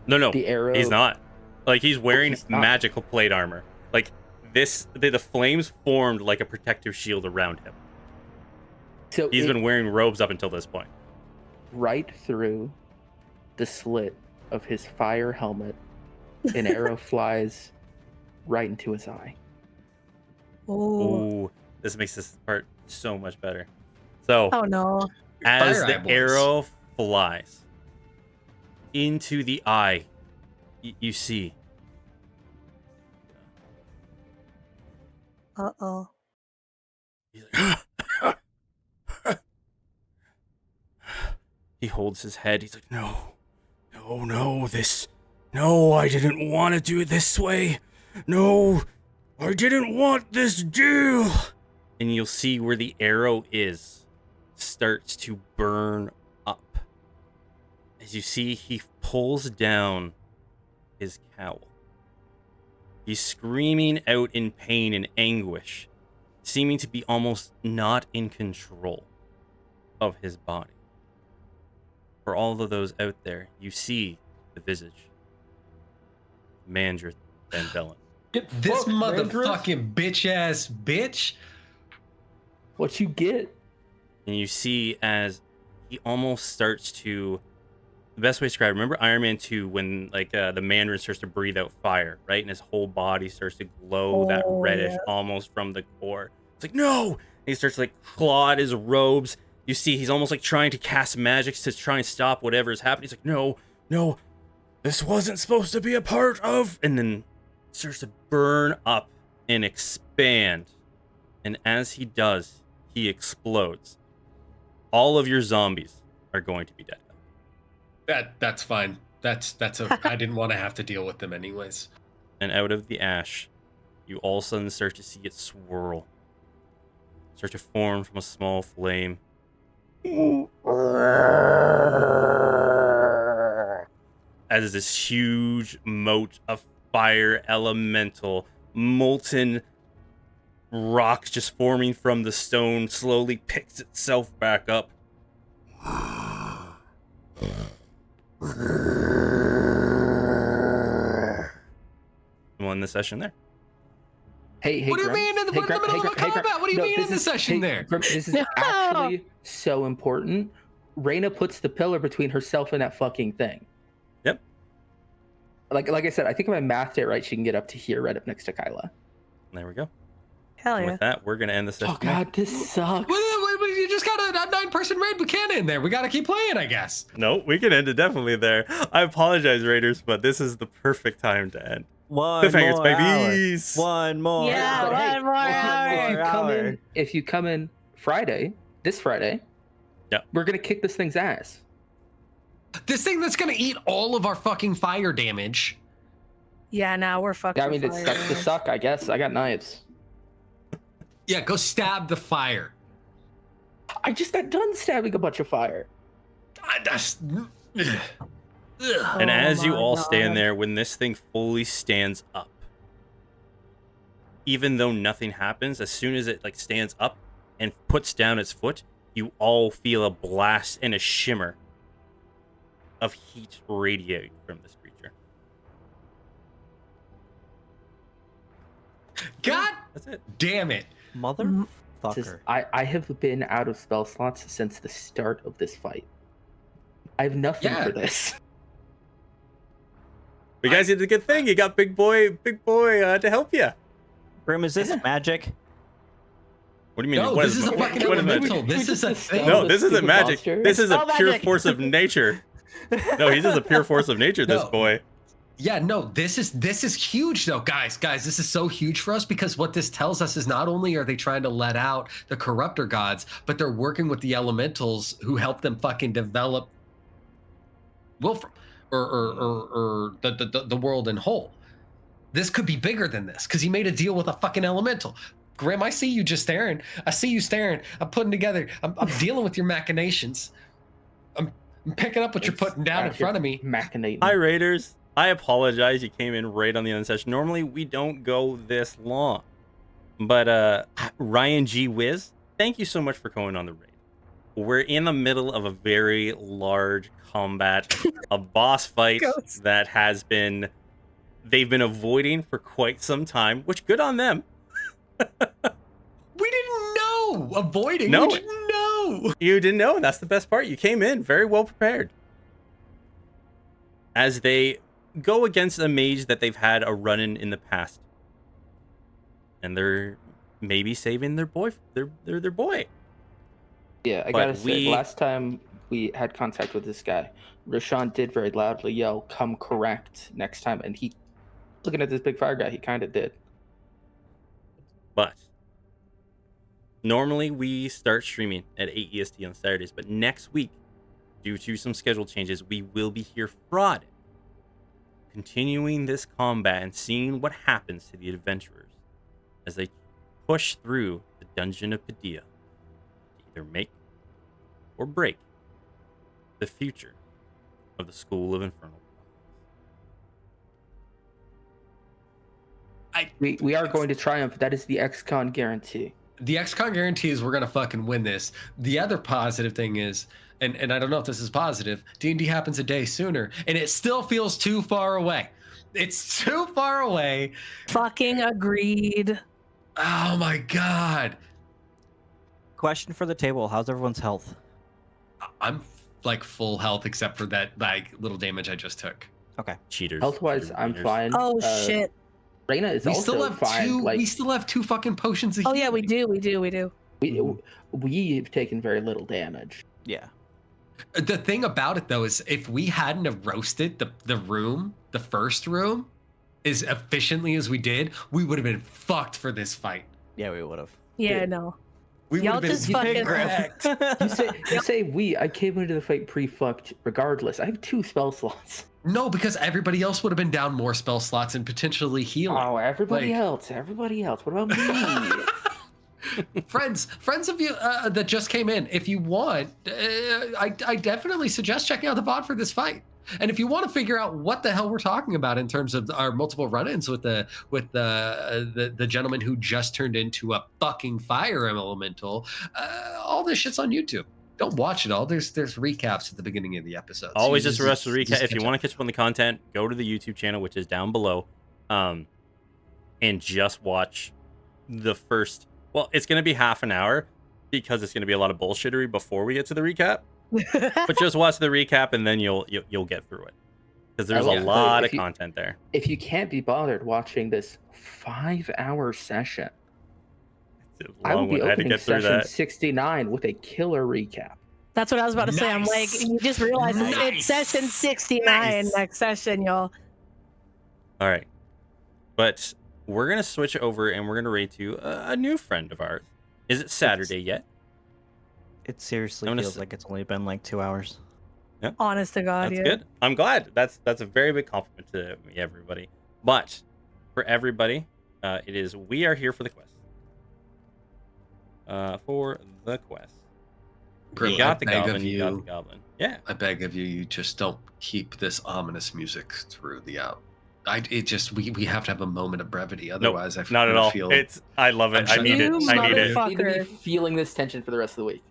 No, the arrow. he's not. Like he's wearing he's not. magical plate armor. Like the flames formed like a protective shield around him. So He's been wearing robes up until this point. right through the slit of his fire helmet. An arrow flies right into his eye. Oh, Ooh, this makes this part so much better. So oh no. as Fire the eye boys. arrow flies into the eye, you see Uh-oh. he's like, he holds his head. He's like, no, I didn't want to do it this way. No, I didn't want this deal. And you'll see where the arrow is starts to burn up. As you see, he pulls down his cowl. He's screaming out in pain and anguish, seeming to be almost not in control of his body. For all of those out there, you see the visage. Mandrith Van Bellen. This motherfucking bitch ass bitch. What you get? And you see as he almost starts to... The best way to describe it, remember Iron Man 2 when like the Mandarin starts to breathe out fire, right? And his whole body starts to glow that Oh, reddish yeah. almost from the core. It's like, no! And he starts to like claw at his robes. You see he's almost like trying to cast magics to try and stop whatever is happening. He's like, no, this wasn't supposed to be a part of... And then starts to burn up and expand. And as he does, he explodes. All of your zombies are going to be dead. That's fine. That's I didn't want to have to deal with them anyways. And out of the ash, you all of a sudden start to see it swirl. Start to form from a small flame. As this huge moat of fire elemental, molten rock just forming from the stone, slowly picks itself back up. We'll end the session there. Hey, What do you Grim. mean? Hey, We're in the Grim. middle Hey, of a Grim. Hey, Grim. combat. What do you No, mean in the session there? Grim, this is No. actually so important. Reyna puts the pillar between herself and that fucking thing. Yep. Like I said, I think if I mathed it right, she can get up to here, right up next to Kyla. There we go. Hell And yeah. with that, we're gonna end the session. Oh god, this sucks. You just got a 9-person raid with Cannon in there. We got to keep playing, I guess. No, we can end it definitely there. I apologize, Raiders, but this is the perfect time to end. One Cliffhangers, more babies. hour. One more. Yeah, hour. one more hour. If you come in Friday, this Friday, Yep. we're gonna kick this thing's ass. This thing that's going to eat all of our fucking fire damage. Yeah, now we're fucked. Yeah, I with mean, it fire. sucks to suck, I guess. I got knives. Yeah, go stab the fire. I just got done stabbing a bunch of fire. And Oh as you my all stand God. there, when this thing fully stands up, even though nothing happens, as soon as it like stands up and puts down its foot, you all feel a blast and a shimmer of heat radiate from this creature. God That's it. damn it. This is- Motherfucker. I have been out of spell slots since the start of this fight. I have nothing Yeah. for this. You guys did a good thing. You got big boy to help you. Grim, is this magic? What do you mean? No, what this is a fucking what is magic? elemental. This is a thing. No, the this isn't stupid magic. monster. This is a It's all pure magic. force of nature. No, he's just a pure force of nature, this No. boy. Yeah, no, this is huge though, guys. This is so huge for us because what this tells us is not only are they trying to let out the corruptor gods, but they're working with the elementals who help them fucking develop Wilfrem or the world in whole. This could be bigger than this because he made a deal with a fucking elemental. Grim, I see you just staring. I see you staring. I'm putting together. I'm dealing with your machinations. I'm picking up what you're putting down in front of me. Machinating. Hi, Raiders. I apologize. You came in right on the end session. Normally, we don't go this long. But Ryan G. Wiz, thank you so much for going on the raid. We're in the middle of a very large combat, a boss fight Ghost. that they've been avoiding for quite some time, which good on them. We didn't know. Avoiding. No. We didn't know. You didn't know, and that's the best part. You came in very well prepared. As they go against a mage that they've had a run-in in the past. And they're maybe saving their boy. Their boy. Yeah, I But gotta say, last time we had contact with this guy, Rashawn did very loudly yell, "Come correct next time," and he, looking at this big fire guy, he kind of did. But normally we start streaming at 8 EST on Saturdays, but next week, due to some schedule changes, we will be here Friday, continuing this combat and seeing what happens to the adventurers as they push through the Dungeon of Padilla to either make or break the future of the School of Infernal. We are going to triumph. That is the XCon guarantee. The XCon guarantees we're gonna fucking win this. The other positive thing is, and I don't know if this is positive, D&D happens a day sooner, and it still feels too far away. It's too far away. Fucking agreed. Oh my god. Question for the table: how's everyone's health? I'm like full health except for that like little damage I just took. Okay. Cheaters. Health-wise, I'm Cheaters. fine. Oh shit. Reyna is We also still have fine. two. Like We still have two fucking potions of Oh yeah, we healing. do. We do. we've taken very little damage. Yeah. The thing about it though is if we hadn't have roasted the first room, as efficiently as we did, we would have been fucked for this fight. Yeah, we would have. Yeah, Yeah. no. We Y'all would have just been fucking- wrecked. You say we. I came into the fight pre-fucked regardless. I have 2 spell slots. No, because everybody else would have been down more spell slots and potentially healing. Oh, everybody Like- else. Everybody else. What about me? friends of you that just came in, if you want, I definitely suggest checking out the VOD for this fight. And if you want to figure out what the hell we're talking about in terms of our multiple run-ins with the gentleman who just turned into a fucking fire elemental, all this shit's on YouTube. Don't watch it all. There's recaps at the beginning of the episode. Always just rush the recap. If you want to catch up on the content, go to the YouTube channel, which is down below, and just watch the first. Well, it's going to be half an hour because it's going to be a lot of bullshittery before we get to the recap. But just watch the recap and then you'll get through it because there's a lot of content there. If you can't be bothered watching this 5-hour session, I will be opening session 69 with a killer recap. That's what I was about to say. I'm like, you just realized it's session 69 next session, y'all. All right. But we're going to switch over and we're going to raid to a new friend of ours. Is it Saturday yet? It seriously feels like it's only been like 2 hours. Yeah. Honest to God, That's good. I'm glad. That's a very big compliment to me, everybody. But for everybody, it is we are here for the quest. For the quest. Grill, You got the goblin. You got the goblin. Yeah. I beg of you, you just don't keep this ominous music through the out. We have to have a moment of brevity. Otherwise, nope, not at all. I love it. I need it. I need it. You need to be feeling this tension for the rest of the week.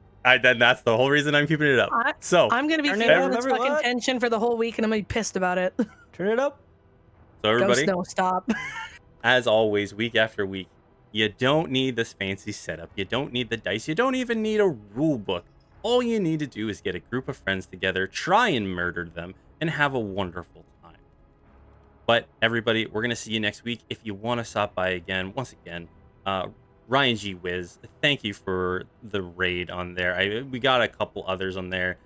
Then that's the whole reason I'm keeping it up. I'm gonna be feeling this fucking tension for the whole week, and I'm gonna be pissed about it. Turn it up. So everybody, don't stop. As always, week after week, you don't need this fancy setup. You don't need the dice. You don't even need a rule book. All you need to do is get a group of friends together, try and murder them, and have a wonderful time. But everybody, we're gonna see you next week. If you want to stop by again, once again, Ryan G. Wiz, thank you for the raid on there. We got a couple others on there.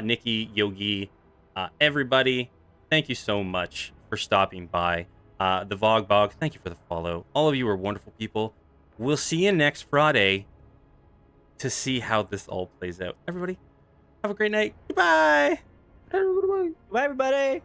Nikki, Yogi, everybody, thank you so much for stopping by. The Vogbog, thank you for the follow. All of you are wonderful people. We'll see you next Friday to see how this all plays out. Everybody, have a great night. Goodbye. Bye, everybody.